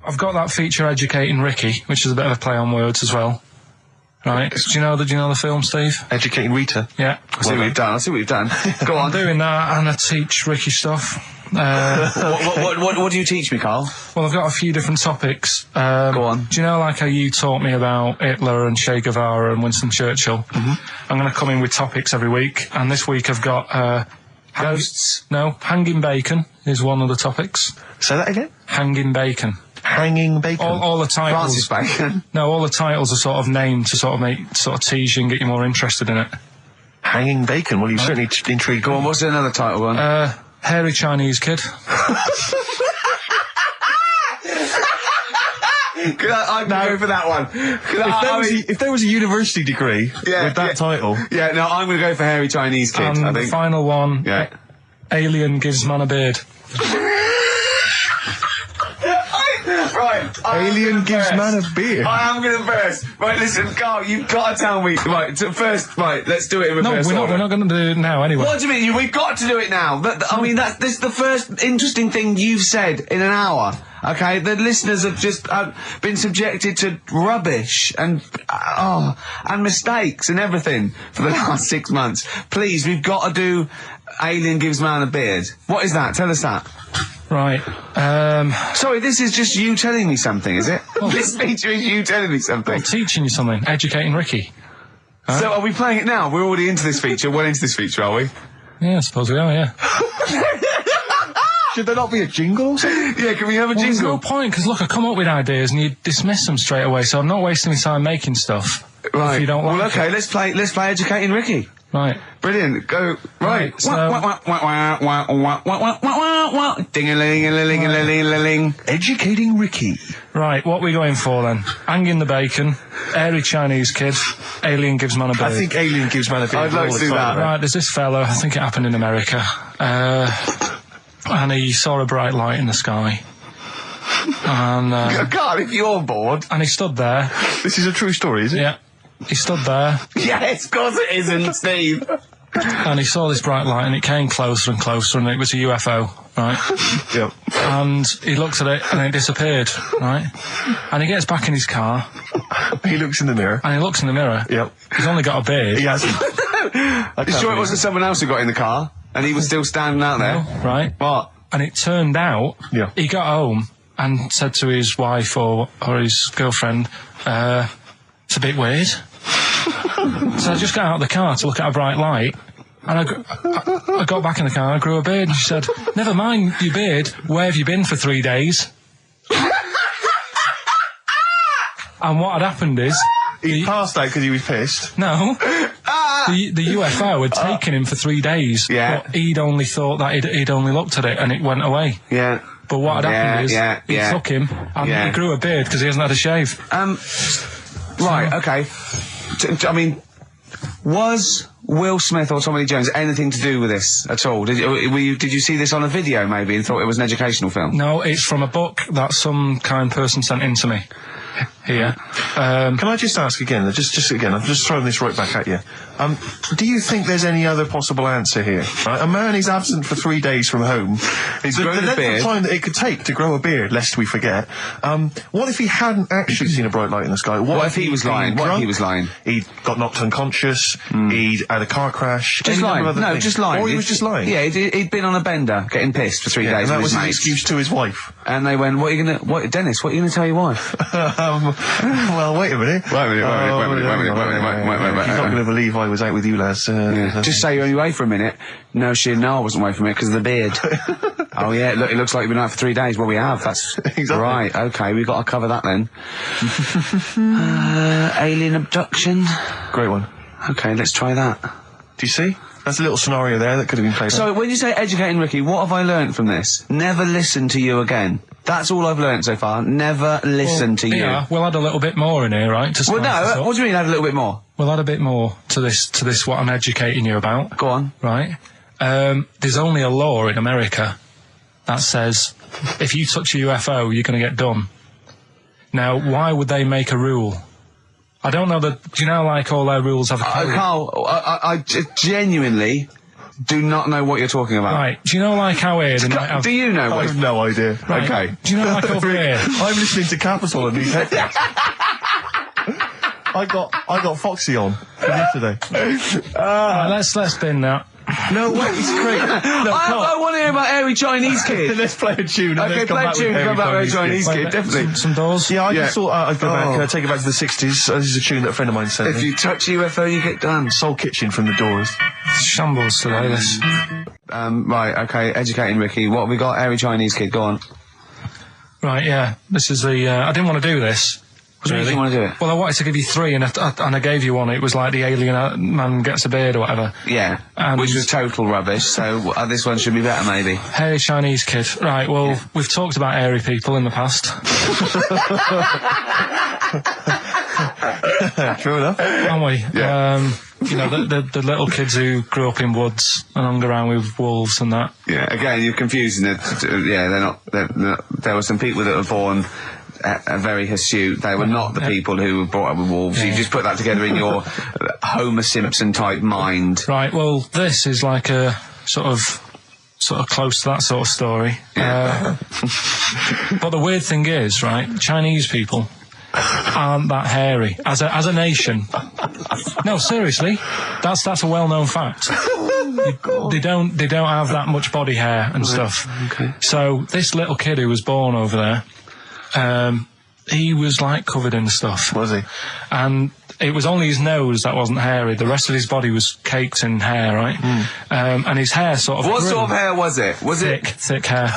I've got that feature Educating Ricky, which is a bit of a play on words as well. Right. Do you know the film, Steve? Educating Rita? Yeah. I see what you've done. Go on. I'm doing that, and I teach Ricky stuff. What do you teach me, Carl? Well, I've got a few different topics. Go on. Do you know, like how you taught me about Hitler and Che Guevara and Winston Churchill? Mm-hmm. I'm going to come in with topics every week, and this week I've got... Ghosts? No, hanging bacon is one of the topics. Say that again? Hanging bacon. Hanging bacon? All the titles... Francis Bacon? No, all the titles are sort of named to sort of tease you and get you more interested in it. Hanging bacon? Well, you've certainly intrigued. Go on, what's another title one? Hairy Chinese kid. I'd go for that one. If there was a university degree with that title... Yeah, no, I'm going to go for Hairy Chinese Kid, I think. The final one, Alien gives man a beard. Right. Alien gives man a beard. I am going to burst. Right, listen, Carl, you've got to tell me. Right, first, let's do it in reverse. No, we're not going to do it now anyway. What do you mean? We've got to do it now. I mean, this is the first interesting thing you've said in an hour. Okay, the listeners have just been subjected to rubbish and mistakes and everything for the last 6 months. Please, we've got to do Alien Gives Man a Beard. What is that? Tell us that. Right. Sorry, this is just you telling me something, is it? This feature is you telling me something. I'm teaching you something. Educating Ricky. Huh? So are we playing it now? We're already into this feature. Well into this feature, are we? Yeah, I suppose we are, yeah. Should there not be a jingle or something? Yeah, can we have a jingle? There's no point, because look, I come up with ideas and you dismiss them straight away, so I'm not wasting my time making stuff. Right. If you don't like well, okay, let's play Educating Ricky. Right. Brilliant. Go. Right. So... Ding-a-ling-a-ling-a-ling-a-ling. Educating Ricky. Right, what are we going for then? Hanging the bacon, Hairy Chinese kid, Alien Gives Man a Beard. I think Alien Gives Man a Beard. I'd like to do that. Right, there's this fellow, I think it happened in America, and he saw a bright light in the sky. And God, if you're bored. And he stood there. This is a true story, is it? Yeah. He stood there. Yes, of course it isn't, Steve. And he saw this bright light, and it came closer and closer, and it was a UFO, right? Yep. And he looked at it, and it disappeared, right? And he gets back in his car. He looks in the mirror. And he looks in the mirror. Yep. He's only got a beard. He hasn't. You sure it wasn't someone else who got in the car, and he was still standing out there? No, right. What? And it turned out, he got home and said to his wife or his girlfriend, it's a bit weird. So I just got out of the car to look at a bright light, and I got back in the car and I grew a beard, and she said, never mind your beard, where have you been for 3 days? And what had happened is... He passed out because he was pissed? No. The UFO had taken him for 3 days. Yeah. But he'd only thought that he'd only looked at it and it went away. Yeah. But what had happened is he took him and he grew a beard because he hasn't had a shave. Right, okay. I mean, was Will Smith or Tommy Lee Jones anything to do with this at all? Did you see this on a video maybe and thought it was an educational film? No, it's from a book that some kind person sent in to me. Here. Can I just ask again, just again, I'm just throwing this right back at you. Do you think there's any other possible answer here? Right? A man is absent for 3 days from home. He's grown a beard. The time that it could take to grow a beard, lest we forget. What if he hadn't actually seen a bright light in the sky? What if he was lying? What if he was lying? He'd got knocked unconscious, he'd had a car crash. Just lying. No, just lying. Or he was just lying. Yeah, he'd been on a bender, getting pissed for 3 days. And that was his an excuse to his wife. And they went, Dennis, what are you going to tell your wife? Well, wait a minute. Wait a minute. You're not going to believe I was out with you, lads. Just say you're only away for a minute. No, I wasn't away from it because of the beard. Oh, yeah, look, it looks like you've been out for 3 days. Well, we have. That's exactly right. Okay, we've got to cover that then. Alien abduction. Great one. Okay, let's try that. Do you see? That's a little scenario there that could have been played. So, when you say educating Ricky, what have I learnt from this? Never listen to you again. That's all I've learnt so far. Never listen to you. Yeah, we'll add a little bit more in here, right? Well, no, what do you mean add a little bit more? We'll add a bit more to this what I'm educating you about. Go on. Right. There's only a law in America that says if you touch a UFO, you're going to get done. Now, why would they make a rule? I don't know that... Do you know, like, all their rules have a code? Carl, I genuinely do not know what you're talking about. Right, do you know like how here they might have... Do you know I what... have no idea. Right, Okay. do you know like over here? I'm listening to Capital and these headphones. I got Foxy on from yesterday. Right, let's bin that. No, wait, it's great. No, I want to hear about Airy Chinese Kid. let's play a tune. And Okay, then come play a back tune, with come back with Chinese Kid, Wait, definitely. Some doors? Yeah, I Yeah. just thought I'd go back, take it back to the 60s. This is a tune that a friend of mine sent If me. you touch UFO, you get done. Soul Kitchen from the Doors. Shambles today, this. Right, okay, educating Ricky. What have we got? Airy Chinese Kid, go on. Right, yeah. This is the... I didn't want to do this. What do you want to do it? Well, I wanted to give you 3, and I gave you one. It was like the alien man gets a beard or whatever. Yeah, And- which was total rubbish, so this one should be better, maybe. Hairy Chinese kid. Right, well, we've talked about hairy people in the past. True enough. Haven't we? Yeah. You know, the little kids who grew up in woods and hung around with wolves and that. Yeah, again, you're confusing it. Yeah, they're not, there were some people that were born very hirsute. They were not the people who were brought up with wolves. Yeah. You just put that together in your Homer Simpson type mind. Right, well, this is like a sort of close to that sort of story. But the weird thing is, right, Chinese people aren't that hairy as a nation. No, seriously, that's a well-known fact. They don't have that much body hair and stuff. Okay. So this little kid who was born over there, he was like covered in stuff. Was he? And it was only his nose that wasn't hairy. The rest of his body was caked in hair, right? And his hair sort of What grew. sort of hair was it? Was Thick hair.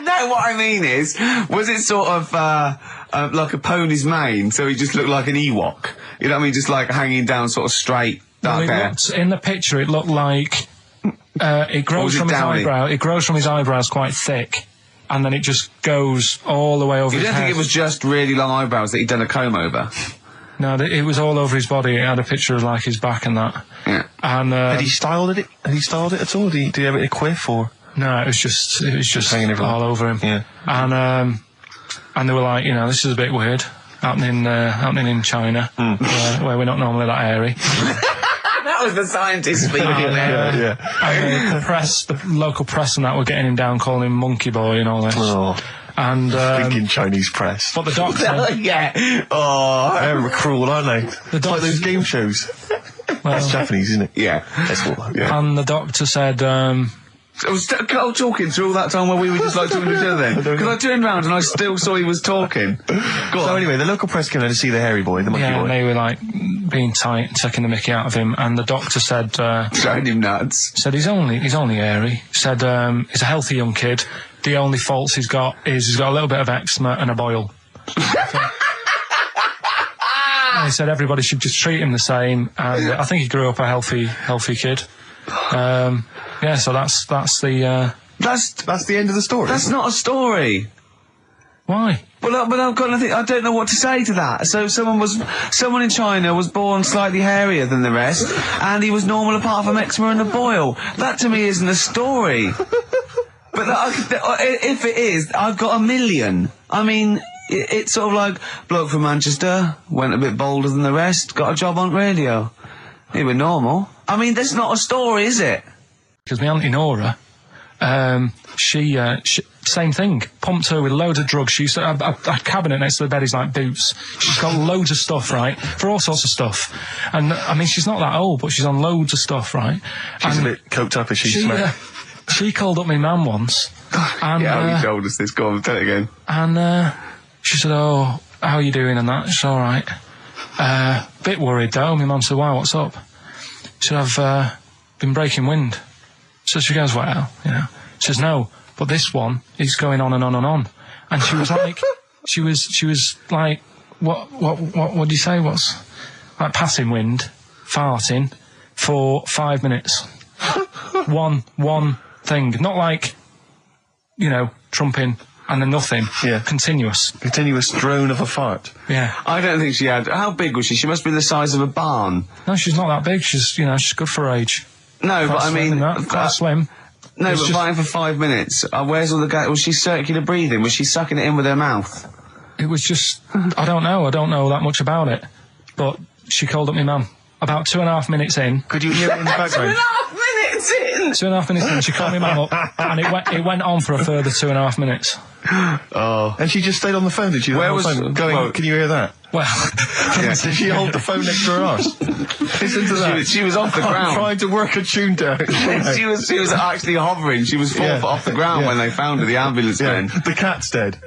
No, what I mean is, was it sort of like a pony's mane, so he just looked like an Ewok? You know what I mean? Just like hanging down sort of straight, dark hair. In the picture, it looked like it grows from his downy? eyebrow. It grows from his eyebrows quite thick, and then it just goes all the way over You his don't head. think it was just really long eyebrows that he'd done a comb over? No, it was all over his body. It had a picture of like his back and that. Yeah. And Had he styled it? Had he styled it at all? Did he have it a quiff or? no, it was just hanging everywhere. all over him. Yeah. And they were like, you know, this is a bit weird happening in China, where we're not normally that hairy. That was the scientist speaking there. Yeah. And the local press and that were getting him down, calling him monkey boy and all this. Oh, And thinking Chinese press. but the doctor, Yeah. Oh. They're cruel, aren't they? The It's like those game shows. That's Japanese, isn't it? Yeah. That's what, yeah. and the doctor said, I was Carl talking through all that time while we were just like talking to each other then. Because I turned round and I still saw he was talking. Go So on. anyway, the local press came in to see the hairy boy, the monkey yeah, boy. and they were like being tight and taking the mickey out of him. And the doctor said, Showing him nuts. he's only hairy. Said he's a healthy young kid. The only faults he's got is he's got a little bit of eczema and a boil. And he said everybody should just treat him the same. And I think he grew up a healthy kid. Yeah, so that's the. That's the end of the story. That's not a story. Why? But I've got nothing. I don't know what to say to that. So someone in China was born slightly hairier than the rest, and he was normal apart from eczema and a boil. That to me isn't a story. But if it is, I've got a million. I mean, it's sort of like bloke from Manchester went a bit bolder than the rest, got a job on radio. He was normal. I mean, that's not a story, is it? Because my auntie Nora, she same thing. Pumped her with loads of drugs. She used to have a cabinet next to the bed is like boots. She's got loads of stuff, right, for all sorts of stuff. And I mean, she's not that old, but she's on loads of stuff, right? She's and a bit coked up as she she, smelled. she called up my mum once, and Yeah, you told us this. Go on, tell it again. and she said, "Oh, how are you doing?" And that. She's all right. Bit worried though. My mum said, "Why? What's up?" She said, "I've been breaking wind." So she goes, "Well, you know." She says, "No, but this one is going on and on and on." And she was like, she was like, what do you say? What's like passing wind, farting for 5 minutes. one thing, not like, you know, trumping and then nothing. Yeah. Continuous. Continuous drone of a fart. Yeah. I don't think she had. How big was she? She must be the size of a barn. No, she's not that big. She's good for her age. No, but I mean, quite slim. no, it's but just- fine for 5 minutes. Where's all the gas? Was she circular breathing? Was she sucking it in with her mouth? It was just, I don't know that much about it. But she called up my mum. About 2.5 minutes in. Could you hear it in the background? 2.5 minutes in. 2.5 minutes in, she called me mum up, and it went on for a further 2.5 minutes. Oh. And she just stayed on the phone, did she? Where was... Going, can you hear that? Well, Did she hold the phone next to her arse? Listen to that. She was off the ground. Trying to work a tune down. she was actually hovering. She was 4 foot off the ground when they found her, the ambulance men. The cat's dead.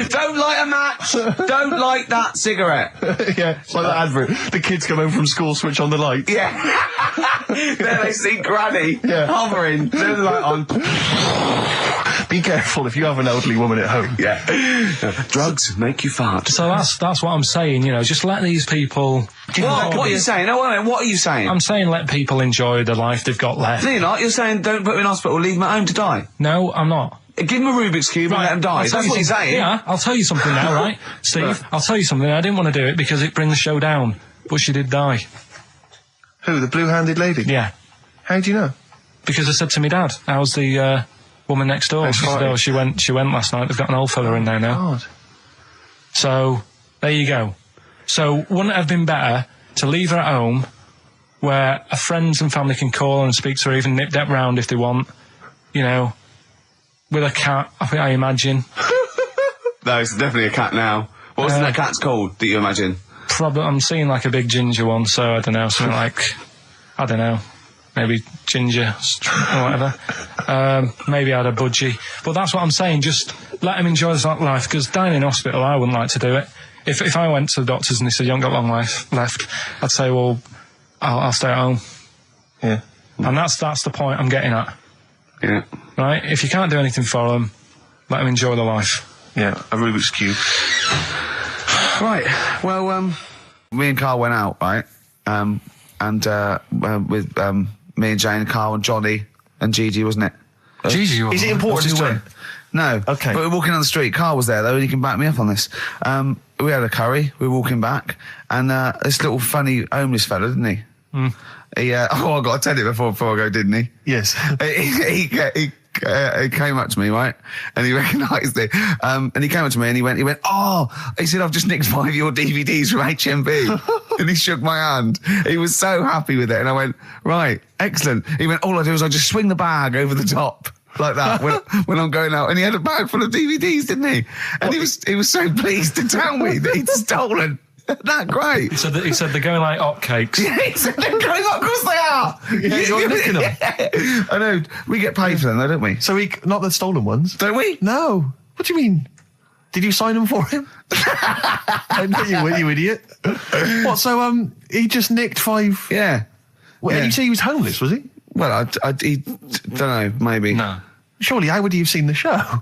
Don't light a match! Don't light that cigarette! Yeah, it's like that advert. The kids come home from school, switch on the light. Yeah. Then they see Granny hovering, turn the light on. Be careful if you have an elderly woman at home. Yeah. Drugs make you fart. so that's what I'm saying, you know, just let these people... What are you saying? No, wait a minute, what are you saying? I'm saying let people enjoy the life they've got left. No, you're not. You're saying don't put them in hospital, leave them at home to die. No, I'm not. Give them a Rubik's Cube and let them die. That's what you're saying. Yeah, I'll tell you something now, right? Steve, I'll tell you something. I didn't want to do it because it brings the show down, but she did die. Who, the blue-handed lady? Yeah. How do you know? Because I said to my dad, how's the woman next door? She said, oh, she went last night. They've got an old fella in there now. God. So, there you go. So, wouldn't it have been better to leave her at home where her friends and family can call and speak to her, even nip that round if they want, you know, with a cat, I imagine. No, it's definitely a cat now. What was that cat's called that you imagine? Probably, I'm seeing like a big ginger one, so I don't know, something like, I don't know, maybe ginger or whatever. Maybe I had a budgie. But that's what I'm saying, just let him enjoy his life, because dying in hospital, I wouldn't like to do it. If I went to the doctors and they said, you haven't got long life left, I'd say, well, I'll stay at home. Yeah. And that's the point I'm getting at. Yeah. Right? If you can't do anything for them, let them enjoy their life. Yeah, a Rubik's Cube. Right. Well, me and Carl went out, right? With me and Jane, Carl and Johnny and Gigi, wasn't it? Gigi, Is it important who went? No. Okay. But we're walking down the street. Carl was there, though, and he can back me up on this. We had a curry. We were walking back, and this little funny homeless fella, didn't he? Mm. He, I got to tell it before I go, didn't he? Yes. He came up to me, right? And he recognised it. And he came up to me and he went, oh, he said, I've just nicked 5 of your DVDs from HMV. And he shook my hand. He was so happy with it. And I went, right, excellent. He went, all I do is I just swing the bag over the top. Like that when I'm going out, and he had a bag full of DVDs, didn't he? And he was so pleased to tell me that he'd stolen. That great. He said they're going like hotcakes. Yeah, he said they're going up, of course they are. Yeah, you're nicking them. I know. We get paid for them, though, don't we? So not the stolen ones? Don't we? No. What do you mean? Did you sign them for him? I know you idiot. What? So he just nicked 5. Yeah. Well, Yeah. you say he was homeless, was he? Well, I don't know. Maybe. No. Surely, how would he have seen the show?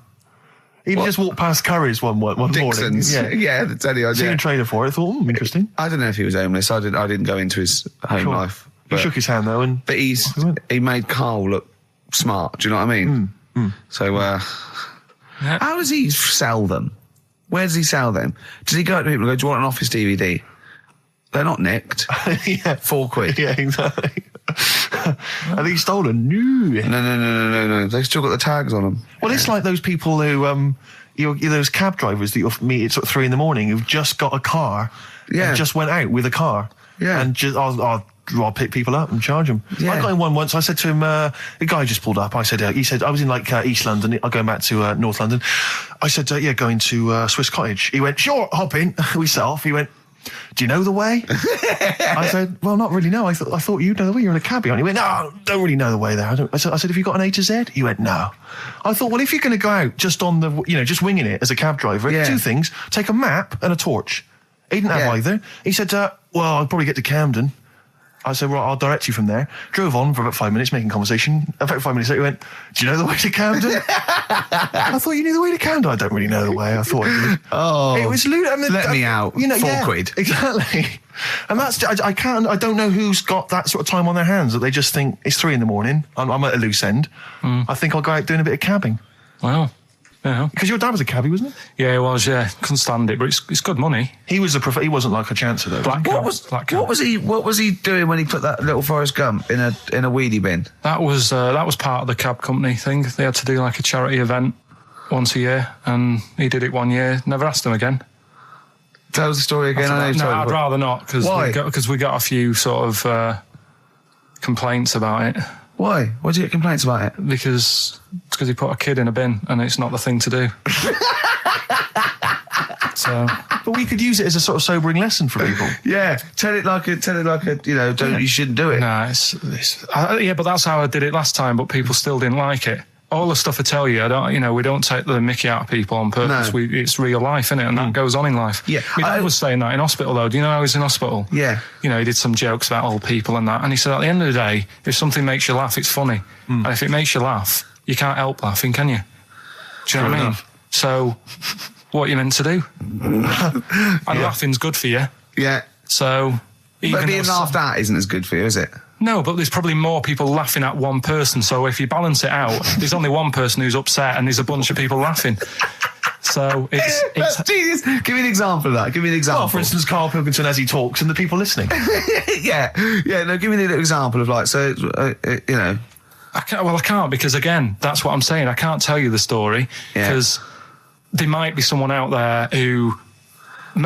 He'd just walked past Curry's one Dixon's. morning. Yeah, the telly. Seen a trailer for it. I thought, interesting. I don't know if he was homeless. I didn't go into his home life. He shook his hand though, and But he made Carl look smart. Do you know what I mean? So, how does he sell them? Where does he sell them? Does he go up to people and go, do you want an Office DVD? They're not nicked. yeah, £4. yeah, exactly. Are these stolen? No. No. They've still got the tags on them. Well, it's like those people who, those cab drivers that you'll meet at sort of 3 a.m. who've just got a car, Yeah. and just went out with a car, Yeah. and just I'll pick people up and charge them. Yeah. I got in one once. I said to him, the guy just pulled up. I said, he said I was in like East London. I'm going back to North London. I said, yeah, going to Swiss Cottage. He went, sure, hop in. We set off. He went, do you know the way? I said, well, not really, no. I thought you'd know the way. You're in a cabbie, aren't you? He went, no, don't really know the way there. I said, have you got an A to Z? He went, no. I thought, well, if you're going to go out just on the, just winging it as a cab driver, Yeah. 2 things, take a map and a torch. He didn't have either. He said, well, I'll probably get to Camden. I said, well, I'll direct you from there. Drove on for about 5 minutes, making conversation. About 5 minutes later, he went, do you know the way to Camden? I thought you knew the way to Camden. I don't really know the way. I thought you did. Oh. It was lewd. I mean, Let me out. £4. Exactly. And that's, I don't know who's got that sort of time on their hands that they just think it's 3 a.m. I'm at a loose end. I think I'll go out doing a bit of cabbing. Wow. Yeah. Because your dad was a cabbie, wasn't he? Yeah, it was, yeah. Couldn't stand it, but it's good money. He was he wasn't like a chancer though. What was he doing when he put that little Forrest Gump in a weedy bin? That was part of the cab company thing. They had to do like a charity event once a year, and he did it 1 year. Never asked him again. Tell us the story again. No, I'd rather not, because we got a few sort of complaints about it. Why? Why do you get complaints about it? Because he put a kid in a bin and it's not the thing to do. So, but we could use it as a sort of sobering lesson for people. Yeah, tell it like a, you know, you shouldn't do it. No, yeah, but that's how I did it last time, but people still didn't like it. All the stuff I tell you, we don't take the mickey out of people on purpose. No. It's real life, isn't it? And that goes on in life. Yeah. My dad was saying that in hospital, though. Do you know I was in hospital? Yeah. You know, he did some jokes about old people and that. And he said, at the end of the day, if something makes you laugh, it's funny. And if it makes you laugh, you can't help laughing, can you? Do you know what I mean? So, what are you meant to do? And laughing's good for you. Yeah. So... But being laughed at isn't as good for you, is it? No, but there's probably more people laughing at one person. So if you balance it out, there's only one person who's upset and there's a bunch of people laughing. So it's That's genius. Give me an example of that. Give me an example. Well, for instance, Karl Pilkington as he talks and the people listening. Yeah. No, give me an example of you know. I can't because, again, that's what I'm saying. I can't tell you the story because there might be someone out there who...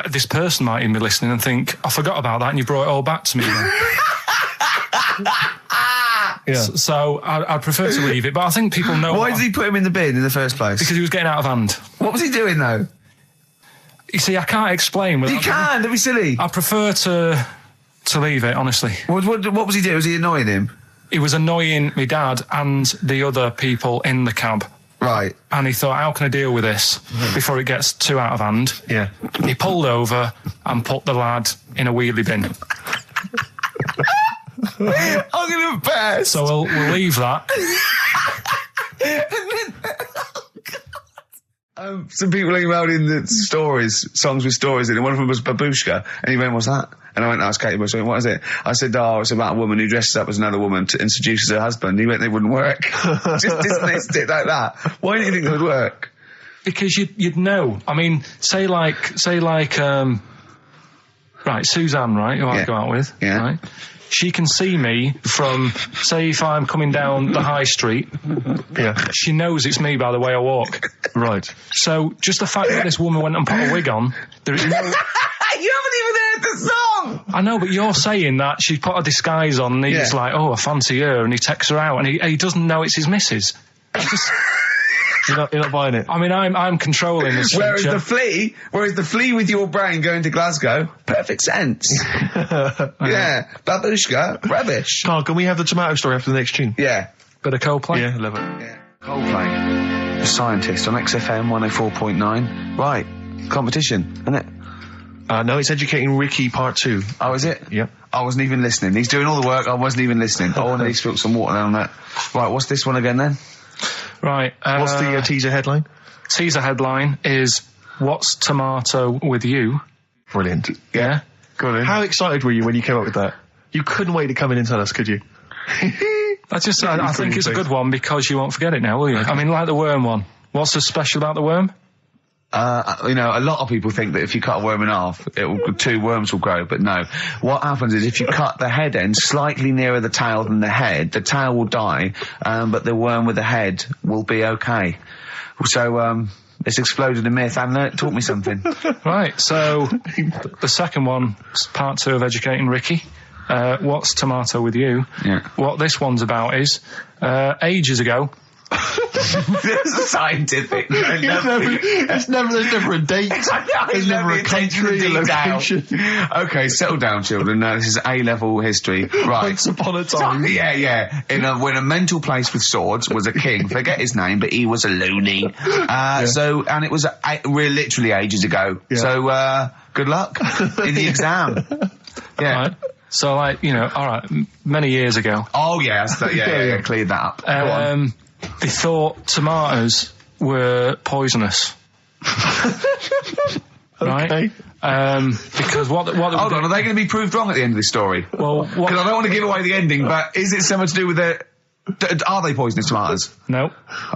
This person might even be listening and think, I forgot about that and you brought it all back to me then. So I'd prefer to leave it, but I think people know... Why did he put him in the bin in the first place? Because he was getting out of hand. What was he doing, though? You see, I can't explain. You can, don't be silly. I prefer to leave it, honestly. What was he doing? Was he annoying him? He was annoying my dad and the other people in the cab. Right. And he thought, how can I deal with this before it gets too out of hand? Yeah. He pulled over and put the lad in a wheelie bin. I'm going to burst. So we'll leave that. Some people emailed in the songs with stories in it. One of them was Babushka, and he went, what's that? And I went, that's Katie Bush. What is it? I said, it's about a woman who dresses up as another woman to seduces her husband. He went, they wouldn't work. Just dismissed it like that. Why do you think it would work? Because you'd know. I mean, say like, right, Suzanne, right, who I go out with, right? She can see me from, say, if I'm coming down the high street. Yeah. She knows it's me by the way I walk. Right. So just the fact that this woman went and put a wig on, there is no... You haven't even heard the song! I know, but you're saying that she put a disguise on and he's like, I fancy her, and he takes her out and he doesn't know it's his missus. You're not buying it. I mean, I'm controlling this. Whereas the flea with your brain going to Glasgow, perfect sense. Yeah, Babushka, rubbish. Carl, can we have the tomato story after the next tune? Yeah. Bit of Coldplay? Yeah, love it. Yeah. Coldplay, The Scientist on XFM 104.9. Right, competition, isn't it? No, it's Educating Ricky Part 2. Oh, is it? Yep. I wasn't even listening. He's doing all the work, I wasn't even listening. Oh, and he's spilled some water on that. Right, what's this one again then? Right. What's the teaser headline? Teaser headline is, What's Tomato with You? Brilliant. Yeah? Go on. How excited were you when you came up with that? You couldn't wait to come in and tell us, could you? I think it's a good one because you won't forget it now, will you? I mean, like the worm one. What's so special about the worm? A lot of people think that if you cut a worm in half, 2 worms will grow, but no. What happens is if you cut the head end slightly nearer the tail than the tail will die, but the worm with the head will be okay. So, it's exploded a myth. And taught me something. Right, so the second one, part 2 of Educating Ricky. What's Tomato with You? Yeah. What this one's about is, ages ago... It's scientific. There's never a date. There's never a country, a location. Okay, settle down, children. This is A-level history. Right. Once upon a time. Yeah. When a mental place with swords was a king. Forget his name, but he was a loony. So, and it was literally ages ago. Yeah. So, good luck in the exam. Yeah. Right. So, all right, many years ago. Oh, yeah. Cleared that up. Go on. They thought tomatoes were poisonous. Right? Okay. Because what Hold on, are they going to be proved wrong at the end of this story? Well, because I don't want to give away the ending, but is it so much to do with are they poisonous tomatoes? No.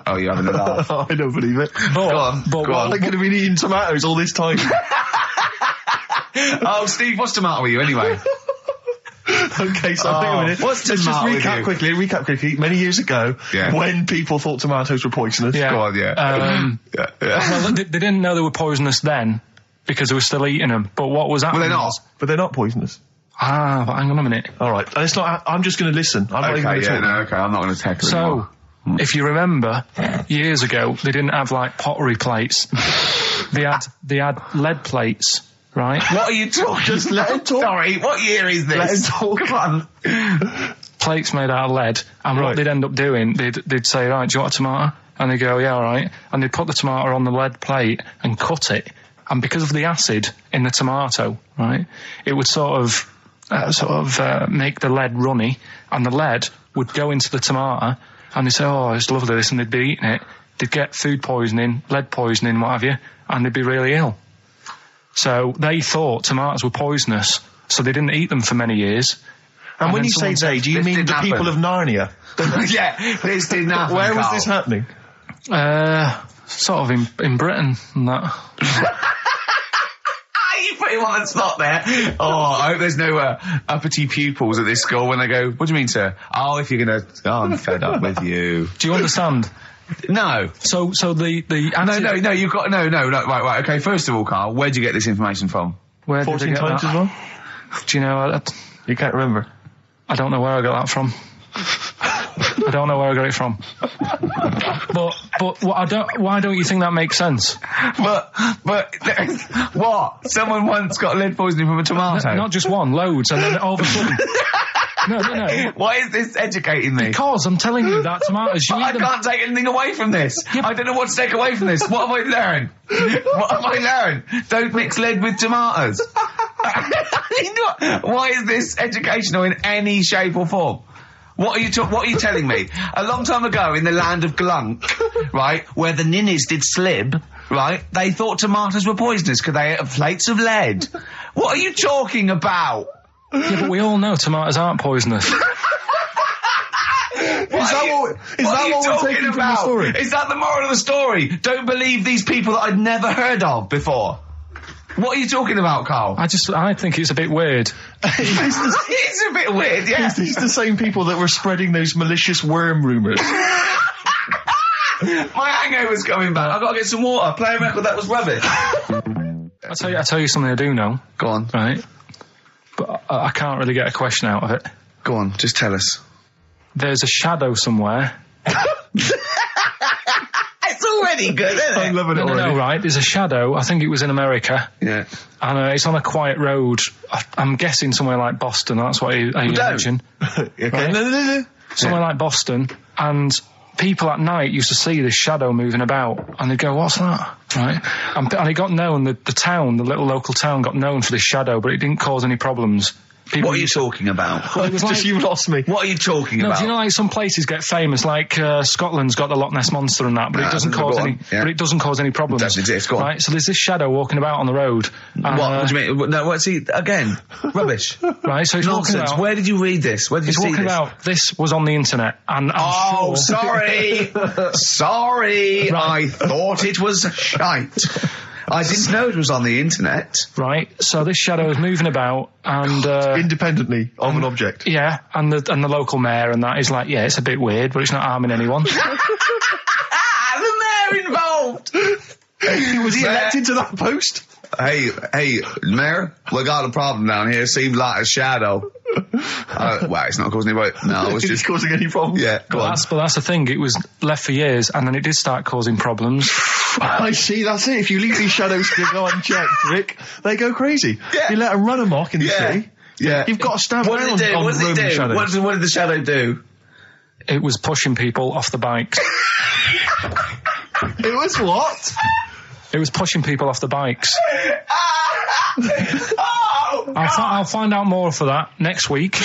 Oh, you're having a laugh. I don't believe it. Go on. They're going to be eating tomatoes all this time. Oh, Steve, what's tomato with you anyway? Okay, so hang on a minute. Let's just recap quickly. Many years ago, when people thought tomatoes were poisonous. Yeah. Go on, Well, they didn't know they were poisonous then because they were still eating them. But what was happening? Well, they're not. But they're not poisonous. But hang on a minute. All right, it's not. I'm just going to listen. I'm not even going to talk. I'm not going to tackle it anymore. If you remember, years ago, they didn't have, like, pottery plates. They had lead plates, right? What are you talking? Just let him talk. Sorry, what year is this? Let him talk. Come on. Plates made out of lead, and what they'd end up doing, they'd say, right, do you want a tomato? And they'd go, yeah, all right. And they'd put the tomato on the lead plate and cut it. And because of the acid in the tomato, right, it would sort of make the lead runny, and the lead would go into the tomato, and they'd say, oh, it's lovely this, and they'd be eating it. They'd get food poisoning, lead poisoning, what have you, and they'd be really ill. So they thought tomatoes were poisonous, so they didn't eat them for many years. And when you say they, do you mean the people of Narnia? Yeah, this didn't happen. Where was this happening? Sort of in Britain and that. You put him on the spot there. Oh, I hope there's no uppity pupils at this school when they go, what do you mean, sir? Oh, if you're going to... Oh, I'm fed up with you. Do you understand? No. So the No, you've got... No, right, okay, first of all, Carl, where'd you get this information from? Where did 14 I get times that? as well? Do you know... You can't remember. I don't know where I got that from. I don't know where I got it from. But why don't you think that makes sense? But what? Someone once got lead poisoning from a tomato? Not just one, loads, and then all of a sudden... No. Why is this educating me? Because I'm telling you that tomatoes... I can't take anything away from this. I don't know what to take away from this. What have I learned? Don't mix lead with tomatoes. Why is this educational in any shape or form? What are you telling me? A long time ago in the land of Glunk, right, where the ninnies did slib, right, they thought tomatoes were poisonous because they ate plates of lead. What are you talking about? Yeah, but we all know tomatoes aren't poisonous. Is that what we're taking from the story? Is that the moral of the story? Don't believe these people that I'd never heard of before. What are you talking about, Carl? I think it's a bit weird. It's a bit weird, yeah. It's the same people that were spreading those malicious worm rumours. My hangover's coming back. I've got to get some water. Play a record that was rubbish. I'll tell you something I do know. Go on. Right? But I can't really get a question out of it. Go on, just tell us. There's a shadow somewhere. It's already good, isn't it? I'm loving it already. No, right. There's a shadow. I think it was in America. Yeah. And it's on a quiet road. I'm guessing somewhere like Boston. That's what you mentioned. Okay. Right? No. Somewhere like Boston. And people at night used to see this shadow moving about. And they'd go, what's that? Right? And it got known, the town, the little local town got known for this shadow, but it didn't cause any problems. What are you talking about? Well, it was Just you lost me. What are you talking about? Do you know, like, some places get famous, like Scotland's got the Loch Ness Monster and that, but it doesn't cause any. Yeah. But it doesn't cause any problems. It doesn't exist. Go on. Right. So there's this shadow walking about on the road. What do you mean? No, what's he again? Rubbish. Right. So he's walking Nonsense. about. Where did you read this? Where did you see He's walking this? about. This was on the internet, and I'm sure. Sorry. Sorry. Right. I thought it was shite. I didn't know it was on the internet. Right. So this shadow is moving about, and Independently of an object. yeah, and the local mayor and that is like, yeah, it's a bit weird, but it's not harming anyone. The mayor involved. Was he elected to that post? Hey, Mayor, we got a problem down here. Seems like a shadow. Well, it's not causing any. No, it's just causing any problems. Yeah, go on. But that's the thing. It was left for years, and then it did start causing problems. I see, that's it. If you leave these shadows to go unchecked, Rick, they go crazy. Yeah. You let them run amok in the city. Yeah. You've got to stand What did it do? on What did it Roman do? shadows. What did the shadow do? It was pushing people off the bikes. It was what? It was pushing people off the bikes. Oh, I'll find out more for that next week.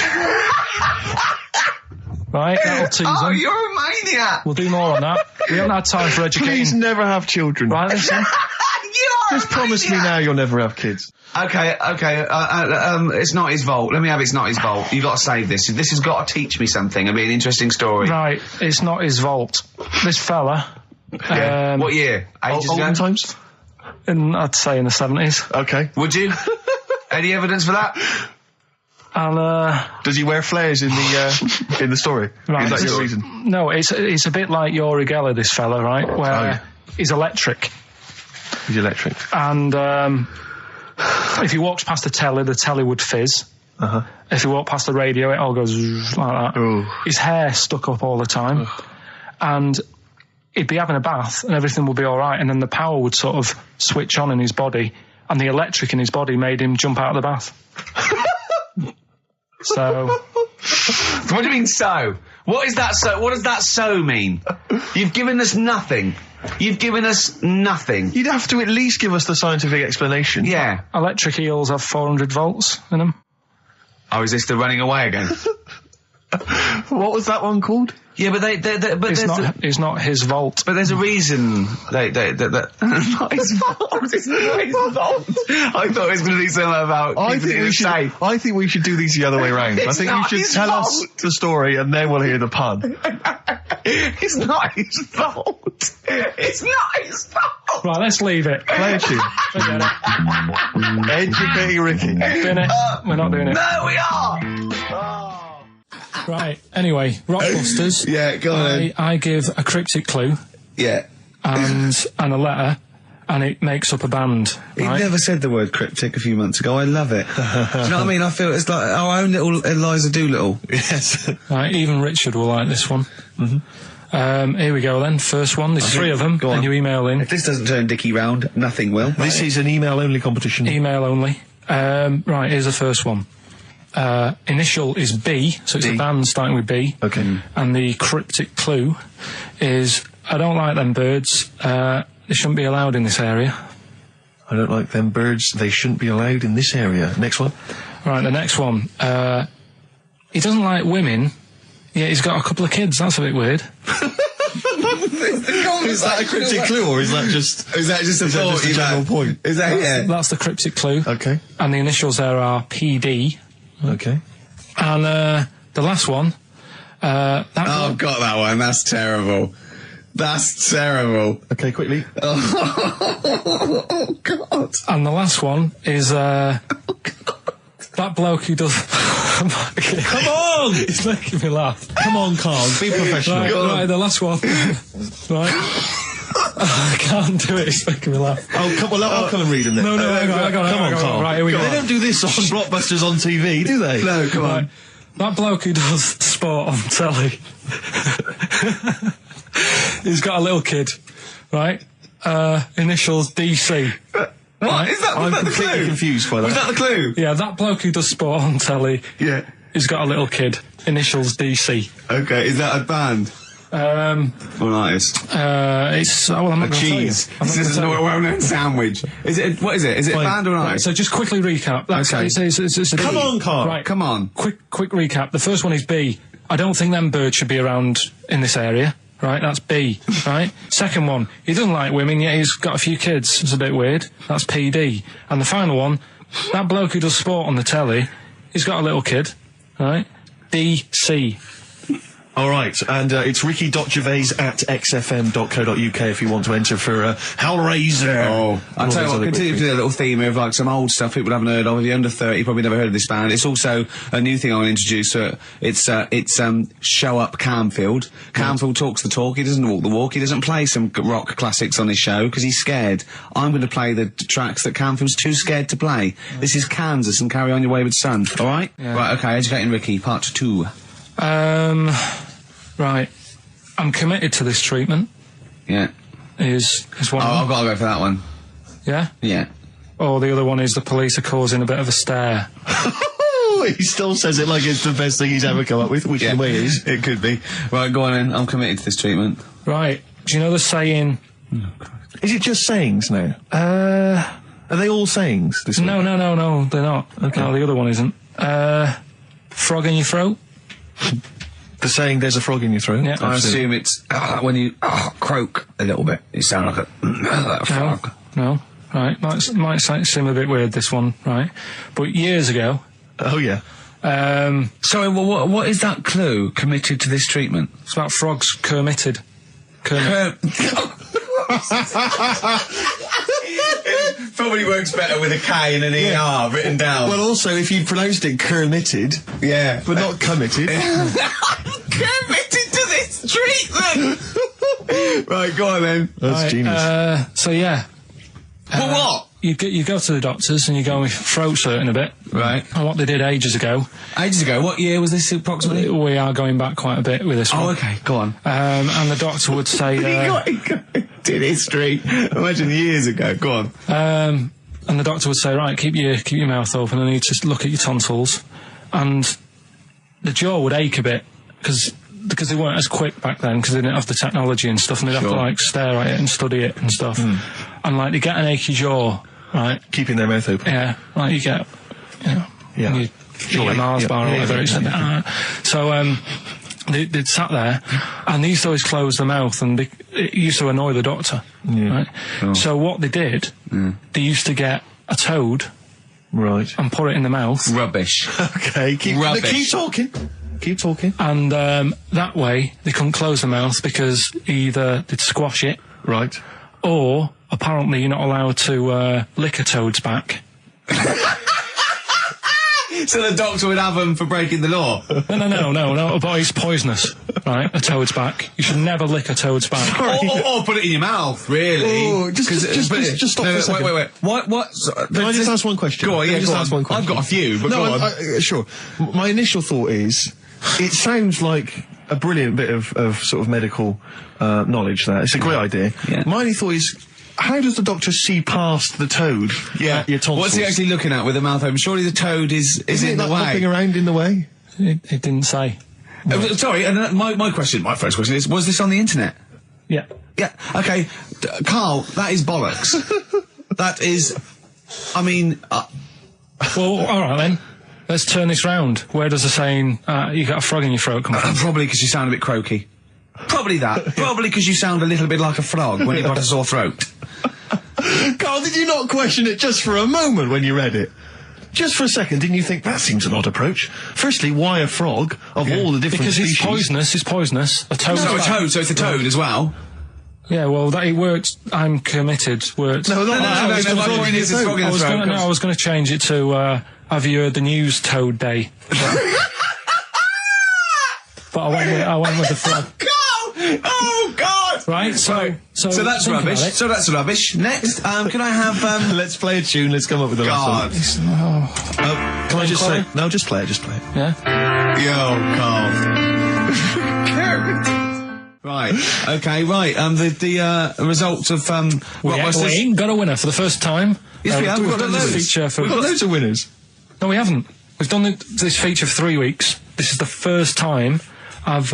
Right, that'll tease them. you're a maniac. We'll do more on that. We haven't had time for educating. Please never have children. Right, listen. You're Just promise me now you'll never have kids. Okay. It's not his fault. Let me have it's not his fault. You've got to save this. This has got to teach me something. It'll be an interesting story. Right, it's not his fault. This fella. Yeah. What year? Ages ago? Olden times? I'd say in the 70s. Okay. Would you? Any evidence for that? And Does he wear flares in the story? Right. Is that your reason? no, it's a bit like Yuri Geller, this fella, right? Where he's electric. He's electric. And if he walks past the telly would fizz. If he walked past the radio, it all goes like that. Ooh. His hair stuck up all the time. And he'd be having a bath and everything would be all right, and then the power would sort of switch on in his body, and the electric in his body made him jump out of the bath. So... What do you mean, so? What is that so? What does that so mean? You've given us nothing. You've given us nothing. You'd have to at least give us the scientific explanation. Yeah. Electric eels have 400 volts in them. Oh, is this the running away again? What was that one called? Yeah, but It's not his vault. But there's a reason not his fault. It's not his fault. I thought it was going to be something about keeping it safe. I think we should do these the other way round. I It's think you not should his tell us fault. the story and then we'll hear the pun. It's not his fault. It's not his fault. Right, let's leave it. Play a tune. Forget it. Educating Ricky. Doing it. We're not doing it. No, we are. Right, anyway, Rockbusters. Yeah, go on. I give a cryptic clue Yeah. and a letter, and it makes up a band. He Right? never said the word cryptic a few months ago. I love it. Do you know what I mean? I feel it's like our own little Eliza Doolittle. Yes. Right, even Richard will like this one. Here we go then. First one. There's three of them, Go on. and you email in. If this doesn't turn Dickie round, nothing will. This is an email-only competition. Email only. Right, here's the first one. Initial is B, so it's B. a band starting with B. Okay. And the cryptic clue is, I don't like them birds. They shouldn't be allowed in this area. I don't like them birds. They shouldn't be allowed in this area. Next one. Right, the next one. He doesn't like women, yet he's got a couple of kids. That's a bit weird. Is that a cryptic clue or is that just a thought, a general point? Is that That's the cryptic clue. Okay. And the initials there are PD. Okay. And the last one. I've got that one. That's terrible. That's terrible. Okay, quickly. Oh, God. And the last one is that bloke who does. Come on! He's making me laugh. Come on, Carl. Be professional. Right, the last one. Right. I can't do it. It's making me laugh. Oh, come on. I'll come and read them then. No, hang on. Come on, Carl. Right, here we go. They don't do this on Blockbusters on TV, do they? No, come on. Right. That bloke who does sport on telly. He's got a little kid, right? Initials DC. What? Is that, was I'm that the completely clue? confused by that. Was that the clue? Yeah, that bloke who does sport on telly. Yeah. He's got a little kid. Initials DC. Okay, is that a band? Or an artist? It's well, I'm not A gonna tell you. cheese. I'm not This is gonna a tell you. well-known sandwich. Is it? What is it? Is it a band or an Right, artist? so just quickly recap. That's, Okay. it's a Come B. on, Carl. Right, Come on. quick recap. The first one is B. I don't think them birds should be around in this area. Right, that's B. Right. Second one, he doesn't like women, yet he's got a few kids. It's a bit weird. That's PD. And the final one, that bloke who does sport on the telly, he's got a little kid. Right. DC. All right, and it's ricky.gervais@xfm.co.uk if you want to enter for Hellraiser. Oh, I'll All tell you those what, other continue to quick do a little theme of like some old stuff people haven't heard of. If you're under 30, you probably never heard of this band. It's also a new thing I want to introduce. It's Show Up Camfield. Camfield talks the talk, he doesn't walk the walk, he doesn't play some rock classics on his show because he's scared. I'm going to play the tracks that Camfield's too scared to play. This is Kansas and Carry On Your Wayward Son, alright? Yeah. Right, okay, Educating Ricky, part 2. Right. I'm committed to this treatment. Yeah. Is one. Oh, of them. I've got to go for that one. Yeah. Yeah. Or the other one is the police are causing a bit of a stir. He still says it like it's the best thing he's ever come up with, which in a way is. It could be. Right, go on then. I'm committed to this treatment. Right. Do you know the saying? Is it just sayings now? Are they all sayings? This No, week? no, they're not. Okay. No, the other one isn't. Frog in your throat. The saying "there's a frog in your throat." Yeah. I assume it's when you croak a little bit. You sound like a frog. No. Right. Might seem a bit weird, this one, right? But years ago, Oh yeah. Sorry, what is that clue? Committed to this treatment? it's about frogs committed. Probably works better with a K and an ER written down. Well, also, if you pronounced it "committed," yeah. but not committed. Committed to this treatment! Right, go on then. That's Right, genius. So yeah. Well, what? you go to the doctors and you go, my throat's hurting a bit. Right. And what they did ages ago. Ages ago? What year was this approximately? We are going back quite a bit with this one. Oh, okay, go on. And the doctor would say... did history. Imagine years ago. Go on. And the doctor would say, right, keep your mouth open, and he'd just look at your tonsils. And the jaw would ache a bit, because they weren't as quick back then, because they didn't have the technology and stuff, and they'd have to, like, stare at it and study it and stuff. And, like, they get an achy jaw, right? Keeping their mouth open. Yeah, like you get, you eat a Mars bar or whatever. So, they'd sat there, and they used to always close their mouth, and it used to annoy the doctor, right? Oh. So what they did, they used to get a toad, right, and put it in the mouth. Rubbish. Okay, keep talking. Keep talking. And that way, they couldn't close their mouth, because either they'd squash it, right, or apparently you're not allowed to lick a toad's back. So the doctor would have them for breaking the law? No, but it's poisonous, right? A toad's back. You should never lick a toad's back. Or put it in your mouth, really. Oh, just stop for a second. Wait. What? Can I just ask one question? Go on, Can I just go ask on. one question? I've got a few, but go on. Sure. My initial thought is, it sounds like a brilliant bit of sort of medical knowledge there. It's a great idea. Yeah. My only thought is, how does the doctor see past the toad? Yeah. Your tonsils? What's he actually looking at with the mouth open? Surely the toad is in the way. Hopping around in the way? It didn't say. Sorry, and my first question is, was this on the internet? Yeah. Yeah, okay. Carl, that is bollocks. That is, I mean... Well, alright then. Let's turn this round. Where does the saying, you got a frog in your throat come from? Probably because you sound a bit croaky. Probably that. Probably because you sound a little bit like a frog when you've got a sore throat. Carl, did you not question it just for a moment when you read it? Just for a second, didn't you think, that seems an odd approach? Firstly, why a frog, of all the different species? Because it's poisonous. A toad. So it's a toad as well. Yeah, well, it worked. I'm committed. Worked. No, my point is it's frog in the throat. I was going to change it to, have you heard the news Toad Day? But I went with the frog. Oh God! Right, so that's rubbish. So that's rubbish. Next, can I have? Let's play a tune. Let's come up with the last one. Can I just say? No, just play it. Just play it. Yeah. Yo, Carl. Right. Okay. Right. The results of we ain't got a winner for the first time. Yes, we have. We've got loads of winners. No, we haven't. We've done this feature for 3 weeks. This is the first time I've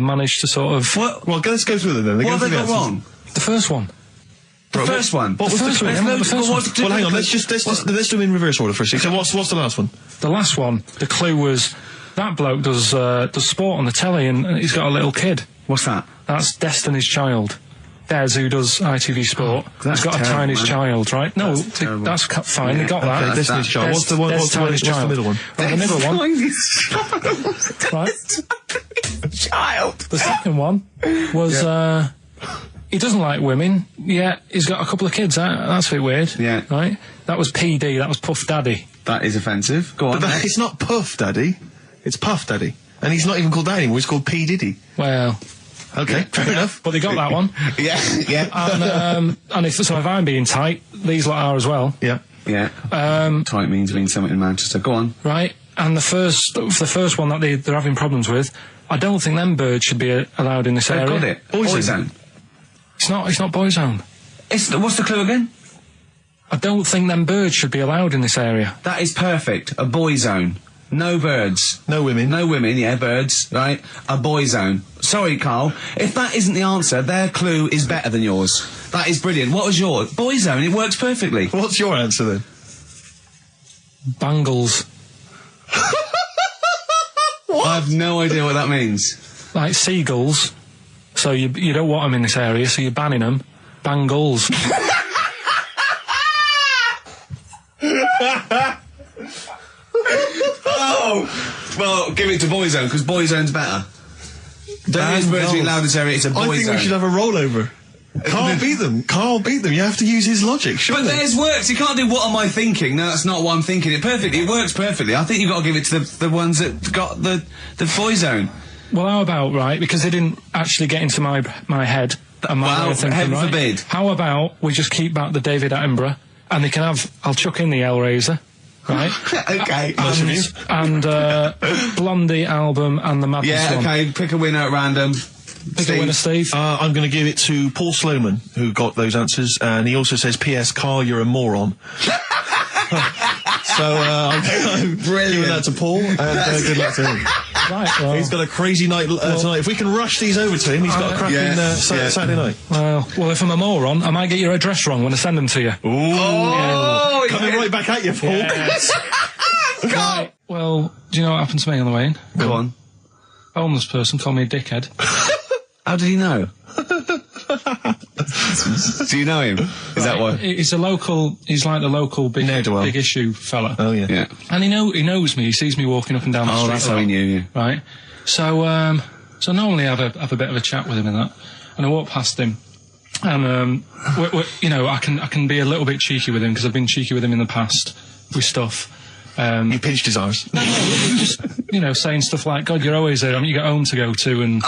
managed to sort of... What? Well, let's go through them then. What have they got wrong? The first one. The first one? What was the first one? Well, hang on, let's do them in reverse order first. So what's the last one? The last one, the clue was, that bloke does sport on the telly and he's got a little kid. What's that? That's Destiny's Child. Des, who does ITV Sport, has got a tiny child, right? No, that's fine, they got that. Okay, Destiny's Child. What's the middle one? Right, the middle one. Right. Child. The second one was, he doesn't like women, yet he's got a couple of kids. That's a bit weird. Yeah. Right? That was PD, that was Puff Daddy. That is offensive. Go on. But it's not Puff Daddy, it's Puff Daddy. And he's not even called that anymore, he's called P. Diddy. Well... Okay, fair enough. But they got that one. Yeah. And if I'm being tight, these lot are as well. Yeah. Yeah. Tight means something in Manchester. Go on. Right. And the first one that they're having problems with, I don't think them birds should be allowed in this area. Got it. Boyzone. It's not Boyzone. What's the clue again? I don't think them birds should be allowed in this area. That is perfect. A boy zone. No birds. No women. No women, yeah, birds, right? A boy zone. Sorry, Carl. If that isn't the answer, their clue is better than yours. That is brilliant. What was yours? Boy zone, it works perfectly. What's your answer then? Bangles. What? I have no idea what that means. Like seagulls. So you don't want them in this area, so you're banning them. Bangles. Oh! Well, give it to Boyzone, because Boyzone's better. Don't use birds to be allowed in this area, it's a Boyzone. I think we should have a rollover. Carl beat them. Carl beat them. You have to use his logic, surely. But theirs works. You can't do what am I thinking. No, that's not what I'm thinking. It perfectly. It works perfectly. I think you've got to give it to the ones that got the Boyzone. Well, how about, right, because they didn't actually get into my head. And my way of thinking, heaven right? forbid. How about we just keep back the David Attenborough and they can have. I'll chuck in the Hellraiser, right? Okay. And Blondie album and the Madness one. Okay. Pick a winner at random. Pick a winner, Steve. I'm going to give it to Paul Sloman, who got those answers, and he also says, P.S. Carl, you're a moron. So, I'm giving that to Paul, and good luck to him. Right, well, He's got a crazy night tonight. If we can rush these over to him, he's got a cracking Saturday night. Well, if I'm a moron, I might get your address wrong when I send them to you. Ooh. Coming right back at you, Paul. Yes. Right, well, do you know what happened to me on the way in? Go on. A homeless person called me a dickhead. How did he know? Do you know him? Is that why? He's like the local big issue fella. Oh, yeah. Yeah. And he knows me, he sees me walking up and down the street. Oh, that's how he knew you. Right. So normally I have a bit of a chat with him and that. And I walk past him. And, you know, I can be a little bit cheeky with him because I've been cheeky with him in the past with stuff. You pinched his arse. No, just, you know, saying stuff like, God, you're always there. I mean, you got home to go to and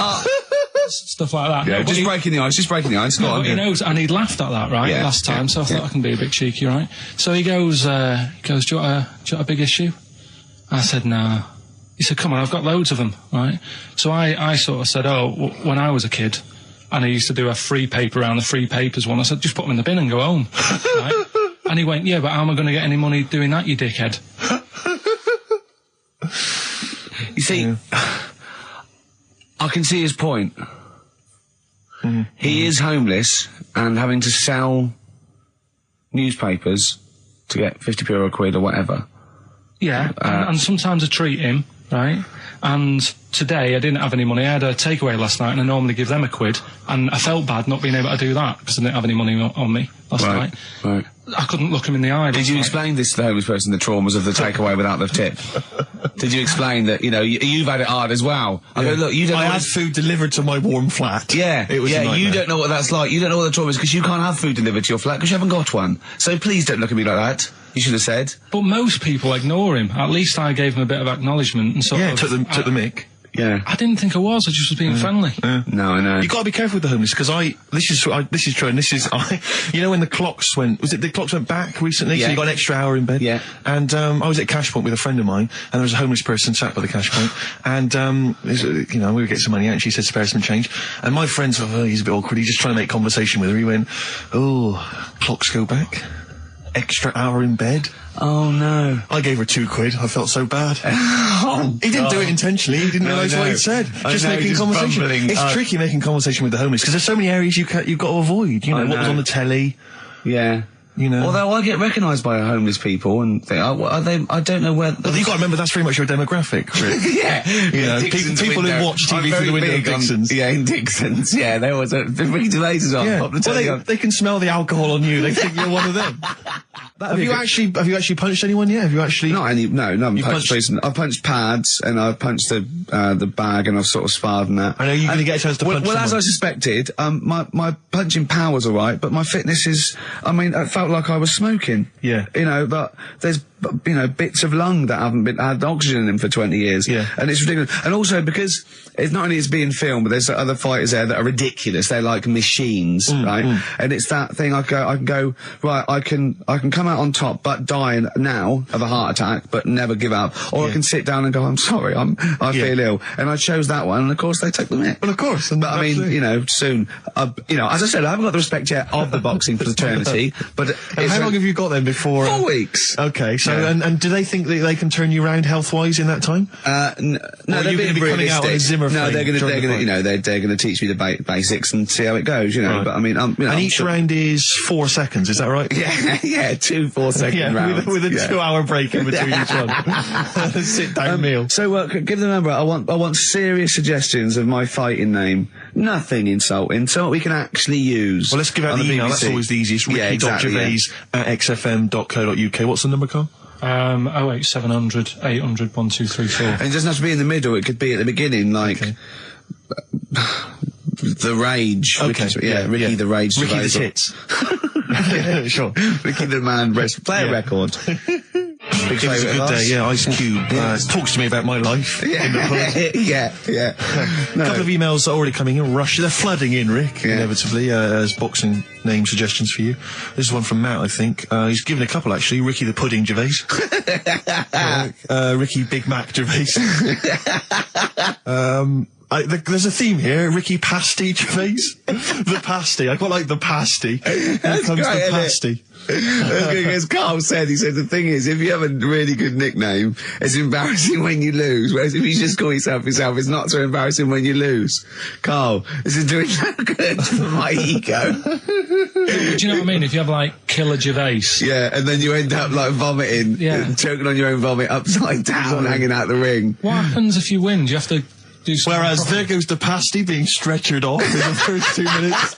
stuff like that. Yeah, just breaking the ice. No, he knows, and he'd laughed at that, right, last time, so I thought I can be a bit cheeky, right? So he goes, do you want a big issue? I said, no. He said, come on, I've got loads of them, right? So I sort of said, when I was a kid, and I used to do a free paper around the free papers one, I said, just put them in the bin and go home, right? And he went, yeah, but how am I going to get any money doing that, you dickhead? You see, I can see his point. He is homeless and having to sell newspapers to get 50p or a quid or whatever. Yeah, and sometimes I treat him, right? And today I didn't have any money. I had a takeaway last night and I normally give them a quid. And I felt bad not being able to do that because I didn't have any money on me last night. Right. I couldn't look him in the eye. Did you explain this to the homeless person, the traumas of the takeaway without the tip? Did you explain that, you know, you've had it hard as well? I go, look, you don't I had food delivered to my warm flat. Yeah, it was a nightmare. You don't know what that's like. You don't know what the trauma is because you can't have food delivered to your flat because you haven't got one. So please don't look at me like that. You should have said. But most people ignore him. At least I gave him a bit of acknowledgement and sort of... took the mick. Yeah. I didn't think I was just being friendly. No, I know. You got to be careful with the homeless because this is true, and you know when the clocks went back recently, so you got an extra hour in bed. Yeah. And I was at Cash Point with a friend of mine, and there was a homeless person sat by the Cash Point, and you know, we would get some money out, and she said spare some change, and my friend thought, he's a bit awkward. He just trying to make conversation with her. He went, clocks go back, extra hour in bed. Oh no. I gave her £2. I felt so bad. He didn't do it intentionally. He didn't realise what he'd said. Just making conversation. Bumbling. It's tricky making conversation with the homeless because there's so many areas you've got to avoid. You know, what was on the telly. Yeah. You know. Although I get recognised by homeless people and think, are they? I don't know where. Well, you've got to remember that's very much your demographic, Rick. Yeah. You know, people who watch TV through the window of Dixon's. In Dixon's. Yeah, they always Ricky Gervais is on. Yeah. Well, they can smell the alcohol on you. They think you're one of them. Have you actually punched anyone yet? Have you actually? No, I haven't punched. I've punched pads and I've punched the bag and I've sort of sparred and that. I know you didn't get a chance to punch someone. As I suspected, my punching power was alright, but my fitness is. I mean, it felt like I was smoking. Yeah. You know, but there's bits of lung that haven't had oxygen in them for 20 years. Yeah. And it's ridiculous. And also because it's not only it's being filmed, but there's other fighters there that are ridiculous. They're like machines, right? And it's that thing. I can go right. I can come out on top, but die now of a heart attack, but never give up. Or I can sit down and go, I'm sorry, I feel ill. And I chose that one. And of course they took the mick. Well, of course. But I mean, you know, soon. You know, as I said, I haven't got the respect yet of the boxing fraternity. But how long have you got then before? 4 weeks. Okay. So and do they think that they can turn you around health-wise in that time? No, they're being realistic. No, they're going to, you know, they're going to teach me the basics and see how it goes, you know. Right. But I mean, you know, and each round is 4 seconds. Is that right? Yeah, 2 4-second rounds. With a 2-hour break in between each one. Sit down meal. So give them a number. I want serious suggestions of my fighting name. Nothing insulting. So we can actually use. Well, let's give out the email. That's always the easiest. Ricky.Gervais at xfm.co.uk. What's the number, Carl? 08700 800 1234. And it doesn't have to be in the middle. It could be at the beginning, like the Rage. Okay. Ricky the Rage. Ricky the Tits. Sure. Ricky the Man. Play a record. Big It was a favourite good of day, ours. yeah. Ice Cube talks to me about my life in the pub. yeah. A couple of emails are already coming in. Rush. They're flooding in, Rick, inevitably, as boxing name suggestions for you. This is one from Matt, I think. He's given a couple, actually. Ricky the Pudding Gervais. Ricky Big Mac Gervais. There's a theme here. Ricky Pasty Gervais. The pasty. I quite like the pasty. Here comes great, the isn't it? pasty. As Carl said, he said the thing is, if you have a really good nickname, it's embarrassing when you lose. Whereas if you just call yourself, it's not so embarrassing when you lose. Carl, this is doing so good for my ego. Do you know what I mean? If you have like Killer Gervais. Yeah, and then you end up like vomiting, choking on your own vomit upside down, hanging out the ring. What happens if you win? Do you have to do something? Whereas there goes the pasty being stretchered off in the first 2 minutes.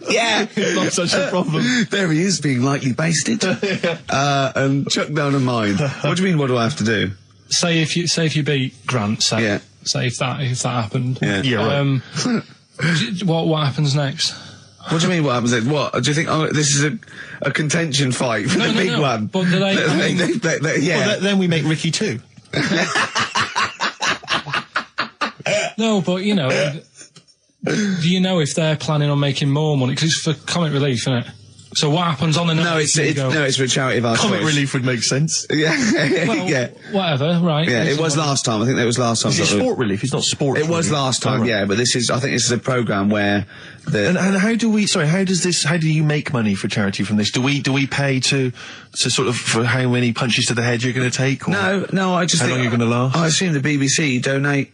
Yeah. It's not such a problem. There he is, being lightly basted. And chucked down a mine. What do you mean, what do I have to do? Say if you beat Grant, say if that happened. Yeah, right. What happens next? What do you mean, what happens next? What? Do you think this is a contention fight for the big one? But do they, Well, then we make Ricky 2. No, but you know, do you know if they're planning on making more money? Because it's for comic relief, isn't it? So what happens on the night? No, it's for a charity of our Comic choice. relief would make sense. Yeah, Well, whatever, right? Yeah, it was last time. I think that was last time. Is it sport relief? It's not sport. It was last time, yeah. But this is, I think, this is a program where And how do we? Sorry, how do you make money for charity from this? Do we pay to sort of for how many punches to the head you're going to take? Or No. I just how think long you're going to last? I assume the BBC donate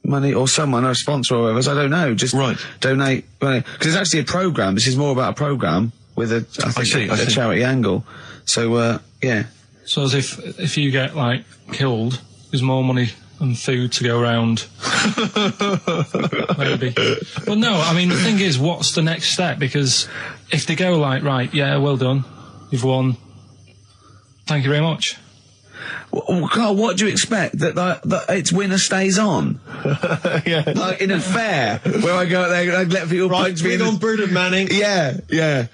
money, or someone, or a sponsor, or whatever. I don't know. Just donate money, because it's actually a program. This is more about a program with a charity angle. So yeah. So as if you get like killed, there's more money and food to go around. Maybe. But no, I mean the thing is, what's the next step? Because if they go like, right, yeah, well done, you've won, thank you very much. Well, Carl, what do you expect? That its winner stays on? Yeah. Like in a fair, where I go out there and I let people punch me on Bird and Manning. Yeah.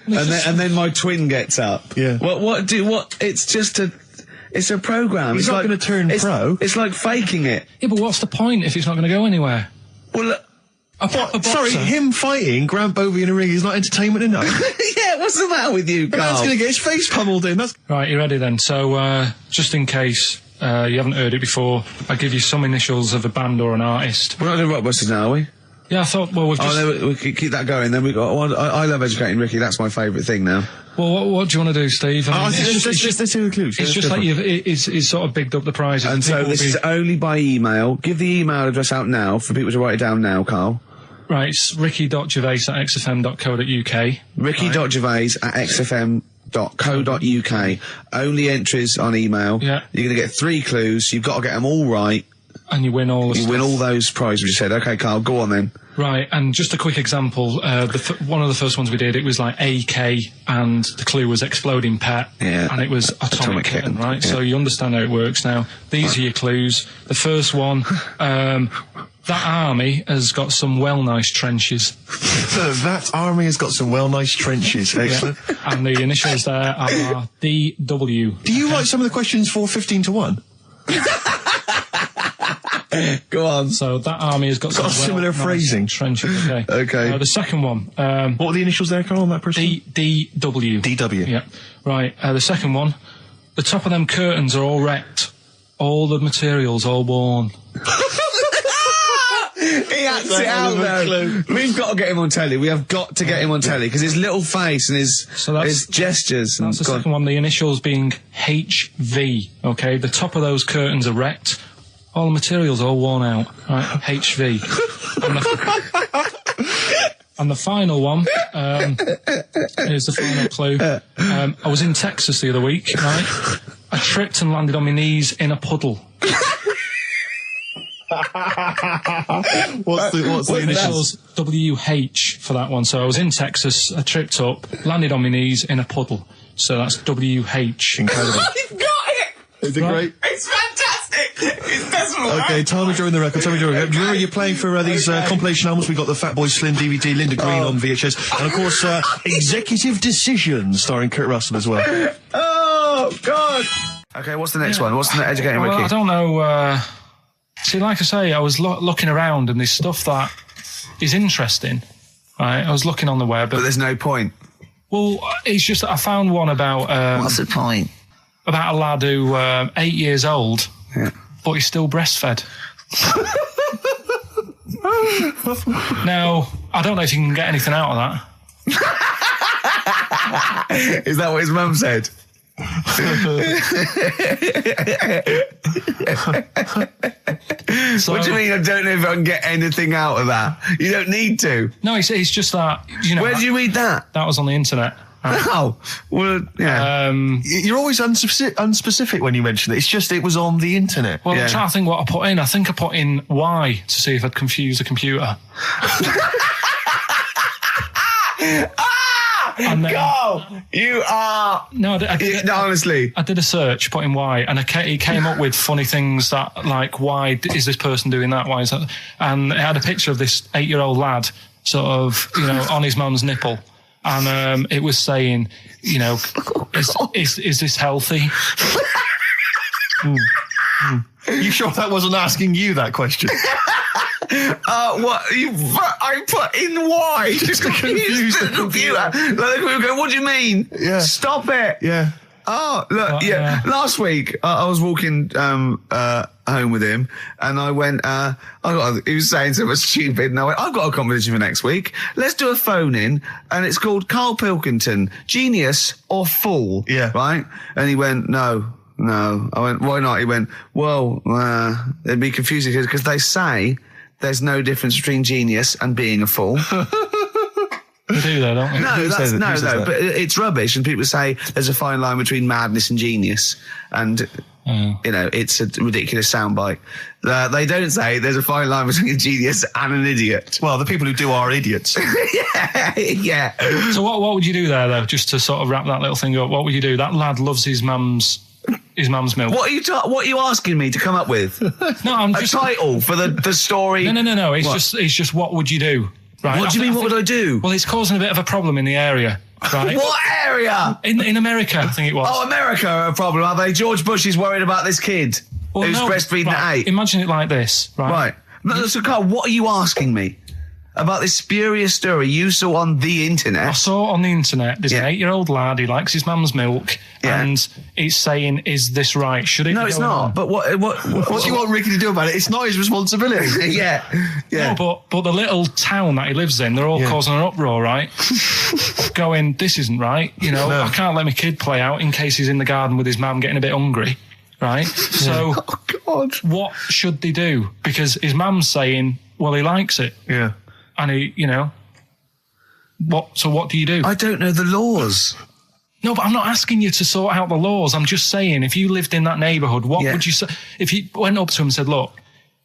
And then my twin gets up. Yeah. It's just it's a program. He's not going to turn pro. It's like faking it. Yeah, but what's the point if it's not going to go anywhere? Well, Sorry, him fighting Grant Bovey in a ring is not entertainment enough. yeah, what's the matter with you, Carl? That's going to get his face pummeled in. Right, you ready then? So, just in case you haven't heard it before, I'll give you some initials of a band or an artist. We're not doing Rockbusters now, are we? Yeah, I thought, well, we've just... Oh, no, we can keep that going. Then we got... I love educating Ricky. That's my favourite thing now. Well, what do you want to do, Steve? I mean, let's do the clues. It's just like it's sort of bigged up the prize. And so this is only by email. Give the email address out now for people to write it down now, Carl. Right, it's ricky.gervais@xfm.co.uk. ricky.gervais@xfm.co.uk. Only entries on email. Yeah. You're going to get 3 clues. You've got to get them all right. And you win all the You win all those prizes you said. Okay, Carl, go on then. Right, and just a quick example. One of the first ones we did, it was like AK, and the clue was exploding pet. Yeah. And it was atomic kitten, right? Yeah. So you understand how it works now. These are your clues. The first one, that army has got some nice trenches. That army has got some nice trenches. Excellent. Yeah. And the initials there are DW. Do you write some of the questions for 15 to 1? Go on. So that army has got some similar phrasing. trenches. Okay. Okay. The second one. What are the initials there, Carl, on that person? DW. DW. Yeah. Right. The second one. The top of them curtains are all wrecked. All the materials all worn. He acts it out though. We've got to get him on telly. We have got to get him on telly because his little face and his gestures. That's the second one. The initials being HV. Okay. The top of those curtains are wrecked. All the materials all worn out. Right. HV. And the final one, here's the final clue. I was in Texas the other week, right? I tripped and landed on my knees in a puddle. What's the initials? WH for that one. So I was in Texas, I tripped up, landed on my knees in a puddle. So that's WH. Incredible. You've got it! Is it great? It's fantastic! It's desperate. Okay, time to join the record. Do you remember you're playing for these compilation albums? We got the Fatboy Slim DVD, Linda Green on VHS, and of course Executive Decision starring Kurt Russell as well. Oh, God! Okay, what's the next one? What's the educating Well, Ricky? I don't know. See, like I say, I was looking around and there's stuff that is interesting. Right, I was looking on the web. But there's no point. Well, it's just that I found one about... What's the point? About a lad who 8 years old, Yeah. but he's still breastfed. Now, I don't know if you can get anything out of that. Is that what his mum said? So, What do you mean I don't know if I can get anything out of that? You don't need to. No, it's just that, you know... Where did you read that? That was on the internet. Oh, well, yeah. You're always unspecific when you mention it. It's just it was on the internet. Well, Yeah. I'm trying to think what I put in. I think I put in Y to see if I'd confuse the computer. And then- Go! You are... No, No, honestly. I did a search, put in why, and it came up with funny things that, like, why is this person doing that? Why is that? And it had a picture of this 8-year-old lad, sort of, you know, on his mum's nipple. And it was saying, you know, is this healthy? You sure that wasn't asking you that question? What? I put in why? Just to confuse the computer. Like, the computer go, what do you mean? Yeah. Stop it. Yeah. Oh, look, yeah. Last week, I was walking home with him, and I went, he was saying something stupid, and I went, I've got a competition for next week. Let's do a phone-in, and it's called Karl Pilkington, Genius or Fool. Yeah. Right? And he went, no. I went, why not? He went, well, it'd be confusing, because they say there's no difference between genius and being a fool. We do that, don't we? No, but it's rubbish. And people say there's a fine line between madness and genius. And, you know, it's a ridiculous soundbite. They don't say there's a fine line between a genius and an idiot. Well, the people who do are idiots. Yeah. So what would you do there, though, just to sort of wrap that little thing up? What would you do? That lad loves his mum's milk. What are you asking me to come up with? No, I'm A just... title for the story? No. It's just what would you do? Right. What do you mean, what would I do? Well, it's causing a bit of a problem in the area, right? What area? In America, I think it was. Oh, America are a problem, are they? George Bush is worried about this kid who's breastfeeding at 8. Imagine it like this, right? Right. No, so, Carl, what are you asking me about this spurious story you saw on the internet? I saw it on the internet. There's Yeah. an 8-year-old lad. He likes his mum's milk, Yeah. and it's saying, "Is this right? Should it?" No, be it's going not. on? But what What do you want Ricky to do about it? It's not his responsibility. Yeah. No, but the little town that he lives in, they're all causing an uproar, right? Going, this isn't right. You know, No. I can't let my kid play out in case he's in the garden with his mum getting a bit hungry, right? So, Oh God. what should they do? Because his mum's saying, well, he likes it, Yeah. and he, you know, what do you do? I don't know the laws. No, but I'm not asking you to sort out the laws. I'm just saying, if you lived in that neighbourhood, what Yeah. would you say? If you went up to him and said, look,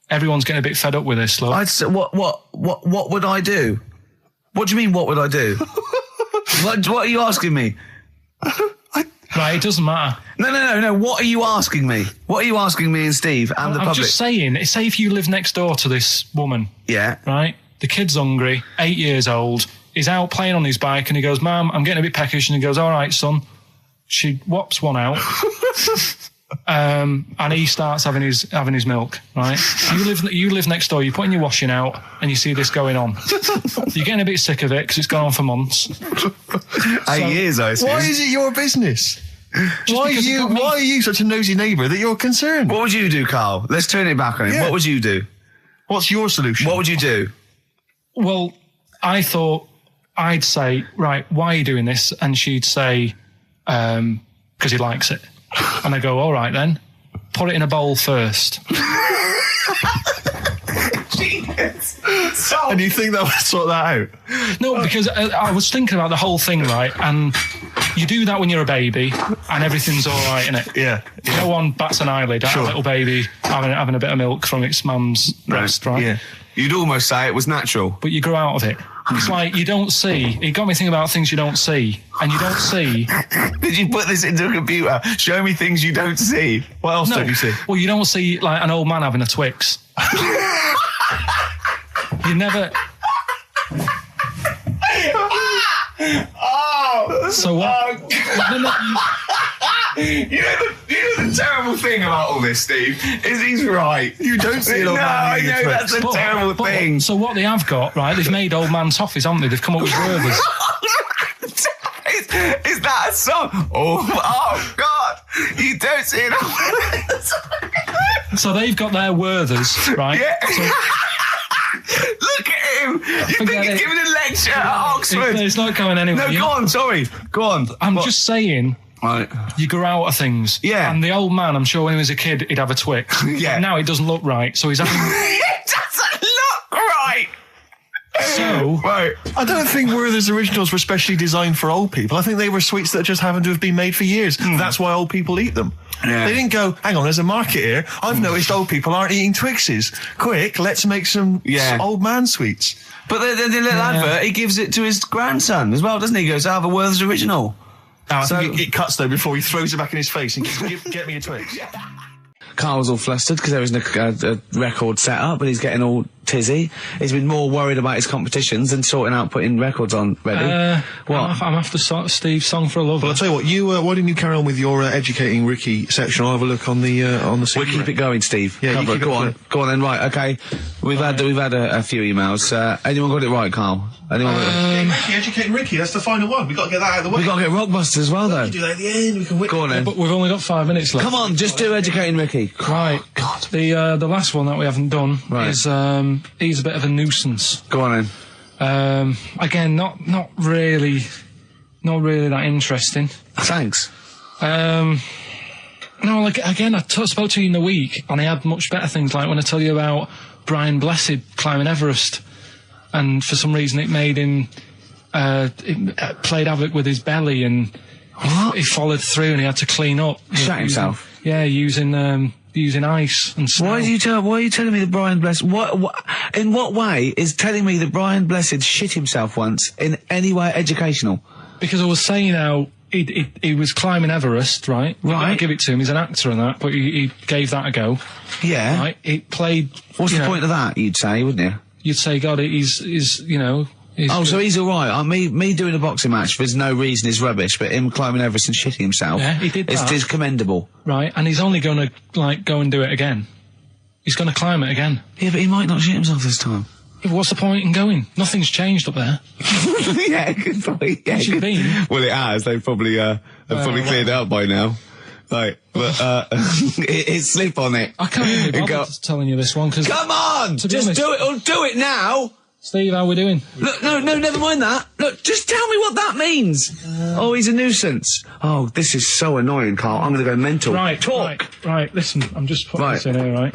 everyone's getting a bit fed up with this, look. I'd say, what would I do? What do you mean, what would I do? what are you asking me? Right, it doesn't matter. No. What are you asking me? What are you asking me and Steve and the I'm public? just saying, say if you live next door to this woman, Yeah. right? The kid's hungry, 8 years old, he's out playing on his bike and he goes, Mum, I'm getting a bit peckish. And he goes, all right, son. She whops one out. And he starts having his milk, right? You live next door, you're putting your washing out and you see this going on. You're getting a bit sick of it because it's gone on for months. 8 years, I assume. Why is it your business? Why because it got me- are you such a nosy neighbour that you're concerned? What would you do, Carl? Let's turn it back on him. Yeah. What would you do? What's your solution? What would you do? Well, I thought I'd say, right, why are you doing this? And she'd say, because he likes it. And I go, all right then, put it in a bowl first. And you think that would sort that out? No, because I was thinking about the whole thing, right? And you do that when you're a baby and everything's all right, innit? Yeah. No one bats an eyelid at a little baby having a bit of milk from its mum's breast, right? Yeah. You'd almost say it was natural. But you grow out of it. It's like you don't see. It got me thinking about things you don't see. And you don't see. Did you put this into a computer? Show me things you don't see. What else don't you see? Well, you don't see like an old man having a Twix. You never. Oh! So what? No, You know the terrible thing about all this, Steve, is he's right. You don't see an old man I eating a know, Twix. that's a terrible thing. So what they have got, right, they've made old man toffees, haven't they? They've come up with Werthers. Is that a song? Oh God! You don't see it. So they've got their Werthers, right? Yeah. So, Look at him. You Forget think he's it. giving a lecture at Oxford? it's not going anywhere. No, you go know? on. Sorry. Go on. I'm just saying. Right. You grow out of things. Yeah. And the old man, I'm sure when he was a kid, he'd have a Twix. Yeah. But now it doesn't look right, so he's having... It doesn't look right. So... Right. I don't think Werther's originals were specially designed for old people. I think they were sweets that just happened to have been made for years. That's why old people eat them. Yeah. They didn't go, hang on, there's a market here. I've noticed old people aren't eating Twixes. Quick, let's make some old man sweets. But the little advert, he gives it to his grandson as well, doesn't he? He goes, I have a Werther's original. I think it cuts, though, before he throws it back in his face and goes, get me a Twix. Carl's all flustered because there isn't a record set up, and he's getting all tizzy. He's been more worried about his competitions than sorting out putting records on ready. What? I'm after Steve's Song for a Lover. Well, I'll tell you what, why didn't you carry on with your educating Ricky section? I'll have a look on the We'll CD keep it going, Steve. Yeah, you Cover it. keep Go it on. going. Go on then. Right, okay. We've had a few emails. Anyone got it right, Carl? Anyone got it? Ricky, educating Ricky, that's the final one. We've got to get that out of the way. We've got to get Rockbusters as well, though. do that at the end, we can whip. Go on then. But we've only got 5 minutes left. Come on, just do educating Ricky. Right. God. The last one that we haven't done is he's a bit of a nuisance. Go on then. Again, not really that interesting. Thanks. No, like again, I spoke to you in the week, and I had much better things. Like when I tell you about Brian Blessed climbing Everest, and for some reason it made him it played havoc with his belly, and he followed through, and he had to clean up. Shut himself. Using ice and snow. Why are you telling me that Brian Blessed? In what way is telling me that Brian Blessed shit himself once in any way educational? Because I was saying how he was climbing Everest, right? Right. I give it to him. He's an actor and that, but he gave that a go. Yeah. Right. He played. What's the point of that? You'd say, wouldn't you? You'd say, God, he's So he's all right. Me doing a boxing match for no reason is rubbish, but him climbing Everest and shitting himself, Yeah, he did that. is commendable. Right, and he's only going to go and do it again. He's going to climb it again. Yeah, but he might not shit himself this time. Yeah, what's the point in going? Nothing's changed up there. Yeah, good point. Yeah, What's it been? Well, it has. They've probably cleared it up by now. Right, but it's slip on it. I can't even be bothered telling you this one because. Come on, To be just honest- do it. Or do it now. Steve, how we doing? Look, no, never mind that. Look, just tell me what that means. Oh, he's a nuisance. Oh, this is so annoying, Carl. I'm going to go mental. Right, talk. Right, listen, I'm just putting Right. this in here, right?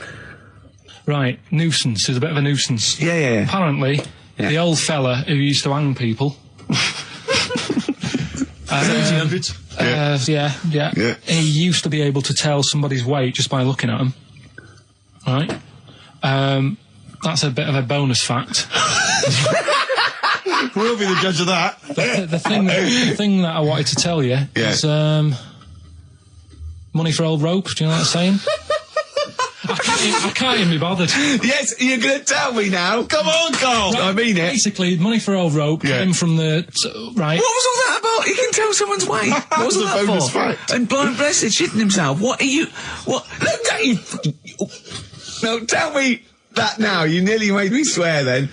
Right, nuisance is a bit of a nuisance. Yeah. Apparently, the old fella who used to hang people. 1700s. Yeah. He used to be able to tell somebody's weight just by looking at them. Right? That's a bit of a bonus fact. We'll be the judge of that. The thing that I wanted to tell you is money for old rope. Do you know what I'm saying? I can't even be bothered. Yes, you're going to tell me now. Come on, Carl. I mean it. Basically, money for old rope came from the right. What was all that about? You can tell someone's weight. What was all that bonus for? fact. And Brian Blessed shitting himself. What are you? What? Look at you. No, tell me that now. You nearly made me swear then.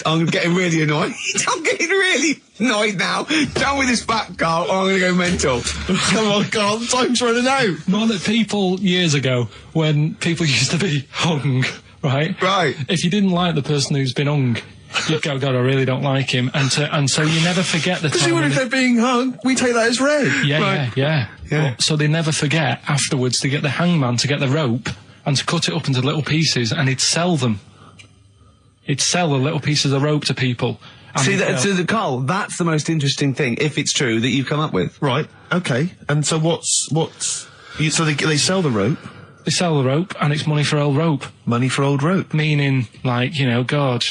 I'm getting really annoyed. I'm getting really annoyed now. Tell me this back, Carl, or I'm going to go mental. Come on, Carl, time's running out. More that people years ago, when people used to be hung, right? Right. If you didn't like the person who's been hung, you'd go, God, I really don't like him, and so you never forget the Because time. even if they're being hung, we take that as read. Yeah. But, so they never forget afterwards to get the hangman to get the rope and to cut it up into little pieces, and he'd sell them. He'd sell the little pieces of rope to people. And See, Carl, that's the most interesting thing, if it's true, that you've come up with. Right, okay. And so so they sell the rope. They sell the rope, and it's money for old rope. Money for old rope. Meaning, like, God,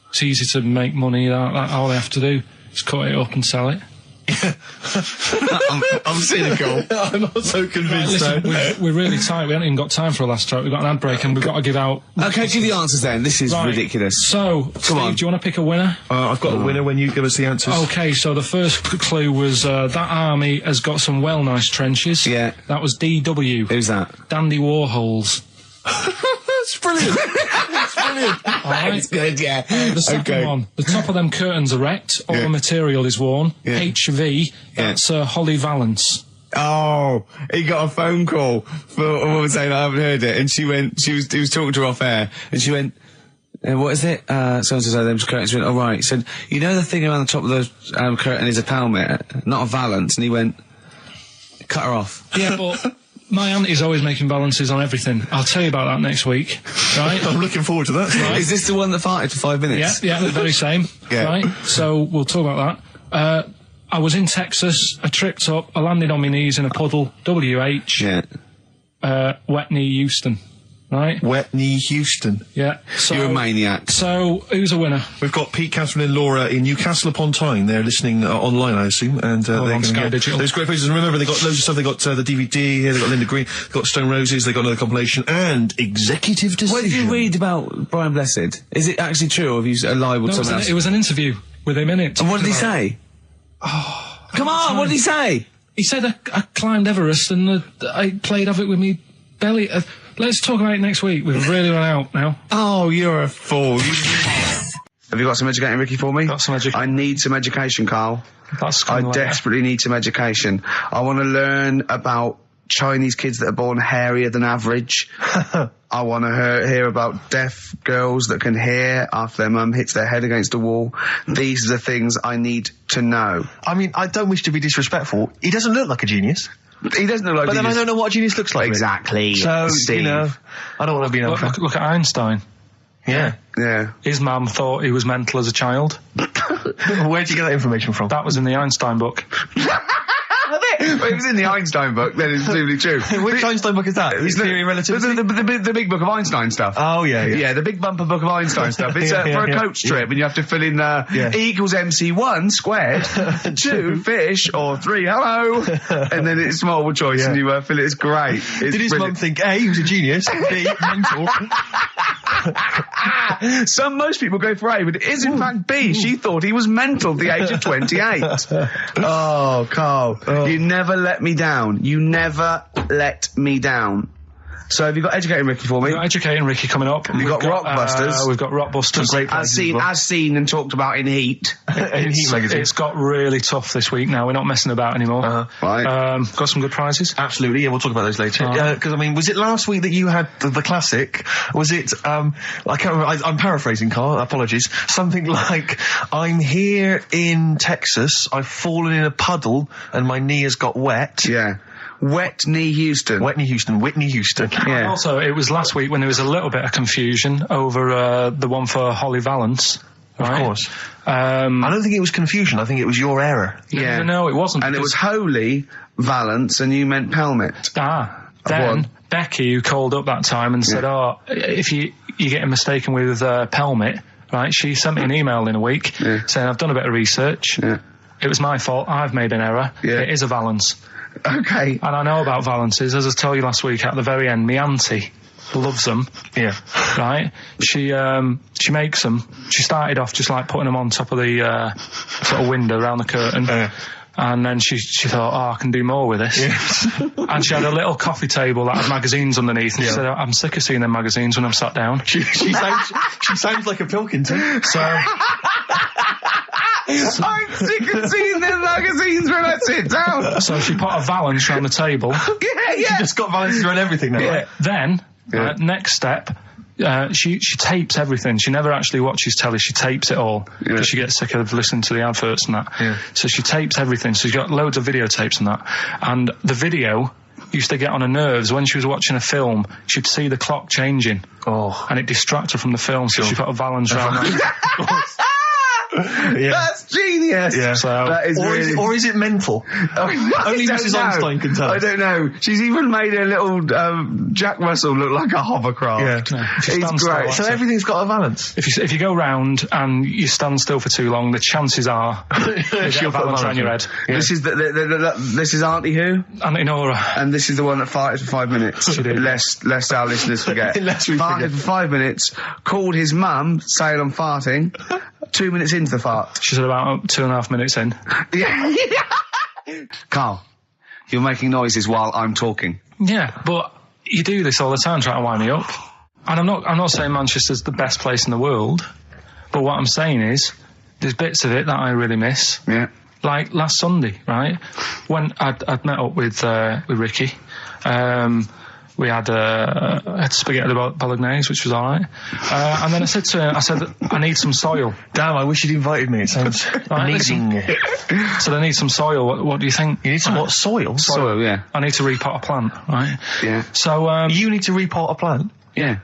it's easy to make money. That all they have to do is cut it up and sell it. I'm cynical. I'm not so convinced. Listen, we're really tight. We haven't even got time for a last joke. We've got an ad break and we've got to give out... Okay, give the answers then. This is ridiculous. So, Steve, on. do you want to pick a winner? I've got a winner when you give us the answers. Okay, so the first clue was that army has got some well nice trenches. Yeah. That was DW. Who's that? Dandy Warhols. That's brilliant. That's brilliant. All right. That's good, yeah. The second one, the top of them curtains are wrecked, all the material is worn. Yeah. HV, that's Holly Valance. Oh, he got a phone call for a woman saying I haven't heard it, and he was talking to her off air, and she went, what is it? So-and-so said them curtains. She went, oh right. He said, you know the thing around the top of the curtain is a pelmet, not a valance, and he went, cut her off. Yeah, but my auntie's always making balances on everything. I'll tell you about that next week, right? I'm looking forward to that. Right. Is this the one that farted for 5 minutes? Yeah, the very same. Yeah. Right? So we'll talk about that. I was in Texas, I tripped up, I landed on my knees in a puddle, WH, wet knee Houston, right? Wet knee Houston. Yeah. So, You're a maniac. So, who's a winner? We've got Pete, Catherine and Laura in Newcastle upon Tyne. They're listening online, I assume, and they're on going to Sky hear Digital. those great places. And remember, they got loads of stuff. They got the DVD here. They got Linda Green. They got Stone Roses. They got another compilation and Executive Decision. What did you read about Brian Blessed? Is it actually true, or have you lied with someone else? It was an interview with him in it. And what did he say? Oh, come on, what did he say? He said I climbed Everest and I played of it with me belly. Let's talk about it next week. We've really run out now. Oh, you're a fool. Have you got some educating, Ricky, for me? Got some education. I need some education, Carl. That's I kind of desperately need some education. I want to learn about Chinese kids that are born hairier than average. I want to hear about deaf girls that can hear after their mum hits their head against a wall. These are the things I need to know. I mean, I don't wish to be disrespectful. He doesn't look like a genius. He doesn't look like But then I don't know what a genius looks like. Exactly. So, Steve. you know, I don't want to be an look at Einstein. Yeah. Yeah. His mum thought he was mental as a child. Where'd you get that information from? That was in the Einstein book. Well, it was in the Einstein book, then it's presumably true. Which Einstein book is that? His Theory of Relativity? The big book of Einstein stuff. Oh, yeah. Yeah, the big bumper book of Einstein stuff. It's for a coach trip, and you have to fill in E equals MC1 squared, 2 fish, or 3 hello, and then it's multiple choice, and you fill it. It's great. Did his mum think A, he was a genius, B, mental? Most people go for A, but it is in fact B. She thought he was mental at the age of 28. Oh, Carl, you never let me down. You never let me down. So have you got Educating Ricky for me? We've got Educating Ricky coming up. We've got Rockbusters. We've got Rockbusters. Great as seen and talked about in Heat. In Heat magazine. It's got really tough this week now. We're not messing about anymore. Right. Got some good prizes. Absolutely, yeah, we'll talk about those later. Because, I mean, was it last week that you had the classic? Was it, I can't remember, I'm paraphrasing, Carl, apologies. Something like, I'm here in Texas, I've fallen in a puddle, and my knee has got wet. Yeah. Wet knee Houston. Whitney Houston. Yeah. Also, it was last week when there was a little bit of confusion over the one for Holly Valance. Right? Of course. I don't think it was confusion, I think it was your error. Yeah. No, it wasn't. And it was Holy Valance, and you meant Pelmet. Then Becky, who called up that time and said, if you're getting mistaken with Pelmet, right, she sent me an email in a week saying, I've done a bit of research. Yeah. It was my fault. I've made an error. Yeah. It is a Valance. Okay. And I know about Valances. As I told you last week, at the very end, my auntie loves them. Yeah. Right? She makes them. She started off just like putting them on top of the sort of window around the curtain. And then she thought, I can do more with this. Yeah. And she had a little coffee table that had magazines underneath. And she said, I'm sick of seeing them magazines when I'm sat down. She sounds like a Pilkington. So... I'm sick of seeing them magazines when I sit down. So she put a Valance around the table. Yeah. She just got Valances around everything now. Yeah. Right? Then, next step, she tapes everything. She never actually watches telly. She tapes it all because she gets sick of listening to the adverts and that. Yeah. So she tapes everything. So she's got loads of videotapes and that. And the video used to get on her nerves. When she was watching a film, she'd see the clock changing. And it distracted her from the film. So she put a Valance around that. Yeah. That's genius. Yeah. So, That is Or is it mental? Only Mrs. Einstein can tell. I don't know. She's even made a little Jack Russell look like a hovercraft. Yeah. if you He's stand still, great. that's So it. everything's got a balance. If you go round and you stand still for too long, the chances are you get She'll a put a balance balance around your on. head. Yeah. This is this is Auntie Who, Auntie Nora. and this is the one that farted for 5 minutes. She did. Lest our listeners forget. Lest we farted forget. for 5 minutes. Called his mum, saying I'm farting. 2 minutes into the fart. She's at about 2.5 minutes in. Yeah. Carl, you're making noises while I'm talking. Yeah, but you do this all the time trying to wind me up. And I'm not saying Manchester's the best place in the world, but what I'm saying is there's bits of it that I really miss. Yeah. Like last Sunday, right? When I'd met up with Ricky, we had spaghetti bolognese, which was all right. And then I said to him, I need some soil. Damn, I wish you'd invited me. It sounds amazing. So I need some soil. What do you think? You need some what? Soil? Soil, yeah. I need to repot a plant, right? Yeah. So You need to repot a plant? Yeah.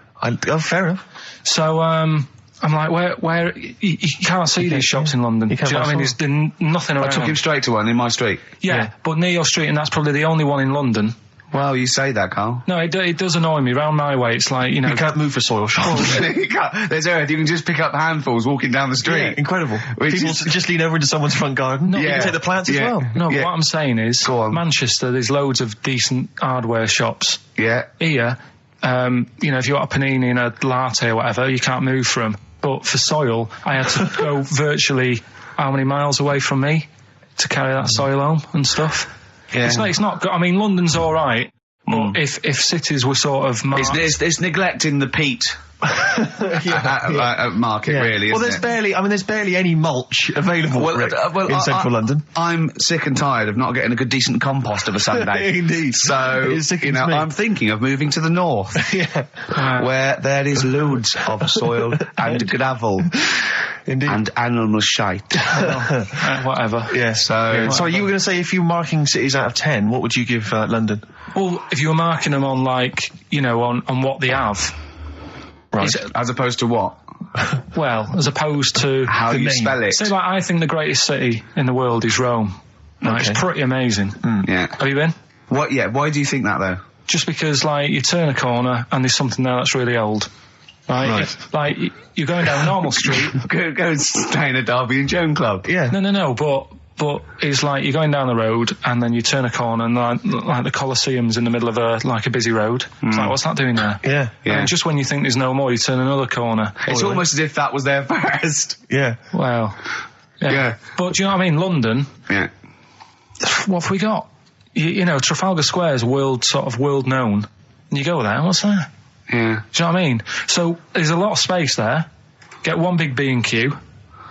Fair enough. So I'm like, where you can't see these shops in London. You Do can't you know what I mean? buy There's nothing around. I took him straight to one in my street. Yeah, but near your street, and that's probably the only one in London. Well, you say that, Carl. No, it does annoy me. Round my way, it's like, you know... You can't move for soil shops. You can't. There's earth. You can just pick up handfuls walking down the street. Yeah, incredible. Which People is- just lean over into someone's front garden. You Yeah. can take the plants as Yeah. well. No, but Yeah. what I'm saying is, Go on. Manchester, there's loads of decent hardware shops. Yeah. Here, you know, if you want a panini and a latte or whatever, you can't move from. But for soil, I had to go virtually how many miles away from me to carry that soil home and stuff. Yeah. It's not good. I mean, London's all right, but if cities were sort of marked, It's neglecting the peat market, really, Well, isn't there's barely any mulch available Rick, in central London. I'm sick and tired of not getting a good, decent compost of a Sunday. Indeed. So, It sickens me. I'm thinking of moving to the north, Yeah. where there is loads of soil and gravel Indeed. and animal shite. whatever. Yeah. So you were going to say if you were marking cities out of 10, what would you give London? Well, if you were marking them on, like, you know, on what they have, Right. As opposed to what? well, as opposed to How The you name. spell it. say, like, I think the greatest city in the world is Rome. Right, Okay. it's pretty amazing. Yeah. Have you been? What? Yeah. Why do you think that though? Just because, like, you turn a corner and there's something there that's really old. Right? Like, you're going down Normal Street. Go and stay in a Derby and Joan club. Yeah. No, but it's like you're going down the road and then you turn a corner and like the Colosseum's in the middle of a busy road. It's like, what's that doing there? Yeah. Yeah. And just when you think there's no more, you turn another corner. It's almost as if that was there first. Yeah. Well, yeah. Yeah. But do you know what I mean? London, Yeah. what have we got? You know, Trafalgar Square's world known. And you go there, what's there? Yeah. Do you know what I mean? So there's a lot of space there. Get one big B&Q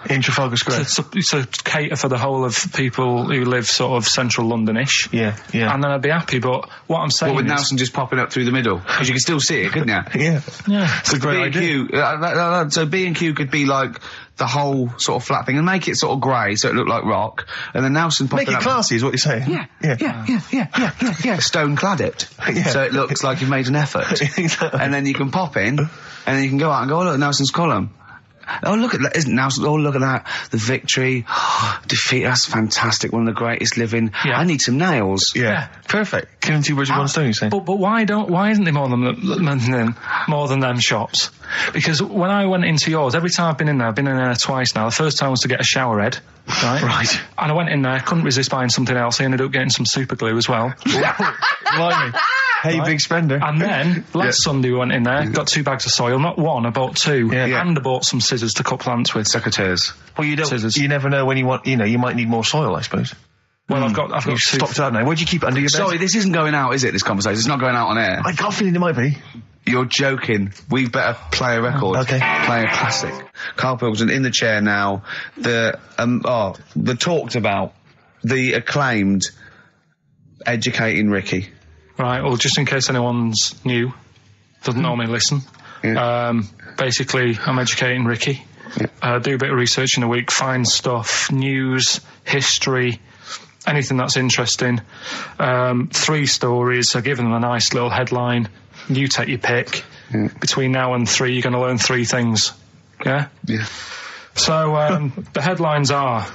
In Trafalgar Square. to cater for the whole of people who live sort of central Londonish. Yeah. Yeah. And then I'd be happy. But what I'm saying Well, with is, Nelson just popping up through the middle, because you can still see it, couldn't you? Yeah. yeah, It's a great idea. B&Q, so B&Q could be like the whole sort of flat thing and make it sort of grey so it looked like rock, and then Nelson popping Make it up. classy is what you're saying. Yeah. Stone clad it, Yeah. so it looks like you've made an effort. Exactly. And then you can pop in, and then you can go out and go, oh look, Nelson's column. Oh look at that! Isn't Nelson? Oh look at that! The victory, defeat. That's fantastic. One of the greatest living. Yeah. I need some nails. Yeah. Perfect. Killing two birds with one stone, you're saying? But why isn't there more than them shops? Because when I went into yours, every time I've been in there twice now. The first time was to get a shower head, right? Right. And I went in there, couldn't resist buying something else. I ended up getting some super glue as well. Blimey. Hey, Right. big spender. And then last Sunday we went in there, got 2 bags of soil, not one, I bought 2, Yeah. and I bought some scissors to cut plants with. Secateurs. Well, Scissors. you never know when you want, you might need more soil, I suppose. Well, I've got You've 2. stopped out now. Where'd you keep it under your bed? Sorry, this isn't going out, is it? This conversation. It's not going out on air. I got a feeling it might be. You're joking. We better play a record. Okay. Play a classic. Karl Pilkington in the chair now. The talked about, the acclaimed Educating Ricky. Right, well, just in case anyone's new, doesn't normally listen. Yeah. Basically, I'm educating Ricky. Do a bit of research in a week, find stuff, news, history, anything that's interesting. 3 stories, I give them a nice little headline. You take your pick. Between now and 3, you're going to learn 3 things. Yeah? Yeah. So, the headlines are,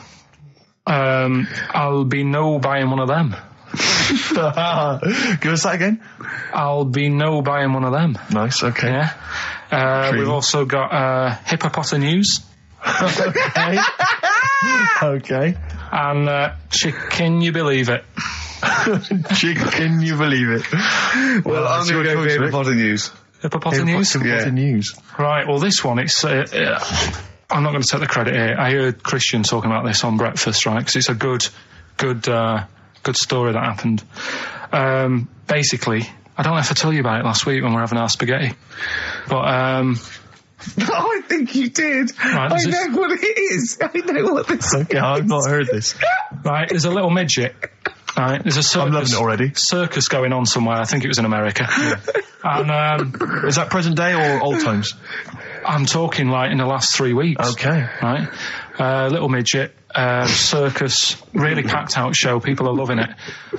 I'll be no buying one of them. Give us that again. I'll be no buying one of them. Nice, okay. Yeah. We've also got, hippopotamus news. Okay. Okay. And, can you believe it? Can you believe it? Well, I'm going to go for hippopotamus news. Hippopotamus news? Yeah. News. Right, well, this one, it's... I'm not going to take the credit here. I heard Christian talking about this on breakfast, right? Because it's a good story that happened. Basically, I don't know if I told you about it last week when we were having our spaghetti, but I think you did. Right, I know what it is. I know what this is. Okay, I've not heard this. Right, there's a little midget. Right, there's a circus, I'm loving it already. Circus going on somewhere. I think it was in America. Yeah. And is that present day or old times? I'm talking like in the last 3 weeks. Okay. Right, little midget. Circus, really packed out show. People are loving it.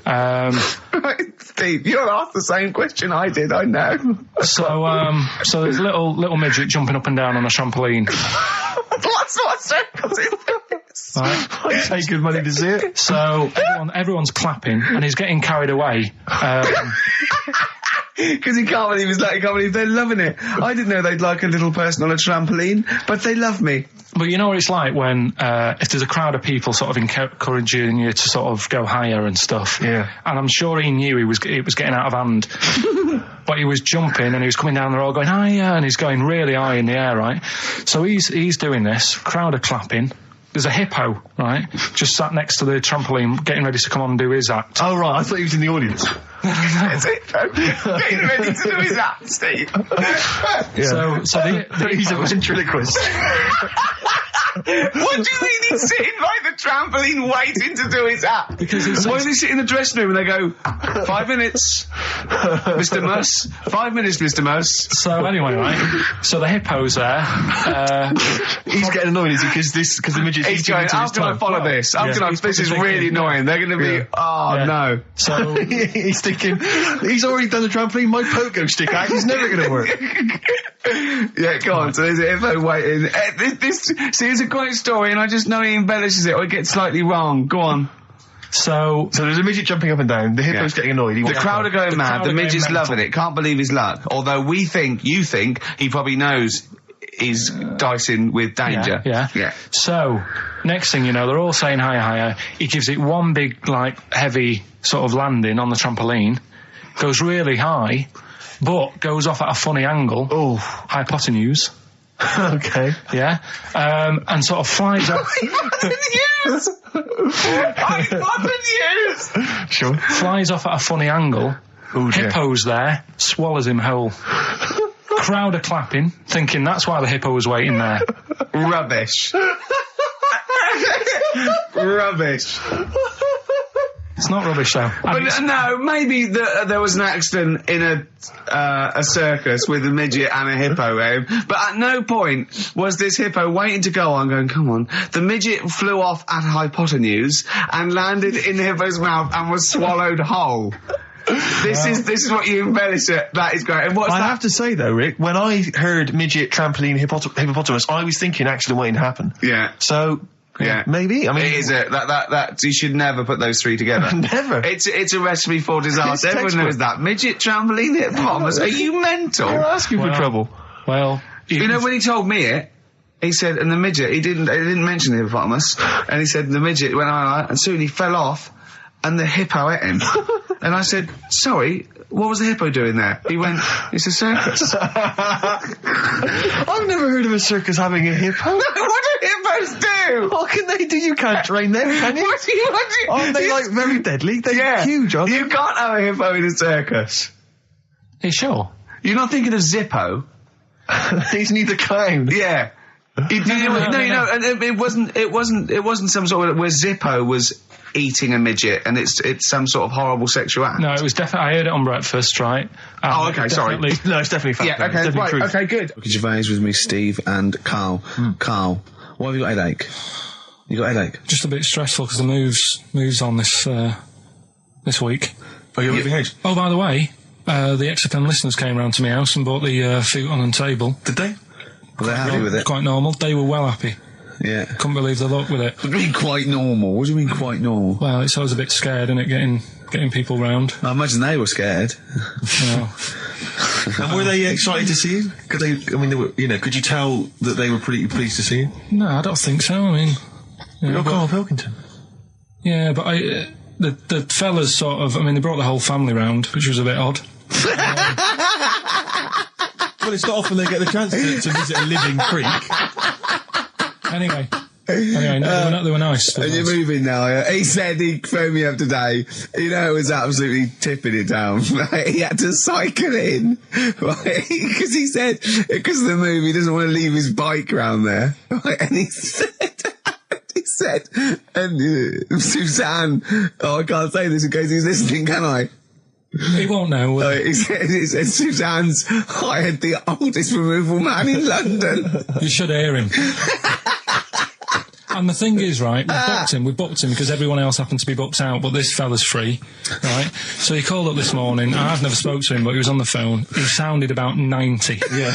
Right, Steve, you asked the same question I did. I know. So there's a little midget jumping up and down on a trampoline. That's what circus is. Right. I pay good money to see it. So everyone's clapping, and he's getting carried away. Because he can't believe they're loving it. I didn't know they'd like a little person on a trampoline, but they love me. But you know what it's like when, if there's a crowd of people sort of encouraging you to sort of go higher and stuff. Yeah. And I'm sure he knew it was getting out of hand. But he was jumping and he was coming down the road going higher, and he's going really high in the air, right? So he's doing this, crowd are clapping. There's a hippo, right, just sat next to the trampoline, getting ready to come on and do his act. Oh, right, I thought he was in the audience. There's a hippo getting ready to do his act, Steve. Yeah. So he's a ventriloquist. What do you mean he's sitting by the trampoline waiting to do his act? Because why does he sit in the dressing room and they go, 5 minutes, Mr. Muss, 5 minutes, Mr. Muss. So anyway, right, so the hippo's there. He's getting annoyed, is he? Because the midget. He's going, how can I follow this? This is really annoying. They're going to be, no. So he's thinking, he's already done the trampoline, my pogo stick act is never going to work. Yeah, go on. So there's a hippo waiting. See, it's a great story, and I just know he embellishes it or it gets slightly wrong. Go on. So there's a midget jumping up and down. The hippo's getting annoyed. The crowd are going mad. The midget's loving it. Can't believe his luck. Although you think he probably knows he's dicing with danger. Yeah. So next thing you know, they're all saying higher. He gives it one big, like, heavy sort of landing on the trampoline. Goes really high, but goes off at a funny angle. Oh, hypotenuse. Okay. Yeah. And sort of flies off. Hypotenuse! Sure. Flies off at a funny angle. Ooh, Hippo's there, swallows him whole. Crowd are clapping, thinking that's why the hippo was waiting there. Rubbish. Rubbish. It's not rubbish, though. But no, maybe there was an accident in a circus with a midget and a hippo, but at no point was this hippo waiting to go on, going, come on. The midget flew off at a hypotenuse and landed in the hippo's mouth and was swallowed whole. This is what you embellish it. That is great. And I have to say though, Rick, when I heard midget, trampoline, hippopotamus, I was thinking accident waiting to happen. Yeah. So. Yeah, maybe. I mean, it is that you should never put those three together. Never. It's a recipe for disaster. Everyone knows that. Midget, trampoline, hippopotamus. Are you mental? You're asking for trouble. Well, you know when he told me it, he said, and the midget, he didn't mention the hippopotamus, and he said the midget went on, and soon he fell off, and the hippo ate him. And I said, sorry, what was the hippo doing there? He went, it's a circus. I've never heard of a circus having a hippo. No, what do hippos do? What can they do? You can't train them, can you? What do you Aren't they, like, very deadly? They're huge, aren't they? You can't have a hippo in a circus. Are you sure? You're not thinking of Zippo? He's neither clown. Yeah. No, and it wasn't some sort of where Zippo was eating a midget, and it's some sort of horrible sexual act. No, it was definitely. I heard it on breakfast, right? Oh, okay, sorry. No, it's definitely fact. Yeah, okay, it's right, truth. okay, good. Ricky Gervais with me, Steve and Karl. Karl, why have you got a headache? You got a headache? Just a bit stressful because the moves on this week. Oh, you're leaving house? Oh, by the way, the XFM listeners came round to my house and bought the futon and table. Did they? Were they happy with it? Quite normal. They were well happy. Yeah. Couldn't believe the luck with it. What do you mean quite normal? What do you mean quite normal? Well, it's always a bit scared, isn't it, getting people round. I imagine they were scared. Well, And were they excited to see you? Could they were, could you tell that they were pretty pleased to see you? no, I don't think so. I mean, You're but- Karl Pilkington. yeah, but the fellas sort of, they brought the whole family round, which was a bit odd. Well, it's not often they get the chance to visit a living freak. Anyway, no, they were nice. And you're moving now, yeah? He said he phoned me up today. It was absolutely tipping it down. Right? He had to cycle in, right? Because he said, because of the move, he doesn't want to leave his bike round there. Right? And he said, and Suzanne, I can't say this in case he's listening, can I? He won't know. will he? He said Suzanne's hired the oldest removal man in London. You should hear him. And the thing is, right, we booked him because everyone else happened to be booked out, but this fella's free, right? So he called up this morning. I've never spoke to him, but he was on the phone. He sounded about 90. Yeah.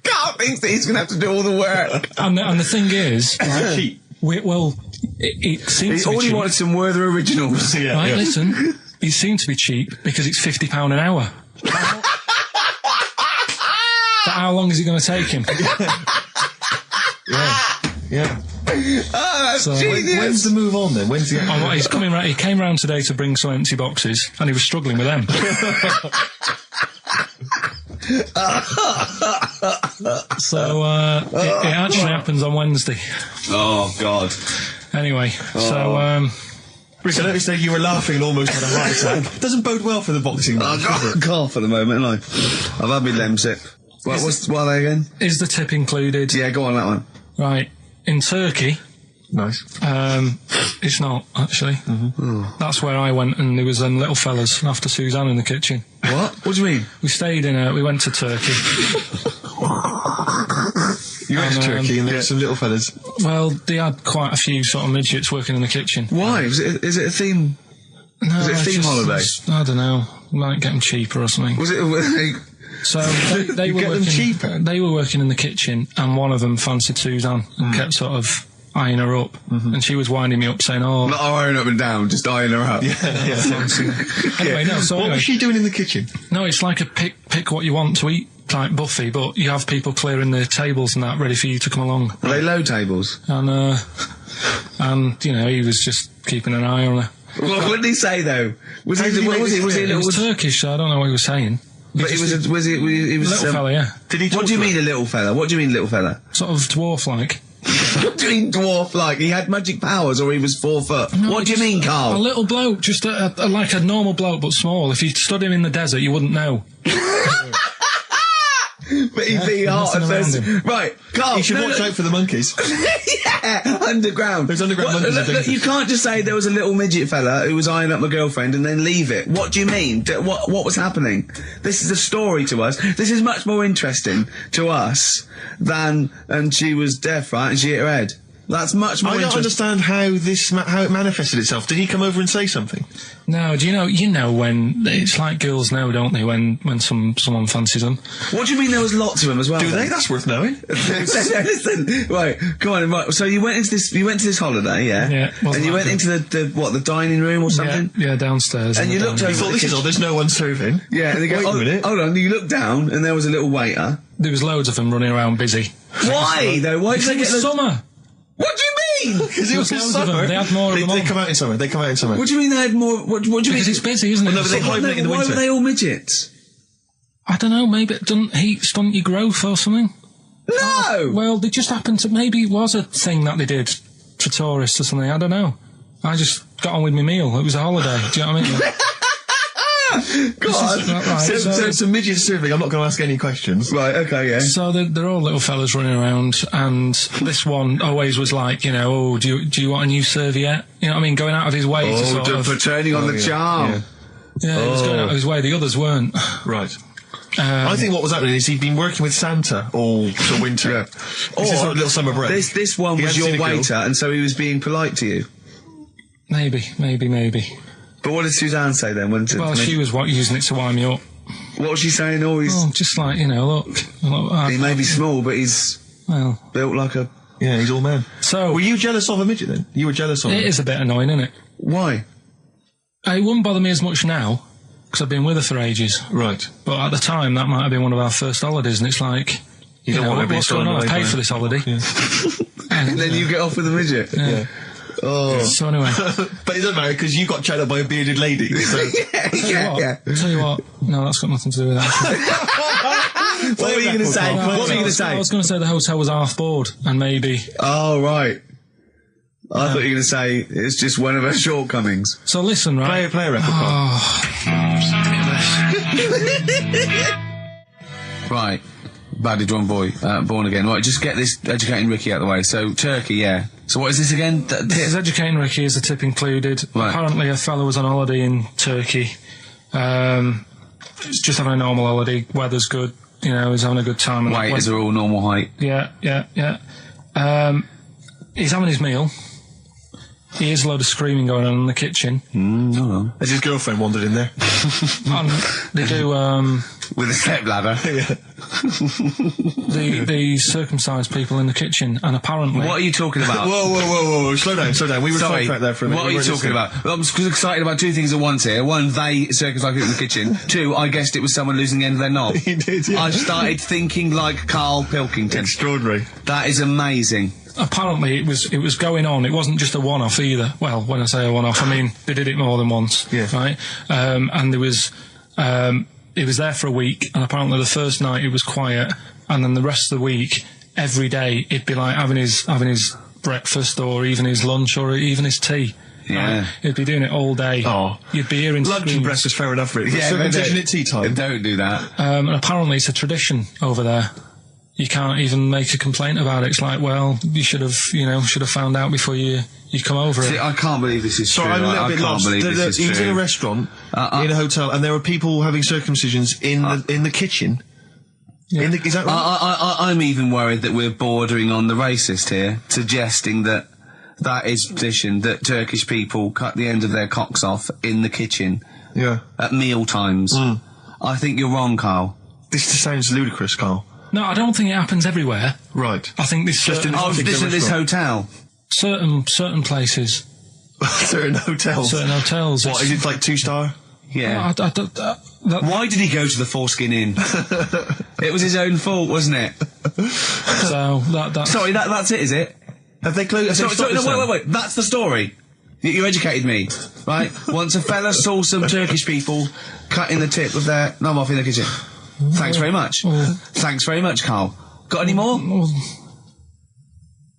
Carl thinks that he's going to have to do all the work. And the thing is, right, Cheap. it seems He to be already cheap. wanted some Werther originals. Yeah. Right, listen, it seemed to be cheap because it's £50 an hour. But how long is it going to take him? Yeah. That's So- genius. When's the move on then? When's the? Oh, well, he's coming round. He came round today to bring some empty boxes, and he was struggling with them. So it actually happens on Wednesday. Oh, God. Anyway, so Rick, I noticed that you were laughing and almost had a heart attack. Doesn't bode well for the boxing match, does it? Cough at the moment, haven't I? I've had my Lemsip. What are they again? is the tip included? Yeah, go on, that one. Right. In Turkey, Nice. it's not, actually. That's where I went, and there was them little fellas after Suzanne in the kitchen. What? What do you mean? We went to Turkey. You went to And, Turkey and there were some little fellas. Well, they had quite a few sort of midgets working in the kitchen. Why? Is it a theme? No, Was it a it's theme holiday? I don't know. Might get them cheaper or something. Was it... So they were get them working. cheaper? They were working in the kitchen, and one of them fancied Suzanne and kept sort of eyeing her up, and she was winding me up saying, "Oh, Not iron up and down, just eyeing her up. anyway, no." So What anyway, was she doing in the kitchen? no, it's like a pick what you want to eat type buffet, but you have people clearing the tables and that ready for you to come along, Are they low tables? and he was just keeping an eye on her. What did he say, though? Was he a It little... was Turkish, so I don't know what he was saying. But he was... He was Little fella, yeah, Did he talk What do you to her? mean a little fella? What do you mean little fella? sort of dwarf-like. What do you mean dwarf like? He had magic powers or he was 4 foot? No, What do you just mean, A Carl? little bloke, just like a normal bloke, but small. If you stood him in the desert, you wouldn't know. But he'd be hot nothing at around first. him. Right, Carl. You should no, watch no. out for the monkeys. Yeah, underground. Those underground monkeys are dangerous. You can't just say there was a little midget fella who was eyeing up my girlfriend and then leave it. What do you mean? What was happening? This is a story to us. This is much more interesting to us than, and she was deaf, right, and she hit her head. That's much more I don't interesting. understand how it manifested itself. Did he come over and say something? No, do you know when it's like girls know, don't they? When someone fancies them. What do you mean there was lots of them as well? Do then? they? That's worth knowing. Listen, right, come on, right. So you went into this holiday, yeah? Yeah, wasn't And you went that into the dining room or something? Yeah, downstairs. And in you the looked dining over I room. thought, this is all, there's no one serving. Yeah, and they go, Wait a minute. hold on, you looked down and there was a little waiter. There was loads of them running around busy. Why, though? Why did Because they it get was the... summer. What do you mean? Because it was Loads of them. summer. They had more of them They on. come out in summer. They come out in summer. What do you mean they had more... What do you mean? Because it's busy, isn't it? no, but they Summer. hibernate in the Why winter. were they all midgets? I don't know, maybe it doesn't heat stunt your growth or something. No! Well, they just happened to, maybe it was a thing that they did for tourists or something, I don't know. I just got on with my meal. It was a holiday, do you know what I mean? God. Right, So some midgets serving. I'm not going to ask any questions. Right, okay, yeah. So they're all little fellas running around, and this one always was like, oh, do you want a new serviette? You know what I mean? Going out of his way to sort of... for turning on the charm. Yeah, he was going out of his way. The others weren't. Right. I think what was happening is he'd been working with Santa all the winter. Yeah. This is sort of little summer break. This one He was hadn't your seen a girl. waiter, and so he was being polite to you. Maybe. But what did Suzanne say then? Well, she was using it to wind me up. What was she saying? Oh, he's... Oh, just like, look. He may be small, but he's Well, built like a Yeah, he's all man. So... Were you jealous of a midget then? You were jealous of him? It is a bit annoying, isn't it? Why? It wouldn't bother me as much now, because I've been with her for ages. Right. But at the time, that might have been one of our first holidays, and it's like... You don't want to be what's going on? I paid for this holiday. Yeah. And then you get off with a midget. Yeah. Oh. So anyway... But it doesn't matter, because you got chatted by a bearded lady. So. yeah. Tell you what, no, that's got nothing to do with that. What were you going to say? What were you going to say? I was going to say the hotel was half board, and maybe... Oh, right. I thought you were going to say it's just one of her shortcomings. So listen, right? Play a record. Right. Badly drawn boy, born again. Right, just get this educating Ricky out of the way. So, Turkey, yeah. So what is this again? This is educating Ricky, is the tip included. Right. Apparently a fellow was on holiday in Turkey. He's just having a normal holiday, weather's good, you know, he's having a good time. And Weight is all normal height. Yeah. He's having his meal. He hears a load of screaming going on in the kitchen. No. Has his girlfriend wandered in there? And they do, With a step ladder. the circumcised people in the kitchen, and apparently... What are you talking about? Whoa. Slow down. We were sidetracked there for a minute. What are you talking about? Well, I'm excited about two things at once here. One, they circumcised people in the kitchen. Two, I guessed it was someone losing the end of their knob. He did, yeah. I started thinking like Karl Pilkington. Extraordinary. That is amazing. Apparently it was going on. It wasn't just a one-off either. Well, when I say a one-off, I mean they did it more than once. Yeah. Right. And there was it was there for a week, and apparently the first night it was quiet, and then the rest of the week, every day it'd be like having his breakfast, or even his lunch, or even his tea. Yeah. Right? He'd be doing it all day. Oh. You'd be hearing Lunch and screams. breakfast, fair enough, really. Yeah, Circumcision at tea time. Don't do that. And apparently it's a tradition over there. You can't even make a complaint about it. It's like, well, you should have found out before you come over See, it. I can't believe this is Sorry, true. I'm a little I bit can't lost. believe this is He was true. in a restaurant, in a hotel, and there were people having circumcisions in the kitchen. Yeah. Is that right? I'm even worried that we're bordering on the racist here, suggesting that is tradition, that Turkish people cut the end of their cocks off in the kitchen Yeah. at meal times. I think you're wrong, Carl. This sounds ludicrous, Carl. No, I don't think it happens everywhere. Right. I think this Just in Oh, particular this restaurant. hotel. certain places, Certain hotels. certain hotels. What, is it like 2-star? Yeah. Why did he go to the Foreskin Inn? It was his own fault, wasn't it? That's Sorry, that's it, is it? Have they closed? Wait. That's the story. You educated me, right? Once a fella saw some Turkish people cutting the tip of their knob off in the kitchen. Thanks very much. Thanks very much, Carl. Got any more?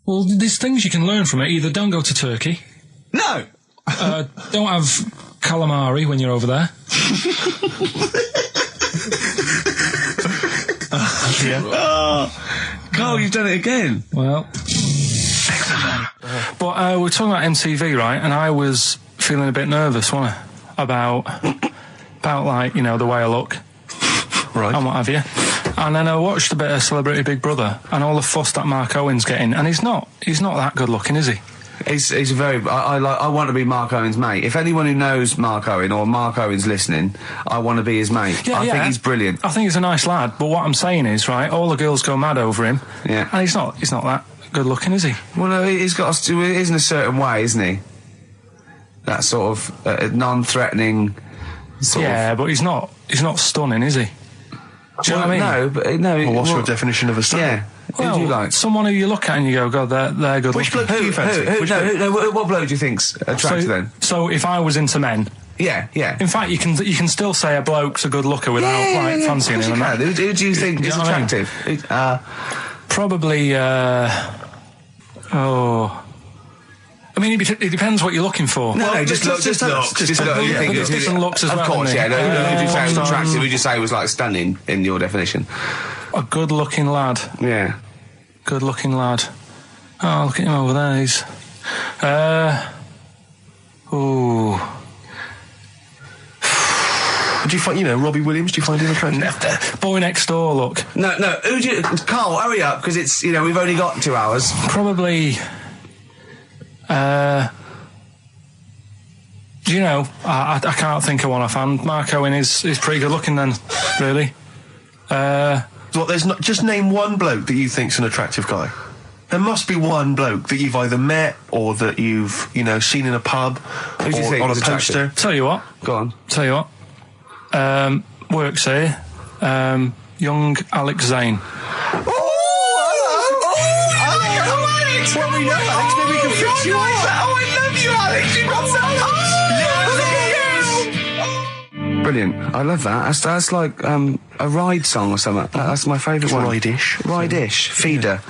Well, there's things you can learn from it. Either don't go to Turkey. No! Don't have calamari when you're over there. Carl, you've done it again. Well, but we're talking about MTV, right? And I was feeling a bit nervous, wasn't I? About like, you know, the way I look. Right. And what have you. And then I watched a bit of Celebrity Big Brother and all the fuss that Mark Owen's getting, and he's not that good looking, is he? He's a very. I want to be Mark Owen's mate. If anyone who knows Mark Owen or Mark Owen's listening, I want to be his mate. I think he's brilliant. I think he's a nice lad, but what I'm saying is, right, all the girls go mad over him. Yeah. And he's not that good looking, is he? Well, no, he's got to. He is in a certain way, isn't he? That sort of non-threatening. Yeah, but he's not stunning, is he? Do you know what I mean? No, but no. Well, what's your definition of a stunning? Yeah. Well, who do you like? Someone who you look at and you go, God, they're good Which looking. bloke do you fancy? What bloke do you think's attractive then? So if I was into men, Yeah. in fact, you can still say a bloke's a good looker without fancying him. And that. Who do you think is know what I mean? attractive? Probably. I mean, it depends what you're looking for. No, just look. Just look. You think There's different looks as well. Of course, isn't yeah. there? Who do you say was attractive? Who do you say was like stunning in your definition? A good-looking lad. Yeah. Good-looking lad. Oh, look at him over there. He's. Do you find, Robbie Williams, do you find him attractive? Boy next door, look. No. Who do you... Carl, hurry up, because it's, we've only got 2 hours. Probably. Do you know, I can't think of one offhand. Mark Owen is pretty good looking then, really. What, there's not... Just name one bloke that you think's an attractive guy. There must be one bloke that you've either met or that you've, seen in a pub do you or think on a is attractive? poster. Tell you what. Go on. Tell you what. Works here. Young Alex Zane. Alex! Well, we know Alex, maybe we can fix you up. Oh, I love you, Alex. You got so brilliant. I love that. That's like a ride song or something. That's my favourite one. Ride-ish. Ride-ish. Feeder.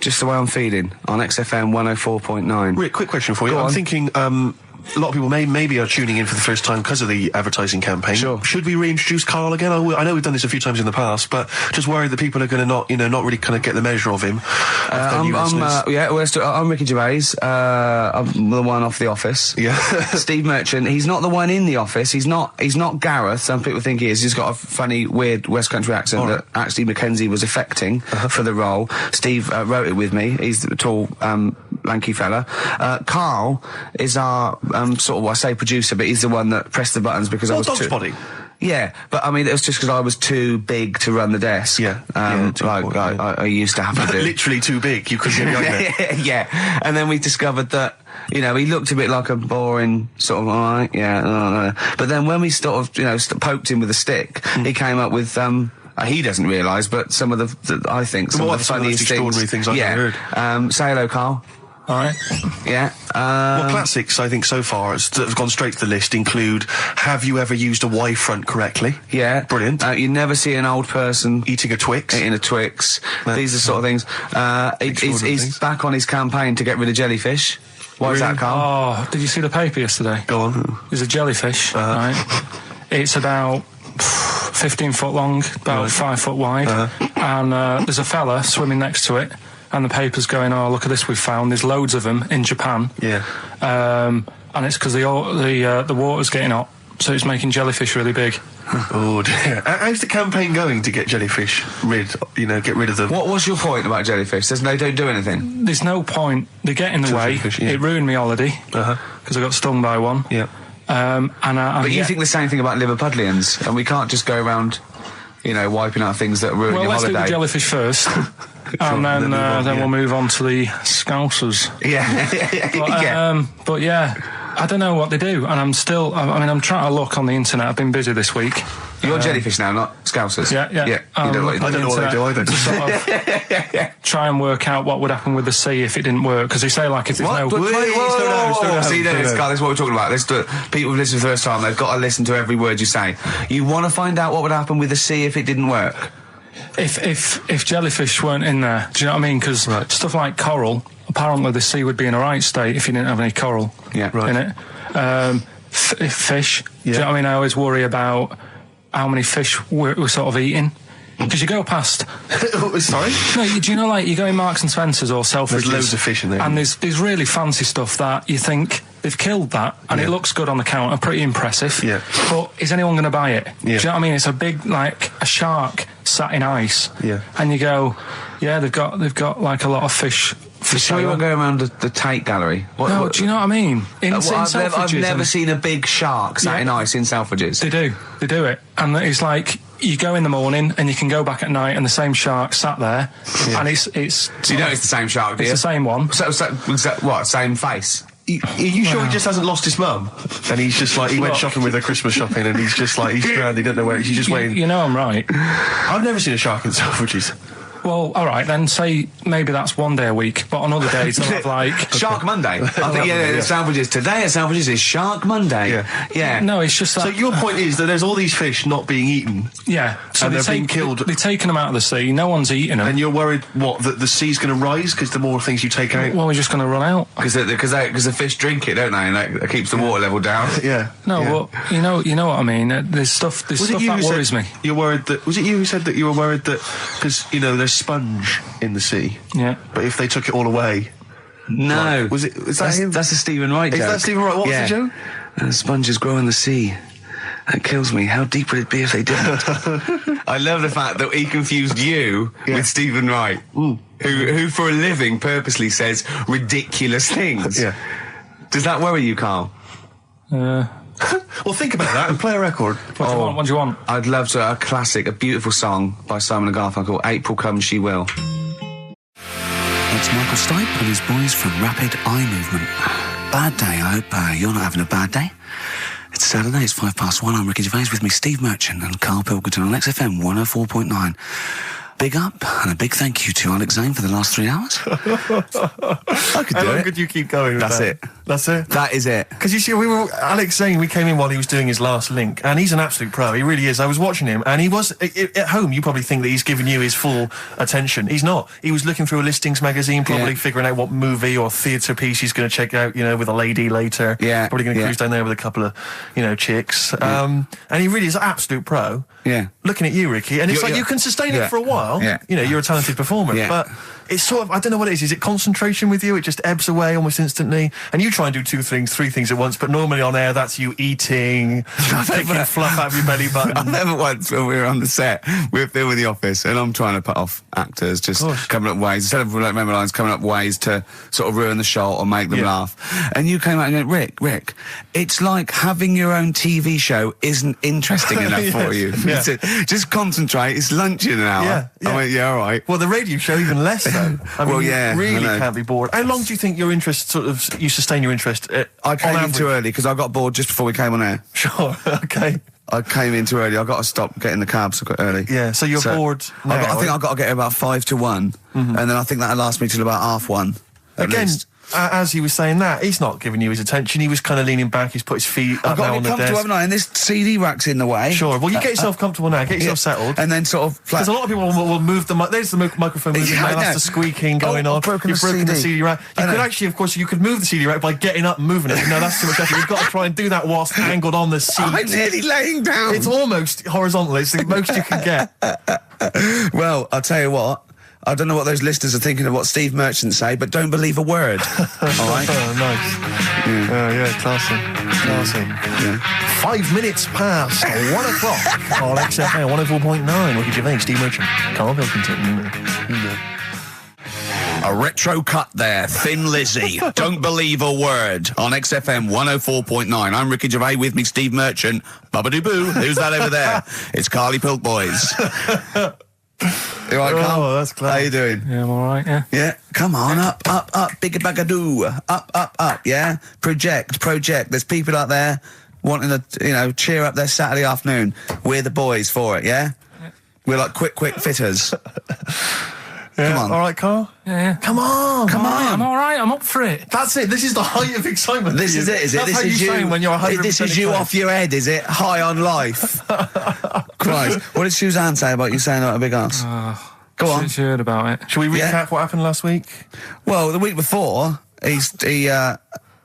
Just the way I'm feeding on XFM 104.9. Rick, quick question for you. Go I'm on. thinking a lot of people maybe are tuning in for the first time because of the advertising campaign. Sure. Should we reintroduce Karl again? I know we've done this a few times in the past, but just worried that people are going to not really kind of get the measure of him. I'm Ricky Gervais. I'm the one off The Office. Yeah. Steve Merchant. He's not the one in The Office. He's not Gareth. Some people think he is. He's got a funny, weird West Country accent that actually Mackenzie was affecting for the role. Steve wrote it with me. He's the tall, lanky fella. Karl is our sort of, I say producer, but he's the one that pressed the buttons because I was Dog's Body. Yeah, but I mean, it was just because I was too big to run the desk. Yeah. I used to have to do. Literally too big. You couldn't get behind there. Yeah, and then we discovered that, he looked a bit like a boring sort of, alright, yeah, but then when we sort of, poked him with a stick, he came up with, he doesn't realise, but some of the I think, some of the funniest extraordinary things I've ever heard. Say hello, Karl. All right. Yeah. Well, classics, I think, so far, that have gone straight to the list include, have you ever used a Y front correctly? Yeah. Brilliant. You never see an old person Eating a Twix. eating a Twix. These are sort of things. He's back on his campaign to get rid of jellyfish. Why is that, Karl? Oh, did you see the paper yesterday? Go on. There's a jellyfish, right? It's about 15 foot long, about 5 foot wide, and there's a fella swimming next to it. And the paper's going, oh, look at this we've found. There's loads of them in Japan. Yeah. And it's because the water's getting hot, so it's making jellyfish really big. Oh dear. How's the campaign going to get jellyfish get rid of them? What was your point about jellyfish? They don't do anything. There's no point. They get in the way. Jellyfish, yeah. It ruined me holiday because I got stung by one. Yeah. But you think the same thing about Liverpudlians, and we can't just go around, wiping out things that ruin Well, your let's holiday. do the jellyfish first. And then we'll move on to the Scousers. Yeah. But yeah, I don't know what they do, and I'm trying to look on the internet. I've been busy this week. You're jellyfish now, not Scousers. Yeah. You don't I don't know what they do either. To sort of try and work out what would happen with the sea if it didn't work, because they say like if there's no. Slow down. See, this is what we're talking about. People who listen for the first time, they've got to listen to every word you say. You want to find out what would happen with the sea if it didn't work? If jellyfish weren't in there, do you know what I mean? Because stuff like coral, apparently the sea would be in a right state if you didn't have any coral in it. Fish, do you know what I mean? I always worry about how many fish we're sort of eating. Because you go past... Sorry? No, do you know, like, you go in Marks and Spencer's or Selfridges... There's loads of fish in there. And there's really fancy stuff that you think they've killed that, and it looks good on the counter, pretty impressive. Yeah. But is anyone going to buy it? Yeah. Do you know what I mean? It's a big, like, a shark sat in ice. Yeah. And you go, yeah, they've got like, a lot of fish... For sure you won't go around the Tate Gallery. No, do you know what I mean? I've never seen a big shark sat in ice in Selfridges. They do it. And it's like, you go in the morning and you can go back at night and the same shark sat there. Yeah. And it's... So you know it's the same shark, do you? It's the same one. So what, same face? Are you sure he just hasn't lost his mum? And he's just like, he went shopping with her Christmas shopping and he's just like, he's stranded, he doesn't know where, he's just waiting. You know I'm right. I've never seen a shark in Selfridges. Well, all right, then say maybe that's one day a week, but on other days they'll have like... Shark Monday. I think, Selfridges. Today at Selfridges is Shark Monday. Yeah. No, it's just that... So your point is that there's all these fish not being eaten. Yeah. So and they're being killed. They're taking them out of the sea, no one's eating them. And you're worried, that the sea's going to rise because the more things you take out? Well, we're just going to run out. Because the fish drink it, don't they? And that keeps the water level down. Yeah. No, well, you know what I mean. There's stuff that worries me. You're worried that... Was it you who said that you were worried that... Because, there's sponge in the sea. Yeah. But if they took it all away... No. Was it... Is that him? That's a Stephen Wright joke. Is that Stephen Wright? What was the joke? Sponges grow in the sea. That kills me. How deep would it be if they didn't? I love the fact that he confused you with Stephen Wright, who for a living purposely says ridiculous things. Yeah. Does that worry you, Karl? Well, think about that and play a record. What do you want? I'd love to. A classic, a beautiful song by Simon and Garfunkel, April Comes She Will. it's Michael Stipe and his boys from Rapid Eye Movement. Bad day, I hope you're not having a bad day. It's Saturday, it's 1:05. I'm Ricky Gervais, with me Steve Merchant and Karl Pilkington on XFM 104.9. Big up and a big thank you to Alex Zane for the last 3 hours. I could do it. How long could you keep going with That's that? it. That's it? That is it. Because you see, Alex Zane, we came in while he was doing his last link, and he's an absolute pro. He really is. I was watching him, and he was, at home, you probably think that he's giving you his full attention. He's not. He was looking through a listings magazine, probably figuring out what movie or theatre piece he's going to check out, with a lady later. Yeah. Probably going to cruise down there with a couple of, chicks. And he really is an absolute pro. Yeah. Looking at you, Ricky, and it's like you can sustain it for a while. Yeah. You're a talented performer, but it's sort of, I don't know what it is. Is it concentration with you? It just ebbs away almost instantly. And you try and do 2 things, 3 things at once, but normally on air, that's you eating, taking fluff out of your belly button. I never once, when we were on the set, we were filming The Office, and I'm trying to put off actors, just coming up ways, instead of like memory lines, coming up ways to sort of ruin the shot or make them laugh. And you came out and went, Rick, it's like having your own TV show isn't interesting enough for you. Just concentrate, it's lunch in an hour. I went, all right. Well, the radio show even less though. I mean, you really can't be bored. How long do you think your interest you sustain your interest? I came in too early because I got bored just before we came on air. Sure, okay. I came in too early. I got to stop getting the cabs so early. Yeah, so you're bored now. I think I've got to get here about 5 to 1, and then I think that'll last me till about 1:30. Again, as he was saying that, he's not giving you his attention. He was kind of leaning back. He's put his feet up now on the desk. I've got to be comfortable, haven't I? And this CD rack's in the way. Sure. Well, you get yourself comfortable now. Get yourself settled. And then sort of... Because a lot of people will move the... There's the microphone moving now. That's the squeaking going on. You've broken the CD rack. You could actually, of course, you could move the CD rack by getting up and moving it. No, that's too much effort. You've got to try and do that whilst angled on the seat. I'm nearly laying down. It's almost horizontal. It's the most you can get. Well, I'll tell you what. I don't know what those listeners are thinking of what Steve Merchant say, but don't believe a word. All right? Oh, nice. Classy. Yeah. 5 minutes past 1 o'clock on XFM 104.9. Ricky Gervais, Steve Merchant, Karl Pilkington. A retro cut there, Thin Lizzy. Don't believe a word on XFM 104.9. I'm Ricky Gervais, with me Steve Merchant. Bubba-doo-boo. Who's that over there? It's Carly Pilk Boys. You all right, Carl? Oh, that's clever. How you doing? Yeah, I'm alright, yeah. Yeah, come on, up, bigger bagadoo, up, yeah? Project. There's people out there wanting to, cheer up their Saturday afternoon. We're the boys for it, yeah? We're like quick fitters. Come on. All right, Carl? Yeah. Come on. I'm alright, I'm up for it. That's it. This is the height of excitement. This is it, is it? That's This how is you sound when you're 100% This is you excited. off your head, is it? High on life. Christ. What did Suzanne say about you saying about a big ass? Go on. She heard about it. Shall we recap what happened last week? Well, the week before, he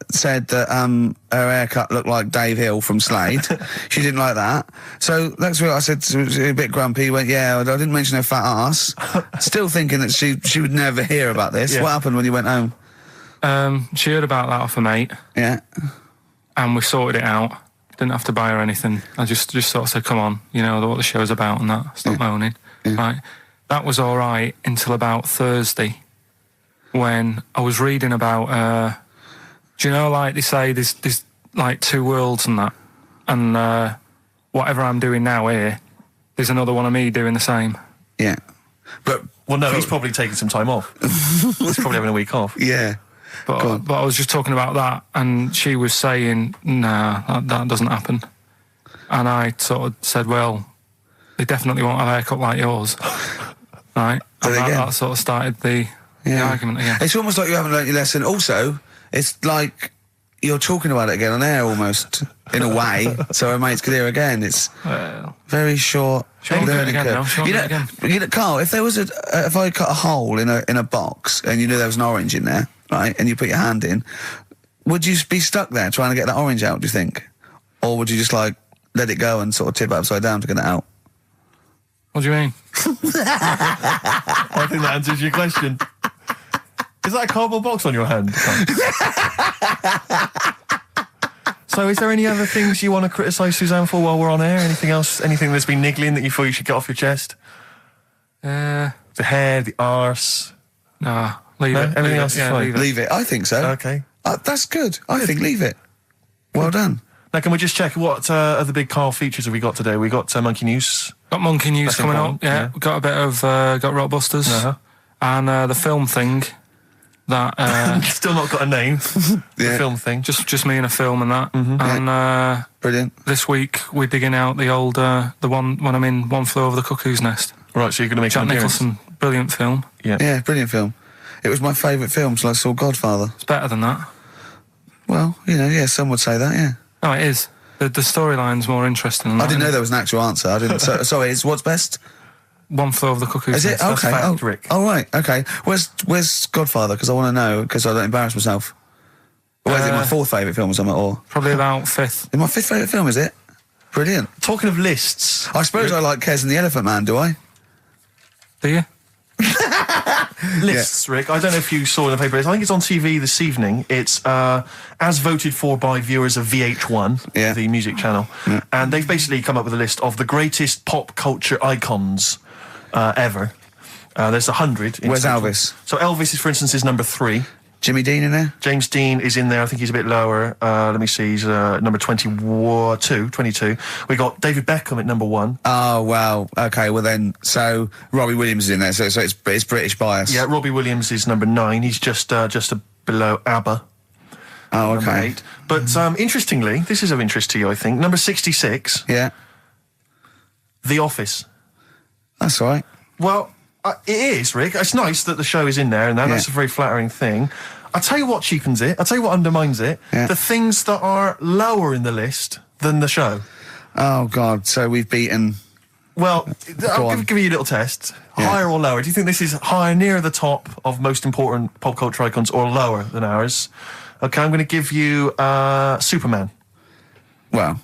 said that her haircut looked like Dave Hill from Slade. She didn't like that. So next week I said, she was a bit grumpy. He went, I didn't mention her fat ass. Still thinking that she would never hear about this. Yeah. What happened when you went home? She heard about that off a mate. Yeah. And we sorted it out. Didn't have to buy her anything. I just sort of said, come on, you know what the show's about and that. Stop moaning. Yeah. Right. That was all right until about Thursday, when I was reading about, do you know, like they say there's like 2 worlds and that, and whatever I'm doing now here, there's another one of me doing the same. Yeah. But Well, no, he's probably taking some time off. He's probably having a week off. yeah. But I was just talking about that, and she was saying, nah, that doesn't happen. And I sort of said, well, they definitely won't have a haircut like yours. Right? And that sort of started the argument again. It's almost like you haven't learnt your lesson. Also, it's like you're talking about it again on air almost, in a way, so our mates could hear again. It's very short learning curve. You know, Carl, if there was if I cut a hole in a box and you knew there was an orange in there, right, and you put your hand in, would you be stuck there trying to get that orange out, do you think? Or would you just like let it go and sort of tip it upside down to get it out? What do you mean? I think that answers your question. Is that a cardboard box on your hand? So is there any other things you want to criticise Suzanne for while we're on air? Anything else? Anything that's been niggling that you thought you should get off your chest? The hair, the arse. Nah, leave it. Everything else is fine. Leave it. I think so. Okay. That's good. I think leave it. Well done. Now, can we just check what other big Karl features have we got today? We got Monkey News. Got Monkey News That's coming important, up. Yeah, got a bit of got Rockbusters and the film thing. that Still not got a name. The Yeah. film thing. just me in a film and that. And Brilliant. this week we're digging out the old the one when I'm in One Flew Over the Cuckoo's Nest. Right, so you're going to make Jack an appearance. Nicholson, brilliant film. Yeah, brilliant film. It was my favourite film till I saw Godfather. It's better than that. Well, you know, yeah, some would say that, yeah. No, it is. The storyline's more interesting than I that, didn't know isn't there was an actual answer. I didn't. Sorry, it's what's best? it? One Flew Over the Cuckoo's Is it? Nest. That's Okay. fact. Rick. Oh, right. Okay. Where's Godfather? Because I want to know, because I don't embarrass myself. Or is it my fourth favourite film or something? Or Probably about fifth. my fifth favourite film, is it? Brilliant. Talking of lists, I suppose I like Kez and the Elephant Man, do I? Do you? lists, Rick. I don't know if you saw in the paper. I think it's on TV this evening. It's as voted for by viewers of VH1, Yeah. the music channel, and they've basically come up with a list of the greatest pop culture icons ever. There's 100. Where's Elvis? So Elvis, is, for instance, is number 3. Jimmy Dean in there? James Dean is in there. I think he's a bit lower. Let me see. He's number 22. We got David Beckham at number 1. Oh, well, okay, well then, so Robbie Williams is in there, so it's British bias. Yeah, Robbie Williams is number 9. He's just below ABBA. Oh, Number okay. 8. But interestingly, this is of interest to you, I think. Number 66, Yeah, The Office. that's all right. Well, it is, Rick. It's nice that the show is in there, and that's a very flattering thing. I'll tell you what cheapens it. I'll tell you what undermines it. Yeah. The things that are lower in the list than the show. Oh, God, so we've beaten... Well, I'll on. give you a little test. Yeah. Higher or lower? Do you think this is higher, near the top of most important pop culture icons, or lower than ours? Okay, I'm going to give you Superman. Well,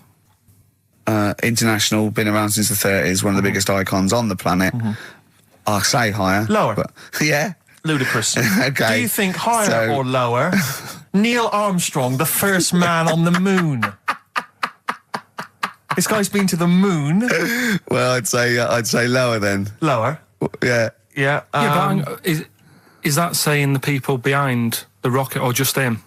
international, been around since the 30s, one of the biggest icons on the planet. I'll say higher. Lower. But, yeah. Ludicrous. Okay. Do you think higher So- or lower? Neil Armstrong, the first man on the moon. This guy's been to the moon. Well, I'd say lower then. Lower. Yeah. Yeah. Yeah, but is that saying the people behind the rocket or just him?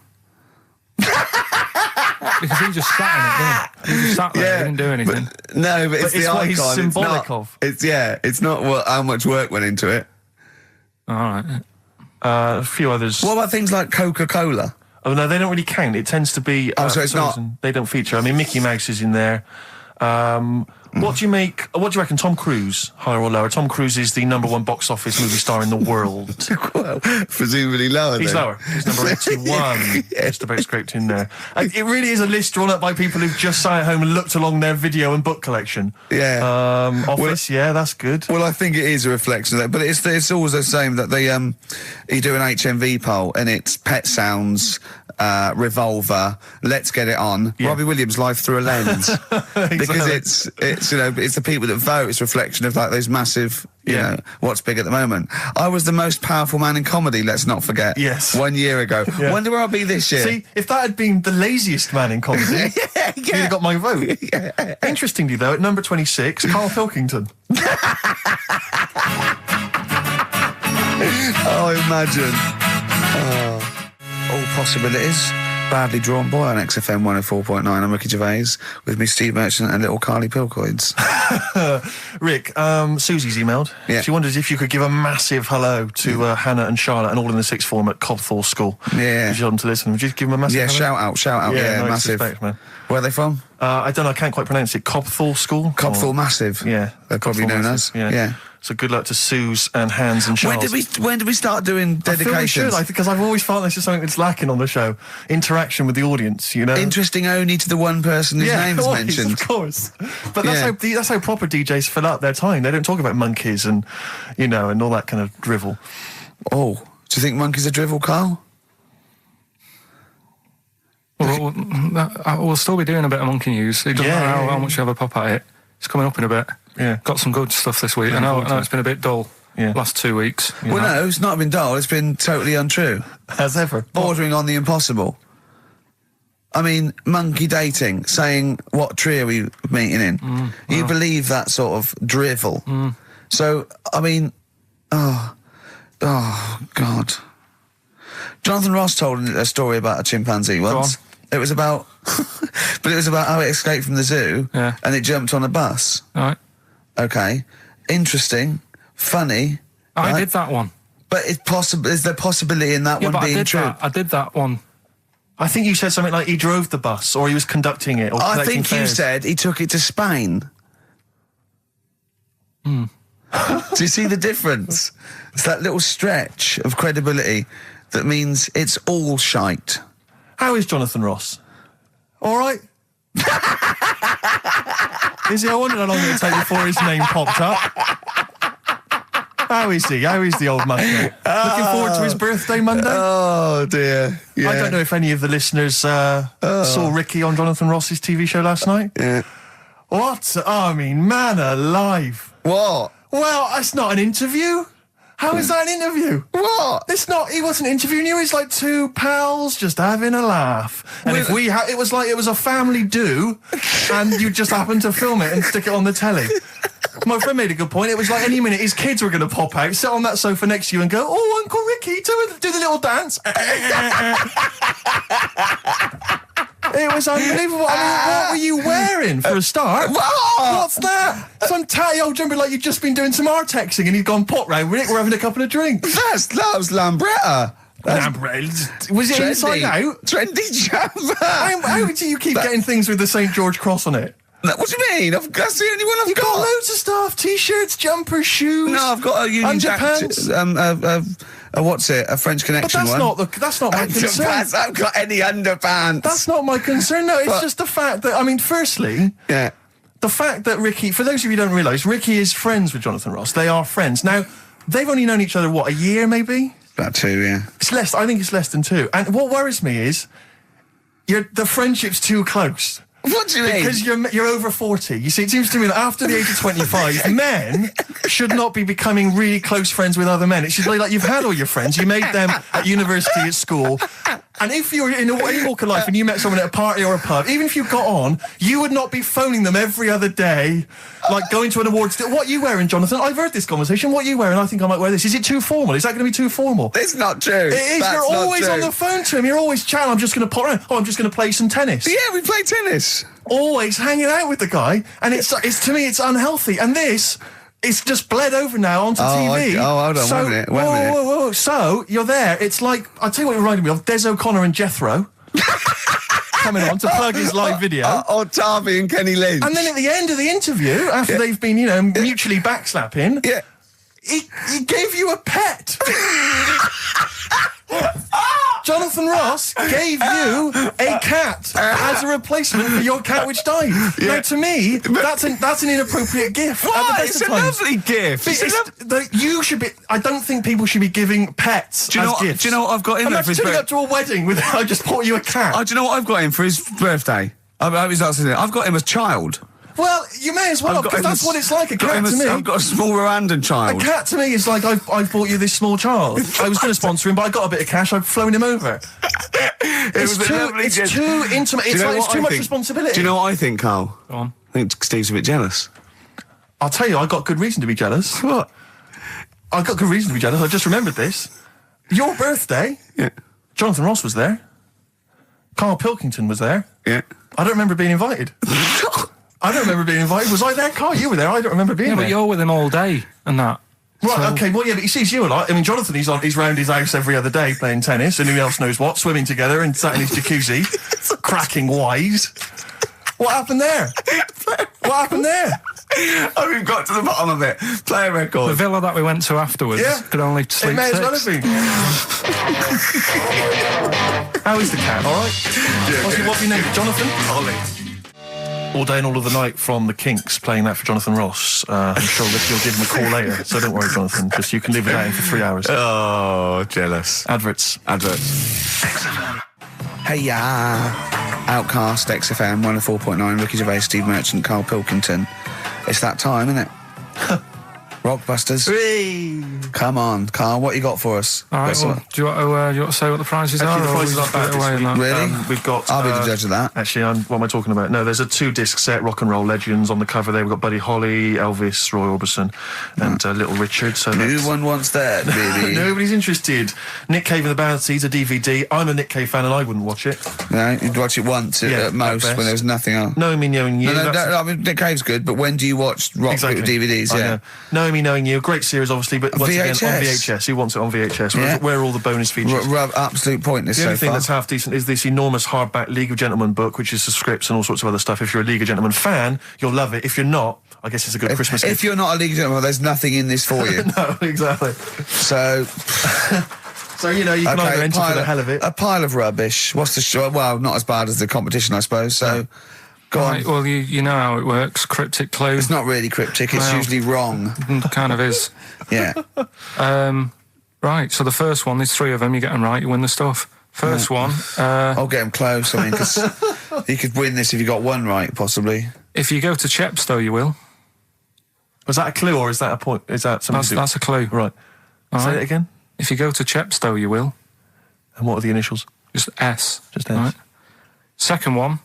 Because he just sat in it, didn't he? He just sat there, he didn't do anything. But, no, but it's it's the what icon. he's symbolic it's not, of. It's not how much work went into it. All right. A few others. What about things like Coca-Cola? Oh, no, they don't really count. It tends to be... So it's for some not- reason, they don't feature. I mean, Mickey Mouse is in there. What do you reckon, Tom Cruise, higher or lower? Tom Cruise is the number 1 box office movie star in the world. Well, presumably lower. He's then. lower. He's number 81. Just about scraped in there. It really is a list drawn up by people who've just sat at home and looked along their video and book collection. Yeah. Office, yeah, that's good. Well, I think it is a reflection of that, but it's always the same that they you do an HMV poll and it's Pet Sounds, Revolver, Let's Get It On, Yeah. Robbie Williams' Life Through a Lens, because it's it's the people that vote. It's a reflection of like those massive, you Yeah. know, what's big at the moment. I was the most powerful man in comedy. Let's not forget. Yes. 1 year ago. Yeah. Wonder where I'll be this year. See, if that had been the laziest man in comedy, you'd have got my vote. Interestingly, though, at number 26, Karl Pilkington. Oh, imagine. All possibilities. Badly Drawn Boy on XFM 104.9. I'm Ricky Gervais with me, Steve Merchant, and little Carly Pilkington. Rick, Susie's emailed. Yeah. She wonders if you could give a massive hello to Hannah and Charlotte and all in the sixth form at Cobthall School. Yeah. If you want them to listen, would you give them a massive Yeah, hello? shout out. Yeah, no massive. disrespect, man. Where are they from? I don't know, I can't quite pronounce it. Cobthall School? Cobthall Or- Massive. Yeah. They're probably Cobthall known Massive, as. Yeah. So good luck to Suze and Hans and Charles. When did we start doing I feel we dedications? should, because I've always felt this is something that's lacking on the show. Interaction with the audience, you know? Interesting only to the one person whose name is always, mentioned. Of course. But that's, Yeah. that's how proper DJs fill up their time. They don't talk about monkeys and, you know, and all that kind of drivel. Oh, do you think monkeys are drivel, Carl? We'll still be doing a bit of monkey news. It doesn't Yeah, matter yeah, how yeah. much you have a pop at it. It's coming up in a bit. Yeah. Got some good stuff this week. I know it's been a bit dull Yeah. last 2 weeks. Well, no, it's not been dull. It's been totally untrue. As ever. Bordering on the impossible. I mean, monkey dating, saying what tree are we meeting in? You believe that sort of drivel. So, I mean, oh, God. Jonathan Ross told a story about a chimpanzee once. It was about, but it was about how it escaped from the zoo Yeah. and it jumped on a bus. All right. Okay. Interesting. Funny. I right? did that one. But it's possible. Is there possibility in that one being true? I did that one. I think you said something like he drove the bus, or he was conducting it, or I collecting think you fares. said he took it to Spain. Do you see the difference? It's that little stretch of credibility that means it's all shite. How is Jonathan Ross? All right. Is he? I wondered how long it would take before his name popped up. How is he? How is the old man? Looking forward to his birthday Monday? Oh, dear. Yeah. I don't know if any of the listeners saw Ricky on Jonathan Ross's TV show last night. Yeah. What? I mean, man alive. What? Well, that's not an interview. How is that an interview? What? It's not. He wasn't interviewing you. He's like two pals just having a laugh. And if we it was like it was a family do, and you just happened to film it and stick it on the telly. My friend made a good point. It was like any minute his kids were going to pop out, sit on that sofa next to you and go, "Oh, Uncle Ricky, do the little dance." It was unbelievable. I mean, what were you wearing for a start? What's that? Some tatty old jumper like you'd just been doing some artexing and he'd gone pot round with it. We're having a couple of drinks. That was Lambretta. Was it inside out? Trendy jumper. How do you keep getting things with the St. George cross on it? What do you mean? That's the only one I've You've got loads of stuff. T-shirts, jumpers, shoes. No, I've got a Union Jack. What's it? A French Connection but that's not my concern. I haven't got any underpants. That's not my concern. No, it's just the fact that, I mean, firstly, yeah, the fact that Ricky, for those of you who don't realise, Ricky is friends with Jonathan Ross. They are friends. Now, they've only known each other, what, a year maybe? About 2, yeah. It's less, I think it's less than 2. And what worries me is, the friendship's too close. What do you mean? Because you're over 40. You see, it seems to me that after the age of 25, men should not be becoming really close friends with other men. It should be like you've had all your friends, you made them at university, at school, and if you're in any walk of life and you met someone at a party or a pub, even if you got on, you would not be phoning them every other day, like going to an awards. What are you wearing, Jonathan? I've heard this conversation. What are you wearing? I think I might wear this. Is it too formal? Is that going to be too formal? It's not true. It is. That's you're always not true. on the phone to him. You're always chatting. I'm just going to pop around. Oh, I'm just going to play some tennis. Yeah, we play tennis. Always hanging out with the guy, and it's to me it's unhealthy. And this, it's just bled over now onto TV. Hold on, wait a minute. Whoa. So you're there. It's like, I'll tell you what it reminded me of: Des O'Connor and Jethro coming on to plug his live video. Or Tarby and Kenny Lynch. And then at the end of the interview, after they've been, mutually backslapping, he gave you a pet. Jonathan Ross gave you a cat as a replacement for your cat which died. Yeah. Now, to me, that's an inappropriate gift. What? It's a lovely gift. You should be. I don't think people should be giving pets as gifts. Do you know what I've got in there for his birthday? Up to a wedding with I just bought you a cat. Do you know what I've got him for his birthday? I've got him as a child. Well, you may as well, because that's what it's like, a cat to me. I've got a small Rwandan child. A cat to me is like, I've bought you this small child. I was going to sponsor him, but I got a bit of cash, I've flown him over. It's too intimate, it's too much responsibility. Do you know what I think, Carl? Go on. I think Steve's a bit jealous. I'll tell you, I got good reason to be jealous. What? I got good reason to be jealous, I just remembered this. Your birthday, Jonathan Ross was there. Karl Pilkington was there. Yeah. I don't remember being invited. I don't remember being invited. Was I there, Carl? You were there. I don't remember being there. But you're with him all day and that. Right, okay, well, yeah, but he sees you a lot. I mean, Jonathan, he's round his house every other day playing tennis, and who else knows what, swimming together and sat in his jacuzzi, cracking wise. What happened there? What happened there? Oh, we've got to the bottom of it. Play a record. The villa that we went to afterwards could only sleep It may as 6. well have been. How is the cat, all right? Yeah, what's your name? Jonathan? Ollie. All Day and All of the Night from the Kinks, playing that for Jonathan Ross. I'm sure that you'll give him a call later, so don't worry, Jonathan. Just you can live without him for 3 hours. Oh, jealous. Adverts. XFM. Hey, Outcast, XFM, 104.9, Ricky Gervais, Steve Merchant, Karl Pilkington. It's that time, isn't it? Rockbusters. Whee! Come on, Carl, what you got for us? All right, well, do you want to say what the prizes are? The prices are back away this week. Really? We've got... I'll be the judge of that. Actually, what am I talking about? No, there's a 2-disc set, Rock and Roll Legends, on the cover there. We've got Buddy Holly, Elvis, Roy Orbison, and Little Richard. So no one wants that, baby. Nobody's interested. Nick Cave and the Bad Seeds, a DVD. I'm a Nick Cave fan and I wouldn't watch it. No, you'd watch it once at most when there was nothing else. No, me knowing you. No, I mean, Nick Cave's good, but when do you watch rock DVDs? Yeah. No, Me Knowing You, great series, obviously, but once again, on VHS. Who wants it on VHS? Yeah. Where are all the bonus features? Absolute pointless The only so thing far. that's half decent is this enormous hardback League of Gentlemen book, which is the scripts and all sorts of other stuff. If you're a League of Gentlemen fan, you'll love it. If you're not, I guess it's a good Christmas gift. If you're not a League of Gentlemen, there's nothing in this for you. No, exactly. So... So, you know, you can either enter for the hell of it. A pile of rubbish. What's the show? Well, not as bad as the competition, I suppose. So, go on. Right, well, you know how it works. Cryptic clue. It's not really cryptic. It's Well, usually wrong. Kind of is. Yeah. Right, so the first one, there's 3 of them, you get them right, you win the stuff. First one, I'll get him close. I mean, because you could win this if you got one right, possibly. if you go to Chepstow, you will. Was that a clue or is that a point? Is that something? That's a clue. Right. All Say right. it again. If you go to Chepstow, you will. And what are the initials? Just S. Just S. Right. Second one,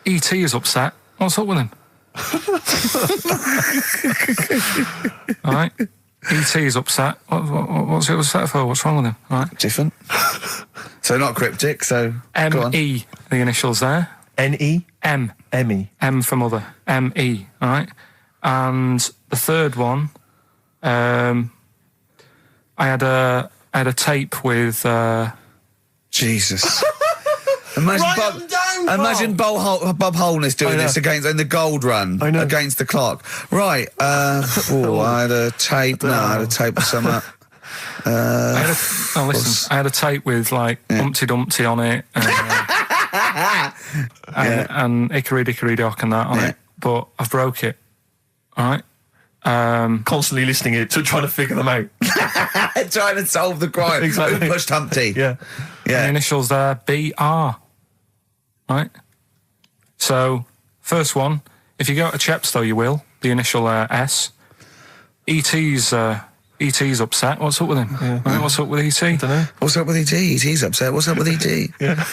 E.T. is upset. What's up with him? All right. E.T. is upset. What's he upset for? What's wrong with him? All right. Different. So not cryptic. So go on. M.E. The initials there. N-E? M. M-E. M for mother. M.E. All right. And the third one, I had a tape with. Jesus. Imagine Bob Holness doing this in the gold run against the clock. Right. I had a tape. No, I had a tape with some. I had a tape with like Humpty Dumpty on it, and Hickory Dickory Dock and that on it. But I've broke it. All right. Constantly listening to trying to figure them out. Trying to solve the crime. Exactly. Who pushed Humpty? Yeah. The initials there, B.R. Right? So, first one, if you go to Chepstow, you will. The initial S. E.T.'s upset. What's up with him? Yeah. Right, what's up with E.T.? I don't know. What's up with E.T.? E.T.'s upset. What's up with E.T.? Yeah.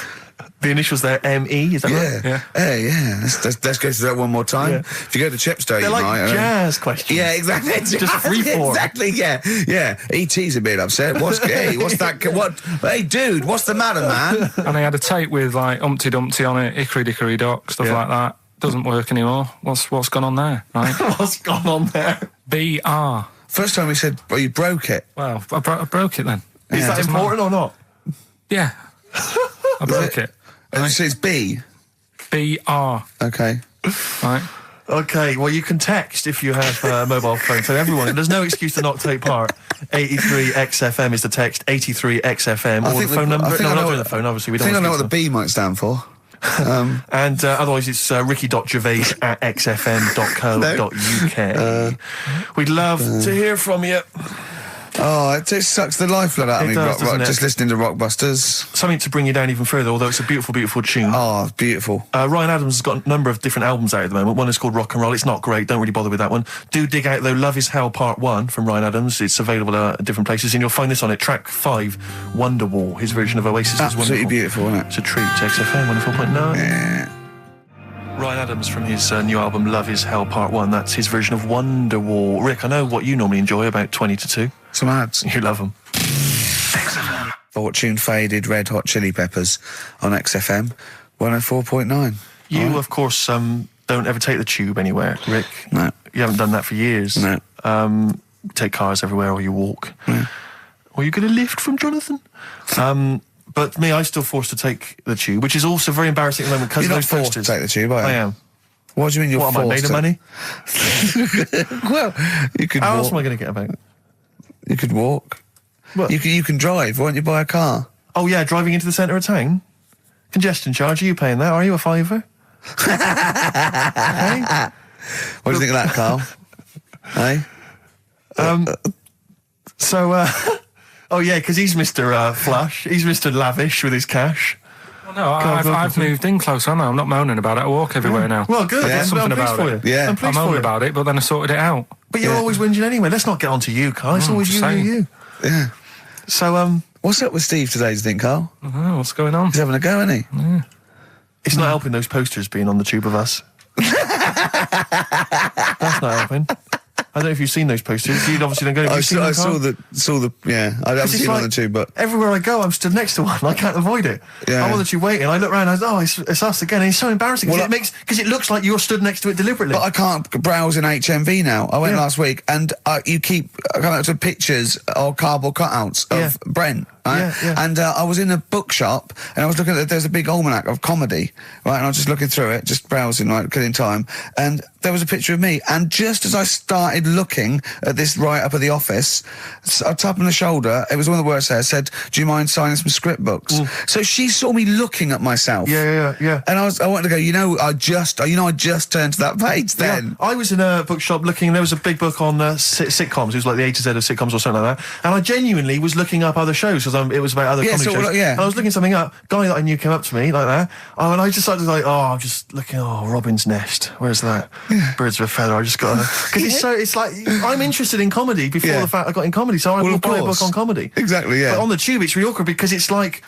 The initials there, M-E, is that right? Yeah. Hey, yeah. Let's go through that one more time. Yeah. If you go to Chepstow, They're you like might. jazz questions. Yeah, exactly. Just free form. Exactly, yeah. E.T.'s a bit upset. What's that? What? Hey, dude, what's the matter, man? And I had a tape with like Humpty Dumpty on it, Hickory Dickory Dock, stuff like that. Doesn't work anymore. What's gone on there, right? What's gone on there? B.R. First time he said, well, you broke it. Well, I broke it then. Is that important or not? Yeah. I broke it. And so it's B. B.R. Okay. Right? Okay, well, you can text if you have a mobile phone. So everyone, there's no excuse to not take part. 83XFM is the text, 83XFM, or the phone number. No, we're not doing the phone, obviously. We don't I know what the the B might stand for. And otherwise it's ricky.gervais@xfm.co.uk. We'd love to hear from you. Oh, it sucks the lifeblood out of me, does, doesn't it? just listening to Rockbusters. Something to bring you down even further, although it's a beautiful, beautiful tune. Oh, beautiful. Ryan Adams has got a number of different albums out at the moment. One is called Rock and Roll. It's not great. Don't really bother with that one. Do dig out, though, Love is Hell Part 1 from Ryan Adams. It's available at different places, and you'll find this on it. Track 5, Wonderwall. His version of Oasis is wonderful. Absolutely beautiful, isn't it? It's a treat. XFM 104.9. Yeah. Ryan Adams from his new album Love is Hell Part 1. That's his version of Wonderwall. Rick, I know what you normally enjoy, about 20 to 2. Some ads. You love them. Fortune Faded Red Hot Chili Peppers on XFM 104.9. You, of course, don't ever take the tube anywhere, Rick. No. You haven't done that for years. No. Take cars everywhere, or you walk. Yeah. Or you get a lift from Jonathan. But me, I'm still forced to take the tube, which is also very embarrassing at the moment because You're of not those forced to posters. take the tube, are you? I am. What do you mean you're What, am I made forced of money? Well, you could How walk. else am I going to get about? You could walk. What? You can drive. Why don't you buy a car? Oh, yeah, driving into the centre of town? Congestion charge, are you paying that? Are you a fiver? Hey? What do you think of that, Carl? Hey? Oh, yeah, because he's Mr. Flush. He's Mr. Lavish with his cash. Well, no, I've moved in close, haven't I? I'm not moaning about it. I walk everywhere now. Well, good. Yeah. I'm Something pleased about for it. you. Yeah. I'm I pleased moaned for you. about it, but then I sorted it out. But you're always whinging anyway. Let's not get on to you, Carl. It's always you, saying. you. Yeah. So, What's up with Steve today, do you think, Carl? Oh, what's going on? He's having a go, isn't he? it's not helping those posters being on the tube of us. That's not helping. I don't know if you've seen those posters. You obviously don't go. I saw the. Yeah, I haven't seen one or two, but everywhere I go, I'm stood next to one. I can't avoid it. Yeah. I'm on the tube waiting. I look around. It's us again. And it's so embarrassing because it looks like you're stood next to it deliberately. But I can't browse in HMV now. I went last week, and you keep coming up to pictures or cardboard cutouts of Brent. Right? And I was in a bookshop, and I was looking at there's a big almanac of comedy, right? And I was just looking through it, just browsing, right, killing time. And there was a picture of me. And just as I started looking at this right up at the office, a tap on the shoulder, it was one of the words there, said, "Do you mind signing some script books?" So she saw me looking at myself. Yeah. And I wanted to go, I just turned to that page then. I was in a bookshop looking, there was a big book on sitcoms. It was like the A to Z of sitcoms or something like that. And I genuinely was looking up other shows because it was about other comedy shows. And I was looking something up. Guy that I knew came up to me like that. And I just started like, I'm just looking, Robin's Nest. Where's that? Birds of a Feather. I just got to... Because it's like, I'm interested in comedy before the fact I got in comedy. So I will buy a book on comedy. Exactly, yeah. But on the tube, it's really awkward because it's like...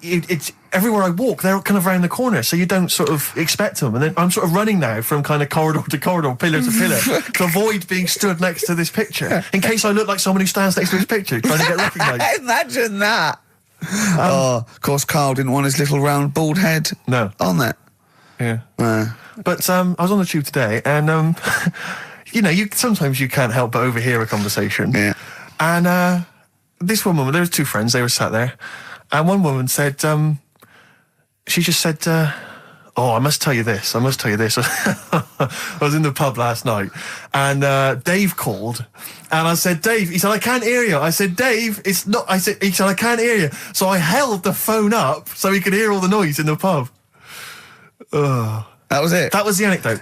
it's everywhere I walk, they're kind of around the corner, so you don't sort of expect them. And then I'm sort of running now from kind of corridor to corridor, pillar to pillar, to avoid being stood next to this picture, in case I look like someone who stands next to this picture, trying to get recognised. Imagine that. Of course, Carl didn't want his little round bald head on that. Yeah. But I was on the tube today, and sometimes you can't help but overhear a conversation. Yeah. And this one woman, there was two friends, they were sat there. And one woman said, she just said, I must tell you this. I was in the pub last night, and Dave called, and I said, Dave, he said, I can't hear you. I said, Dave, it's not, he said, I can't hear you. So I held the phone up so he could hear all the noise in the pub. That was it? That was the anecdote.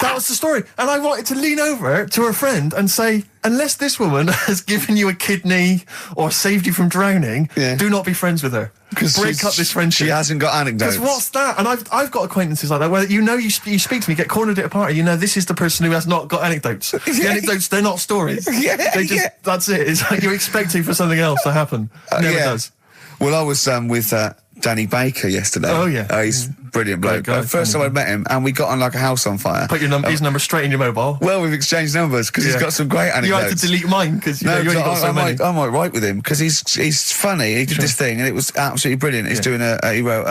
That was the story. And I wanted to lean over to her friend and say, unless this woman has given you a kidney or saved you from drowning, do not be friends with her. Break up this friendship. She hasn't got anecdotes. Because what's that? And I've got acquaintances like that where you speak to me, get cornered at a party, this is the person who has not got anecdotes. The anecdotes, they're not stories. That's it. It's like you're expecting for something else to happen. It never does. Well, I was with Danny Baker yesterday. Oh, yeah. He's brilliant bloke. Guy, first time I met him, and we got on like a house on fire. Put his number straight in your mobile. Well, we've exchanged numbers because he's got some great anecdotes. You had to delete mine because you only got so many. I might write with him because he's funny. He did this thing and it was absolutely brilliant. He's doing he wrote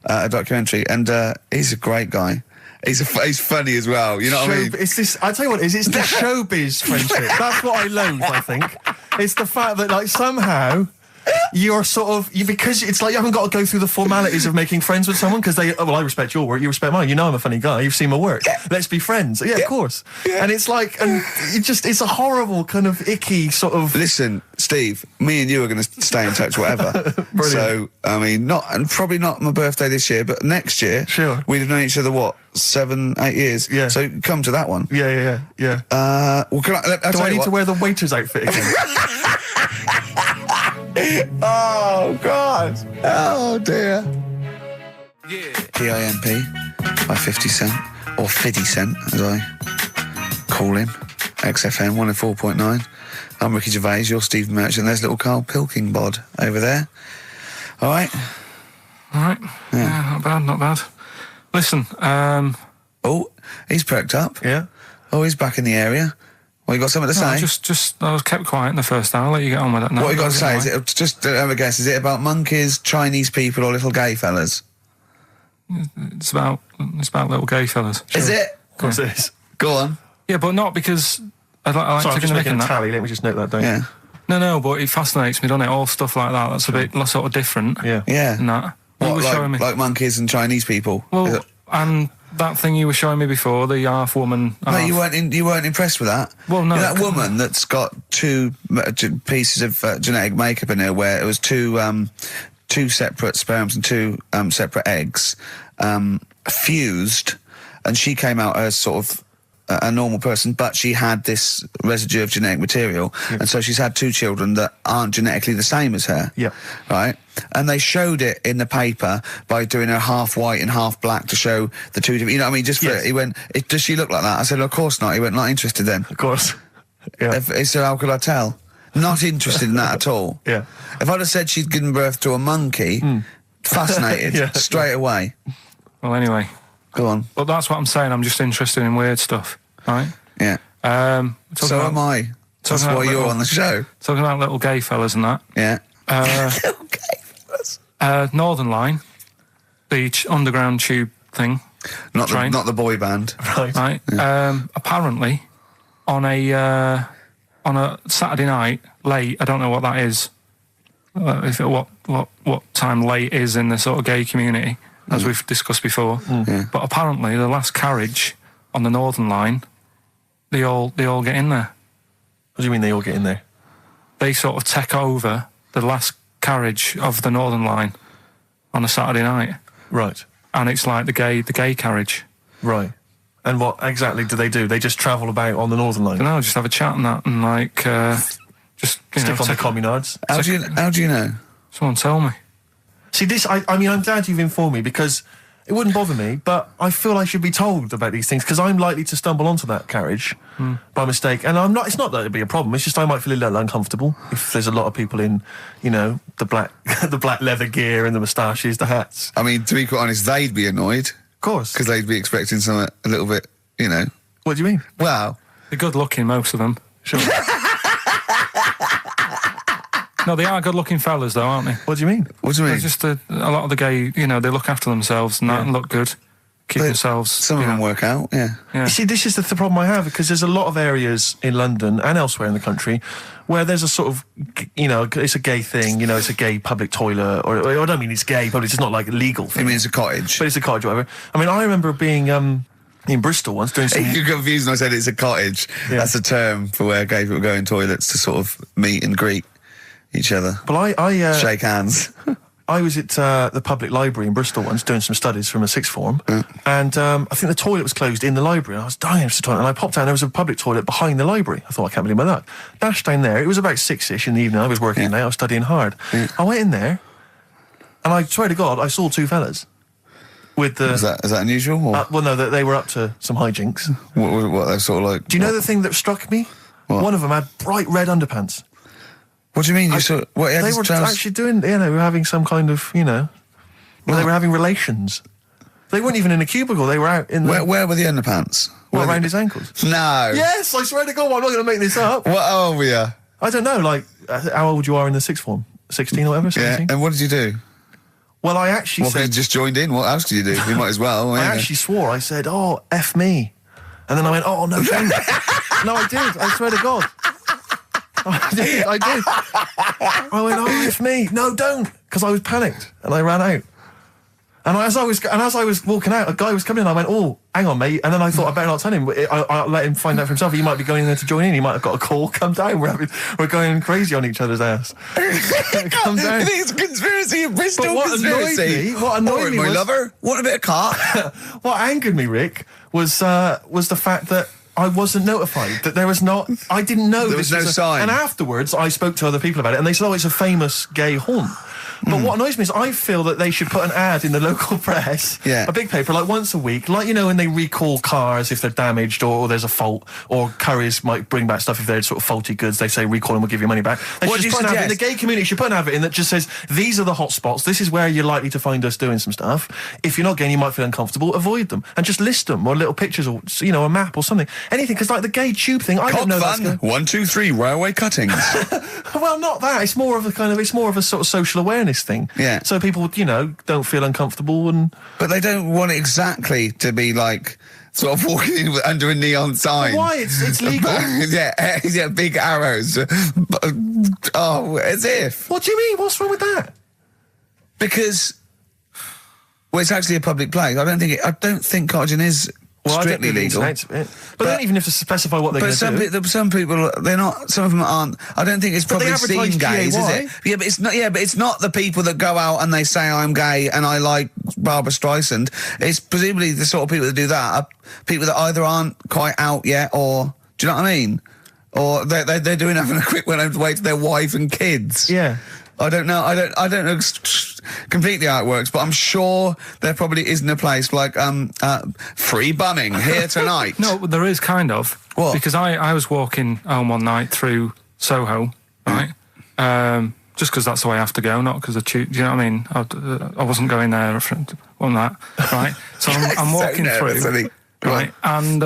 a documentary, and he's a great guy. He's funny as well. You know what I mean? It's this. I tell you what it is. It's the showbiz friendship. That's what I loathe. I think it's the fact that like somehow. You're sort of because it's like you haven't got to go through the formalities of making friends with someone because I respect your work, you respect mine. I'm a funny guy. You've seen my work. Let's be friends. Yeah, of course. And it's like, and it's a horrible kind of icky sort of. Listen, Steve, me and you are going to stay in touch, whatever. So I mean, probably not my birthday this year, but next year. Sure. We've known each other 7-8 years. Yeah. So come to that one. Yeah. Well, do I need to wear the waiter's outfit again? Oh, God. Oh, dear. Yeah. PIMP by 50 Cent, or 50 Cent, as I call him. XFM 104.9. I'm Ricky Gervais, you're Steve Merchant. There's little Karl Pilkington over there. All right? Yeah, not bad. Listen, Oh, he's perked up. Yeah. Oh, he's back in the area. Well, you got something to say? I was kept quiet in the first hour. I'll let you get on with that now. What you got to say? Is it just have a guess? Is it about monkeys, Chinese people, or little gay fellas? It's about little gay fellas. Sure. Is it? Of course it is. Go on. Yeah, but not because I like Sorry, I'm just making a that. tally. Let me just note that down. Yeah. No, but it fascinates me, doesn't it? All stuff like that. That's a bit sort of different. Yeah. And that. Like monkeys and Chinese people? Well, and that thing you were showing me before, the half woman. No, you weren't impressed with that. Well, no. That woman that's got two pieces of genetic makeup in her, where it was two separate sperms and two separate eggs fused, and she came out as sort of a normal person, but she had this residue of genetic material, and so she's had two children that aren't genetically the same as her. Yeah. Right? And they showed it in the paper by doing her half white and half black to show the two different, you know what I mean? He went, does she look like that? I said, of course not. He went, not interested then. Of course. Yeah. So how could I tell? Not interested in that at all. Yeah. If I'd have said she'd given birth to a monkey, fascinated straight away. Well, anyway. Go on. But that's what I'm saying. I'm just interested in weird stuff. right? Yeah. Talking So about- am I. That's about why you're little- on the show. Talking about little gay fellas and that. Yeah. Northern Line, the underground tube thing, Not train. the boy band. right? Apparently, on a Saturday night late, I don't know what that is. What time late is in the sort of gay community, as we've discussed before. But apparently, the last carriage on the Northern Line, they all get in there. What do you mean they all get in there? They sort of take over the last carriage of the Northern Line on a Saturday night, Right. and it's like the gay carriage. Right. And what exactly do? They just travel about on the Northern Line? You know, just have a chat and that, and like just Stick on the communards? How do you know? Someone tell me. See, this, I mean, I'm glad you've informed me, because it wouldn't bother me, but I feel I should be told about these things, because I'm likely to stumble onto that carriage by mistake. And I'm not, it's not that it'd be a problem, it's just I might feel a little uncomfortable if there's a lot of people in, you know, the black the black leather gear and the moustaches, the hats. I mean, to be quite honest, they'd be annoyed. Of course. Because they'd be expecting something a little bit, you know. What do you mean? Well, They're good looking, most of them. Sure. No, they are good looking fellas, though, aren't they? What do you mean? what do you mean? They're just a lot of the gay, you know, they look after themselves and that and look good, keep themselves. Some of you them know. work out, yeah. Yeah. You see, this is the problem I have, because there's a lot of areas in London and elsewhere in the country where there's a sort of, you know, it's a gay thing, you know, it's a gay public toilet, or I don't mean it's gay, but it's not like a legal I thing. mean, it's a cottage. But it's a cottage, whatever. I mean, I remember being in Bristol once doing some. You're confused when I said it's a cottage. Yeah. That's a term for where gay people go in toilets to sort of meet and greet each other. But I Shake hands. I was at the public library in Bristol once doing some studies from a sixth form, and I think the toilet was closed in the library. And I was dying for the toilet, and I popped down. There was a public toilet behind the library. I thought, I can't believe my luck. Dashed down there. It was about 6ish in the evening. I was working late. I was studying hard. I went in there, and I swear to God, I saw two fellas with the. Is that unusual? Or Well, no, they were up to some hijinks. what they're sort of like? Do you know the thing that struck me? What? One of them had bright red underpants. What do you mean? You saw what? He had They his were trousers- actually doing, you know, they were having some kind of, you know, well, they were having relations. They weren't even in a cubicle. They were out in the Where were the underpants? well, around his ankles. No. Yes, I swear to God, I'm not going to make this up. What are we? I don't know, like how old you are in the sixth form, 16 or whatever, Yeah. 17. And what did you do? Well, I actually Well, said, you just joined in. What else did you do? You might as well. I yeah. actually swore. I said, "Oh, f me," and then I went, "Oh no, don't." No, I did. I swear to God. I did. I went, "Oh, f me." No, don't, because I was panicked and I ran out. And as I was walking out, a guy was coming in. I went, "Oh, hang on, mate." And then I thought I better not tell him. I let him find out for himself. He might be going in there to join in. He might have got a call. Come down. We're going crazy on each other's ass. Come down. I think it's a conspiracy, a Bristol But what annoyed conspiracy. me- what annoyed All right, me my was- lover, want a bit of car? What angered me, Rick, was the fact that I wasn't notified, that there was not. I didn't know There this was no sign. And afterwards, I spoke to other people about it, and they said, "Oh, it's a famous gay haunt." But what annoys me is I feel that they should put an ad in the local press, Yeah. a big paper, like once a week, like, you know, when they recall cars if they're damaged or there's a fault, or couriers might bring back stuff if they're sort of faulty goods. They say recall and we'll give you money back. They What should do just you put an advert in. The suggest? gay community should put an advert in that just says, these are the hot spots, this is where you're likely to find us doing some stuff. If you're not gay and you might feel uncomfortable, avoid them. And just list them, or little pictures, or, you know, a map or something. Anything, because like the gay tube thing, I Cock don't know that's fun. 1, 2, 3. Railway cuttings. well, not that. It's more of a sort of social awareness thing. Yeah. So people, you know, don't feel uncomfortable and. But they don't want it exactly to be like sort of walking in under a neon sign. Why? It's legal. yeah, big arrows. Oh, as if. What do you mean? What's wrong with that? Because, well, it's actually a public place. I don't think cottaging is strictly legal. But they don't even have to specify what they're But going to do. some people, they're not. Some of them aren't. I don't think it's But they probably advertise seen gays, is GAY. it? Yeah, but it's not. Yeah, but it's not the people that go out and they say I'm gay and I like Barbara Streisand. It's presumably the sort of people that do that are people that either aren't quite out yet, or do you know what I mean? Or they're doing having a quick one away to their wife and kids. Yeah. I don't know. I don't know completely how it works, but I'm sure there probably isn't a place like free bumming here tonight. No, there is kind of. What? Because I was walking home one night through Soho, right? Just because that's the way I have to go, not because do you know what I mean? I wasn't going there on that, right? So I'm walking So nervous, through. isn't he? right? And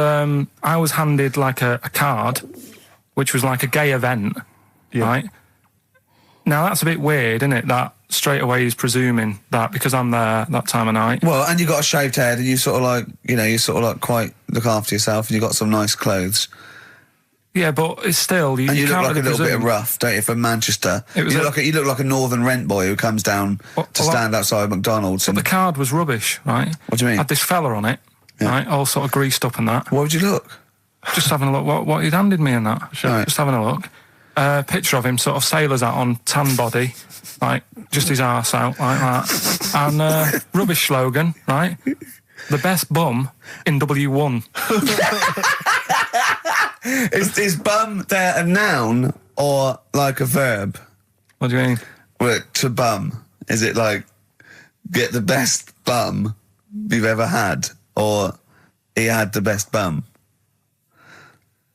I was handed like a card, which was like a gay event, right? Now that's a bit weird, isn't it? That straight away he's presuming that because I'm there that time of night. Well, and you got a shaved head, and you sort of like, you sort of like quite look after yourself, and you got some nice clothes. Yeah, but it's still you And you look can't like a really little bit presume. rough, don't you, from Manchester? It was you look like a northern rent boy who comes down to stand outside McDonald's. And The card was rubbish, right? What do you mean? Had this fella on it, right? All sort of greased up and that. Why would you look? Just having a look what he'd handed me and that. Right. Just having a look. Picture of him, sort of sailor's hat on, tan body, like just his arse out like that. And rubbish slogan, right? The best bum in W1. Is bum there a noun or like a verb? What do you mean? Well, to bum, is it like get the best bum you've ever had, or he had the best bum?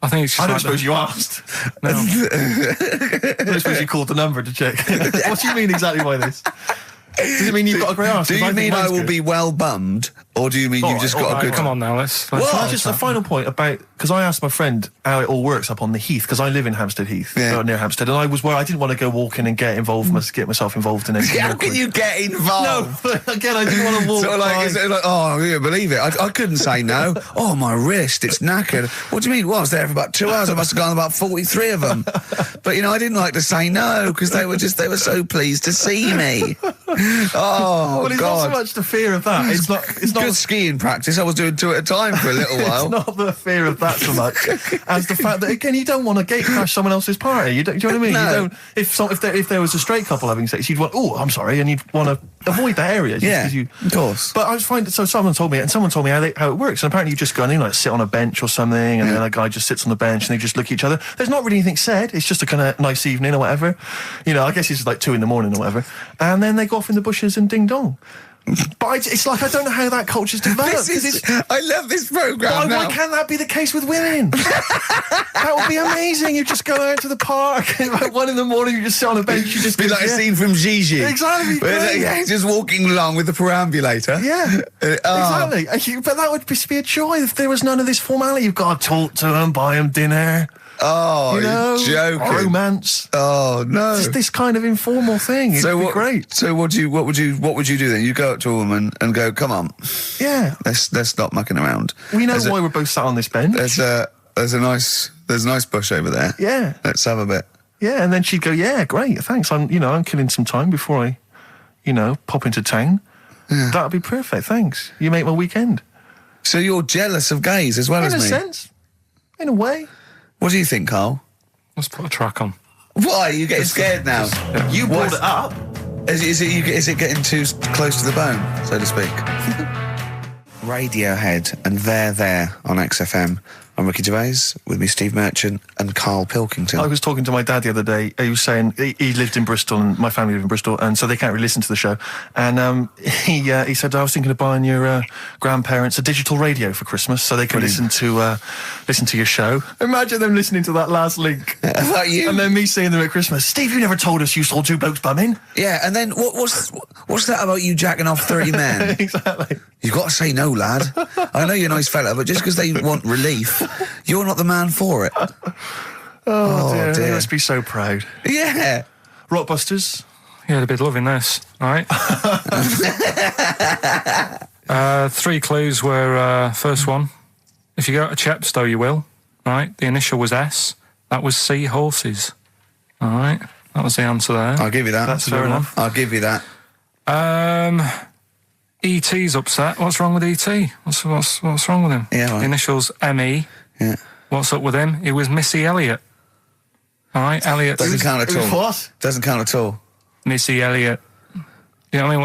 I think it's just I don't like suppose you asked. No. I don't suppose you called the number to check. What do you mean exactly by this? Does it mean you've got a great arse? Do you mean I will be well bummed, or do you mean you've just got a good... Come on now, let's Can I just a final point about, because I asked my friend how it all works up on the Heath, because I live in Hampstead Heath, near Hampstead, and I was where I didn't want to go walking and get myself involved in anything. How can you get involved? No, again, I didn't want to walk. Sort of like, is it like, oh, I can't believe it. I couldn't say no. Oh, my wrist, it's knackered. What do you mean? Well, I was there for about 2 hours. I must have gone about 43 of them. But, I didn't like to say no, because they were so pleased to see me. Oh, well, it's God. not so much the fear of that. It's not Good skiing practice. I was doing 2 at a time for a little while. It's not the fear of that so much as the fact that, again, you don't want to gate crash someone else's party. Do you know what I mean? No. You don't. If there was a straight couple having sex, you'd want, oh, I'm sorry, and you'd want to avoid that area. Of course. But I was finding, so someone told me how it works, and apparently you just go and like sit on a bench or something, and then a guy just sits on the bench and they just look at each other. There's not really anything said. It's just a kind of nice evening or whatever. I guess it's like 2 a.m. or whatever, and then they go off in the bushes and ding dong. But it's like I don't know how that culture's developed. I love this programme now. Why can't that be the case with women? That would be amazing. You just go out to the park and like 1 a.m. you just sit on a bench. You just be like a scene from Gigi. Exactly. Just walking along with the perambulator. Yeah, exactly. But that would be a joy if there was none of this formality. You've got to talk to them, buy them dinner. Oh, you're joking. Romance. Oh no. Just this kind of informal thing. It'd be great. So what would you do then? You go up to a woman and go, come on. Yeah. Let's stop mucking around. We know why we're both sat on this bench. There's a nice bush over there. Yeah. Let's have a bit. Yeah, and then she'd go, yeah, great, thanks. I'm killing some time before I, pop into town. Yeah. That'd be perfect, thanks. You make my weekend. So you're jealous of gays as well as me? In a sense. In a way. What do you think, Carl? Let's put a track on. Why? Are you getting scared now? You brought it up. Is it getting too close to the bone, so to speak? Radiohead and There on XFM. I'm Ricky Gervais, with me Steve Merchant and Karl Pilkington. I was talking to my dad the other day. He was saying he lived in Bristol and my family live in Bristol, and so they can't really listen to the show. And he said, I was thinking of buying your grandparents a digital radio for Christmas so they can listen to your show. Imagine them listening to that last link. About you? And then me seeing them at Christmas. Steve, you never told us you saw 2 blokes bumming. Yeah, and then what's that about you jacking off 30 men? Exactly. You've got to say no, lad. I know you're a nice fella, but just because they want relief, you're not the man for it. Oh dear. They must be so proud. Yeah. Rockbusters. Yeah, they'd be loving this, right? 3 clues were, first one, if you go to Chepstow, you will, right? The initial was S. That was sea horses. All right? That was the answer there. I'll give you that. That's fair enough. I'll give you that. E.T.'s upset. What's wrong with E.T.? What's wrong with him? Yeah, right. The initials M.E. Yeah. What's up with him? He was Missy Elliott. All right, Elliott. Doesn't count at all. What? Doesn't count at all. Missy Elliott. You know what I mean?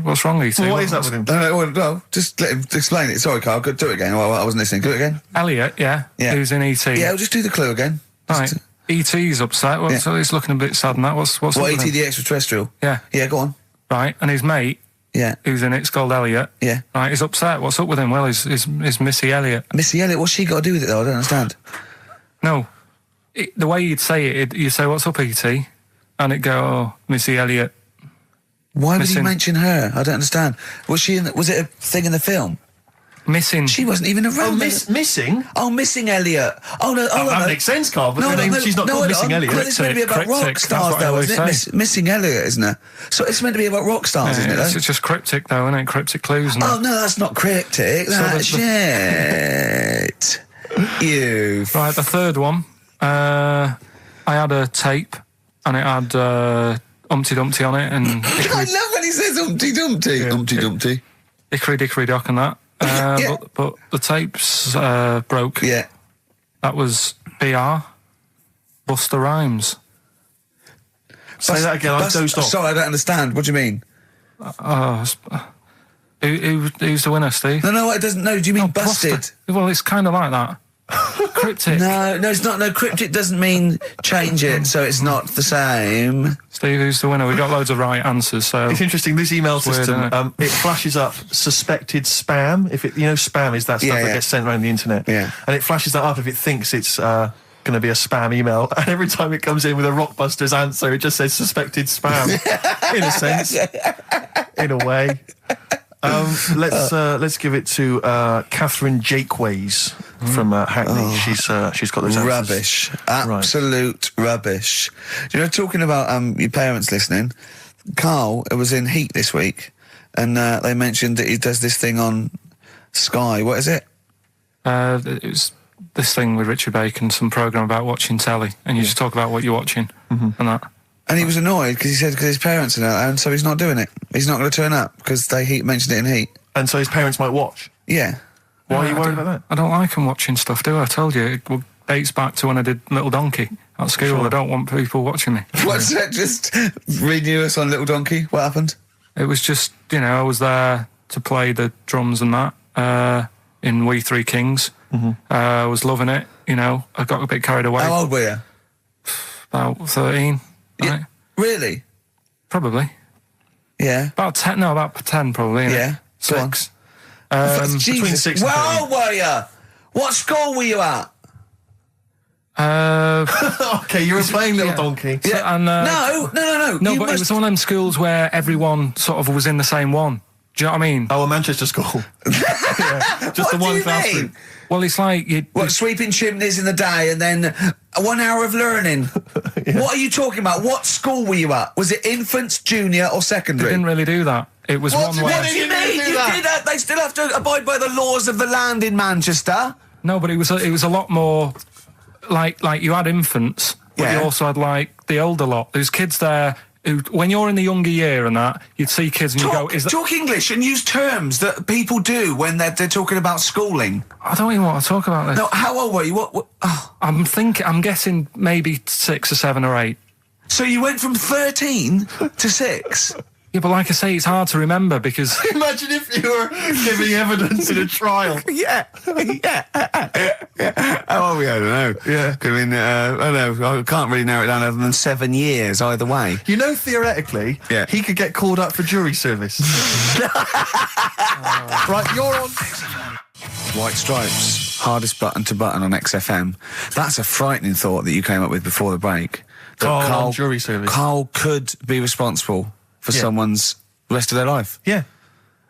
What's wrong with E.T.? What is that with him? No, just let him explain it. Sorry, Carl. Do it again. I wasn't listening. Do it again. Elliott, yeah. Who's in E.T.? Yeah, just do the clue again. Right. E.T.'s upset. So he's looking a bit sad and that. What's what, up with E.T. him? the extraterrestrial? Yeah. Yeah, go on. Right, and his mate, yeah, who's in it's called Elliot. Yeah. Right, he's upset. What's up with him? Well, is Missy Elliott. Missy Elliott, what's she got to do with it, though? I don't understand. No. The way you'd say it, you say, what's up, E.T.? And it'd go, oh, Missy Elliott. Why would he mention her? I don't understand. Was it a thing in the film? Missing. She wasn't even around. Missing? Oh, Missing Elliot. Oh, no. Oh, that makes sense, Carl, but she's not called Missing Elliot. It's meant to be about rock stars, though, isn't it? Missing Elliot, isn't it? So it's meant to be about rock stars, isn't it? It's just cryptic, though, isn't it? Cryptic clues. Oh, no, that's not cryptic. That's shit. You. Right, the third one. I had a tape, and it had Humpty Dumpty on it, and I love when he says Humpty Dumpty. Yeah. Humpty Dumpty. Hickory Dickory Dock and that. But the tapes broke. Yeah. That was BR. Buster Rhymes. Say that again, I dozed off. Sorry, I don't understand. What do you mean? Who's the winner, Steve? No, it doesn't. No, do you mean busted? Buster. Well, it's kind of like that. Cryptic. No, it's not. No, cryptic doesn't mean change it, so it's not the same. Steve, who's the winner? We got loads of right answers, so... It's interesting, this email system, weird, it flashes up suspected spam. If it, spam is that stuff that gets sent around the internet. Yeah. And it flashes that up if it thinks it's going to be a spam email. And every time it comes in with a Rockbusters answer, it just says suspected spam. In a sense. In a way. Let's give it to Catherine Jakeways from Hackney. She's got those answers. Rubbish. Absolute rubbish. Do you know, talking about your parents listening, Carl was in Heat this week, and they mentioned that he does this thing on Sky. What is it? It was this thing with Richard Bacon, some programme about watching telly, and you just talk about what you're watching and that. And he was annoyed because he said because his parents are there, and so he's not doing it. He's not going to turn up because they mentioned it in Heat. And so his parents might watch? Yeah. Why are you worried about that? I don't like them watching stuff, do I? I told you, it dates back to when I did Little Donkey at school. Sure. I don't want people watching me. What's that? Just renew us on Little Donkey? What happened? It was just, I was there to play the drums and that in We Three Kings. I was loving it, I got a bit carried away. How old were you? About 13. Right? Really? Probably. Yeah. About 10 probably. Yeah. 6. Between 6 and 13. Where old were you? What school were you at? Okay, you were playing Little Donkey. So, and, No. No, but it was one of them schools where everyone sort of was in the same one. Do you know what I mean? Oh, a Manchester school. Just the one classroom. Well, it's like sweeping chimneys in the day and then 1 hour of learning. What are you talking about? What school were you at? Was it infants, junior, or secondary? They didn't really do that. It was one way. What do you mean? You did that. They still have to abide by the laws of the land in Manchester. No, but it was a lot more like you had infants, but you also had like the older lot. There's kids there. When you're in the younger year and that, you'd see kids and you go, talk English and use terms that people do when they're talking about schooling. I don't even want to talk about this. No, how old were you? What? Oh. I'm guessing maybe 6 or 7 or 8. So you went from 13 to 6? Yeah, but like I say, it's hard to remember because... Imagine if you were giving evidence in a trial. Yeah. How old were you? I don't know. Yeah. I mean, I don't know. I can't really narrow it down other than 7 years either way. Theoretically, he could get called up for jury service. Right, you're on... White Stripes, hardest button to button on XFM. That's a frightening thought that you came up with before the break. Carl, jury service. Carl could be responsible for someone's rest of their life. Yeah.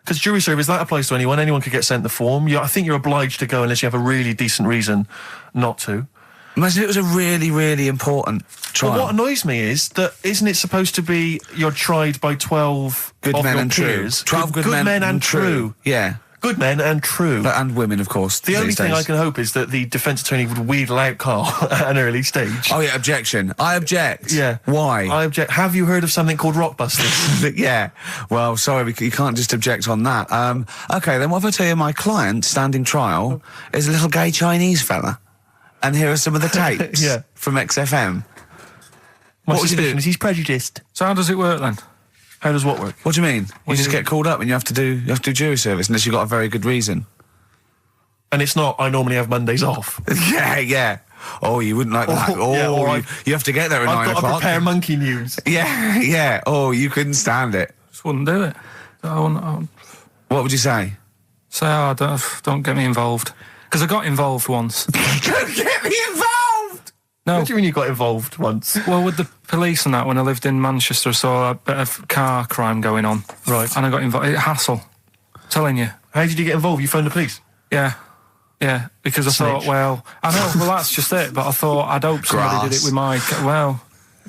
Because jury service, that applies to anyone. Anyone could get sent the form. I think you're obliged to go unless you have a really decent reason not to. Imagine it was a really, really important trial. Well, what annoys me is that isn't it supposed to be you're tried by 12 good of men your and peers? true. 12 good men and true. Yeah. Good men and true. And women, of course. The only thing I can hope is that the defence attorney would wheedle out Carl at an early stage. Oh, yeah, objection. I object. Yeah. Why? I object. Have you heard of something called Rockbusters? Yeah. Well, sorry, you can't just object on that. OK, then what if I tell you my client, standing trial, is a little gay Chinese fella? And here are some of the tapes from XFM. My suspicion is he's prejudiced. So how does it work then? How does what work? What do you mean? You just get called up and you have to do jury service unless you've got a very good reason. And it's not, I normally have Mondays off. Yeah. Oh, you wouldn't like that. You have to get there at 9 o'clock. I've got to prepare monkey news. Yeah. Oh, you couldn't stand it. Just wouldn't do it. What would you say? Say, don't get me involved. Because I got involved once. Don't get me involved! No. What do you mean you got involved once? Well, with the police and that, when I lived in Manchester, I saw a bit of car crime going on. Right. And I got involved. Hassle. I'm telling you. How did you get involved? You phoned the police? Yeah. Yeah, because I thought, well, I know, well, that's just it, but I thought I'd hope somebody did it with my,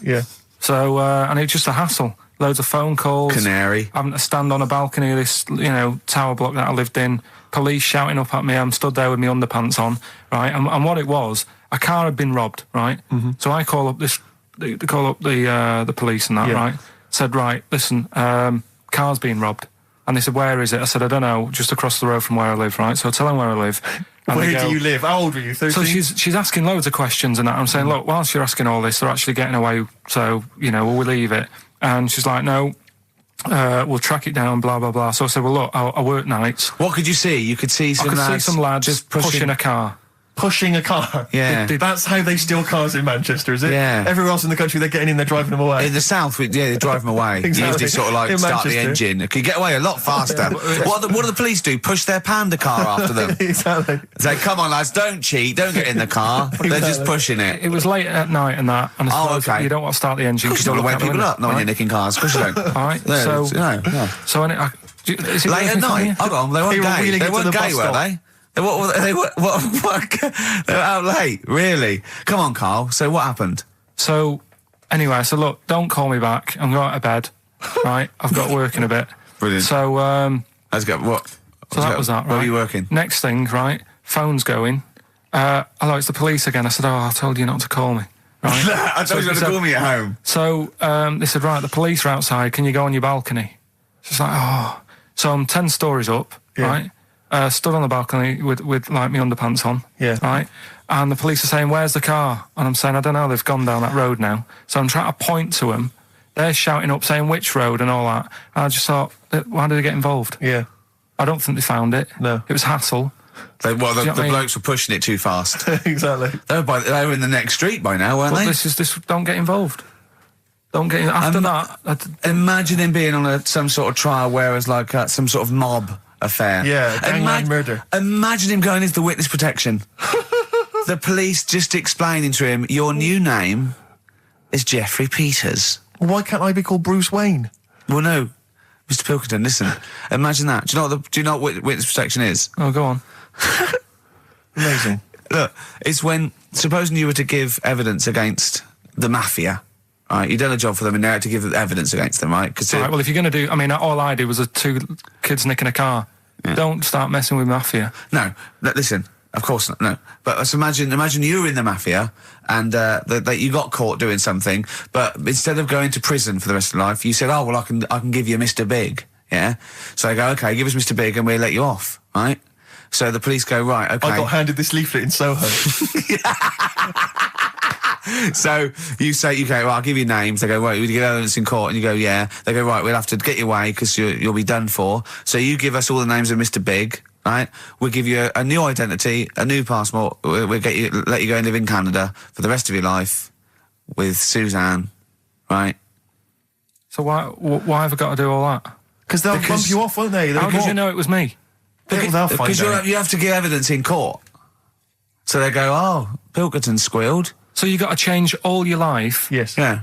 Yeah. So, and it's just a hassle. Loads of phone calls. Canary. Having to stand on a balcony of this, tower block that I lived in. Police shouting up at me. I'm stood there with my underpants on, right? And what it was, a car had been robbed, right? So I call up the police and that, right? Said, right, listen, car's being robbed. And they said, where is it? I said, I don't know, just across the road from where I live, right? So I tell them where I live. And where do you live? How old were you? 13? So she's asking loads of questions and that. I'm saying, look, whilst you're asking all this, they're actually getting away, so, will we leave it? And she's like, no, we'll track it down, blah, blah, blah. So I said, well, look, I work nights. What could you see? You could see some lads just pushing a car. Pushing a car. Yeah. That's how they steal cars in Manchester, is it? Yeah. Everywhere else in the country, they're getting in, they're driving them away. In the south, they drive them away. Exactly. Usually sort of like In start Manchester. the engine. It could get away a lot faster. What do the police do? Push their panda car after them. Exactly. Say, come on, lads, don't cheat, don't get in the car. They're just pushing it. It was late at night and that. And I suppose you don't want to start the engine. Of course you don't want to wake people up, not when you're nicking cars. Of course you don't. All right, So late at night. Hold on, they weren't gay. They weren't gay, were they? They were out late, really? Come on, Carl. So what happened? So, anyway, I said, look, don't call me back. I'm going to bed, right? I've got work in a bit. Brilliant. So, Let's go. What? So that was that, right? Where were you working? Next thing, right? Phone's going. Hello, it's the police again. I said, I told you not to call me. Right? I told you not to call me at home. So, they said, right, the police are outside. Can you go on your balcony? She's like, oh. So I'm 10 stories up, right? Stood on the balcony with like my underpants on, right? And the police are saying, where's the car? And I'm saying, I don't know, they've gone down that road now. So I'm trying to point to them. They're shouting up, saying which road and all that. And I just thought, why did they get involved? Yeah. I don't think they found it. No. It was hassle. The blokes were pushing it too fast. Exactly. They were in the next street by now, weren't they? This. Don't get involved. Don't get after that. Imagine him being on some sort of trial where it's like some sort of mob affair. Yeah, gangland murder. Imagine him going into the witness protection. The police just explaining to him, your new name is Jeffrey Peters. Why can't I be called Bruce Wayne? Well, no, Mr. Pilkington, listen. Imagine that. Do you know what witness protection is? Oh, go on. Amazing. Look, it's when, supposing you were to give evidence against the mafia, right, you've done a job for them and they had to give evidence against them, right? Right, well, if you're going to do... I mean, all I did was 2 kids nicking a car. Yeah. Don't start messing with mafia. No, listen, of course not, no. But imagine you were in the mafia and that you got caught doing something, but instead of going to prison for the rest of your life, you said, oh, well, I can give you Mr. Big, yeah? So they go, okay, give us Mr. Big and we'll let you off, right? So the police go, right, okay. I got handed this leaflet in Soho. So you say, okay, well, I'll give you names. They go, right, we get evidence in court, and you go, yeah. They go, right, we'll have to get you away because you'll be done for. So you give us all the names of Mr. Big, right? We'll give you a new identity, a new passport. We'll let you go and live in Canada for the rest of your life with Suzanne, right? So why have I got to do all that? Because they'll bump you off, won't they? How did you know it was me? They'll find Because you have to give evidence in court. So they go, oh, Pilkington squealed. So you got to change all your life. Yes. Yeah.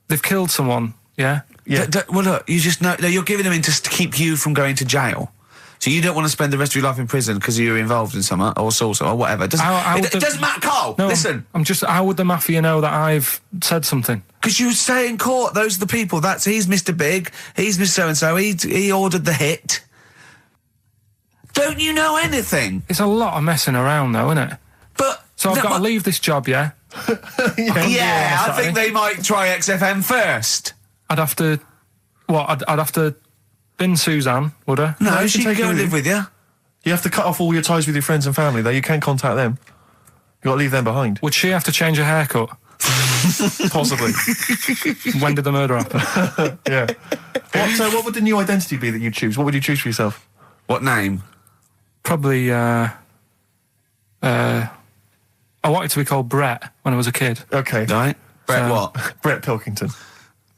They've killed someone. Yeah. Yeah. Well, look, you just know you're giving them in to keep you from going to jail. So you don't want to spend the rest of your life in prison because you're involved in something or assault or whatever. It doesn't matter, Carl. No, listen. How would the mafia know that I've said something? Because you say in court, those are the people. He's Mr. Big. He's Mr. So-and-so. He ordered the hit. Don't you know anything? It's a lot of messing around, though, isn't it? So I've got to leave this job, yeah? Yeah, I think they might try XFM first. I'd have to... What? I'd have to bin Suzanne, would I? No, she could go and live with you. You have to cut off all your ties with your friends and family, though. You can't contact them. You've got to leave them behind. Would she have to change her haircut? Possibly. When did the murder happen? Yeah. What would the new identity be that you'd choose? What would you choose for yourself? What name? Probably, I wanted to be called Brett when I was a kid. Okay. Right. Brett what? Brett Pilkington.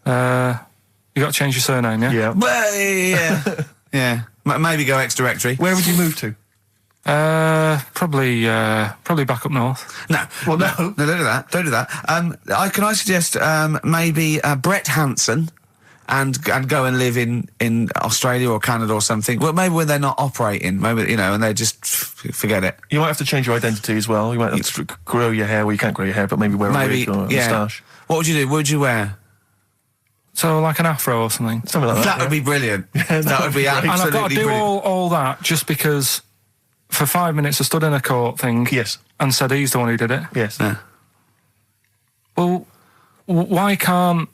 You got to change your surname, yeah? Yeah. Well, yeah. Yeah. Maybe go ex-directory. Where would you move to? Probably back up north. No. Well, no. No, don't do that. Don't do that. Can I suggest maybe Brett Hanson and go and live in Australia or Canada or something. Well, maybe when they're not operating, maybe, you know, and they just forget it. You might have to change your identity as well. You might have to grow your hair. Well, you can't grow your hair, but maybe wear a wig or a moustache. What would you do? What would you wear? So like an afro or something. Something like that. That would be brilliant. That would be absolutely And I've got to do brilliant. all that just because for 5 minutes I stood in a court thing. Yes. And said he's the one who did it. Yes. Yeah. Well, why can't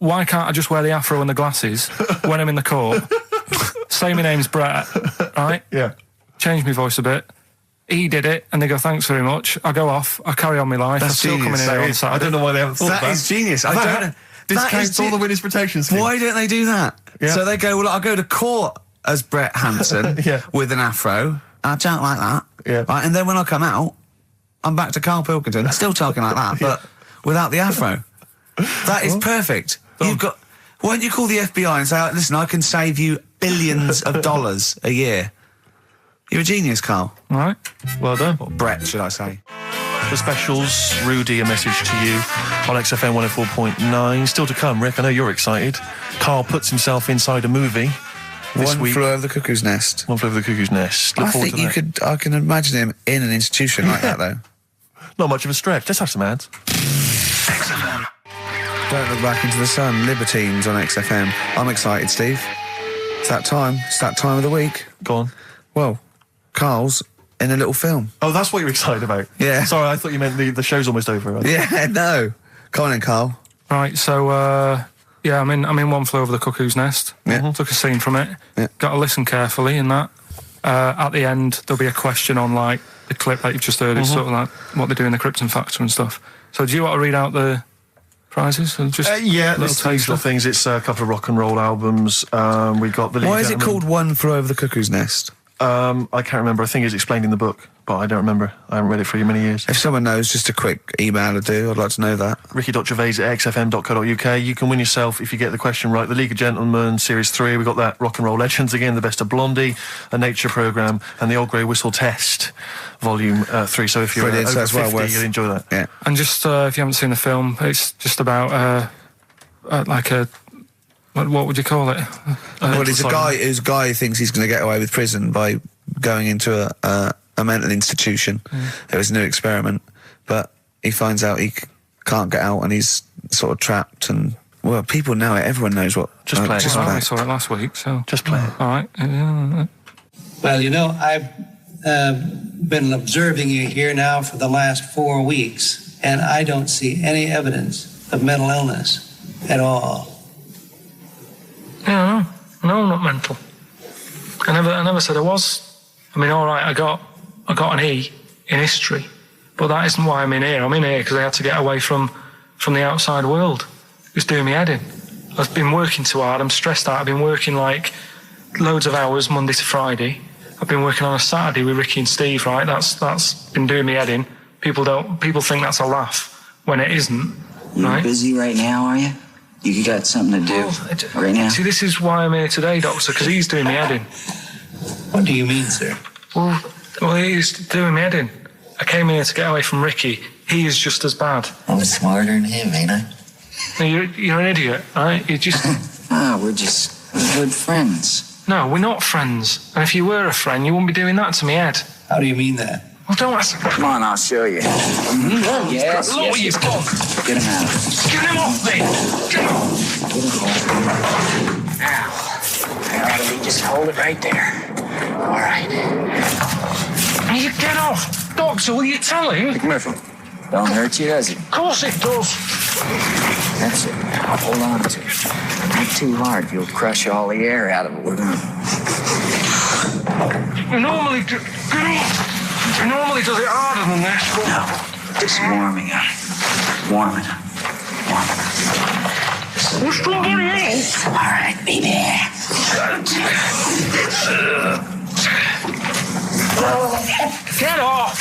I just wear the afro and the glasses when I'm in the court? Say my name's Brett, right? Yeah. Change my voice a bit. He did it, and they go, thanks very much. I go off, I carry on my life. That's I'm still genius. coming in on I Saturday. don't know why they haven't thought That that. is genius. I don't know. Discounts all the witness protection scheme. Why don't they do that? Yeah. So they go, well, I'll go to court as Brett Hanson Yeah. with an afro. I don't like that. Yeah. Right, and then when I come out, I'm back to Karl Pilkington, still talking like that, but without the afro. That is perfect. You've got... Why don't you call the FBI and say, listen, I can save you billions of dollars a year. You're a genius, Karl. All right. Well done. Or Brett, should I say. The specials, Rudy, a message to you on XFM 104.9. Still to come, Rick, I know you're excited. Karl puts himself inside a movie this One week. flew over the cuckoo's nest. One Flew Over the Cuckoo's Nest. Look I forward think to that. I can imagine him in an institution like that, though. Not much of a stretch. Let's have some ads. Don't look back into the sun. Libertines on XFM. I'm excited, Steve. It's that time. It's that time of the week. Go on. Well, Karl's in a little film. Oh, that's what you're excited about? Yeah. Sorry, I thought you meant the show's almost over. Right? Yeah, no. Come on in, Karl. Right, so, yeah, I'm in One Flew Over the Cuckoo's Nest. Yeah. Took a scene from it. Yeah. Got to listen carefully in that. At the end, there'll be a question on, like, the clip that you've just heard. It's sort of like what they do in the Krypton Factor and stuff. So do you want to read out the prizes? Or just Yeah, little there's taster? little things. It's a couple of rock and roll albums. We got the lead Why is it gentleman. called One Flew Over the Cuckoo's Nest? I can't remember. I think it's explained in the book, but I don't remember. I haven't read it for many years. If someone knows, just a quick email to do. I'd like to know that. Ricky.gervais@xfm.co.uk. You can win yourself, if you get the question right, the League of Gentlemen Series 3. We got that Rock and Roll Legends again, the Best of Blondie, a Nature Programme, and the Old Grey Whistle Test, Volume 3. So if you're Brilliant, so over that's well 50, worth- you'll enjoy that. Yeah. And just, if you haven't seen the film, it's just about, like a... What would you call it? Well, it's a guy who thinks he's going to get away with prison by going into a mental institution. It was a new experiment, but he finds out he can't get out and he's sort of trapped. And well, people know it. Everyone knows what. Just play it. Well, play I it. saw it last week, so... Just play it. All right. Well, you know, I've been observing you here now for the last 4 weeks, and I don't see any evidence of mental illness at all. Yeah, no, not mental. I never said I was. I mean, all right, I got an E in history, but that isn't why I'm in here. I'm in here because I had to get away from the outside world. It was doing me head in. I've been working too hard. I'm stressed out. I've been working like loads of hours Monday to Friday. I've been working on a Saturday with Ricky and Steve. Right, that's been doing me head in. People think that's a laugh when it isn't. You're Right? busy right now, are you? You got something to do right now? See, this is why I'm here today, Doctor, because he's doing me head in. What do you mean, sir? Well, he's doing me head in. I came here to get away from Ricky. He is just as bad. I'm smarter than him, ain't I? No, you're an idiot, right? You're just... We're just good friends. No, we're not friends. And if you were a friend, you wouldn't be doing that to me, Ed. How do you mean that? Well, don't ask... Come on, I'll show you. Yes, Look what you've done. Get him out. Get him off me! Get him off! Now, just hold it right there. All right. You get off! Doctor, will you tell him? Commercial. Don't hurt you, does it? Of course it does. That's it. Now hold on to it. Not too hard. You'll crush all the air out of it. We're gonna... He normally does it harder than this, but... No, just warming up. Warm it up. Warm it up. We're somebody else. All right, baby. Get off!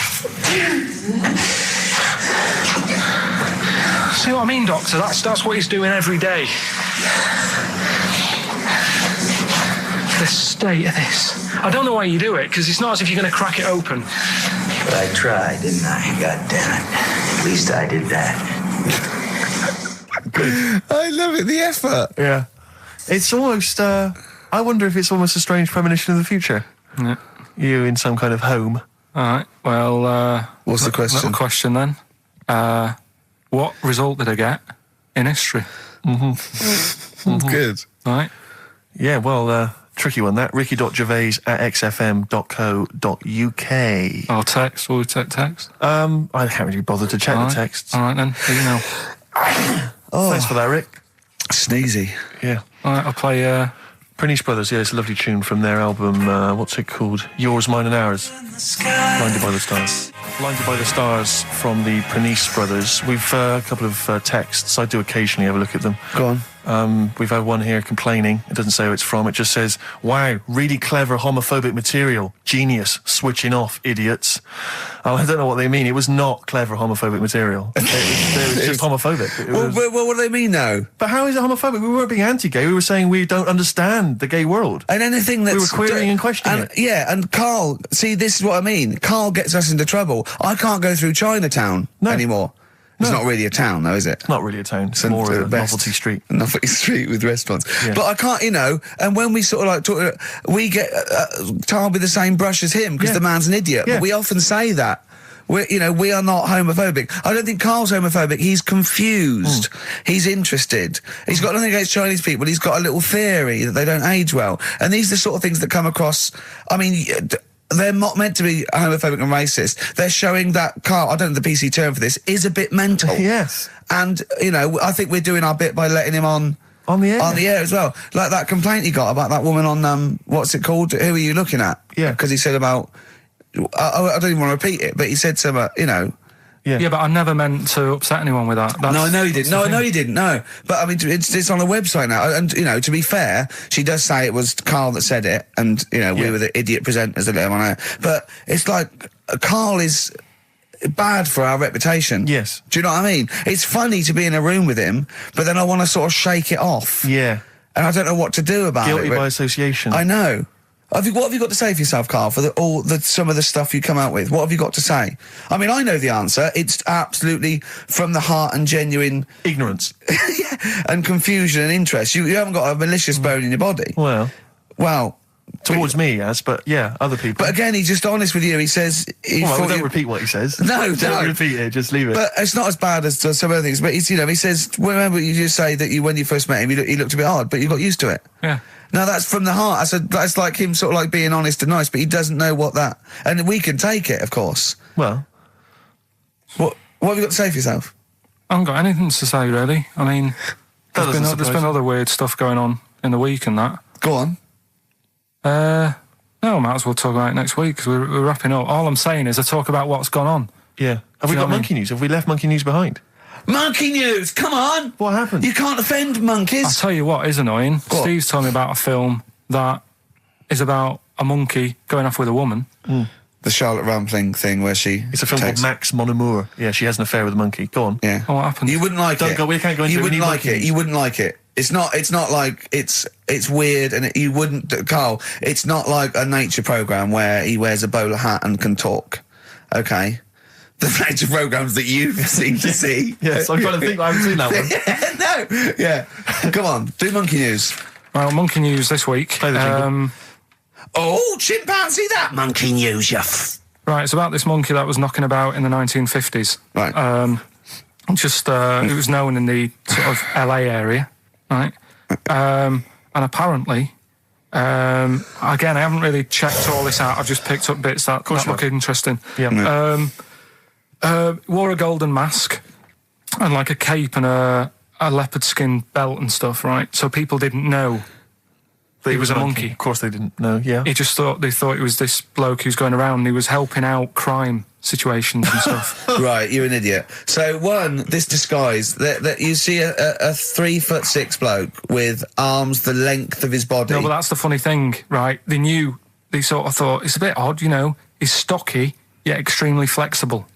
See what I mean, Doctor? That's what he's doing every day. The state of this. I don't know why you do it, because it's not as if you're going to crack it open. But I tried, didn't I? God damn it. At least I did that. I love it. The effort. Yeah. It's almost, I wonder if it's almost a strange premonition of the future. Yeah. You in some kind of home. All right. Well, What's the question? Little question then. What result did I get in history? Good. All right. Yeah, well, tricky one that. ricky.gervais@xfm.co.uk. I'll text. Will we take text? I can't really bother to check the texts. All right then. You know. Thanks for that, Rick. Sneezy. Yeah. All right. I'll play. Prinice Brothers, yeah, it's a lovely tune from their album, what's it called? Yours, Mine and Ours. Blinded by the Stars. Blinded by the Stars from the Prinice Brothers. We've a couple of texts. I do occasionally have a look at them. Go on. We've had one here complaining. It doesn't say who it's from. It just says, wow, really clever homophobic material. Genius. Switching off, idiots. I don't know what they mean. It was not clever homophobic material. It was just homophobic. Well, what do they mean, though? But how is it homophobic? We weren't being anti-gay. We were saying we don't understand the gay world. And anything that's... We were querying and questioning it. Yeah, and Carl, see, this is what I mean. Carl gets us into trouble. I can't go through Chinatown anymore. It's not really a town, though, is it? It's not really a town. It's more of a novelty street. Novelty street with restaurants. Yeah. But I can't, and when we sort of like talk, we get tarred with the same brush as him because the man's an idiot. Yeah. But we often say that. We are not homophobic. I don't think Carl's homophobic. He's confused. He's interested. He's got nothing against Chinese people. He's got a little theory that they don't age well. And these are the sort of things that come across, I mean... They're not meant to be homophobic and racist. They're showing that Carl, I don't know the PC term for this, is a bit mental. Yes. And, I think we're doing our bit by letting him on the air. On the air as well. Like that complaint he got about that woman on, what's it called? Who are you looking at? Yeah. Because he said about, I don't even want to repeat it, but he said some, Yeah, but I never meant to upset anyone with that. No, I know you didn't. No, I know you didn't. No, but I mean, it's on a website now, and to be fair, she does say it was Carl that said it, and we were the idiot presenters that let him on air. But it's like Carl is bad for our reputation. Yes. Do you know what I mean? It's funny to be in a room with him, but then I want to sort of shake it off. Yeah. And I don't know what to do about it. Guilty by association. I know. What have you got to say for yourself, Carl, for some of the stuff you come out with? What have you got to say? I mean, I know the answer. It's absolutely from the heart and genuine... ignorance. and confusion and interest. You haven't got a malicious bone in your body. Well... towards me, yes, but yeah, other people. But again, he's just honest with you. He says... don't repeat what he says. No, don't repeat it, just leave it. But it's not as bad as some other things. But he says, remember you just say that when you first met him, he looked a bit hard, but you got used to it. Yeah. No, that's from the heart. That's like him sort of like being honest and nice, but he doesn't know what that... And we can take it, of course. Well... What have you got to say for yourself? I haven't got anything to say, really. I mean, there's been other weird stuff going on in the week and that. Go on. No, I might as well talk about it next week, because we're wrapping up. All I'm saying is I talk about what's gone on. Yeah. Have we got monkey news? Have we left monkey news behind? Monkey news, come on! What happened? You can't offend monkeys. I'll tell you what is annoying. What? Steve's told me about a film that is about a monkey going off with a woman. The Charlotte Rampling thing where she... It's a film called Max Mon Amour. Yeah, she has an affair with a monkey. Go on. Yeah. Oh, what happened? You wouldn't like it. We can't go into it. You wouldn't like it. You wouldn't like it. It's not like... It's weird and you wouldn't... Carl, it's not like a nature programme where he wears a bowler hat and can talk. Okay? The nature programmes that you seem to see. Yes, I'm trying to think. I haven't seen that one. No. Yeah. Come on. Do monkey news. Well, monkey news this week. Play the jingle. Oh, chimpanzee that monkey news, Right, it's about this monkey that was knocking about in the 1950s. Right. It was known in the sort of LA area, right? And apparently, again, I haven't really checked all this out. I've just picked up bits that look interesting. Yeah. Wore a golden mask and like a cape and a leopard skin belt and stuff, right? So people didn't know that he was a monkey. Of course they didn't know, yeah. They thought it was this bloke who's going around and he was helping out crime situations and stuff. Right, you're an idiot. So this disguise, that you see a 3'6" bloke with arms the length of his body. No, but that's the funny thing, right? They sort of thought, it's a bit odd, he's stocky, yet extremely flexible.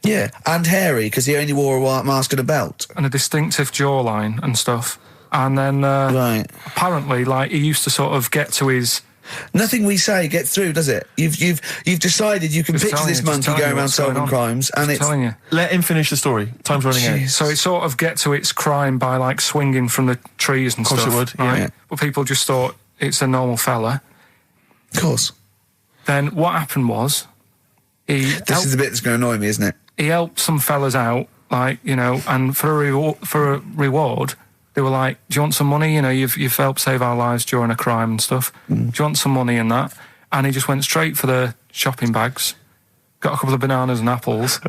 Yeah, and hairy, because he only wore a white mask and a belt. And a distinctive jawline and stuff. And then, right. apparently, like, he used to sort of get to his Nothing we say gets through, does it? You've decided you can Just picture telling this you, just monkey telling going you around what's going solving on. crimes, and it's telling you. Let him finish the story. Time's running out. So it sort of get to its crime by like swinging from the trees and Of course stuff. it would, yeah. right? Yeah. But people just thought it's a normal fella. of course. Then what happened was This is the bit that's going to annoy me, isn't it? he helped some fellas out, like, you know, and for a reward, they were like, do you want some money? You know, you've helped save our lives during a crime and stuff. Do you want some money and that? And he just went straight for the shopping bags, got a couple of bananas and apples,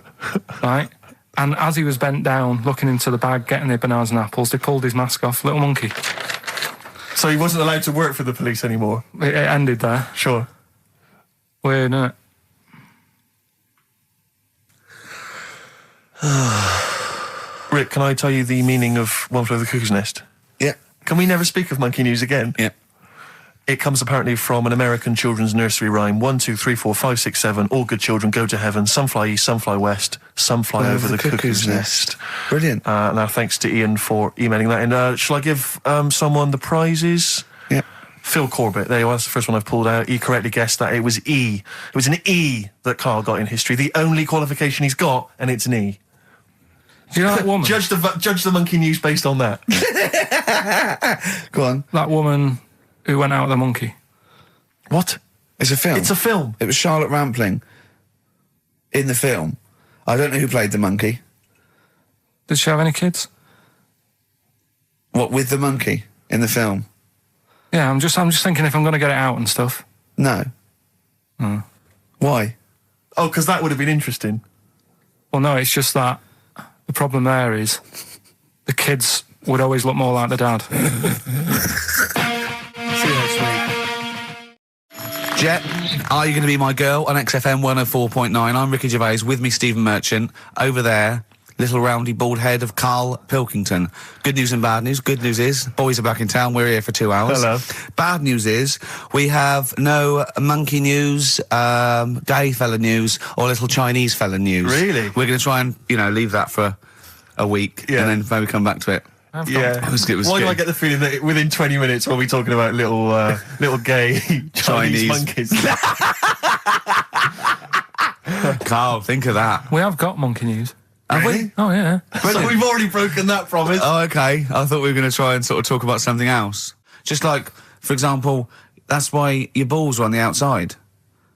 right? And as he was bent down, looking into the bag, getting the bananas and apples, they pulled his mask off. Little monkey. So he wasn't allowed to work for the police anymore? It ended there. Sure. Weird, isn't it? Rick, can I tell you the meaning of One Flew Over the Cuckoo's Nest? Yeah. Can we never speak of monkey news again? Yeah. It comes apparently from an American children's nursery rhyme. 1, 2, 3, 4, 5, 6, 7. All good children go to heaven. Some fly east, some fly west. Some fly over the cuckoo's nest. Brilliant. Now, thanks to Ian for emailing that in. Shall I give someone the prizes? Yeah. Phil Corbett, there you are, that's the first one I've pulled out. He correctly guessed that it was E. It was an E that Karl got in history. The only qualification he's got, and it's an E. Do you know that woman? Judge the monkey news based on that. Go on. That woman who went out with the monkey. What? It's a film. It's a film. It was Charlotte Rampling in the film. I don't know who played the monkey. Did she have any kids? What, with the monkey in the film? Yeah, I'm just thinking if I'm going to get it out and stuff. No. Why? Oh, because that would have been interesting. Well, no, it's just that the problem there is the kids would always look more like the dad. See you next week. Jet, are you going to be my girl on XFM 104.9? I'm Ricky Gervais, with me Stephen Merchant. Over there, little roundy bald head of Karl Pilkington. Good news and bad news. Good news is, boys are back in town. We're here for 2 hours. Hello. Bad news is, we have no monkey news, gay fella news, or little Chinese fella news. Really? We're going to try and, you know, leave that for a week, Yeah. and then maybe come back to it. Yeah. It was Why do good. I get the feeling that within 20 minutes we'll be talking about little gay Chinese monkeys? Karl, think of that. We have got monkey news. Have we? Oh, yeah. So we've already broken that promise. Oh, okay. I thought we were going to try and sort of talk about something else. Just like, for example, that's why your balls are on the outside.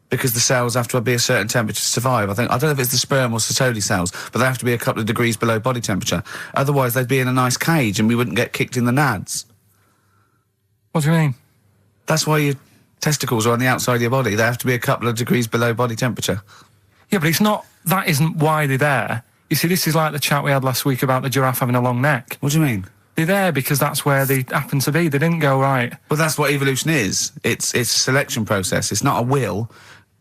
Because the cells have to be a certain temperature to survive. I don't know if it's the sperm or Sertoli cells, but they have to be a couple of degrees below body temperature. Otherwise, they'd be in a nice cage and we wouldn't get kicked in the nads. What do you mean? That's why your testicles are on the outside of your body. They have to be a couple of degrees below body temperature. Yeah, but it's not... That isn't why they're there. You see, this is like the chat we had last week about the giraffe having a long neck. What do you mean? They're there because that's where they happen to be. They didn't go, right... Well, that's what evolution is. It's a selection process. It's not a will.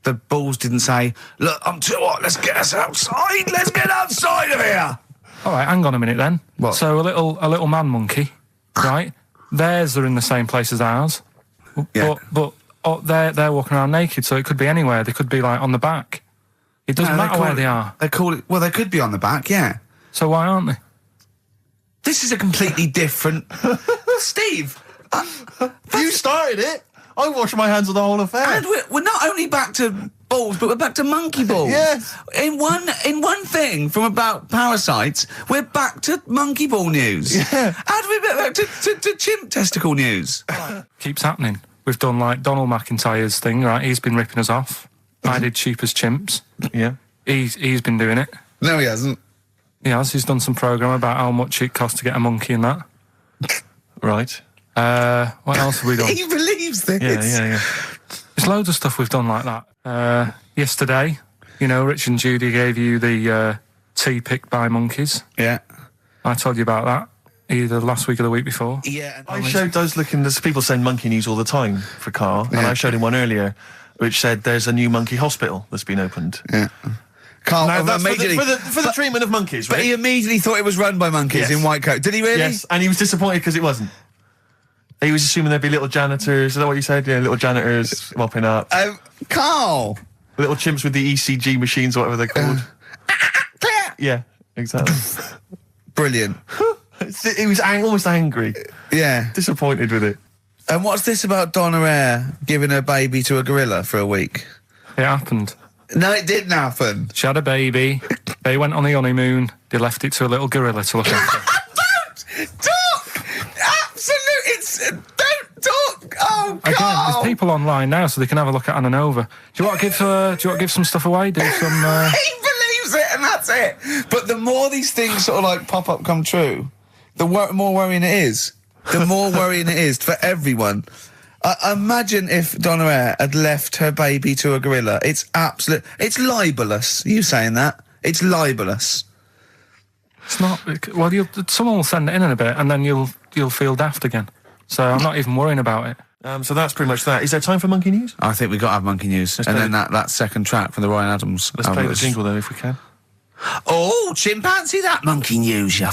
The balls didn't say, look, I'm too hot, let's get us outside, let's get outside of here! All right, hang on a minute then. What? So a little man monkey, right? Theirs are in the same place as ours. Yeah. But they're walking around naked, so it could be anywhere. They could be, like, on the back. It doesn't matter where they are. They call it... Well, they could be on the back, yeah. So why aren't they? This is a completely different... Steve! You started it. I washed my hands of the whole affair. And we're not only back to balls, but we're back to monkey balls. Yes. In one thing from about parasites, we're back to monkey ball news. Yeah. How do we get back to chimp testicle news? Keeps happening. We've done, like, Donald McIntyre's thing, right? He's been ripping us off. I did Cheap as Chimps. Yeah. He's been doing it. No, he hasn't. He has. He's done some programme about how much it costs to get a monkey and that. Right. What else have we done? He believes this. Yeah. There's loads of stuff we've done like that. Yesterday, you know, Rich and Judy gave you the tea picked by monkeys. Yeah. I told you about that either last week or the week before. Yeah. I showed those looking... There's people send monkey news all the time for Karl, and I showed him one earlier which said there's a new monkey hospital that's been opened. Yeah. Karl, Now, that's immediately... for the treatment of monkeys, But right? he immediately thought it was run by monkeys in white coat. Did he really? Yes, and he was disappointed because it wasn't. He was assuming there'd be little janitors. Is that what you said? Yeah, little janitors mopping up. Carl! Little chimps with the ECG machines, or whatever they're called. Yeah, exactly. Brilliant. He was almost angry. Yeah. Disappointed with it. And what's this about Donna Eyre giving her baby to a gorilla for a week? It happened. No, it didn't happen. She had a baby. They went on the honeymoon. They left it to a little gorilla to look after. Don't talk! Absolutely, don't talk! Oh, God! Again, there's people online now, so they can have a look at Anna Nova. Do you want to give some stuff away? Do some... He believes it, and that's it. But the more these things sort of like pop up, come true, the more worrying it is. The more worrying it is for everyone. Imagine if Donna Eyre had left her baby to a gorilla. It's libelous. You saying that? It's libelous. It's not... Well, someone will send it in a bit, and then you'll feel daft again. So I'm not even worrying about it. So that's pretty much that. Is there time for monkey news? I think we've got to have monkey news. And then that second track from the Ryan Adams. Let's play the jingle, though, if we can. Oh, chimpanzee that monkey news, you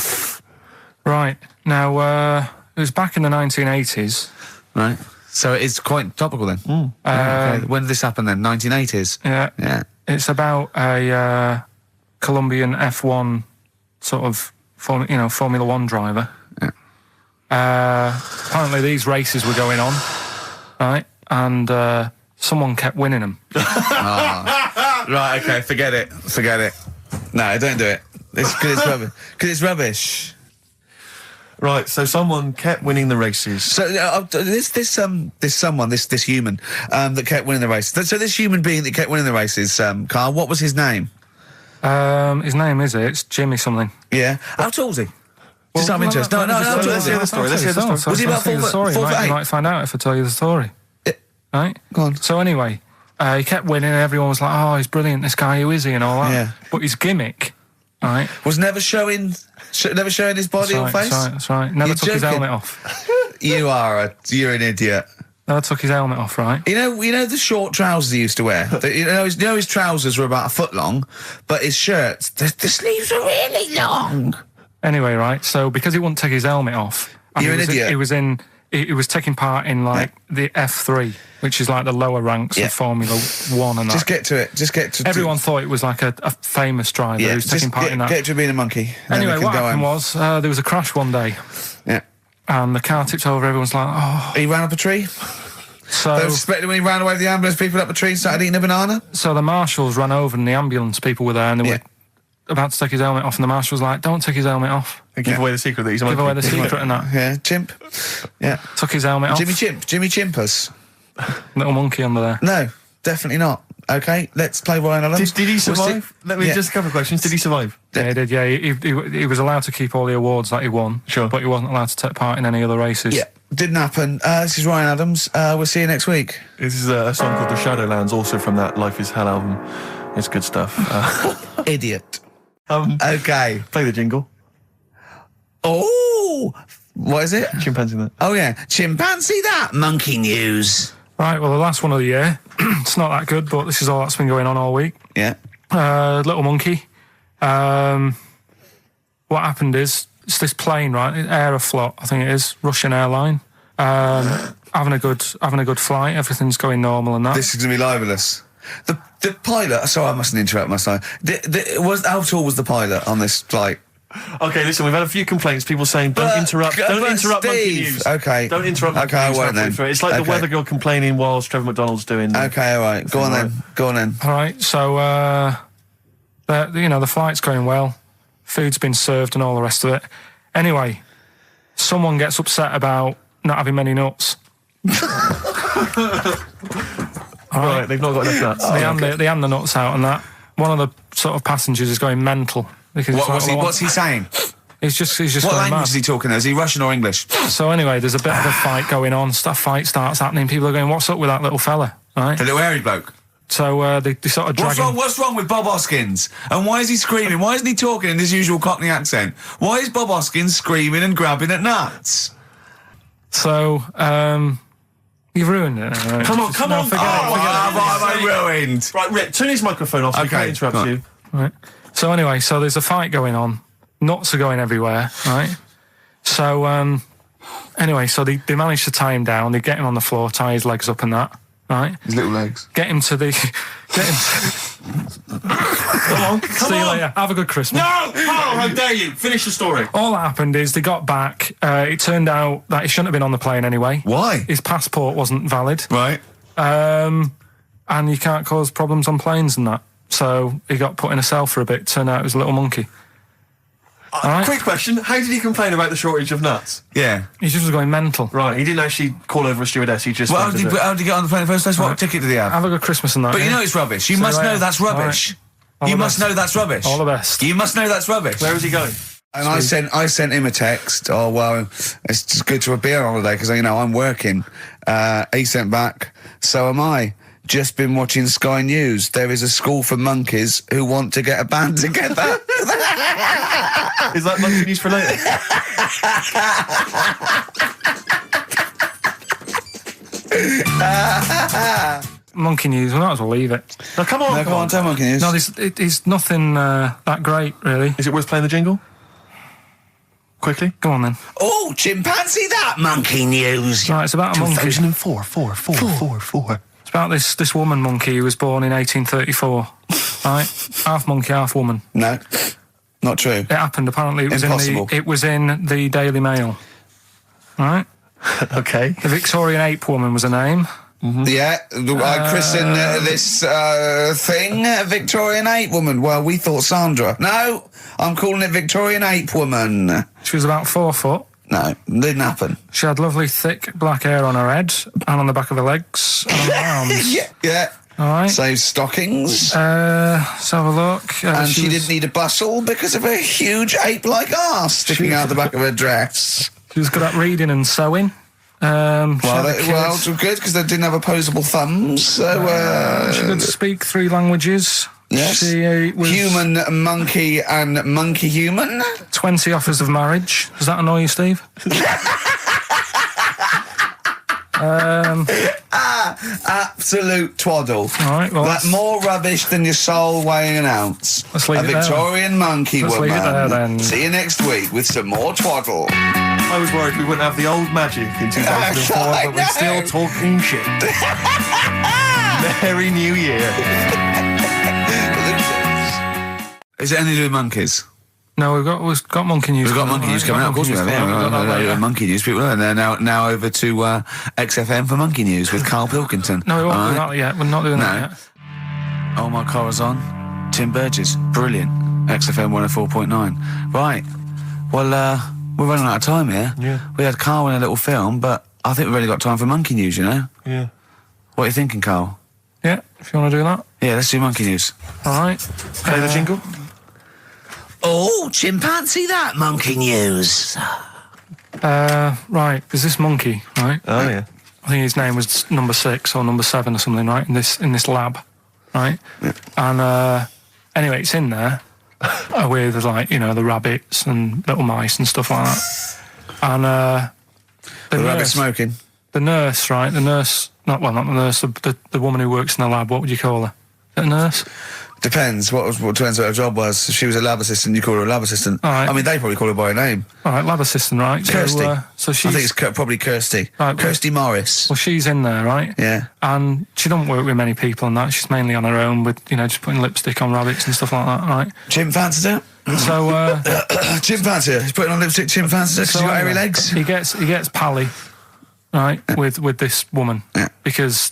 Right. Now, it was back in the 1980s. Right. So it's quite topical then. Okay. When did this happen then? 1980s? Yeah. Yeah. It's about a Colombian F1 sort of, Formula One driver. Yeah. Apparently these races were going on, right? And someone kept winning them. Right, okay, forget it. No, don't do it. It's rubbish. Because it's rubbish. Right, so someone kept winning the races. So this human that kept winning the races. So this human being that kept winning the races, Carl, what was his name? His name it's Jimmy something. Yeah. How tall is he? Just out of interest. No, let's hear the story. Let's hear the story. Was he about 4 foot? You might find out if I tell you the story. Right? Go on. So anyway, he kept winning. Everyone was like, "Oh, he's brilliant. This guy, who is he?" and all that. Yeah. But his gimmick, right, was never showing his body or face. That's right. Never took his helmet off. You're an idiot. Never took his helmet off, right? You know the short trousers he used to wear. His trousers were about a foot long, but his shirts, the sleeves were really long. Anyway, right. So because he wouldn't take his helmet off, you're an idiot. He was taking part in the F3, which is like the lower ranks of Formula One and that. Just get to it. Everyone thought it was like a famous driver who was taking part in that. Get to being a monkey. Anyway, what happened was there was a crash one day. Yeah. And the car tipped over. Everyone's like, "Oh!" He ran up a tree. So they were suspecting when he ran away with the ambulance people up a tree and started eating a banana. So the marshals ran over and the ambulance people were there and they were about to take his helmet off, and the marshal was like, "Don't take his helmet off." Give away the secret that he's a monkey. Give away the secret and that. Yeah, chimp. Yeah. Took his helmet off. Jimmy Chimpus. Little monkey under there. No, definitely not. Okay, let's play Ryan Adams. Did he survive? Let me just a couple of questions. Did he survive? Yeah, he did, yeah. He was allowed to keep all the awards that he won. Sure. But he wasn't allowed to take part in any other races. Yeah, didn't happen. This is Ryan Adams. We'll see you next week. This is a song called The Shadowlands, also from that Life is Hell album. It's good stuff. Idiot. Okay. Play the jingle. Oh! What is it? Chimpanzee that. Oh, yeah. Chimpanzee that! Monkey news. Right, well, the last one of the year. It's not that good, but this is all that's been going on all week. Yeah. Little monkey. What happened is, it's this plane, right? Aeroflot, I think it is, Russian airline. Having a good flight. Everything's going normal and that. This is going to be libelous. The pilot... Sorry, I mustn't interrupt my side. How tall was the pilot on this flight? Okay, listen, we've had a few complaints. People saying, don't interrupt monkey news. Okay. Don't interrupt monkey news. I won't then. It's like the weather girl complaining whilst Trevor McDonald's doing... Okay, all right. Go on then. All right, so, the flight's going well. Food's been served and all the rest of it. Anyway, someone gets upset about not having many nuts. Right, they've not got enough nuts. They hand the nuts out and that. One of the sort of passengers is going mental. What's he saying? He's just what going language mad. is he talking? Is he Russian or English? So anyway, there's a bit of a fight going on. Fight starts happening. People are going, "What's up with that little fella?" Right? The little hairy bloke. So they sort of drag him. What's wrong with Bob Hoskins? And why is he screaming? Why isn't he talking in his usual Cockney accent? Why is Bob Hoskins screaming and grabbing at nuts? So, you've ruined it. Come on. Forget it. What have I ruined? Right, Rick, turn his microphone off so he can't interrupt you. Right. So anyway, there's a fight going on. Nuts are going everywhere, right? So, anyway, they manage to tie him down. They get him on the floor, tie his legs up and that, right? His little legs. Get him to the... Come on. See you later. Have a good Christmas. No! how dare you? Finish the story. All that happened is they got back. It turned out that he shouldn't have been on the plane anyway. Why? His passport wasn't valid. Right. And you can't cause problems on planes and that. So he got put in a cell for a bit. Turned out it was a little monkey. Right. Quick question, how did he complain about the shortage of nuts? Yeah. He just was going mental. Right, he didn't actually call over a stewardess, he just... Well, how did he get on the plane in the first place? What ticket did he have? Have a good Christmas and that. But you yeah? know it's rubbish. You See must you know later. that's rubbish. All You the must best. know that's rubbish. All the best. You must know that's rubbish. Where was he going? And I sent him a text. Oh well, it's just good to be on holiday because I'm working. He sent back. So am I. Just been watching Sky News. There is a school for monkeys who want to get a band together. Is that monkey news for later? Monkey news. We might as well leave it. No, come on. No, come on, tell monkey news. No, it's nothing that great, really. Is it worth playing the jingle? Quickly. Go on then. Oh, chimpanzee that monkey news. Right, it's about a monkey. 2004, four. It's about this woman monkey who was born in 1834. Right, half monkey, half woman. No, not true. It happened. Apparently, it was Impossible. it was in the Daily Mail. Right. Okay. The Victorian ape woman was her name. Yeah, I christened this thing Victorian ape woman. Well, we thought Sandra. No, I'm calling it Victorian ape woman. She was about 4 foot. No, didn't happen. She had lovely thick black hair on her head and on the back of her legs and on her arms. Yeah. All right. Save stockings. Let's have a look. And she didn't need a bustle because of a huge ape-like arse sticking out the back of her dress. She was good at reading and sewing. Well, it's good because they didn't have opposable thumbs. So she could speak 3 languages. yes, She was human, monkey, and monkey human. 20 offers of marriage. Does that annoy you, Steve? Absolute twaddle. All right, well, That's more rubbish than your soul weighing an ounce. Let's leave a it there. Victorian monkey Let's woman. leave it there, then. See you next week with some more twaddle. I was worried we wouldn't have the old magic in 2004, I but we're still know. talking shit. Merry New Year. Is it anything to do with monkeys? No, we've got monkey news. We've got monkey news coming out, of course we have. Yeah, monkey news. People, and they're now over to XFM for monkey news with Karl Pilkington. No, we won't All do right? that yet. We're not doing No. that yet. Oh, my car is on. Tim Burgess, brilliant. XFM 104.9. Right. Well, we're running out of time here. Yeah. We had Carl in a little film, but I think we've really got time for monkey news, you know? Yeah. What are you thinking, Carl? Yeah, if you want to do that. Yeah, let's do monkey news. All right. Play the jingle. Oh, chimpanzee that monkey news. Right, there's this monkey, right? Oh, yeah. I think his name was number 6 or number 7 or something, right? In this lab, right? Yeah. And anyway, it's in there with the rabbits and little mice and stuff like that. And The rabbit smoking. the nurse, right? The nurse, not the nurse, the woman who works in the lab. What would you call her? Is it a nurse? Depends. What depends what her job was. If she was a lab assistant, you call her a lab assistant. All right. I mean, they probably call her by her name. All right, lab assistant, right? Kirsty. So she's I think it's probably Kirsty. Right, Kirsty Morris. well, she's in there, right? Yeah. And she don't work with many people and that. She's mainly on her own with, just putting lipstick on rabbits and stuff like that, right? Chim fancied her. So, Chim fancied her. He's putting on lipstick. Chim fancied her. 'Cause she's got hairy legs. He gets pally, right, with this woman. Yeah. Because,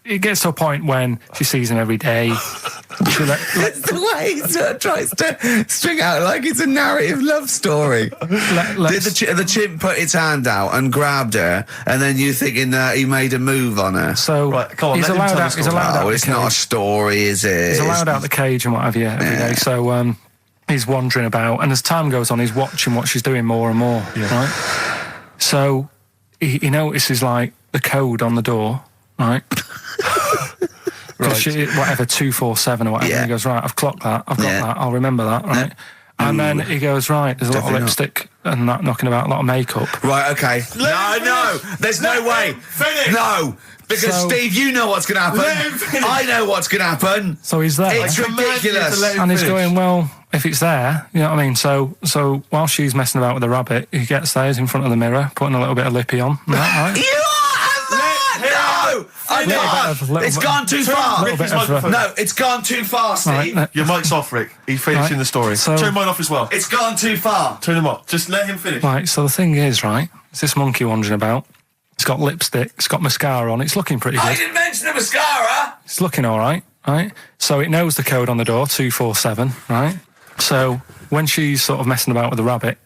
it gets to a point when she sees him every day. It's the way he sort of tries to string out like it's a narrative love story. Did the chimp put its hand out and grabbed her, and then you thinking that he made a move on her? So Right, come on, he's let him allowed tell the out. He's story. allowed out. Oh, the it's not a cage. story, is it? He's allowed out the cage and what have you every day. So he's wandering about, and as time goes on, he's watching what she's doing more and more. Right. So he notices the code on the door. Right. Right. Whatever 247 or whatever. Yeah. And he goes, right, I've clocked that. I've got that. I'll remember that. Right. And then he goes, right, there's a lot of Definitely lipstick and that knocking about, a lot of makeup. Right, okay. No, there's no way. Finish. No, because So- Steve, you know what's going to happen. Let him finish. I know what's going to happen. So he's there. It's ridiculous. And he's going, well, if it's there, you know what I mean? So while she's messing about with the rabbit, he gets there, he's in front of the mirror, putting a little bit of lippy on. Right? You are no! I can't. It's gone too far. No, it's gone too far, Steve. Your mic's off, Rick. He's finishing the story. So- Turn mine off as well. It's gone too far. Turn him off. Just let him finish. Right, so the thing is, right, it's this monkey wandering about. It's got lipstick, it's got mascara on, it's looking pretty I good. didn't mention the mascara. It's looking all right, right? So it knows the code on the door, 247, right? So when she's sort of messing about with the rabbit,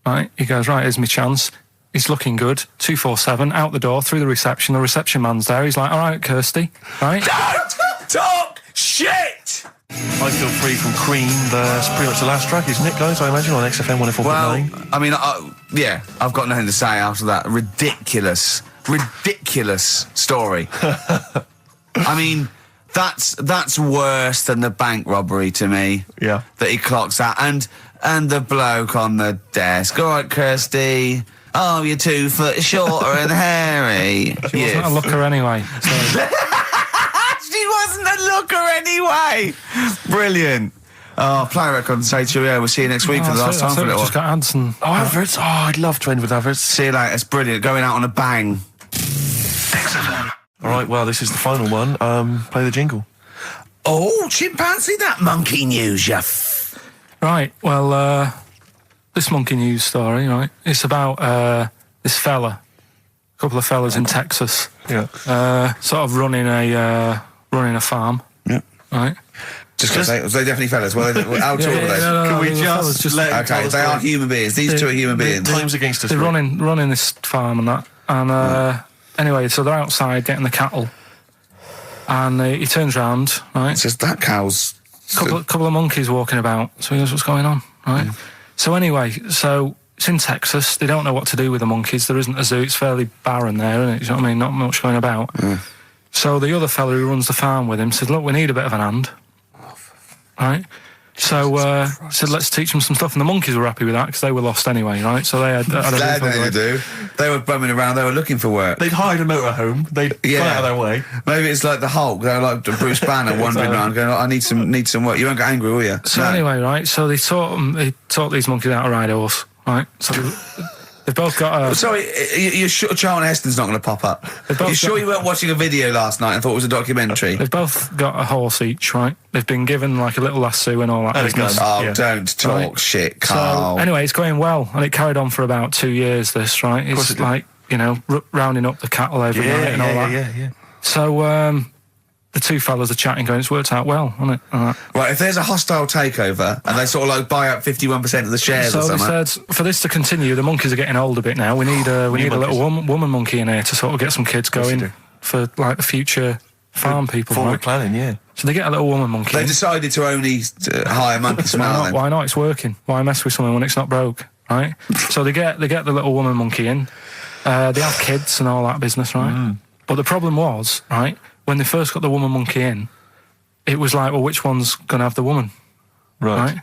right, he goes, right, here's my chance. He's looking good, 247, out the door, through the reception man's there. He's like, all right, Kirsty, right? Don't talk shit. I Feel Free from Cream. That's pretty much the last track, isn't it, guys? I imagine on XFM 104.9. Well, I mean, yeah, I've got nothing to say after that ridiculous story. I mean, that's worse than the bank robbery to me. Yeah. That he clocks out, and the bloke on the desk. All right, Kirsty. Oh, you're 2 foot shorter and hairy. She wasn't a looker anyway. So. She wasn't a looker anyway. Brilliant. Oh, play a record and say cheerio. We'll see you next week for the last time for a little Just got ads and... Oh, adverts. Oh, I'd love to end with adverts. See you later. It's brilliant. Going out on a bang. XFM. All right, well, this is the final one. Play the jingle. Oh, chimpanzee, that monkey news, you Right, well, this monkey news story, right, it's about this fella, a couple of fellas in Texas, sort of running a farm, right? Just because they definitely fellas. Well, how tall are they? Can we just let Okay, they are human beings. These two are human beings. Time's against us. They're running this farm and that, and anyway, so they're outside getting the cattle, and he turns round, right? It's just that cow's... Couple of monkeys walking about, so he goes, what's going on, right? So anyway, so it's in Texas, they don't know what to do with the monkeys, there isn't a zoo, it's fairly barren there, isn't it? You know what I mean? Not much going about. So the other fella who runs the farm with him said, look, we need a bit of an hand, right? So said, let's teach them some stuff, and the monkeys were happy with that, because they were lost anyway, right? So they had nothing to do. They were bumming around, they were looking for work. They'd hired a motorhome, they'd gone out of their way. Maybe it's like the Hulk, they're like Bruce Banner wandering around going, I need some work. You won't get angry, will you? So anyway, right, so they taught these monkeys how to ride a horse, right? So they've both got a... Sorry, you're sure Charlton Heston's not going to pop up? You're sure you weren't watching a video last night and thought it was a documentary? They've both got a horse each, right? They've been given like a little lasso and all that business. Oh, don't talk shit, Carl. So anyway, it's going well, and it carried on for about 2 years, this, right? It's like, you know, rounding up the cattle every night and all that. Yeah. So, the two fellas are chatting, going, it's worked out well, hasn't it? Right, if there's a hostile takeover and they sort of like buy up 51% of the shares or something. So they said, for this to continue, the monkeys are getting old a bit now. We need a little woman monkey in here to sort of get some kids going for like the future farm people. Forward planning, yeah. So they get a little woman monkey. They decided to only hire monkeys from now. Why not? It's working. Why mess with something when it's not broke, right? So they get the little woman monkey in. They have kids and all that business, right? But the problem was, right, when they first got the woman monkey in, it was like, well, which one's going to have the woman? Right?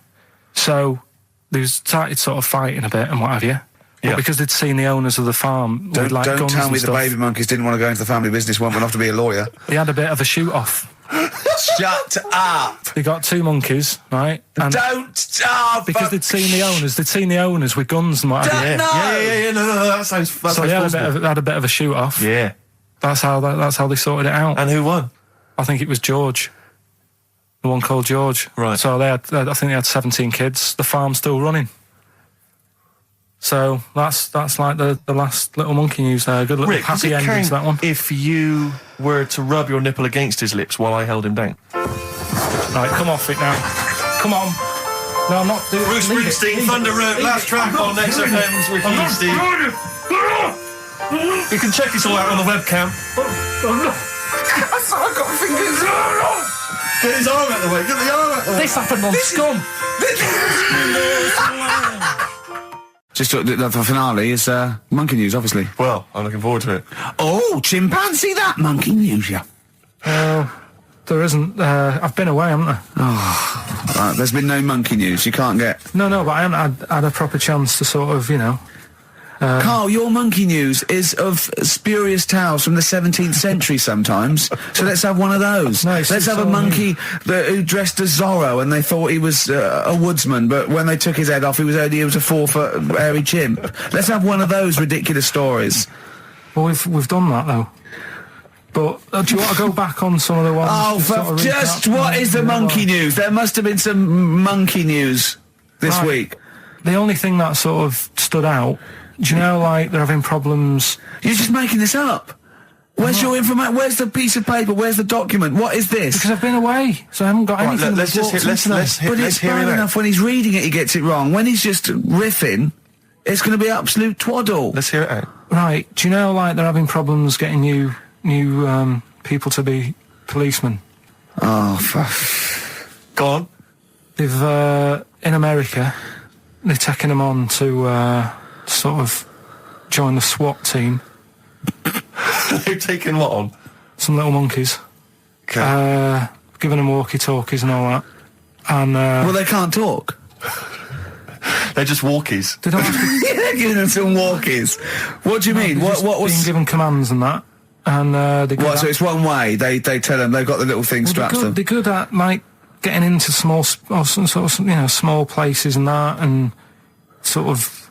So they started sort of fighting a bit and what have you. But because they'd seen the owners of the farm with like guns and stuff. Don't tell me the baby monkeys didn't want to go into the family business, went off to be a lawyer. They had a bit of a shoot-off. Shut up! They got two monkeys, right? And because they'd seen the owners with guns and what have you. Yeah, no, that sounds so they had a bit of a shoot-off. Yeah. That's how they sorted it out. And who won? I think it was George. The one called George. Right. So I think they had 17 kids. The farm's still running. So that's like the last little monkey news there. Good little Rick, happy ending to that one. If you were to rub your nipple against his lips while I held him down. Right, come off it now. Come on. No, I'm not doing it. Bruce Springsteen, Thunder Road, last track on XFM's with you, Steve. You can check this all out on the webcam. I got fingers. Get his arm out the way. Get the arm out the way. This happened on Scum. Just the finale is monkey news, obviously. Well, I'm looking forward to it. Oh, chimpanzee, that monkey news, yeah. There isn't. I've been away, haven't I? Oh, right, there's been no monkey news. You can't get. No, but I haven't had a proper chance to sort of, you know. Carl, your monkey news is of spurious tales from the 17th century sometimes. So let's have one of those. No, let's have a monkey who dressed as Zorro and they thought he was a woodsman, but when they took his head off, he was a 4-foot hairy chimp. Let's have one of those ridiculous stories. Well, we've done that though. But do you want to go back on some of the ones? Oh, what is the monkey news? There must have been some monkey news this week. The only thing that sort of stood out, do you know, like, they're having problems... You're just making this up. Where's your information? Where's the piece of paper? Where's the document? What is this? Because I've been away, so I haven't got anything. Let's hear But it's bad enough when he's reading it, he gets it wrong. When he's just riffing, it's going to be absolute twaddle. Let's hear it out. Right, do you know, like, they're having problems getting new people to be policemen? Oh, Go on. They've, in America, they're taking them on to, sort of join the SWAT team. They've taken what on? Some little monkeys. Okay. Giving them walkie-talkies and all that. And, well, they can't talk. They're just walkies. They don't have to... They're giving them some walkies. What do you mean? What was... being given commands and that. And, they What, so it's one way? They tell them they've got the little thing strapped to them? They're good at, like, getting into small, small places and that, and sort of,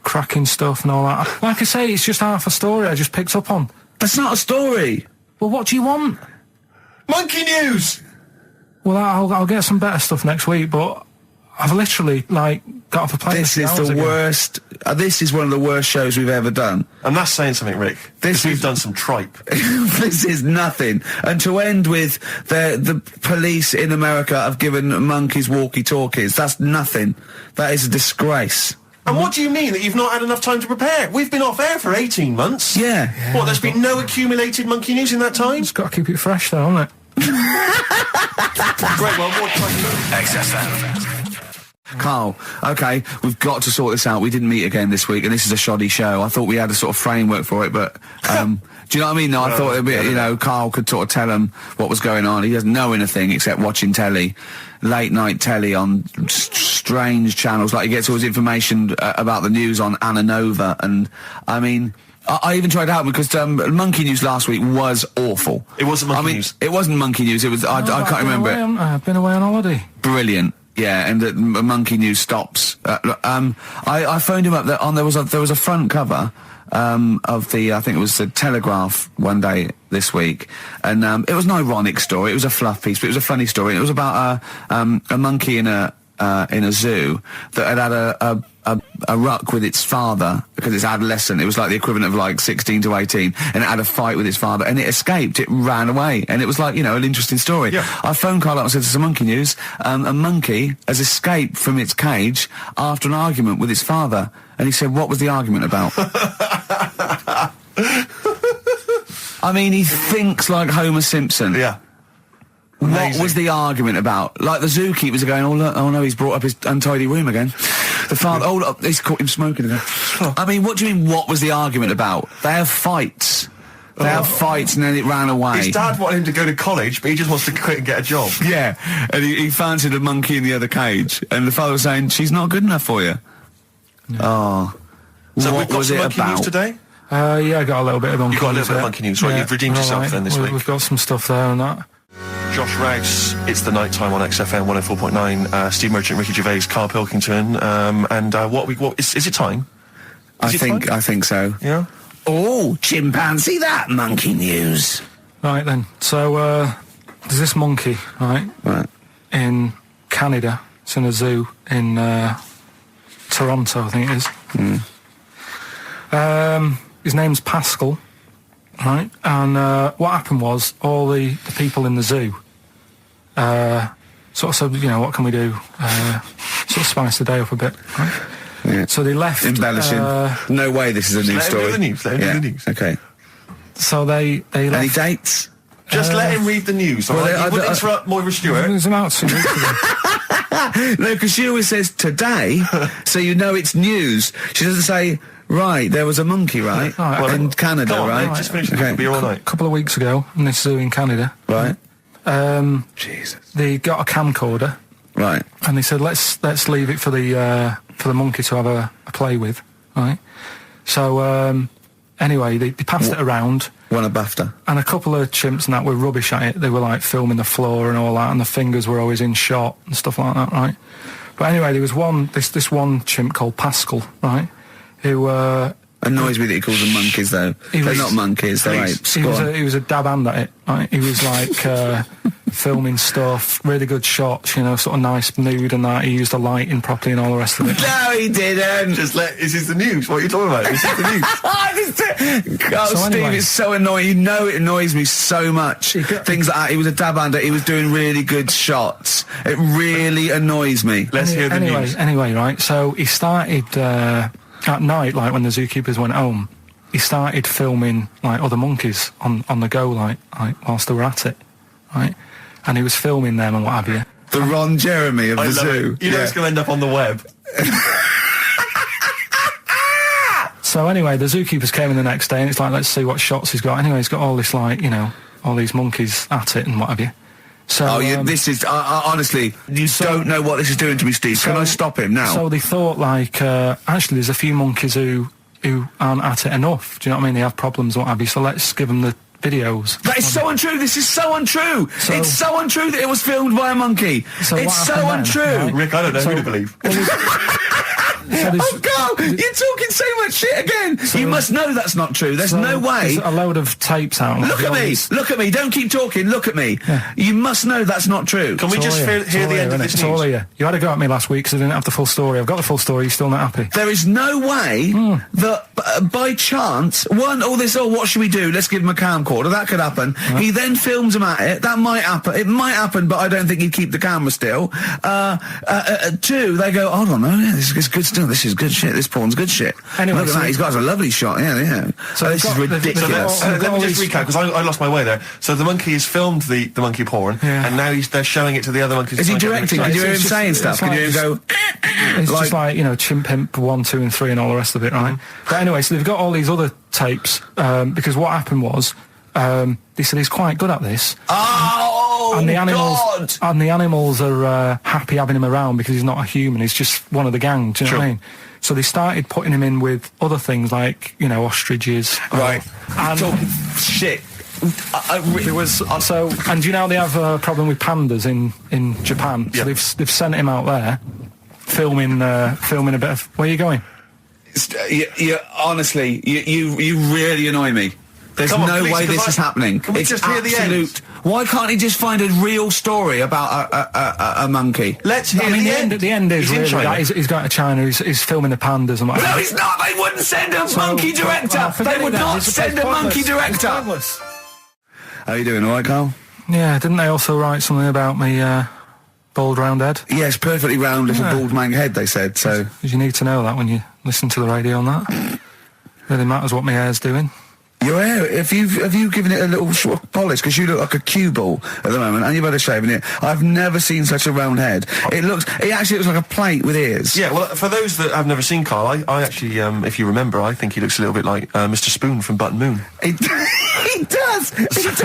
cracking stuff and all that. Like I say, it's just half a story I just picked up on. That's not a story. Well, what do you want? Monkey news! Well, I'll get some better stuff next week, but I've literally, like, got off a plane. This is the worst. This is one of the worst shows we've ever done. And that's saying something, Rick. We've done some tripe. This is nothing. And to end with the police in America have given monkeys walkie-talkies. That's nothing. That is a disgrace. And what do you mean that you've not had enough time to prepare? We've been off air for 18 months. Yeah. What, there's been no accumulated monkey news in that time? Just got to keep it fresh, though, haven't it? Great, well, more XFM. Carl, okay, we've got to sort this out. We didn't meet again this week, and this is a shoddy show. I thought we had a sort of framework for it, but, do you know what I mean? No, I thought it'd be, Carl could sort of tell him what was going on. He doesn't know anything except watching telly, late night telly on strange channels. Like, he gets all his information about the news on Anna Nova, and, I mean... I even tried to help him because Monkey News last week was awful. It wasn't Monkey News. It wasn't Monkey News. It was. I can't remember it. I've been away on holiday. Brilliant. Yeah, and the Monkey News stops. I phoned him up. There was a front cover of the, I think it was the Telegraph one day this week, and it was an ironic story. It was a fluff piece, but it was a funny story. And it was about a monkey in a zoo that had a ruck with its father because it's adolescent. It was like the equivalent of like 16 to 18, and it had a fight with its father, and it escaped. It ran away, and it was like, an interesting story. Yeah. I phoned Carl up and said, "This is Monkey News. A monkey has escaped from its cage after an argument with its father." And he said, "What was the argument about?" I mean, he thinks like Homer Simpson. Yeah. What was the argument about? Like, the zookeepers are going, oh no, he's brought up his untidy room again. The father, look, he's caught him smoking again. I mean, what do you mean, what was the argument about? They have fights. They have fights, and then it ran away. His dad wanted him to go to college, but he just wants to quit and get a job. Yeah, and he fancied a monkey in the other cage, and the father was saying, she's not good enough for you. No. Oh. So what we've got was some it monkey about? news today? Yeah, I got a little bit of monkey news. You got a little bit of monkey news, right? Yeah, You've redeemed yourself then this week. We've got some stuff there and that. Josh Rouse, it's the night time on XFM 104.9. Steve Merchant, Ricky Gervais, Karl Pilkington, and what is it time? I think so. Yeah. Oh, chimpanzee, that monkey news. Right then. So there's this monkey, right? In Canada. It's in a zoo in Toronto, I think it is. His name's Pascal. Right, and what happened was all the people in the zoo sort of said, what can we do? Sort of spice the day up a bit, right? Yeah. So they left... Embellishing. No way this is a news story. Let him do the news. Okay. So they left... Any dates? Just let him read the news, all right? You wouldn't interrupt Moira Stewart. It was about 2 weeks ago. No, because she always says today, so you know it's news. She doesn't say... Right, there was a monkey, right? In Canada, on, right? Just finish it'll be all night. A couple of weeks ago, in this zoo in Canada. Right. Jesus. They got a camcorder. Right. And they said, let's leave it for the monkey to have a play with, right? So, anyway, they passed it around. Won a BAFTA. And a couple of chimps and that were rubbish at it. They were, like, filming the floor and all that, and the fingers were always in shot and stuff like that, right? But anyway, there was this one chimp called Pascal, right? Who Annoys me that he calls them monkeys, though. They're not monkeys, they're apes. He was a dab hand at it. Right? He was like filming stuff, really good shots, you know, sort of nice mood and that. He used the lighting properly and all the rest of it. No, he didn't. Is this the news? What are you talking about? Is this the news? God, Steve, it's so annoying. You know it annoys me so much. Things like that. He was a dab hand. He was doing really good shots. It really annoys me. Let's hear the news. Anyway, right, so he started, at night, like when the zookeepers went home, he started filming, like, other monkeys on the go, like whilst they were at it, right? And he was filming them and what have you. The Ron Jeremy of the zoo. You know it's going to end up on the web. So anyway, the zookeepers came in the next day and it's like, let's see what shots he's got. Anyway, he's got all this, like, you know, all these monkeys at it and what have you. So, this is, honestly, you don't know what this is doing to me, Steve. Can I stop him now? So they thought, like, actually there's a few monkeys who aren't at it enough. Do you know what I mean? They have problems and what have you. So let's give them the videos. That is so untrue. This is so untrue. It's so untrue that it was filmed by a monkey. So it's so untrue. Right? Rick, I don't know who to believe. Oh, God, you're talking so much shit again. You must know that's not true. There's no way. There's a load of tapes out. Look at me. Don't keep talking. Look at me. Yeah. You must know that's not true. Can we just hear the end of this news? It's all here. You had to go at me last week because I didn't have the full story. I've got the full story. You're still not happy. There is no way that by chance, what should we do? Let's give him a camcorder. That could happen. Yeah. He then films him at it. That might happen. It might happen, but I don't think he'd keep the camera still. Two, they go, hold on, this is good stuff. This is good shit. This porn's good shit. Anyway, look at that. He's got a lovely shot. Yeah. So this is ridiculous. Let me just recap because I lost my way there. So the monkey has filmed the monkey porn, and now they're showing it to the other monkeys. Is he directing? Can you hear him saying stuff? Can you hear him go? It's just like, you know, Chimp Pimp 1, 2, and 3, and all the rest of it, right? But anyway, so they've got all these other tapes because what happened was they said he's quite good at this. Oh, and the animals, God! And the animals are happy having him around because he's not a human. He's just one of the gang. Do you know what I mean? So they started putting him in with other things like, you know, ostriches. Right. And talking shit. There was and do you know they have a problem with pandas in Japan? So they've sent him out there filming a bit of. Where are you going? Honestly, you really annoy me. There's no way this is happening. Can we just hear the end? Why can't he just find a real story about a monkey? Let's hear the end. The end is really that he's going to China. He's filming the pandas and whatever. No, he's not. They wouldn't send a monkey director. They would not send a monkey director. How are you doing? All right, Carl? Yeah. Didn't they also write something about me? Bald round head? Yes, perfectly round little bald man head, they said, so... Because you need to know that when you listen to the radio on that. Really matters what my hair's doing. Your hair, have you given it a little polish? Because you look like a cue ball at the moment, and you've had a shave in it. I've never seen such a round head. It actually looks like a plate with ears. Yeah, well, for those that have never seen Carl, I actually, if you remember, I think he looks a little bit like Mr. Spoon from Button Moon. He does! If you've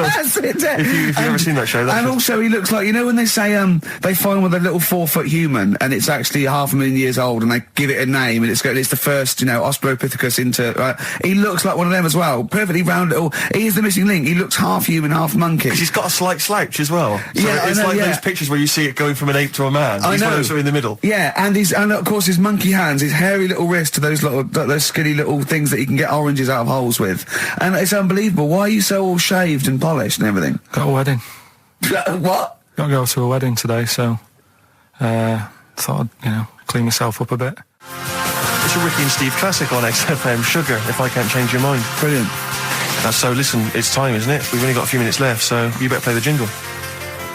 ever seen that show, that's and also he looks like, you know when they say, they find with a little 4-foot human, and it's actually 500,000 years old, and they give it a name, and it's the first, you know, Australopithecus into, he looks like one of them as well. Perfectly round little, he is the missing link. He looks half human, half monkey. Because he's got a slight slouch as well. So yeah, it's like those pictures where you see it going from an ape to a man. He's one of those in the middle. Yeah, and of course his monkey hands, his hairy little wrist to those skinny little things that he can get oranges out of holes with. And it's unbelievable. Why are you so all shaved and polished and everything? Got a wedding. What? Got to go to a wedding today, so thought I'd, you know, clean myself up a bit. It's a Ricky and Steve classic on XFM, Sugar, If I Can't Change Your Mind. Brilliant. So listen, it's time, isn't it? We've only got a few minutes left, so you better play the jingle.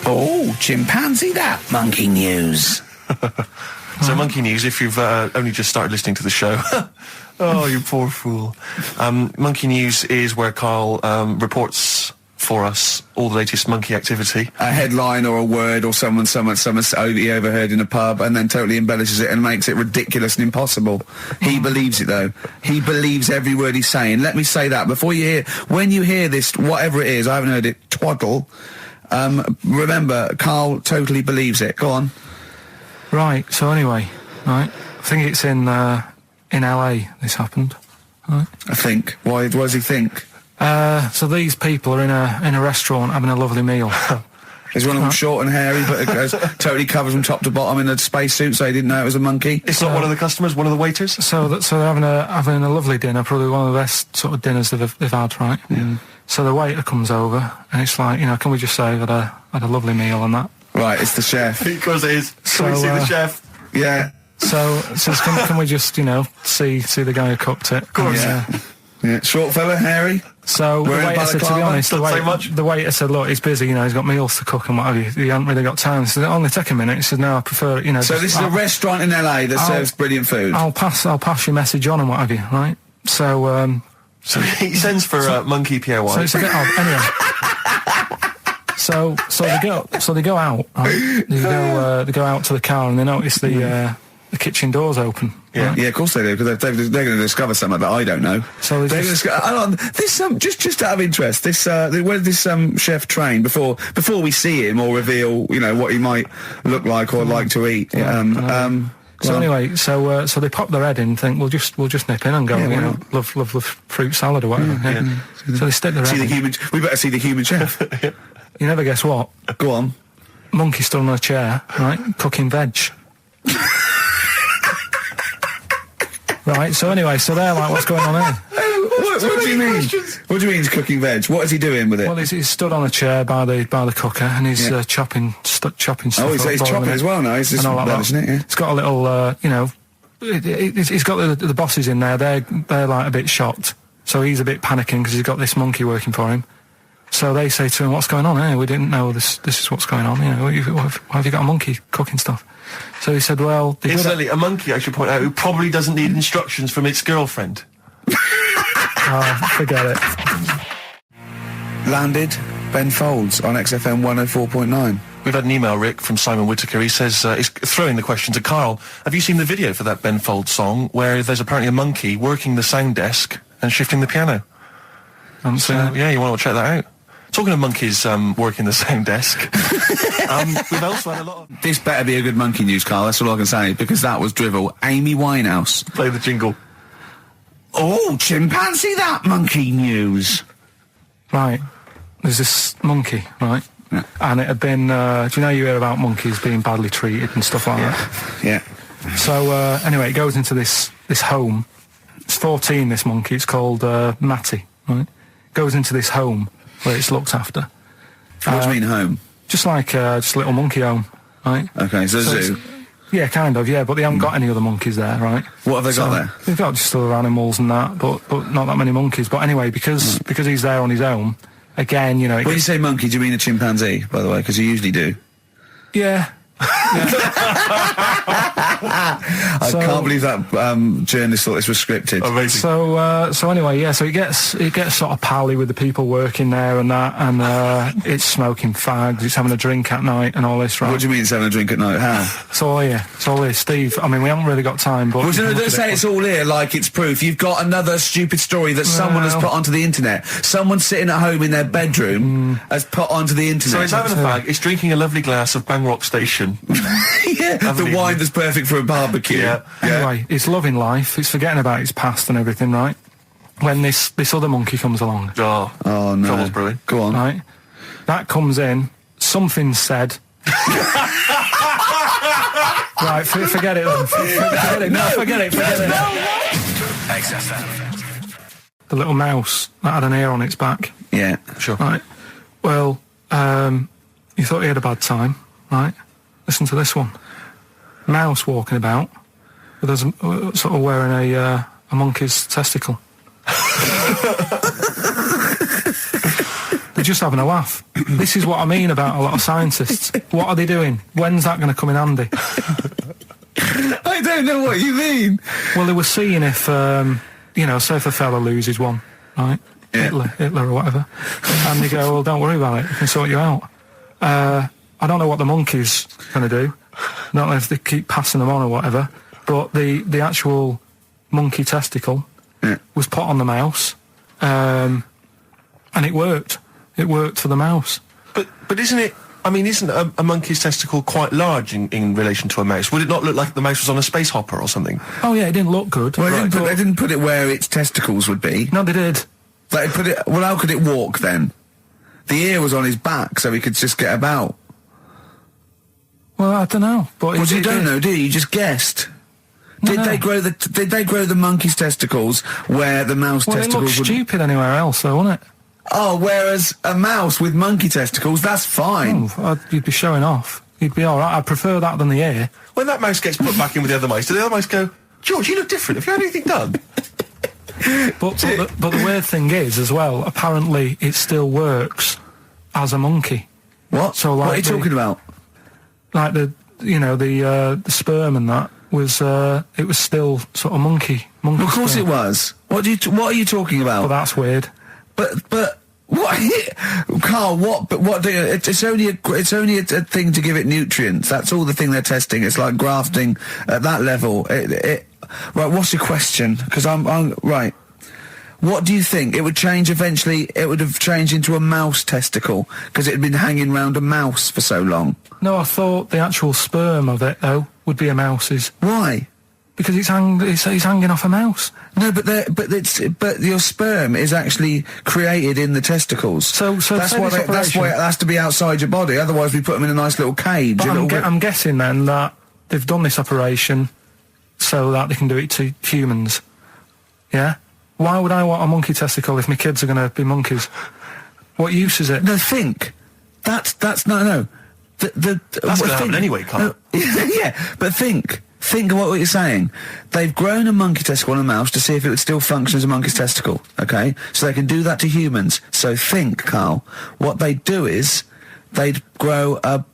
Oh, chimpanzee that. Monkey news. So monkey news, if you've only just started listening to the show. Oh, you poor fool. Monkey news is where Carl reports for us all the latest monkey activity. A headline or a word or someone he overheard in a pub and then totally embellishes it and makes it ridiculous and impossible. He believes it, though. He believes every word he's saying. Let me say that. When you hear this, whatever it is, I haven't heard it, twaddle, remember, Carl totally believes it. Go on. Right, so anyway, right, I think it's in LA this happened. Right. I think. Why does he think? So these people are in a restaurant having a lovely meal. Is one of them short and hairy, but totally covered from top to bottom in a spacesuit, so he didn't know it was a monkey? It's not one of the customers, one of the waiters? So they're having a lovely dinner, probably one of the best sort of dinners they've had, right? Yeah. So the waiter comes over, and it's like, can we just say I've had a lovely meal and that? Right, it's the chef. Of course it is. Can we see the chef? Yeah. So can we just, see the guy who cooked it? Of course. Yeah. Short fella, hairy. So the waiter said, to be honest, the waiter said, look, he's busy, he's got meals to cook and what have you. He hasn't really got time. He said, only take a minute. He said, no, I prefer it, So this is a restaurant in LA that serves brilliant food. I'll pass your message on and what have you, right? So he sends for monkey POI. So it's a bit odd. Anyway. So they go out. Right? They go out to the car and they notice the kitchen door's open. Yeah, right? yeah, of course they do, because they're going to discover something that I don't know. So they're just just out of interest, where did this chef train before we see him or reveal what he might look like or like to eat? So anyway, so they pop their head in and think we'll just nip in and go, love fruit salad or whatever. Yeah. So they stick their head in. We better see the human chef. You never guess what? Go on. Monkey stood on a chair, right, cooking veg. Right, so anyway, they're like, what's going on here? What do you mean? What do you mean he's cooking veg? What is he doing with it? Well, he's stood on a chair by the cooker and he's chopping stuff. Oh, he's chopping as well now. He's just relishing it. Yeah. It's got a little, he's got the bosses in there. They're like a bit shocked. So he's a bit panicking because he's got this monkey working for him. So they say to him, "What's going on here? We didn't know this is what's going on. Why have you got a monkey cooking stuff?" So he said, "Well, incidentally, a monkey, I should point out, who probably doesn't need instructions from its girlfriend." Forget it. Landed Ben Folds on XFM 104.9. We've had an email, Rick, from Simon Whittaker. He says, he's throwing the question to Karl. Have you seen the video for that Ben Folds song where there's apparently a monkey working the sound desk and shifting the piano? Yeah, you want to check that out. Talking of monkeys working the sound desk, we've also had a lot of... This better be a good monkey news, Karl, that's all I can say, because that was drivel. Amy Winehouse. Play the jingle. Oh, chimpanzee that monkey news. Right. There's this monkey, right? Yeah. And it had been, do you hear about monkeys being badly treated and stuff like that? Yeah. So, anyway, it goes into this home. It's 14, this monkey. It's called Matty, right? Goes into this home where it's looked after. What do you mean home? Just like, just a little monkey home, right? Okay, so zoo. Yeah, kind of, yeah, but they haven't got any other monkeys there, right? What have they got there? They've got just other animals and that, but not that many monkeys. But anyway, because he's there on his own, again, When you say monkey, do you mean a chimpanzee, by the way? Because you usually do. Yeah. I can't believe that journalist thought this was scripted. Amazing. So anyway, yeah. So he gets sort of pally with the people working there and that, and it's smoking fags. It's having a drink at night and all this, right? What do you mean it's having a drink at night? How? It's all here, Steve. I mean, we haven't really got time, but don't say it's all here like it's proof. You've got another stupid story that someone has put onto the internet. Someone sitting at home in their bedroom has put onto the internet. So he's having a fag. He's drinking a lovely glass of Bang Rock Station. Yeah, the wine that's perfect for a barbecue. Yeah. Anyway, it's loving life. It's forgetting about its past and everything, right? When this other monkey comes along. Oh no. Trouble's brewing. Go on. Right? That comes in. Something said. Right, forget it then. Forget it. No, forget it. XFM. The little mouse that had an ear on its back. Yeah, sure. Right. Well, you thought he had a bad time, right? Listen to this one. Mouse walking about with us sort of wearing a monkey's testicle. They're just having a laugh. This is what I mean about a lot of scientists. What are they doing? When's that going to come in handy? I don't know what you mean. Well, they were seeing if, say if a fella loses one, right? Yeah. Hitler or whatever. And they go, well, don't worry about it. We can sort you out. I don't know what the monkey's going to do. I don't know if they keep passing them on or whatever. But the actual monkey testicle was put on the mouse. And it worked. It worked for the mouse. But isn't it... I mean, isn't a monkey's testicle quite large in relation to a mouse? Would it not look like the mouse was on a space hopper or something? Oh, yeah, it didn't look good. Well, they didn't put it where its testicles would be. No, they did. Well, how could it walk then? The ear was on his back, so he could just get about. Well, I don't know. But Well, you don't know, do you? You just guessed. Did they grow the monkey's testicles where the mouse Well, it testicles looks would... stupid anywhere else, though, wouldn't it? Oh, whereas a mouse with monkey testicles, that's fine. You'd be showing off. You'd be all right. I prefer that than the ear. When that mouse gets put back in with the other mice, do the other mice go, George, you look different. Have you had anything done? But the weird thing is, as well, apparently it still works as a monkey. What? So, like, what are you talking about? Like the sperm and that was it was still sort of monkey. Of course sperm. it was. What are you talking about? Well, that's weird. But what, Carl? What? But what? It's only a thing to give it nutrients. That's all the thing they're testing. It's like grafting at that level. Right. What's your question? Because I'm right. What do you think? It would change eventually. It would have changed into a mouse testicle because it had been hanging around a mouse for so long. No, I thought the actual sperm of it though would be a mouse's. Why? Because it's hanging off a mouse. No, but your sperm is actually created in the testicles. So that's why it has to be outside your body. Otherwise, we put them in a nice little cage. But I'm guessing then that they've done this operation so that they can do it to humans. Yeah. Why would I want a monkey testicle if my kids are going to be monkeys? What use is it? No, think. That's no. That's going to happen anyway, Carl. Yeah, but think. Think of what you're saying. They've grown a monkey testicle on a mouse to see if it would still function as a monkey's testicle, okay? So they can do that to humans. So think, Carl. What they'd do is they'd grow a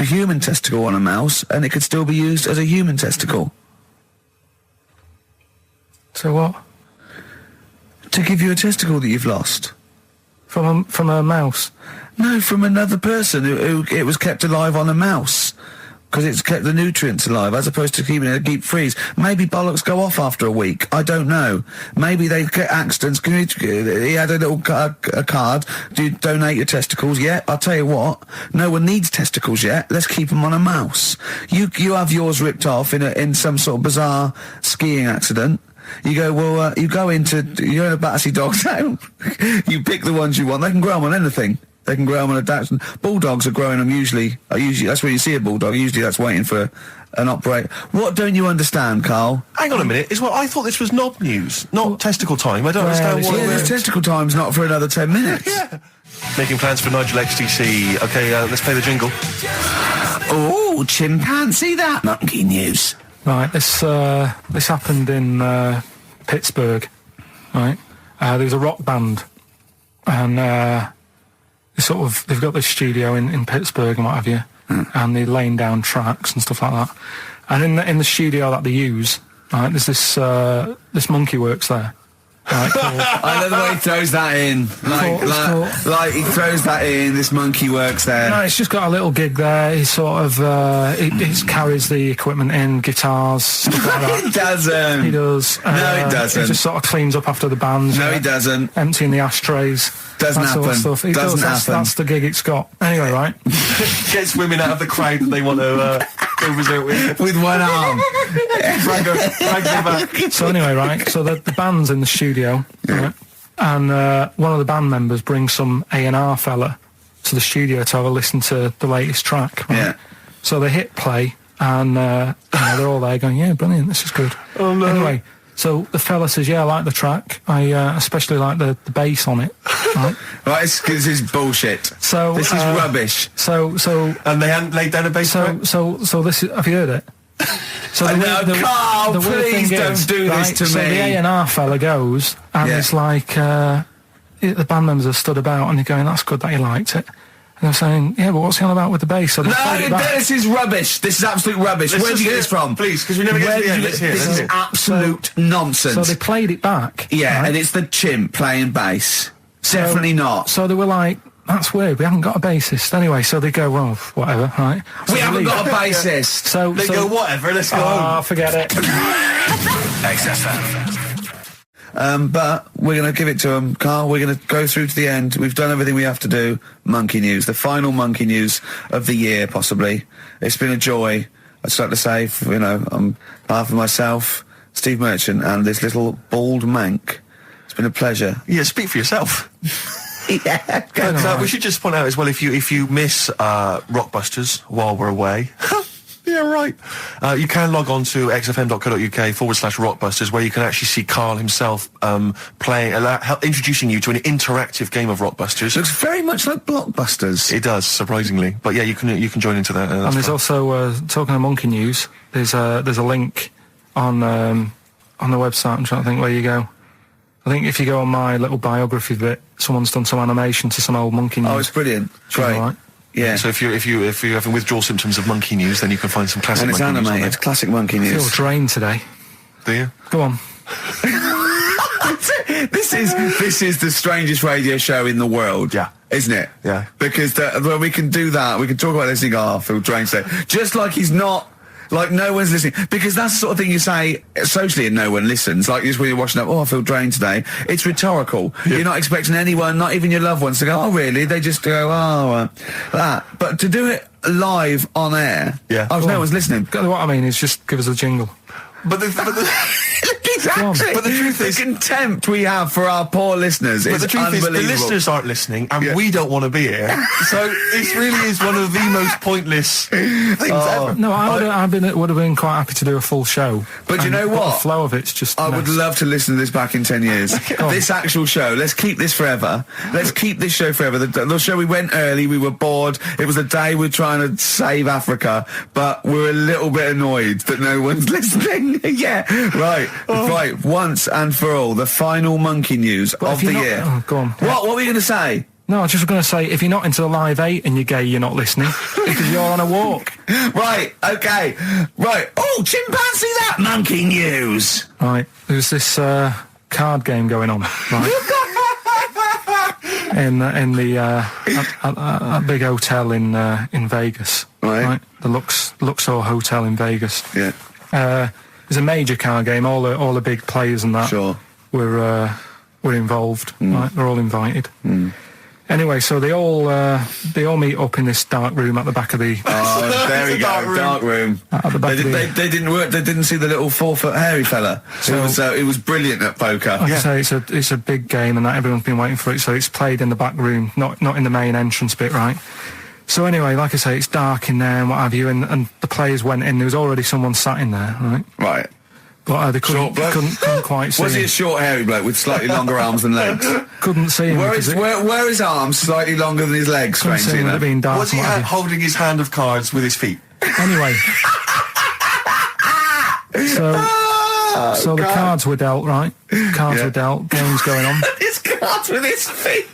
human testicle on a mouse and it could still be used as a human testicle. So what? To give you a testicle that you've lost. From a mouse? No, from another person who it was kept alive on a mouse. Because it's kept the nutrients alive, as opposed to keeping it deep freeze. Maybe bollocks go off after a week. I don't know. Maybe they get accidents. He had a little a card. Do you donate your testicles? Yeah, I'll tell you what. No one needs testicles yet. Let's keep them on a mouse. You have yours ripped off in some sort of bizarre skiing accident. You go, well, you're in a Battersea Dog Town. You pick the ones you want. They can grow them on anything. They can grow them on a Dachshund. Bulldogs are growing them usually that's where you see a bulldog. Usually that's waiting for an operator. What don't you understand, Carl? Hang on a minute. I thought this was knob news, not testicle time. I don't understand why. Yeah, this testicle time's not for another 10 minutes. Yeah. Making plans for Nigel XTC. Okay, let's play the jingle. Oh, chimpanzee that. Monkey news. Right, this happened in Pittsburgh, right? There was a rock band, and they've got this studio in Pittsburgh and what have you, and they're laying down tracks and stuff like that. And in the studio that they use, right, there's this monkey works there. Right, I know the way he throws that in. Like he throws that in, this monkey works there. No, he's just got a little gig there. He sort of, he carries the equipment in, guitars, stuff like that. He doesn't. He does. No, he doesn't. He just sort of cleans up after the bands. No, he doesn't. Emptying the ashtrays. Doesn't that happen. Sort of stuff. He Doesn't does. happen. That's the gig it's got. Anyway, right? Gets women out of the crowd that they want to go visit with. With one arm. Drag them back. So anyway, right? So the band's in the studio, right? And one of the band members brings some A&R fella to the studio to have a listen to the latest track. Right? Yeah. So they hit play, and they're all there going, "Yeah, brilliant, this is good." Oh no. Anyway, so the fella says, "Yeah, I like the track. I especially like the bass on it." Right? Right, this is bullshit. So this is rubbish. So and they hadn't laid down a bass track? So this is. Have you heard it? So Carl, the weird please thing don't is, do right, this to so me. the A&R fella goes, and it's like, the band members have stood about, and they're going, "That's good that you liked it." And they're saying, "Yeah, but what's he on about with the bass?" So No, this is rubbish. This is absolute rubbish. Where did you get this from? Please, because we never get to the end. Let's hear it. This is absolute nonsense. So they played it back. Yeah, right? and it's the chimp playing bass. Definitely not. So they were like, "That's weird, we haven't got a bassist." Anyway, so they go, "Well, whatever," right? So we haven't got a bassist. So they go, "Whatever, let's go home." Forget it. XFM. But we're going to give it to them, Carl. We're going to go through to the end. We've done everything we have to do. Monkey news, the final monkey news of the year, possibly. It's been a joy. I'd just like to say, on behalf of myself, Steve Merchant, and this little bald mank, it's been a pleasure. Yeah, speak for yourself. Yeah. But, we should just point out as well, if you miss Rockbusters while we're away. Yeah, right. You can log on to xfm.co.uk/Rockbusters, where you can actually see Karl himself introducing you to an interactive game of Rockbusters. Looks very much like Blockbusters. It does, surprisingly. But yeah, you can join into that. And there's also talking of monkey news. There's a link on the website. I'm trying to think where you go. I think if you go on my little biography bit, someone's done some animation to some old monkey news. Oh, it's brilliant. Great. Right. Yeah. So if you're having withdrawal symptoms of monkey news, then you can find some classic monkey news. And it's animated, classic monkey news. I feel drained today. Do you? Go on. This is the strangest radio show in the world. Yeah. Isn't it? Yeah. Because well, we can do that. We can talk about this and go, I feel drained today. Just like he's not. Like, no one's listening. Because that's the sort of thing you say socially and no one listens. Like, just when you're watching up, I feel drained today. It's rhetorical. Yeah. You're not expecting anyone, not even your loved ones, to go, oh, really? They just go, that. But to do it live on air, no one's listening. What I mean is just give us a jingle. But the exactly. But the truth is, the contempt we have for our poor listeners is unbelievable. The listeners aren't listening, and we don't want to be here. So this really is one of the most pointless things ever. No, I would have been quite happy to do a full show. But you know what? The flow of it's just. I would love to listen to this back in 10 years. This actual show. Let's keep this forever. Let's keep this show forever. The show we went early. We were bored. It was a day we're trying to save Africa, but we're a little bit annoyed that no one's listening. Yeah, right. Right, once and for all, the final monkey news of the year. Oh, go on. What were you going to say? No, I was just going to say, if you're not into the Live 8 and you're gay, you're not listening, because you're on a walk. Right, okay. Right. Oh, chimpanzee that monkey news. Right, there's this card game going on, right? in the big hotel in Vegas. Right. The Luxor Hotel in Vegas. Yeah. It's a major card game. All the big players and that were involved. Right? They're all invited. Anyway, so they all meet up in this dark room at the back of the. Oh, there we go, dark room. At the back they didn't work. They didn't see the little 4-foot hairy fella. So it was brilliant at poker. Like I say, it's a big game, and that everyone's been waiting for it. So it's played in the back room, not in the main entrance bit, right? So anyway, like I say, it's dark in there and what have you, and the players went in. There was already someone sat in there, right? Right. But they couldn't quite see him. Was he a short, hairy bloke with slightly longer arms than legs? Couldn't see him. Were his arms slightly longer than his legs, strangely enough? Was he holding his hand of cards with his feet? Anyway. So the cards were dealt, right? Cards were dealt, games going on. His cards with his feet!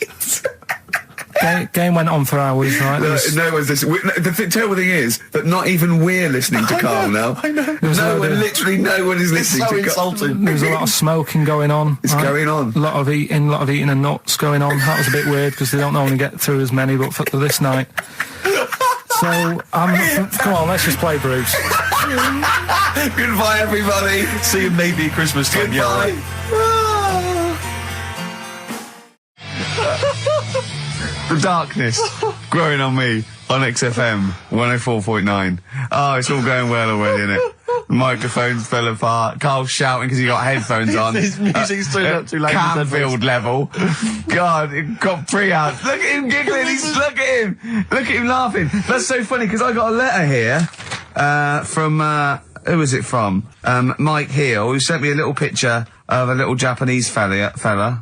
Game went on for hours, right? No one's listening. The terrible thing is that not even we're listening to Karl now. I know. Literally no one is listening to Karl. There was a lot of smoking going on. It's going on. A lot of eating and nuts going on. That was a bit weird because they don't normally get through as many, but for this night. So, come on, let's just play Bruce. Goodbye, everybody. See you maybe at Christmas time. Goodbye. The darkness growing on me on XFM 104.9. Oh, it's all going well already, isn't it? The microphones fell apart. Karl's shouting because he got headphones on. His music's turned up too loud. Canfield level. God, it got pre-out. Look at him giggling. Look at him. Look at him laughing. That's so funny because I got a letter here from who was it from? Mike Heel, who sent me a little picture of a little Japanese fella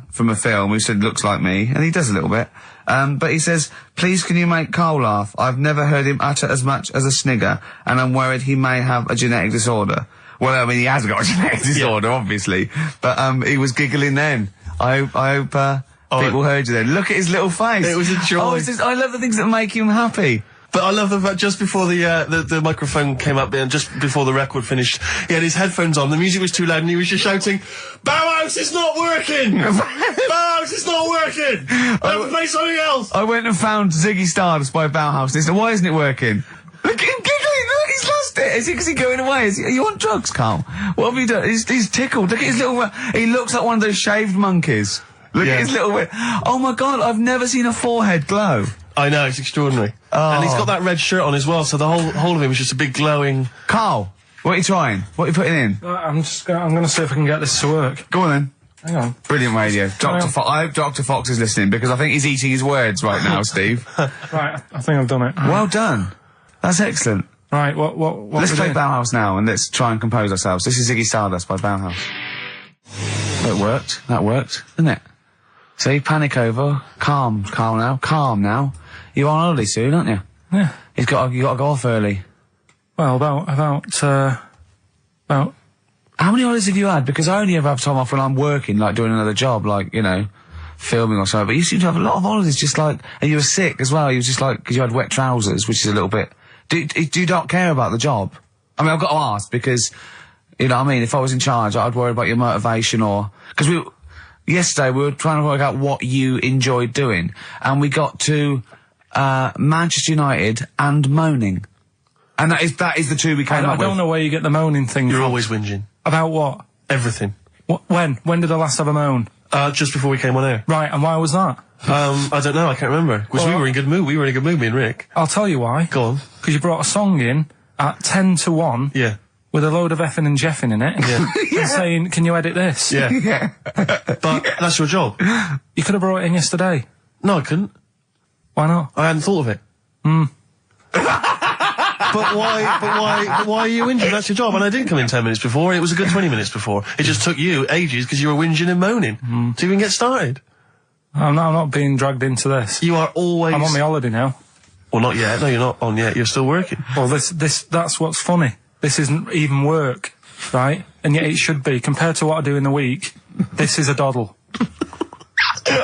from a film who said looks like me, and he does a little bit. But he says, please can you make Karl laugh? I've never heard him utter as much as a snigger, and I'm worried he may have a genetic disorder. Well, I mean, he has got a genetic disorder, obviously. But, he was giggling then. I hope, people heard you then. Look at his little face. It was a joy. I love the things that make him happy. But I love the fact just before the microphone came up and just before the record finished, he had his headphones on, the music was too loud and he was just shouting, Bauhaus is not working! Bauhaus is not working! Play something else! I went and found Ziggy Stardust by Bauhaus and he said, why isn't it working? Look at him giggling! Look, he's lost it! Is he going away? Are you on drugs, Karl? What have you done? He's tickled. Look at his little... He looks like one of those shaved monkeys. Look at his little... Oh my God, I've never seen a forehead glow. I know, it's extraordinary. Oh. And he's got that red shirt on as well, so the whole of him is just a big glowing... Karl, what are you trying? What are you putting in? I'm going to see if I can get this to work. Go on then. Hang on. Brilliant radio. Hang on. I hope Dr. Fox is listening because I think he's eating his words right now, Steve. Right, I think I've done it. Well done. That's excellent. Right, what Let's we're play doing? Bauhaus now and let's try and compose ourselves. This is Ziggy Stardust by Bauhaus. That worked. That worked, didn't it? See, panic over. Calm now. You're on holiday soon, aren't you? Yeah. You got to go off early. Well, about How many holidays have you had? Because I only ever have time off when I'm working, like doing another job, like, you know, filming or something. But you seem to have a lot of holidays, just like, and you were sick as well. You was just like, because you had wet trousers, which is a little bit. Do you not care about the job? I mean, I've got to ask because, you know what I mean, if I was in charge, I'd worry about your motivation or, because yesterday we were trying to work out what you enjoyed doing, and we got to, Manchester United and moaning. And that is the two we came up with. I don't know where you get the moaning thing You're from. always whinging. About what? Everything. When did I last have a moan? Just before we came on air. Right, and why was that? I don't know, I can't remember. Because we were in a good mood. We were in a good mood, me and Rick. I'll tell you why. Go on. Because you brought a song in at 10 to 1. Yeah. With a load of effing and jeffing in it. Yeah. And saying, can you edit this? Yeah. But that's your job. You could have brought it in yesterday. No, I couldn't. Why not? I hadn't thought of it. But why are you whinging? That's your job. And I didn't come in 10 minutes before. It was a good 20 minutes before. It just took you ages because you were whinging and moaning to even get started. I'm not being dragged into this. You are always... I'm on my holiday now. Well, not yet. No, you're not on yet. You're still working. Well, that's what's funny. This isn't even work, right? And yet it should be. Compared to what I do in the week, this is a doddle.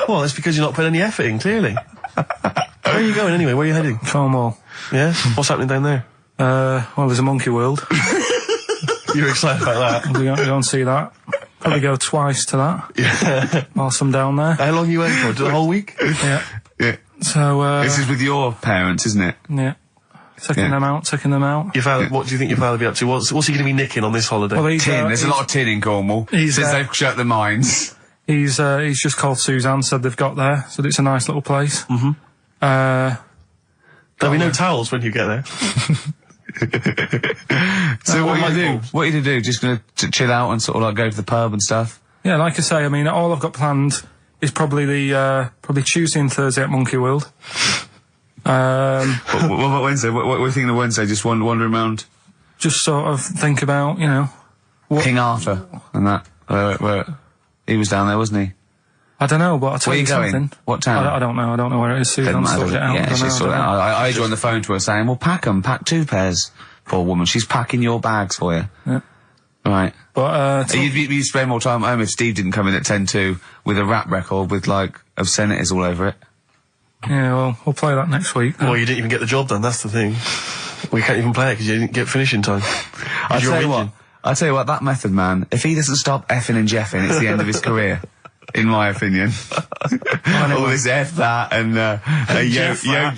Well, it's because you're not putting any effort in, clearly. Where are you going anyway? Where are you heading? Cornwall. Yeah? What's happening down there? Well, there's a monkey world. You're excited about that? We're going to see that. Probably go twice to that. Yeah. Whilst I'm down there. How long are you waiting for? The whole week? Yeah. Yeah. So, This is with your parents, isn't it? yeah. Taking them out. Your father, what do you think your father will be up to? What's he going to be nicking on this holiday? Well, he's, Tin. There's a lot of tin in Cornwall. He's, since they've shut the mines. He's just called Suzanne, said they've got there, said it's a nice little place. Mm-hmm. There'll be no towels when you get there. So what are you do? What are you to do? Just gonna chill out and sort of like go to the pub and stuff? Yeah, like I say, I mean, all I've got planned is probably probably Tuesday and Thursday at Monkey World. What about Wednesday? What are you thinking of Wednesday? Just wandering around? Just sort of think about, you know... King Arthur and that. Where he was down there, wasn't he? I don't know, but I'll tell Where you you going? something. What town? I don't know. I don't know where it is. Susan sorted it out. Yeah, I don't she's know, sorted it out. I heard you on the phone to her saying, well, pack 'em. Pack 2 pairs. Poor woman. She's packing your bags for you. Yeah. Right. But, You'd spend more time at home if Steve didn't come in at 10-2 with a rap record with, like, obscenities all over it. yeah, well, we'll play that next week. Well, you didn't even get the job done, that's the thing. We can't even play it because you didn't get finishing time. I'll tell you what, that Method Man, if he doesn't stop effing and jeffing, it's the end of his career. In my opinion. All this F that and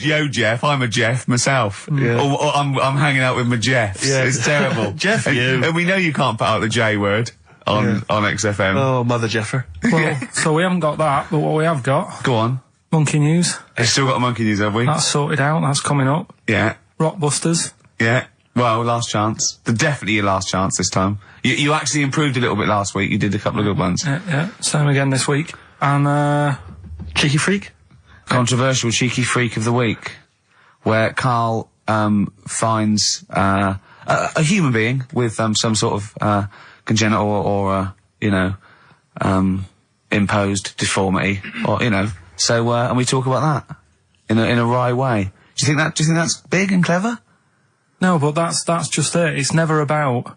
yo Jeff, I'm a Jeff myself. Yeah. Or I'm hanging out with my Jeffs. Yeah. It's terrible. Jeff, and we know you can't put out the J word on XFM. Oh, Mother Jeffer. Well, so we haven't got that, but what we have got... Go on. Monkey News. We've still got a monkey news, have we? That's sorted out. That's coming up. Yeah. Rockbusters. Yeah. Well, last chance. Definitely your last chance this time. You actually improved a little bit last week. You did a couple of good ones. Yeah. Same again this week. And, Cheeky Freak? Controversial cheeky freak of the week, where Karl finds a human being with some sort of congenital or imposed deformity, or So and we talk about that in a wry way. Do you think that's big and clever? no, but that's just it. It's never about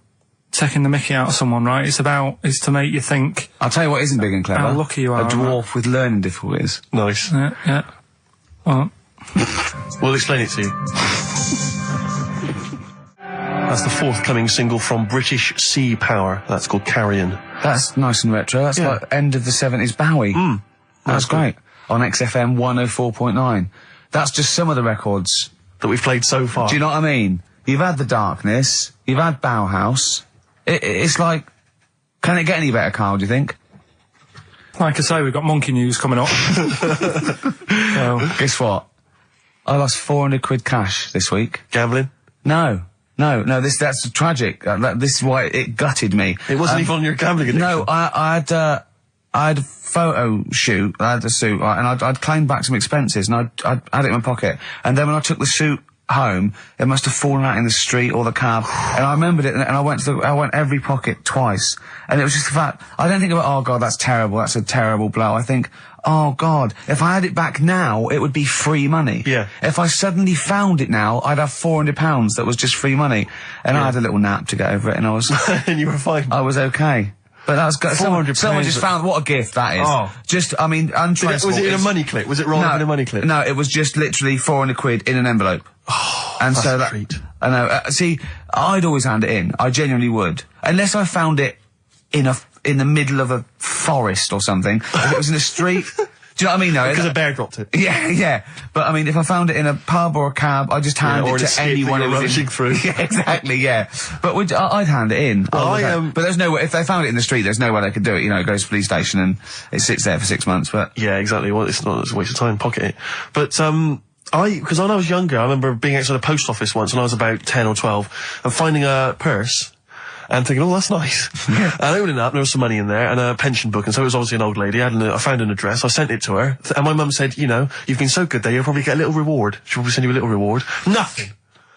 taking the mickey out of someone, right? It's to make you think. I'll tell you what isn't big and clever. How lucky you are. A dwarf with learning difficulties. Nice. Yeah. Well, We'll explain it to you. That's the forthcoming single from British Sea Power. That's called Carrion. That's nice and retro. That's like end of the 70s Bowie. That's great. On XFM 104.9. That's just some of the records that we've played so far. Do you know what I mean? You've had The Darkness. You've had Bauhaus. It's like, can it get any better, Karl, do you think? like I say, we've got Monkey News coming up. So, guess what? I lost 400 quid cash this week. Gambling? No, that's tragic. This is why it gutted me. It wasn't even on your gambling addiction. No, I had, I had a photo shoot, I had a suit, right, and I'd claimed back some expenses, and I'd had it in my pocket. And then when I took the suit home, it must have fallen out in the street or the cab. And I remembered it, and I went every pocket twice. And it was just the fact, I don't think about, oh God, that's terrible, that's a terrible blow. I think, oh God, if I had it back now, it would be free money. Yeah. If I suddenly found it now, I'd have £400 that was just free money. And I had a little nap to get over it, and I was... and you were fine. I was okay. But that was good. Someone just found, what a gift that is. Oh. Just, I mean, untraceable. Was it in a money clip? Was it rolled up in a money clip? No, it was just literally £400 in an envelope. Oh, and that's so a that, treat. I know, see, I'd always hand it in. I genuinely would. Unless I found it in the middle of a forest or something. If it was in a street... Do you know what I mean? No, because a bear dropped it. Yeah. But I mean, if I found it in a pub or a cab, I'd just hand it to anyone who was rushing through. Yeah, exactly. Yeah. But I'd hand it in. But there's no way. If they found it in the street, there's no way they could do it. You know, it goes to the police station and it sits there for 6 months. But yeah, exactly. Well, it's a waste of time. Pocket it. But because when I was younger, I remember being outside a post office once when I was about 10 or 12 and finding a purse. And thinking, oh, that's nice. Yeah. And opening it up, there was some money in there, and a pension book, and so it was obviously an old lady. I found an address, I sent it to her, and my mum said, you know, you've been so good there, you'll probably get a little reward. She'll probably send you a little reward. Nothing.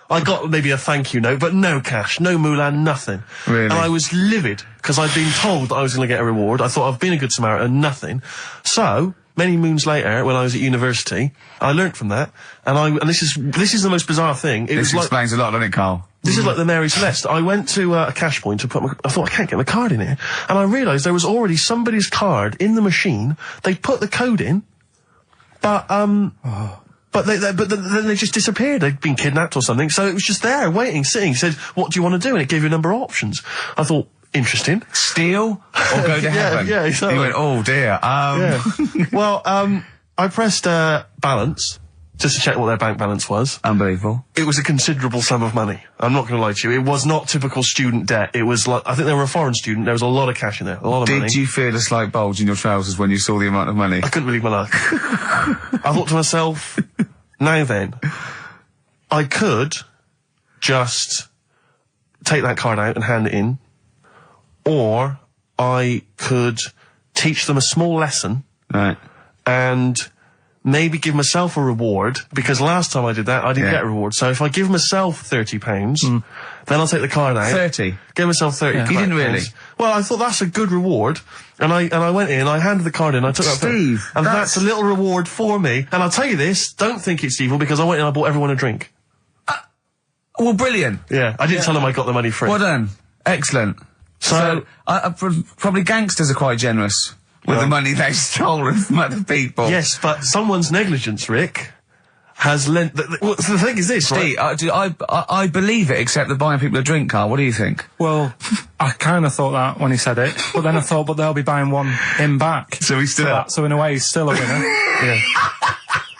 I got maybe a thank you note, but no cash, no moolah, nothing. Really? And I was livid, because I'd been told that I was going to get a reward. I thought I've been a good Samaritan, nothing. So, many moons later, when I was at university, I learnt from that, and this is the most bizarre thing. This explains a lot, doesn't it, Carl? This is like the Mary Celeste. I went to a cash point to I thought, I can't get my card in here. And I realised there was already somebody's card in the machine. They put the code in, but then they just disappeared. They'd been kidnapped or something. So it was just there, waiting, sitting. It said, what do you want to do? And it gave you a number of options. I thought, interesting. Steal or go to heaven? Yeah, exactly. You went, oh dear. Yeah. Well, I pressed balance, just to check what their bank balance was. Unbelievable. It was a considerable sum of money. I'm not going to lie to you. It was not typical student debt. It was like, I think they were a foreign student. There was a lot of cash in there. A lot of money. Did you feel a slight bulge in your trousers when you saw the amount of money? I couldn't believe my luck. I thought to myself, now then, I could just take that card out and hand it in, or I could teach them a small lesson. Right. And maybe give myself a reward, because last time I did that, I didn't get a reward. So if I give myself £30, then I'll take the card out. 30? Give myself 30. Yeah. You didn't really? Well, I thought that's a good reward. And I went in, I handed the card in, I took Steve, and that's a little reward for me. And I'll tell you this, don't think it's evil, because I went in and I bought everyone a drink. Well, brilliant. Yeah, I didn't tell them I got the money free. Well done. Excellent. So probably gangsters are quite generous with the money they've stolen from other people. Yes, but someone's negligence, Rick, has lent... the thing is this, Steve, right? I believe it, except that buying people a drink, Carl. What do you think? Well, I kind of thought that when he said it, but then I thought, but they'll be buying him back. So he's still up. So in a way, he's still a winner. Yeah.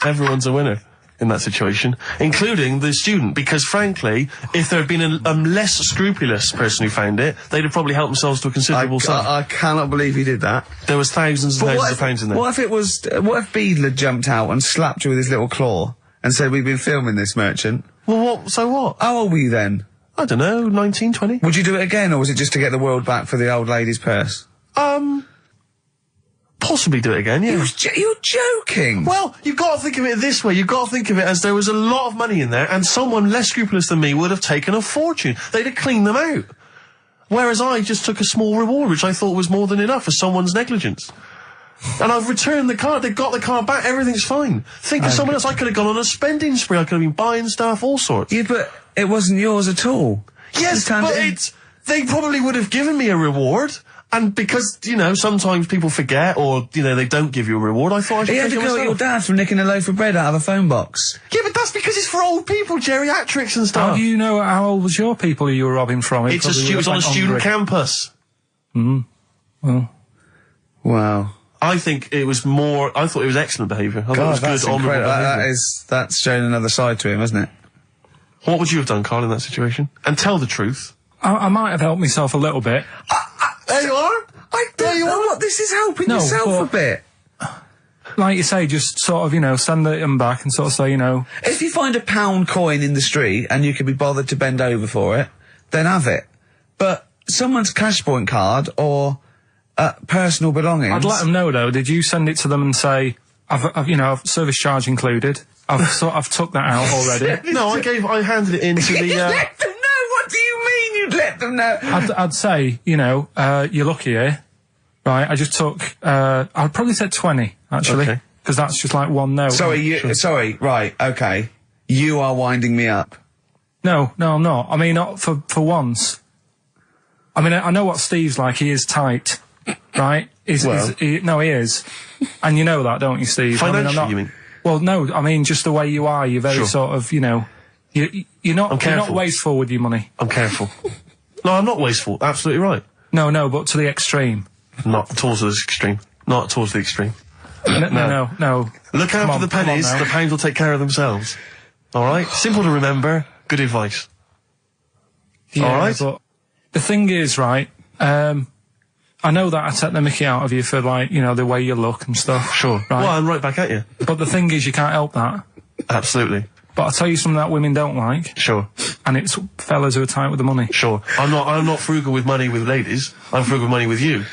Everyone's a winner in that situation, including the student, because frankly, if there had been a less scrupulous person who found it, they'd have probably helped themselves to a considerable sum. I cannot believe he did that. There was thousands and thousands of pounds in there. What if Beadle had jumped out and slapped you with his little claw and said, we've been filming this merchant? Well, so what? How old were you then? I don't know, 19, 20? Would you do it again, or was it just to get the world back for the old lady's purse? Possibly do it again, yeah. You're joking! Well, you've got to think of it this way. You've got to think of it as there was a lot of money in there, and someone less scrupulous than me would have taken a fortune. They'd have cleaned them out. Whereas I just took a small reward, which I thought was more than enough for someone's negligence. And I've returned the card. They've got the card back. Everything's fine. Think of someone else. I could have gone on a spending spree. I could have been buying stuff, all sorts. Yeah, but it wasn't yours at all. Yes, but they probably would have given me a reward. And because, you know, sometimes people forget, or, you know, they don't give you a reward, I thought I should take it myself. You had to go at your dad for nicking a loaf of bread out of a phone box. Yeah, but that's because it's for old people, geriatrics and stuff. How do you know how old was your people who you were robbing from? It was on a student campus. Well. Wow. I think it was I thought it was excellent behaviour. I thought it was good, honourable behaviour. That's showing another side to him, hasn't it? What would you have done, Carl, in that situation? And tell the truth. I might have helped myself a little bit. There you are. I don't know what this is helping yourself a bit. Like you say, just sort of, you know, send them back and sort of say, you know... If you find a £1 coin in the street and you can be bothered to bend over for it, then have it. But someone's cash point card or personal belongings. I'd let them know though. Did you send it to them and say, I've service charge included. I've took that out already. No, I handed it in to the. Let them know. What do you mean you'd let them know? I'd say, you're lucky here, right? I just took. I'd probably say 20 actually, because that's just like one note. Sorry. Right. Okay. You are winding me up. No, I'm not. I mean, not for once. I mean, I know what Steve's like. He is tight, right? He is. And you know that, don't you, Steve? Financially, you mean? Well, no, I mean, just the way you are. You're very sort of, you're not wasteful with your money. I'm careful. No, I'm not wasteful. Absolutely right. No, but to the extreme. Not towards the extreme. Not towards the extreme. No. Look out for the pennies. The pounds will take care of themselves. All right? Simple to remember. Good advice. Yeah, all right? But the thing is, right, I know that I take the mickey out of you for, like, the way you look and stuff. Sure. Right? Well, I'm right back at you. But the thing is, you can't help that. Absolutely. But I'll tell you something that women don't like. Sure. And it's fellas who are tight with the money. Sure. I'm not frugal with money with ladies. I'm frugal with money with you.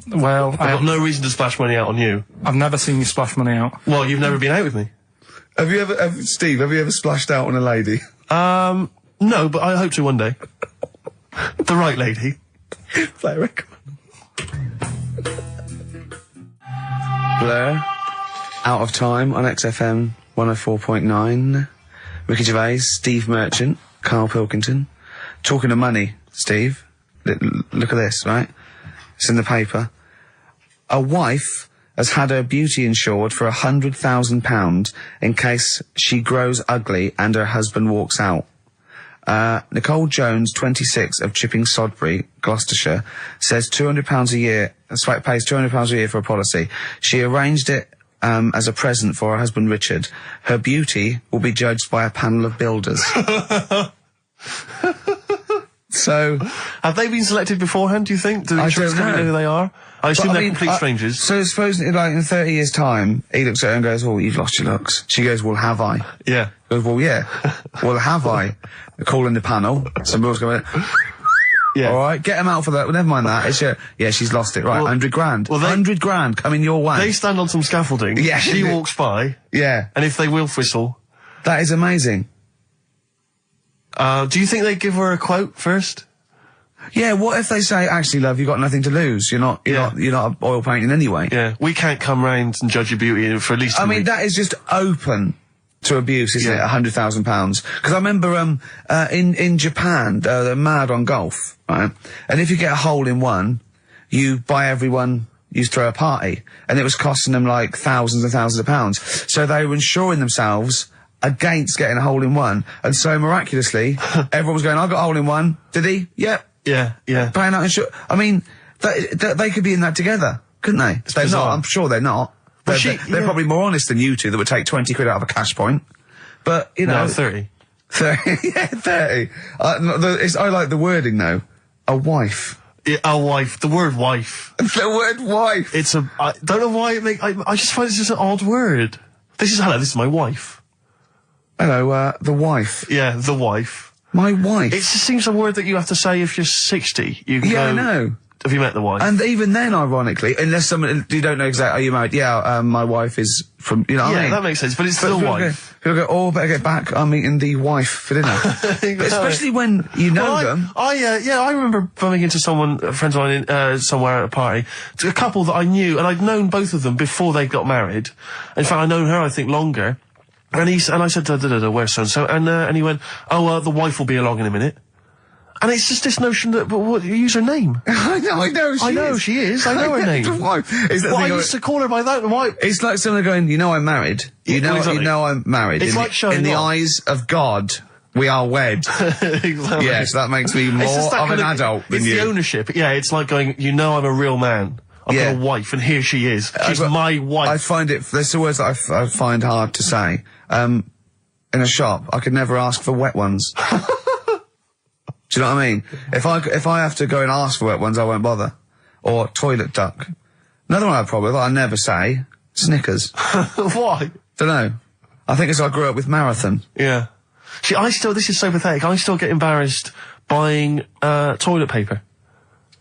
Well, I've got no reason to splash money out on you. I've never seen you splash money out. Well, you've never been out with me. Steve, have you ever splashed out on a lady? No, but I hope to one day. The right lady. Play a record. Blur. Out of Time on XFM 104.9. Ricky Gervais, Steve Merchant, Karl Pilkington. Talking of money, Steve. Look at this, right? It's in the paper. A wife has had her beauty insured for £100,000 in case she grows ugly and her husband walks out. Nicole Jones, 26, of Chipping Sodbury, Gloucestershire, says £200 a year, pays £200 a year for a policy. She arranged it as a present for her husband Richard. Her beauty will be judged by a panel of builders. So, have they been selected beforehand, do you think? Do the insurance company know who they are? I assume they're complete strangers. So suppose, like, in 30 years' time, he looks at her and goes, "Oh, you've lost your looks." She goes, "Well, have I?" Yeah. He goes, "Well, yeah." "Well, have I?" They're calling the panel. Somebody else going, yeah. "All right, get him out for that." Well, never mind that. It's yeah, she's lost it. Right, 100 grand. Well, 100 grand coming your way. They stand on some scaffolding. Yeah. She walks by. Yeah. And if they will whistle. That is amazing. Do you think they give her a quote first? Yeah, what if they say, "Actually, love, you've got nothing to lose. You're not oil painting anyway." Yeah, we can't come round and judge your beauty for at least a week. That is just open to abuse, isn't it? £100,000. Because I remember, in Japan, they're mad on golf, right? And if you get a hole in one, you buy everyone, you throw a party. And it was costing them like thousands and thousands of pounds. So they were insuring themselves against getting a hole in one. And so miraculously, everyone was going, "I got a hole in one." "Did he?" "Yep." Yeah. Paying out insurance. They could be in that together, couldn't they? They're not. I'm sure they're not. They're probably more honest than you two that would take 20 quid out of a cash point. But, No, 30. 30. Yeah, 30. I like the wording, though. A wife. Yeah, a wife. The word wife. The word wife. I don't know why I just find it's just an odd word. This is my wife. Hello, the wife. Yeah, the wife. My wife. It just seems a word that you have to say if you're 60. You can Yeah, go, I know. Have you met the wife? And even then, ironically, unless you don't know exactly, "Are you married?" "Yeah, my wife is from," what I mean? Yeah, that makes sense, but it's still wife. People go, "Oh, better get back, I'm meeting the wife for dinner." But especially when you know them. I remember bumping into friends of mine somewhere at a party, a couple that I knew, and I'd known both of them before they got married. In fact, I'd known her, I think, longer. And I said, "Where's so-and-so?" And he went, "Oh, the wife will be along in a minute." And it's just this notion that, use her name. I know she is. I know her name. The wife. I used to call her by that. Why? It's like someone going, "I'm married. You know I'm married." It's like showing in the off. eyes of God, we are wed. Exactly. Yes, that makes me more of an adult than you. It's the ownership. Yeah, it's like going, I'm a real man. I've got a wife, and here she is. She's my wife. I find there's the words that I find hard to say. In a shop, I could never ask for wet ones. Do you know what I mean? If I have to go and ask for wet ones, I won't bother. Or toilet duck. Another one I have a problem with, I never say, Snickers. Why? Don't know. I think it's I grew up with Marathon. Yeah. See, this is so pathetic, I still get embarrassed buying, toilet paper.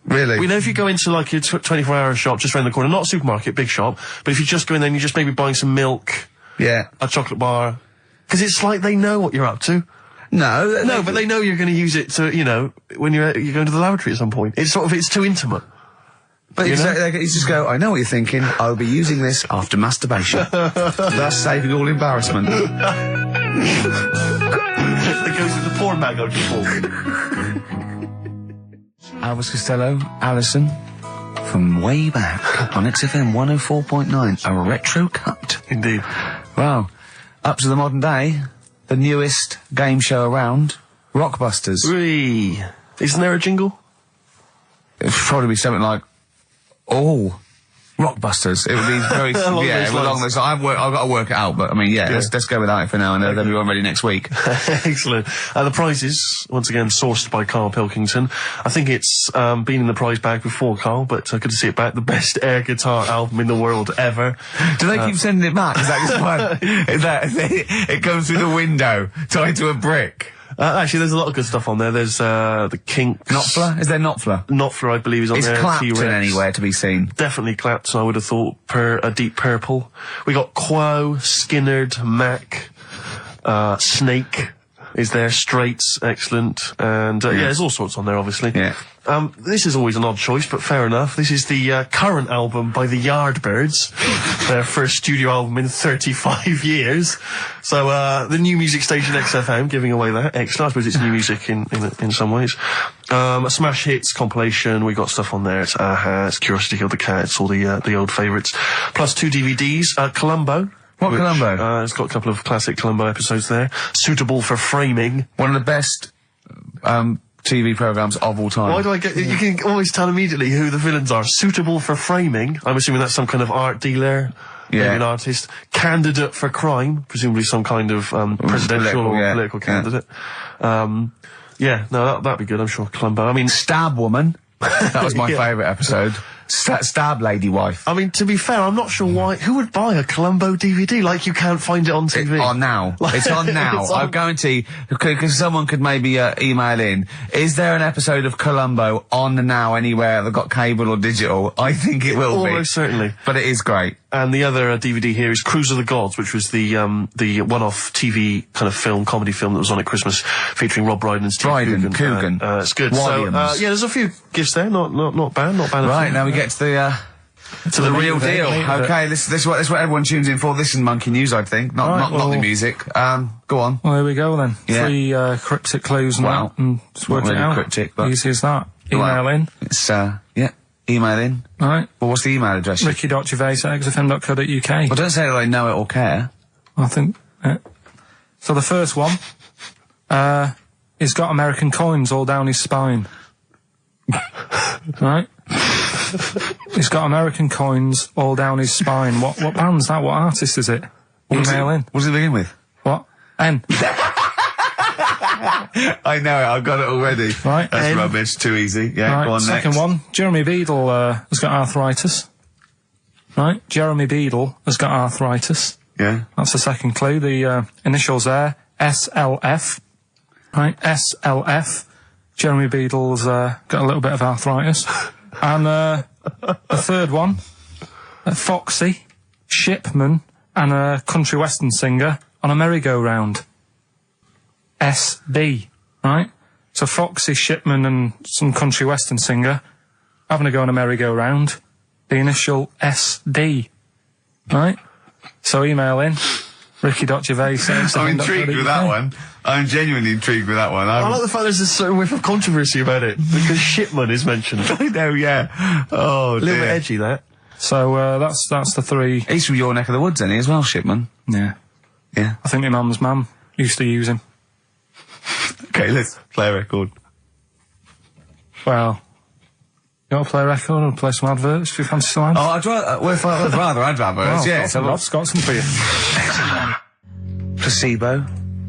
Really? We know if you go into like your 24-hour shop just around the corner, not a supermarket, big shop, but if you just go in there and you're just maybe buying some milk, Yeah. a chocolate bar, because it's like they know what you're up to. No, But they know you're going to use it to, you know, when you're going to the lavatory at some point. It's sort of, it's too intimate. But exactly, you just go, I know what you're thinking, I'll be using this after masturbation. Thus saving all embarrassment. It goes with the porn bag I just bought. Elvis Costello, Alison, from way back on XFM 104.9, a retro cut. Indeed. Wow. Up to the modern day, the newest game show around, Rockbusters. Whee. Isn't there a jingle? It'd probably be something like, oh, Rockbusters. It would be very, along those lines. I've got to work it out, but I mean, let's go with that for now, and then we'll be ready next week. Excellent. The prizes, once again, sourced by Karl Pilkington. I think it's been in the prize bag before, Karl, but good to see it back. The best air guitar album in the world ever. Do they keep sending it back? Is that just fun? Is that, it comes through the window, tied to a brick? Actually, there's a lot of good stuff on there. There's the Kinks. Knopfler? Is there Knopfler? Knopfler, I believe, is on there. Is Clapton T-Rex. anywhere to be seen? Definitely Clapton, I would have thought. A Deep Purple. We got Quo, Skinnerd, Mac, Snake is there, Straits, excellent, and there's all sorts on there, obviously. Yeah. This is always an odd choice, but fair enough. This is the current album by the Yardbirds, their first studio album in 35 years. So the new music station XFM giving away that. Excellent. I suppose it's new music in some ways. A Smash Hits compilation. We got stuff on there. It's Aha, it's Curiosity Killed the Cat. It's all the old favourites. Plus 2 DVDs. Columbo. What Columbo? It's got a couple of classic Columbo episodes there. Suitable for framing. One of the best TV programmes of all time. Why do I get... You can always tell immediately who the villains are. Suitable for framing. I'm assuming that's some kind of art dealer. Yeah. Maybe an artist. Candidate for crime. Presumably some kind of presidential or political candidate. That'd be good, I'm sure. Columbo. I mean... Stab Woman. That was my favourite episode. Stab Lady Wife. I mean, to be fair, I'm not sure why... Who would buy a Columbo DVD? Like, you can't find it on TV. It's on now. It's on now. It's on- I guarantee, because someone could maybe email in, is there an episode of Columbo on now anywhere that got cable or digital? I think it will be. Almost certainly. But it is great. And the other DVD here is Cruise of the Gods, which was the one-off TV kind of comedy film that was on at Christmas, featuring Rob Brydon and Steve Coogan. Coogan. It's good. Williams. So, there's a few gifts there. Not bad. Not bad. Right, now we get to the real deal. Okay, this is what everyone tunes in for. This is Monkey News, I think. Not the music. Go on. Well, here we go then. Yeah. 3 cryptic clues and that, and just work not it really out. cryptic, but... Easy as that. Email in. It's, email in. Right. Well, what's the email address? Ricky.gervais@xfm.co.uk. Well, don't say that I know it or care. I think. So the first one, he's got American coins all down his spine. Right? He's got American coins all down his spine. What band's that? What artist is it? Email in. What does it begin with? What? N. I know it, I've got it already. Right. That's N. rubbish, too easy. Yeah, Right, go on second next. one. Jeremy Beadle has got arthritis. Right? Jeremy Beadle has got arthritis. Yeah. That's the second clue. The initials there, SLF. Right? SLF. Jeremy Beadle's got a little bit of arthritis. And the third one, Foxy, Shipman, and a country western singer on a merry-go-round. SB. Right? So Foxy, Shipman, and some country western singer having a go on a merry-go-round. The initial SD. Right? So email in. Ricky.gervais. I'm intrigued with that one. I'm genuinely intrigued with that one. I like the fact there's a certain whiff of controversy about it, because Shipman is mentioned. I know, yeah. Oh, A little bit dear. edgy, that. So that's the 3. He's from your neck of the woods, isn't he, as well, Shipman? Yeah. Yeah. I think my mum's mum used to use him. Okay, let's play a record. Well, you want to play a record or play some adverts if you fancy some ads? Oh, I'd rather I'd adverts, yeah. Rob's got some for you. Placebo.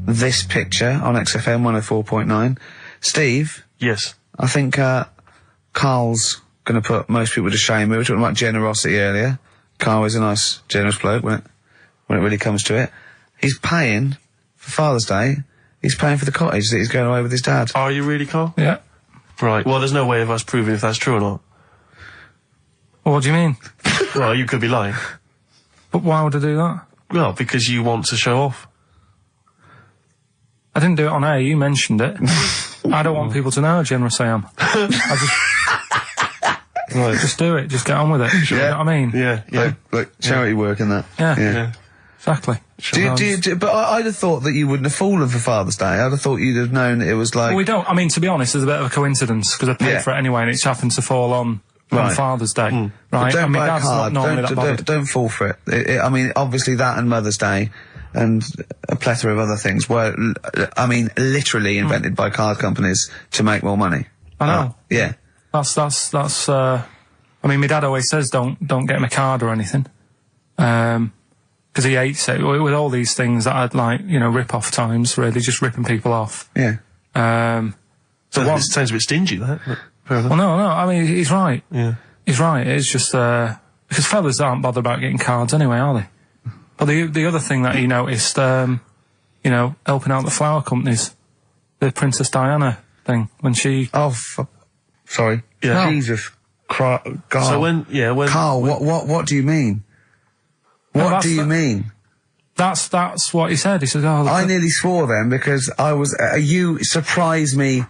This picture on XFM 104.9. Steve, Yes. I think Carl's going to put most people to shame. We were talking about generosity earlier. Carl is a nice, generous bloke when it really comes to it. He's paying for Father's Day. He's paying for the cottage that he's going away with his dad. Are you really, Carl? Yeah. Right. Well, there's no way of us proving if that's true or not. Well, what do you mean? Well, you could be lying. But why would I do that? Well, because you want to show off. I didn't do it on air, you mentioned it. I don't want people to know how generous I am. Right. Just do it, just get on with it. You know what I mean? Yeah. Like charity work and that. Yeah. Exactly. But I'd have thought that you wouldn't have fallen for Father's Day. I'd have thought you'd have known it was like... Well, we don't. I mean, to be honest, there's a bit of a coincidence, because I paid for it anyway, and it's happened to fall on Father's Day. Right? But don't I mean, buy a Dad's card. not normally that bothered. Don't fall for it. I mean, obviously that and Mother's Day and a plethora of other things were, I mean, literally invented by card companies to make more money. I know. Yeah. That's, I mean, my dad always says don't get him a card or anything. Because he hates it. With all these things that I'd like, you know, rip-off times, really, just ripping people off. Yeah. So it sounds a bit stingy, that. But fair enough. Well, no, I mean, he's right. Yeah. He's right. It's just, because fellas aren't bothered about getting cards anyway, are they? But the other thing that he noticed, you know, helping out the flower companies, the Princess Diana thing, when she... Oh, sorry. Yeah. No. Jesus. God. So when Carl, what do you mean? What do you mean? That's what he said. He said, "Oh, I nearly swore then because I was. You surprise me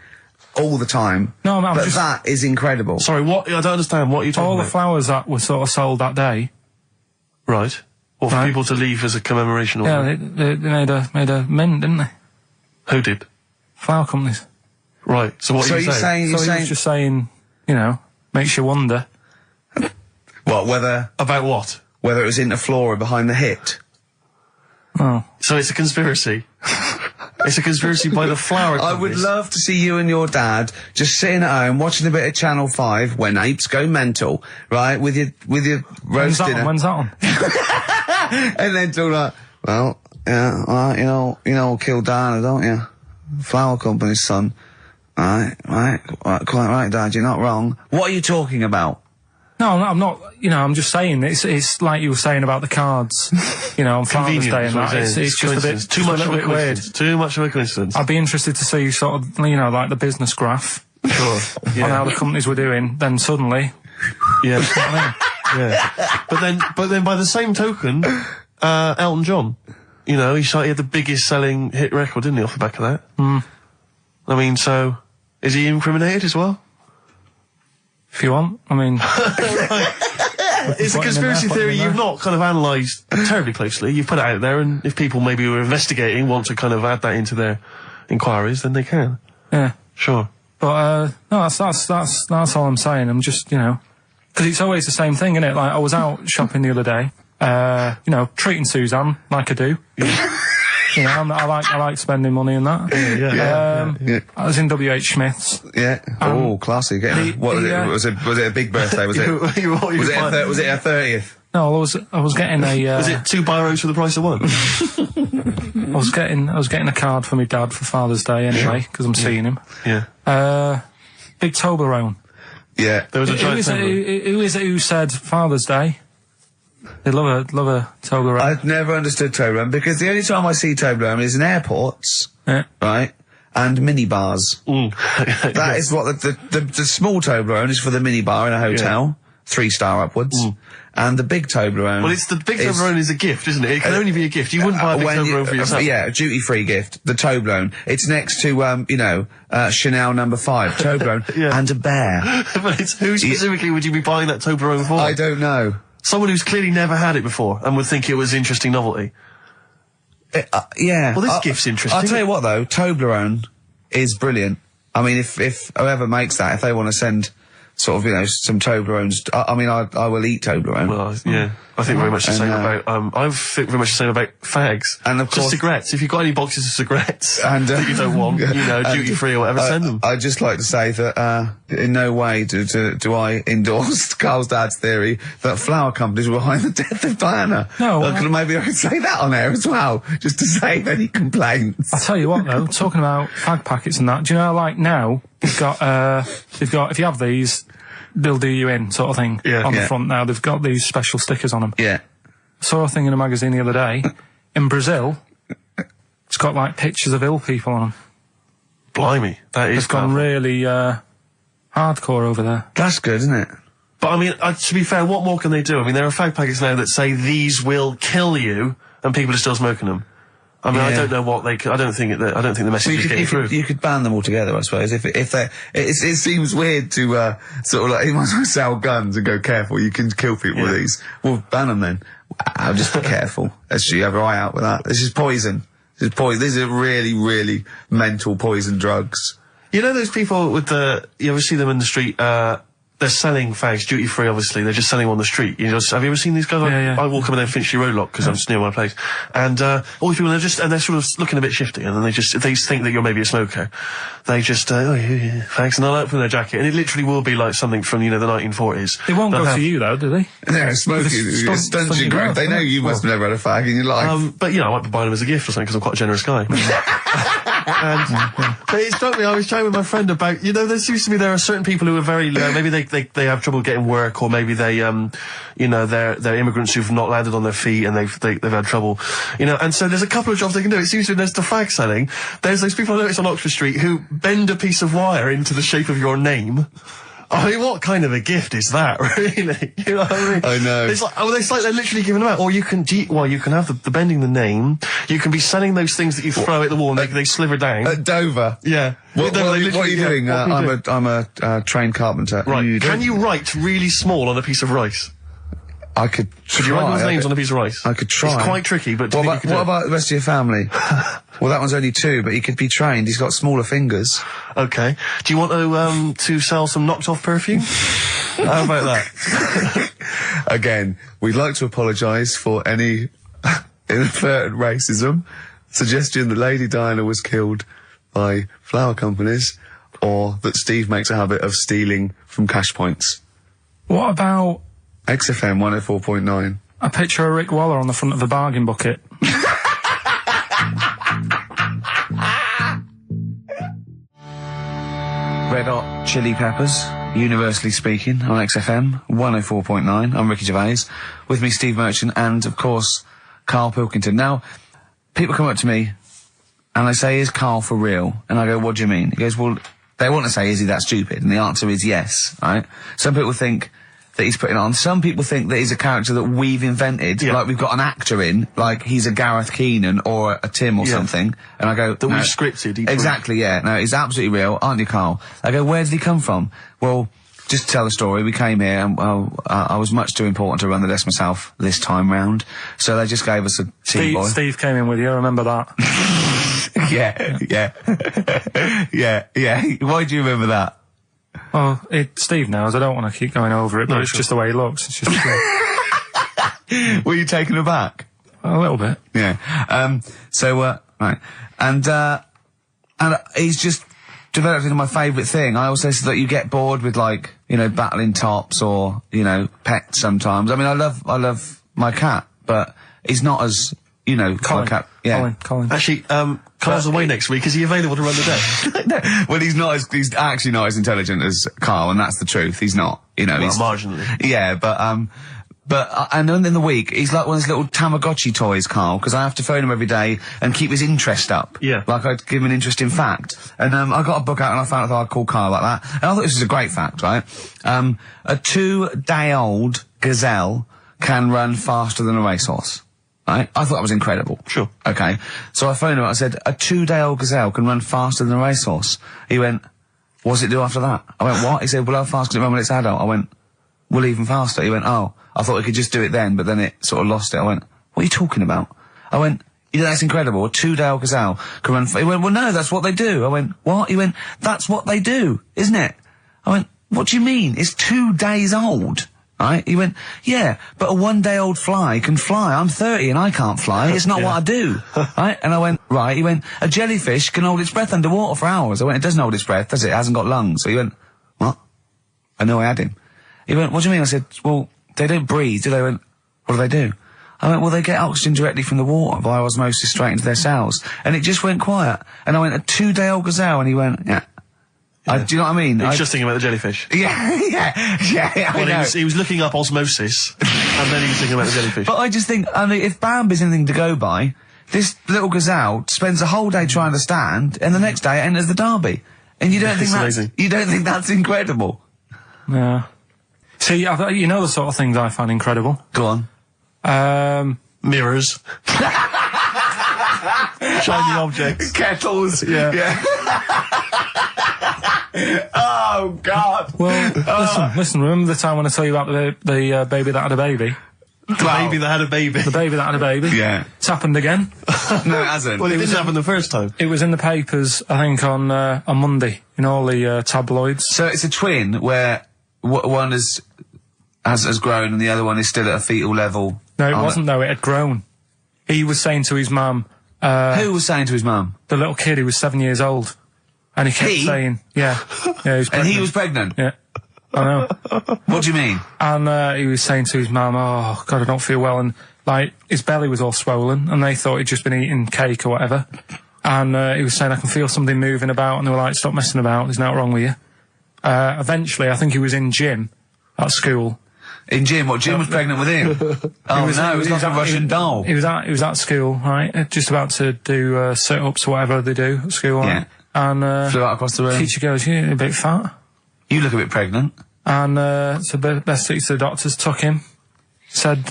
all the time. No, I'm but just... that is incredible. Sorry, what? I don't understand. What are you talking all about? the flowers that were sort of sold that day. Right. Or for people to leave as a commemoration or something? Yeah, they made a mint, didn't they? Who did? Flower companies. Right. So what are you saying? He was just saying, you know, makes you wonder. What, whether... About what? Whether it was in the floor or behind the hit. Oh. So it's a conspiracy. It's a conspiracy by the flower companies. I would love to see you and your dad just sitting at home watching a bit of Channel 5 when apes go mental, right? With your roast dinner. When's that on? And then talk like, well, yeah, you know, kill Diana, don't you? Flower company's son. Right, quite right, Dad, you're not wrong. What are you talking about? No, I'm not, you know, I'm just saying, it's like you were saying about the cards, you know, on Father's Day and that. It's just a bit, too much of a weird. Too much of a coincidence. I'd be interested to see sort of, you know, like the business graph. Sure. On how the companies were doing, then suddenly. Yeah. Yeah. But then by the same token, Elton John, you know, he had the biggest selling hit record, didn't he, off the back of that? I mean, so, is he incriminated as well? If you want, I mean... It's a conspiracy theory you've not kind of analysed terribly closely. You've put it out there, and if people maybe who are investigating want to kind of add that into their inquiries, then they can. Yeah. Sure. But, no, that's all I'm saying. I'm just, you know... Because it's always the same thing, isn't it? Like, I was out shopping the other day, you know, treating Suzanne like I do. You know, I like spending money and that. Yeah. I was in W.H. Smith's. Yeah. Oh, classy. Was it a big birthday? Was it? Was it a 30th? No, I was getting a. Was it 2 biros for the price of 1? I was getting a card for my dad for Father's Day anyway, because I'm seeing him. Yeah. Big Toblerone. Yeah. There was a giant who is it who said Father's Day? They love a Toblerone. I've never understood Toblerone because the only time I see Toblerone is in airports, right, and minibars. That is what the small Toblerone is for the minibar in a hotel, 3-star upwards, and the big Toblerone. Well, the big Toblerone is a gift, isn't it? It can only be a gift. You wouldn't buy a big Toblerone for yourself. Yeah, a duty-free gift. The Toblerone. It's next to Chanel No. 5 Toblerone and a bear. But who specifically would you be buying that Toblerone for? I don't know. Someone who's clearly never had it before and would think it was interesting novelty. Yeah. Well, this gift's interesting. I'll tell you what, though, Toblerone is brilliant. I mean, if whoever makes that, if they want to send sort of, you know, some Toblerones, I mean, I will eat Toblerone. Well, yeah. I think very much the same about, I think very much the same about fags. And of course... cigarettes. If you've got any boxes of cigarettes and, that you don't want, you know, duty-free or whatever, send them. I'd just like to say that, in no way do I endorse Carl's dad's theory that flower companies were behind the death of Diana. No. Maybe I could say that on air as well, just to save any complaints. I'll tell you what, though, talking about fag packets and that, do you know, like now, they've got, if you have these, they'll do you in, sort of thing, on the front now. They've got these special stickers on them. Yeah. Saw a thing in a magazine the other day. In Brazil, it's got, like, pictures of ill people on them. Blimey, that is It's gone really, Hardcore over there. That's good, isn't it? But I mean, to be fair, what more can they do? I mean, there are fag packets now that say these will kill you, and people are still smoking them. I mean, I don't know what they. I don't think the message is getting through. You could ban them altogether, I suppose. If they, it seems weird to sort of like you might as well sell guns and go careful. You can kill people with these. Well, ban them then. I'll just be careful. Let's you have your eye out with that. This is poison. This is poison. These are really, really mental poison drugs. You know those people with you ever see them in the street, they're selling fags duty free, obviously. They're just selling them on the street. Have you ever seen these guys? Yeah. I walk them in Finchley Road Lock because I'm just near my place. And, all these people, they're sort of looking a bit shifty, and then they think that you're maybe a smoker. They just, fags, and they'll open their jacket, and it literally will be like something from, the 1940s. They won't go to you though, do they? No, smoking. It stuns your growth. They know you must have never had a fag in your life. But, I might be buying them as a gift or something because I'm quite a generous guy. But it struck me, I was chatting with my friend about, there seems to be there are certain people who are very, maybe they have trouble getting work, or maybe they, they're immigrants who've not landed on their feet and they've had trouble, and so there's a couple of jobs they can do. It seems to be there's the fag selling. There's those people I noticed on Oxford Street who bend a piece of wire into the shape of your name. I mean, what kind of a gift is that, really? You know what I mean? I know. It's like they're literally giving them out. Or you can have the bending the name. You can be selling those things that you throw at the wall and they sliver down. At Dover? Yeah. What are you doing? I'm a trained carpenter. Right. Can you write really small on a piece of rice? I could try. Could you write those names on a piece of rice? I could try. It's quite tricky, but what about the rest of your family? Well, that one's only 2, but he could be trained. He's got smaller fingers. Okay. Do you want to sell some knocked off perfume? How about that? Again, we'd like to apologise for any inadvertent racism. Suggestion that Lady Diana was killed by flower companies, or that Steve makes a habit of stealing from cash points. What about XFM 104.9. a picture of Rick Waller on the front of the bargain bucket? Red Hot Chili Peppers, universally speaking, on XFM 104.9. I'm Ricky Gervais. With me, Steve Merchant, and, of course, Karl Pilkington. Now, people come up to me, and they say, is Karl for real? And I go, what do you mean? He goes, well, they want to say, is he that stupid? And the answer is yes, right? Some people think that he's putting on. Some people think that he's a character that we've invented, like we've got an actor in, like he's a Gareth Keenan or a Tim or something. And I go, that we've scripted. Exactly, yeah. No, he's absolutely real, aren't you, Karl? I go, where did he come from? Well, just to tell the story, we came here and I was much too important to run the desk myself this time round. So they just gave us a tea boy. Steve came in with you, I remember that. yeah. Why do you remember that? Well, Steve knows. I don't want to keep going over it, but it's just the way he looks. It's just. Were you taken aback? A little bit. Yeah. Right. And he's just developed into my favourite thing. I also said that you get bored with, like, battling tops or, pets sometimes. I mean, I love my cat, but he's not as, Colin. my cat. Yeah. Colin. Actually, Carl's away next week. Is he available to run the desk? No. Well, he's actually not as intelligent as Karl, and that's the truth. He's not, he's marginally. Yeah, and then in the week, he's like one of those little Tamagotchi toys, Karl, because I have to phone him every day and keep his interest up. Yeah. Like I'd give him an interesting fact. And I got a book out and I found out I'd call Karl like that. And I thought this was a great fact, right? A 2-day-old gazelle can run faster than a racehorse. Right? I thought that was incredible. Sure. Okay. So I phoned him and I said, a 2-day-old gazelle can run faster than a racehorse. He went, what does it do after that? I went, what? He said, well, how fast can it run when it's adult? I went, well, even faster. He went, oh, I thought we could just do it then, but then it sort of lost it. I went, what are you talking about? I went, that's incredible. A 2-day-old gazelle can run He went, well, no, that's what they do. I went, what? He went, that's what they do, isn't it? I went, what do you mean? It's 2 days old. Right? He went, yeah, but a 1-day-old fly can fly. I'm 30 and I can't fly. It's not what I do. Right? And I went, right. He went, a jellyfish can hold its breath underwater for hours. I went, it doesn't hold its breath, does it? It hasn't got lungs. So he went, what? I know I had him. He went, what do you mean? I said, well, they don't breathe, do they? He went, what do they do? I went, well, they get oxygen directly from the water via osmosis straight into their cells. And it just went quiet. And I went, a 2-day-old gazelle? And he went, yeah. Do you know what I mean? He was just thinking about the jellyfish. Yeah. I know. He was looking up osmosis, and then he was thinking about the jellyfish. But I just think, I mean, if Bambi's anything to go by, this little gazelle spends the whole day trying to stand, and the next day it enters the derby. And you don't It's amazing. you don't think that's incredible? Yeah. See, you know the sort of things I find incredible. Go on. Mirrors. Shiny objects. Kettles. Yeah. Oh, God. Well, listen, remember the time when I told you about the baby that had a baby? The baby that had a baby. The baby that had a baby? Yeah. It's happened again. No, it hasn't. Well, it didn't happen the first time. It was in the papers, I think, on Monday, in all the tabloids. So it's a twin where one has grown and the other one is still at a fetal level. No, it wasn't, though. It had grown. He was saying to his mum... Who was saying to his mum? The little kid who was 7 years old. And he kept saying... Yeah. Yeah, he was pregnant. And he was pregnant? Yeah. I know. What do you mean? And he was saying to his mum, oh, God, I don't feel well. And, like, his belly was all swollen, and they thought he'd just been eating cake or whatever. And he was saying, I can feel something moving about, and they were like, stop messing about, there's nothing wrong with you. Eventually, I think he was in gym at school. In Jim? What, Jim was pregnant with him? Oh, no, it was like a Russian doll. He was at school, right, just about to do sit-ups or whatever they do at school, right? Yeah. And flew out across the room. Teacher goes, you're a bit fat. You look a bit pregnant. And so best to the doctors took him, said,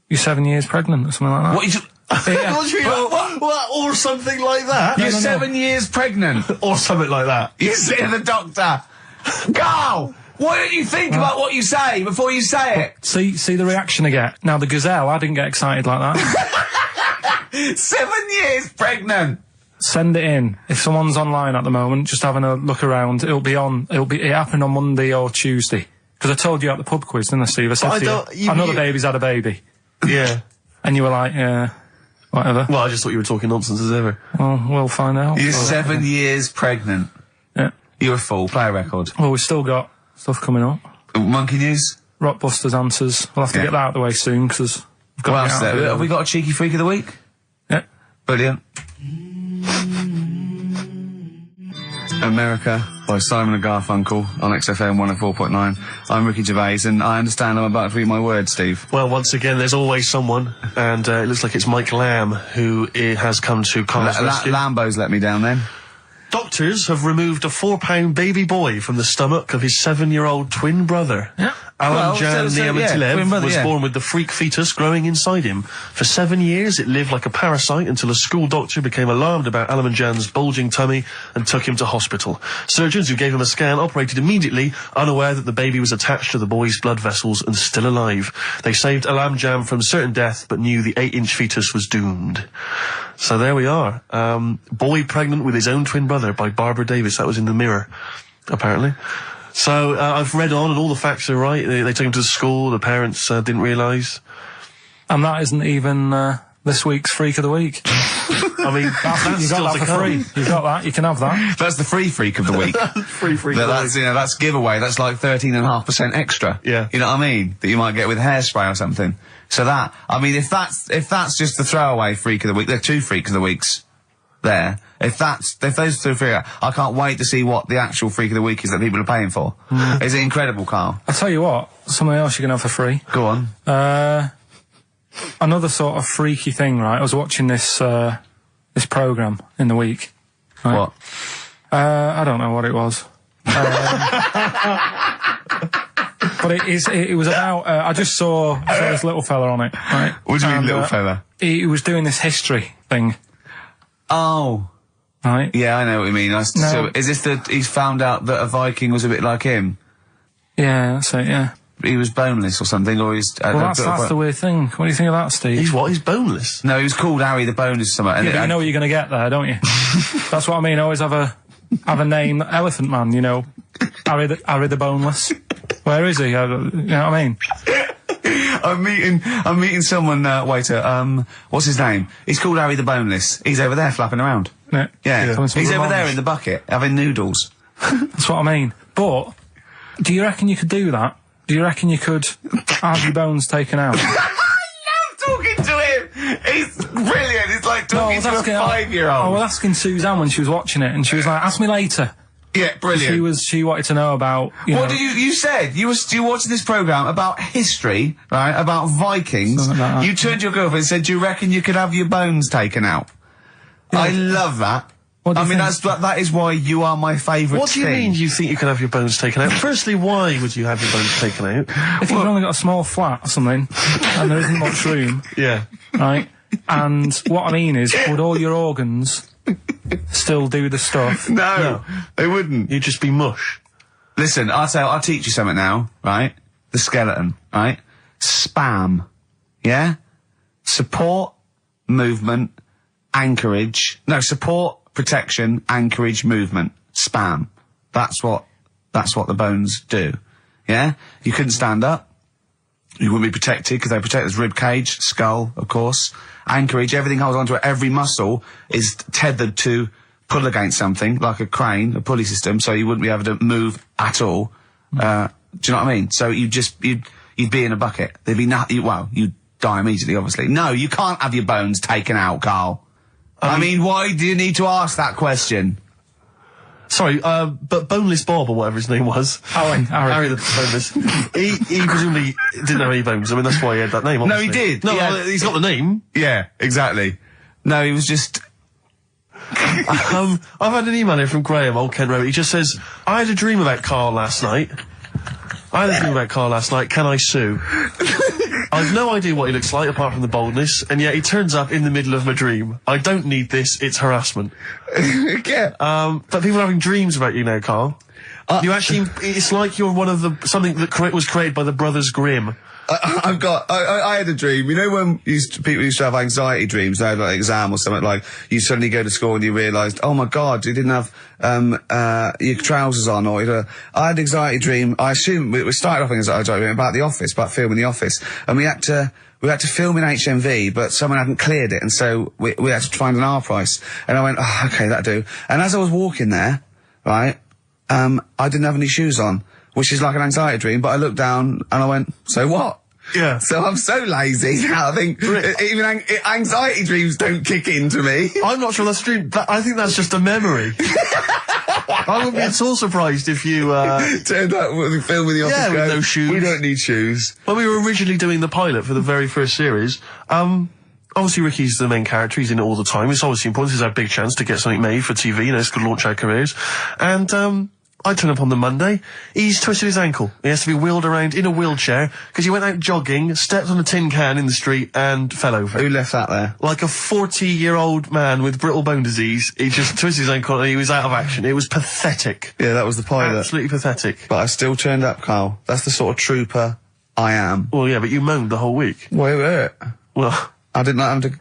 you're 7 years pregnant or something like that. What? What? Or something like that? You're 7 years pregnant. Or something like that. You say to the doctor, Carl, why don't you think about what you say before you say it? See the reaction I get. Now, the gazelle, I didn't get excited like that. 7 years pregnant. Send it in. If someone's online at the moment, just having a look around, it happened on Monday or Tuesday. Because I told you at the pub quiz, didn't I, Steve? I said to you, I know the baby's had a baby. Yeah. And you were like, yeah, whatever. Well, I just thought you were talking nonsense as ever. Well, we'll find out. You're 7 years pregnant. Yeah. You're a fool. Play a record. Well, we've still got stuff coming up. Monkey News? Rockbusters answers. We'll have to get that out of the way soon, because we've got What to else get out there? of Have we got a cheeky freak of the week? Yeah. Brilliant. America by Simon and Garfunkel on XFM 104.9. I'm Ricky Gervais, and I understand I'm about to read my word, Steve. Well, once again, there's always someone, and it looks like it's Mike Lamb who has come to Carl's rescue. Lambo's let me down then. Doctors have removed a 4-pound baby boy from the stomach of his 7-year-old twin brother. Yeah. Alan Jan Niamatilev was yeah. born with the freak fetus growing inside him. For 7 years, it lived like a parasite until a school doctor became alarmed about Alan Jan's bulging tummy and took him to hospital. Surgeons who gave him a scan operated immediately, unaware that the baby was attached to the boy's blood vessels and still alive. They saved Alan Jan from certain death, but knew the 8-inch fetus was doomed. So there we are. Boy pregnant with his own twin brother by Barbara Davis. That was in the Mirror, apparently. So I've read on, and all the facts are right. They took him to school. The parents didn't realise. And that isn't even this week's Freak of the Week. I mean, that's You got that for free. You got that. You can have that. That's the free freak of the week. free. That's, you know, that's giveaway. That's like 13.5% extra. Yeah. You know what I mean? That you might get with hairspray or something. So that, I mean, if that's just the throwaway freak of the week, there are 2 freaks of the weeks there. If those 2 freak, I can't wait to see what the actual freak of the week is that people are paying for. Is it incredible, Carl? I'll tell you what, something else you can have for free. Go on. Another sort of freaky thing, right? I was watching this programme in the week. Right? What? I don't know what it was. But it was about, I just saw this little fella on it, right? What do you mean, little fella? He was doing this history thing. Oh. Right? Yeah, I know what you mean. No. So, is this he's found out that a Viking was a bit like him? Yeah, that's it, yeah. He was boneless or something, or he's... Well, that's the weird thing. What do you think of that, Steve? He's what? He's boneless? No, he was called Harry the Boneless or something. Yeah, but you know what you're going to get there, don't you? That's what I mean. Always have a name, Elephant Man, you know. Harry the Boneless. Where is he? You know what I mean? I'm meeting someone, waiter, what's his name? He's called Harry the Boneless. He's over there flapping around. Yeah. He's over there in the bucket, having noodles. That's what I mean. But, do you reckon you could do that? Do you reckon you could have your bones taken out? I love talking to him! He's brilliant! It's like talking to a 5-year-old. I was asking Suzanne when she was watching it, and she was like, ask me later. Yeah, brilliant. She wanted to know about, What did you said? You were watching this programme about history, right? About Vikings. Something like that. You turned to your girlfriend and said, do you reckon you could have your bones taken out? Yeah. I love that. What do I you mean, think? that is why you are my favourite What do you mean you think you can have your bones taken out? Firstly, why would you have your bones taken out? If you've only got a small flat or something, and there isn't much room, Yeah. right? And what I mean is, would all your organs still do the stuff? No, they wouldn't. You'd just be mush. Listen, I'll teach you something now, right? The skeleton, right? Spam. Yeah? Support, movement, anchorage. No, support, protection, anchorage, movement. Spam. That's what the bones do. Yeah? You couldn't stand up. You wouldn't be protected because they protect his rib cage, skull, of course. Anchorage, everything holds onto it. Every muscle is tethered to pull against something, like a crane, a pulley system, so you wouldn't be able to move at all. Do you know what I mean? So you'd be in a bucket. There'd be you'd die immediately, obviously. No, you can't have your bones taken out, Carl. I mean, why do you need to ask that question? Sorry, but Boneless Bob, or whatever his name was. Harry the Boneless. he presumably didn't have any bones. I mean, that's why he had that name, obviously. No, he did. No, he's got the name. Yeah, exactly. No, he was just... I've had an email here from Graham, Old Kent Road. He just says, I had a dream about Carl last night. Can I sue? I've no idea what he looks like, apart from the boldness, and yet he turns up in the middle of my dream. I don't need this, it's harassment. Yeah. But people are having dreams about you now, Carl. You actually, it's like you're one of something that was created by the Brothers Grimm. I had a dream. You know when people used to have anxiety dreams, they had like an exam or something, like you suddenly go to school and you realised, oh my god, you didn't have your trousers on, or I had an anxiety dream. I assume we started off an anxiety dream about The Office, about filming The Office, and we had to film in HMV, but someone hadn't cleared it, and so we had to find an R price. And I went, oh, okay, that'll do. And as I was walking there, right, I didn't have any shoes on, which is like an anxiety dream, but I looked down and I went, so what? Yeah. So I'm so lazy now, I think even anxiety dreams don't kick into me. I'm not sure that's a dream. I think that's just a memory. I wouldn't be at all surprised if you, turned up with the film in The Office. Yeah, with no shoes. We don't need shoes. When we were originally doing the pilot for the very first series, obviously Ricky's the main character, he's in it all the time. It's obviously important, this is our big chance to get something made for TV, it's going to launch our careers. And, I turn up on the Monday, he's twisted his ankle. He has to be wheeled around in a wheelchair, because he went out jogging, stepped on a tin can in the street, and fell over. Who left that there? Like a 40-year-old man with brittle bone disease, he just twisted his ankle and he was out of action. It was pathetic. Yeah, that was the pilot. Absolutely pathetic. But I still turned up, Carl. That's the sort of trooper I am. Well, yeah, but you moaned the whole week. Well, it hurt. Well, I didn't like having to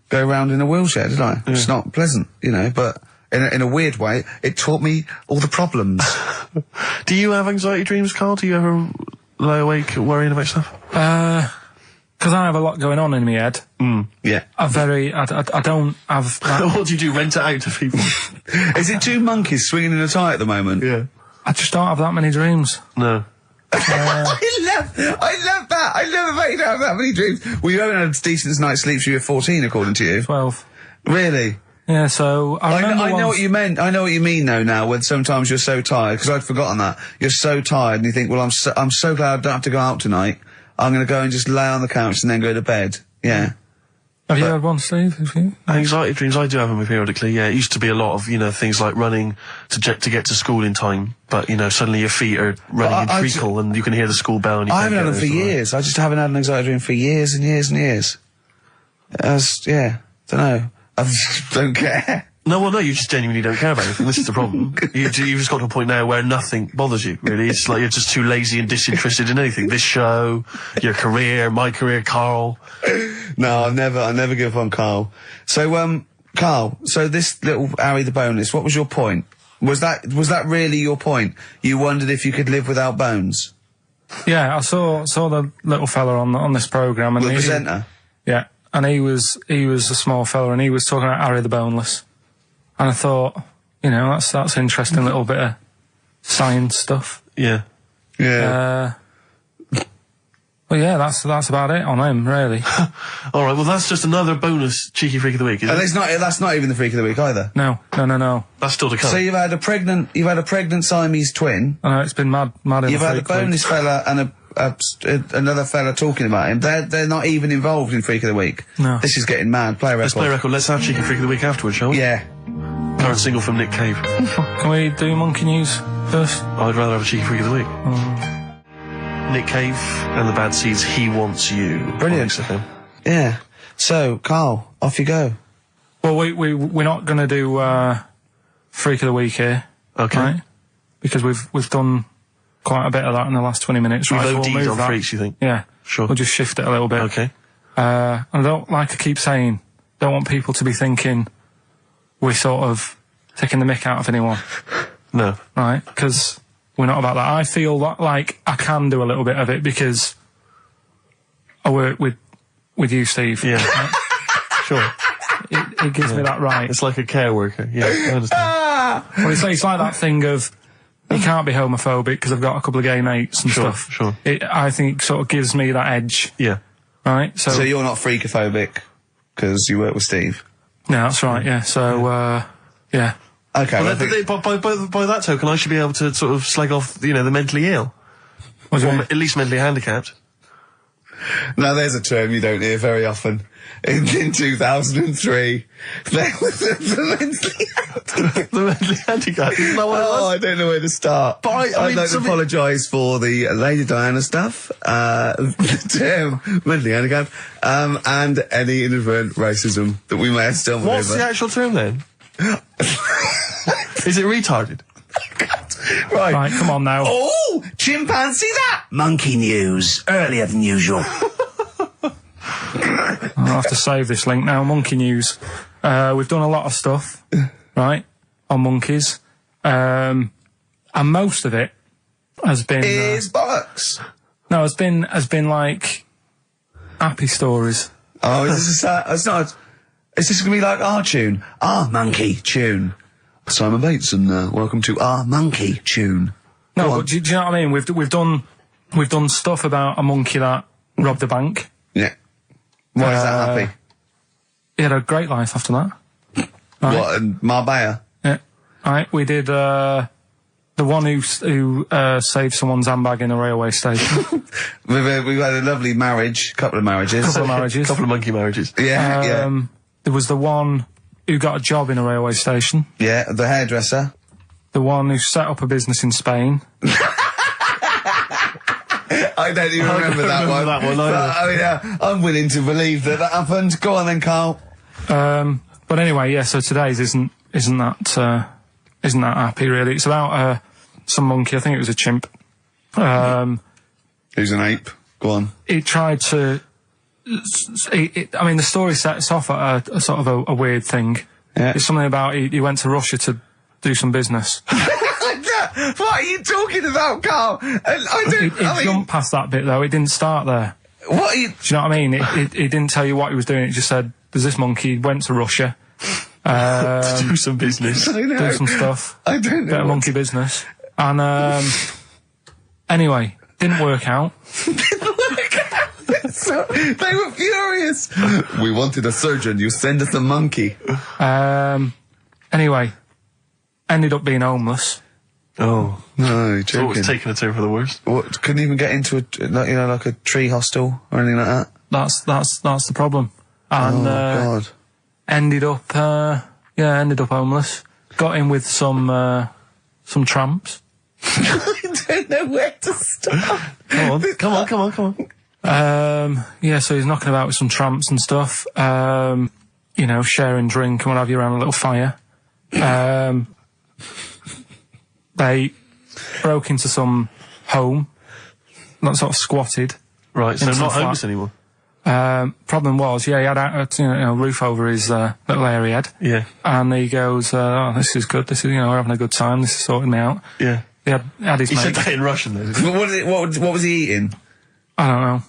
go around in a wheelchair, did I? Yeah. It's not pleasant, but in a weird way, it taught me all the problems. Do you have anxiety dreams, Carl? Do you ever lie awake worrying about stuff? Because I have a lot going on in my head. Yeah. I don't have that. What do you do, rent it out to people? Is it two monkeys swinging in a tie at the moment? Yeah. I just don't have that many dreams. No. I love that. I love the fact you don't have that many dreams. Well, you haven't had a decent night's sleep since you were 14, according to you. 12. Really? Yeah, so I know what you meant. I know what you mean though now, when sometimes you're so tired, because I'd forgotten that. You're so tired and you think, well, I'm so glad I don't have to go out tonight. I'm going to go and just lay on the couch and then go to bed. Yeah. Have you had one, Steve? Anxiety dreams, I do have them periodically, yeah. It used to be a lot of, things like running to get to school in time, but, suddenly your feet are running in treacle and you can hear the school bell and you I can't haven't had get them for years. I just haven't had an anxiety dream for years and years and years. Don't know. I just don't care. No, you just genuinely don't care about anything. This is the problem. You've just got to a point now where nothing bothers you, really. It's like you're just too lazy and disinterested in anything. This show, your career, my career, Carl. No, I never give up on Carl. So, Carl, so this little Harry the Boneless, what was your point? Was that really your point? You wondered if you could live without bones? Yeah, I saw the little fella on this programme. The presenter? Yeah. And he was a small fella, and he was talking about Harry the Boneless. And I thought, that's interesting little bit of science stuff. Yeah. Yeah. Well, yeah, that's about it on him, really. All right, well, that's just another bonus cheeky freak of the week, isn't it? That's not even the freak of the week either. No. That's still to come. So you've had a pregnant Siamese twin. I know, it's been mad in You've had a boneless fella and another fella talking about him. They're not even involved in freak of the week. No. This is getting mad. Play a record. Let's play a record. Let's have cheeky freak of the week afterwards, shall we? Yeah. Current single from Nick Cave. Can we do monkey news first? I'd rather have a cheeky freak of the week. Nick Cave and the Bad Seeds, He Wants You. Brilliant. XFM. Yeah. So, Carl, off you go. Well, we're not going to do freak of the week here. Okay. Right? Because we've done quite a bit of that in the last 20 minutes. We've Right? So OD'd we'll move on that. freaks, you think? Yeah. Sure. We'll just shift it a little bit. Okay. And I don't, like I keep saying, don't want people to be thinking we're sort of taking the mick out of anyone. No. Right? Because we're not about that. I feel like I can do a little bit of it because I work with you, Steve. Yeah. Right? Sure. It gives me that right. It's like a care worker. Yeah, I understand. Well, it's like that thing of you can't be homophobic because I've got a couple of gay mates and Sure, stuff. sure. I think it sort of gives me that edge. Yeah. Right? So you're not freakophobic because you work with Steve? No, that's right, yeah. So, yeah. Okay. Well, by that token, I should be able to sort of slag off, the mentally ill. What do you Or mean? at least mentally handicapped. Now, there's a term you don't hear very often. In 2003, there was the mentally The mentally handicapped. Isn't that what it was? I don't know where to start. But I mean, I'd like to apologise for the Lady Diana stuff, the term mentally handicapped, and any inadvertent racism that we may have stumbled What's over. the actual term then? Is it retarded? Right, come on now. Oh, chimpanzee that! Monkey news, earlier than usual. I'll have to save this link now. Monkey news. We've done a lot of stuff, right, on monkeys. And most of it has been... Is bollocks. no, has been like happy stories. Oh, is this it's not... Is this going to be like our tune? Our monkey tune. Simon Bates and welcome to our monkey tune. No, Go on. but do you know what I mean? We've done stuff about a monkey that robbed a bank. Yeah. Why is that happy? He had a great life after that. Right. What, in Marbella? Yeah. Right. We did the one who saved someone's handbag in a railway station. We've had a lovely marriage, couple of marriages. Couple of marriages. Couple of monkey marriages. Yeah, There was the one who got a job in a railway station. yeah. The hairdresser. The one who set up a business in Spain. I don't even remember that one. that one either. But, I'm willing to believe that happened. Go on then, Carl. But anyway, yeah. So today's isn't that happy really. It's about some monkey. I think it was a chimp. Who's an ape? Go on. He tried to. I mean, the story sets off at a sort of a weird thing. Yeah. It's something about he went to Russia to do some business. What are you talking about, Carl? I don't. It jumped past that bit though. It didn't start there. What are you? Do you know what I mean? It didn't tell you what he was doing. It just said, "There's this monkey. He went to Russia, To do some business. I know. do some stuff, I don't know. bit of monkey business." And anyway, didn't work out. So, they were furious. We wanted a surgeon. You send us a monkey. Anyway, ended up being homeless. Oh. No, you're So joking. it's taking a turn for the worst. What? Couldn't even get into like a tree hostel or anything like that. That's the problem. And God. ended up homeless. Got in with some tramps. I don't know where to start. Come on. Yeah, so he's knocking about with some tramps and stuff. Sharing drink and what have you around a little fire. They broke into some home, not sort of squatted. Right, so Into not the homeless flat. anymore. Problem was, he had a roof over his little area he had. Yeah. And he goes, "Oh, this is good. This is, we're having a good time. This is sorting me out." Yeah. He had his He said mate. that in Russian though, didn't he? What was he eating? I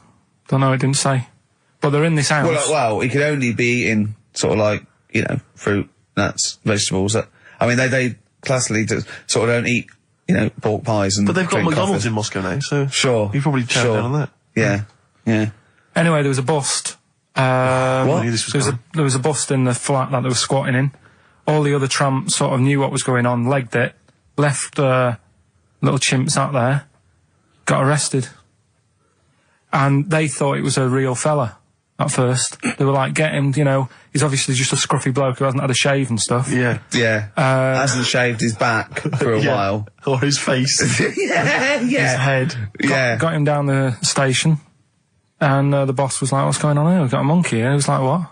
don't know. It didn't say. But they're in this house. Well, he could only be eating sort of like fruit, nuts, vegetables. They classically sort of don't eat pork pies and. But they've got drink McDonald's coffee. in Moscow now, so Sure. you probably chow down on that. Yeah. Anyway, there was a bust. I knew this was coming. There was a bust in the flat that they were squatting in. All the other tramps sort of knew what was going on, legged it, left little chimps out there, got arrested. And they thought it was a real fella. at first. They were like, get him, you know, he's obviously just a scruffy bloke who hasn't had a shave and stuff. Yeah. Yeah. Hasn't shaved his back for a while. Or his face. Yeah. His head. Got him down the station, and the boss was like, what's going on here? We've got a monkey here. He was like, what?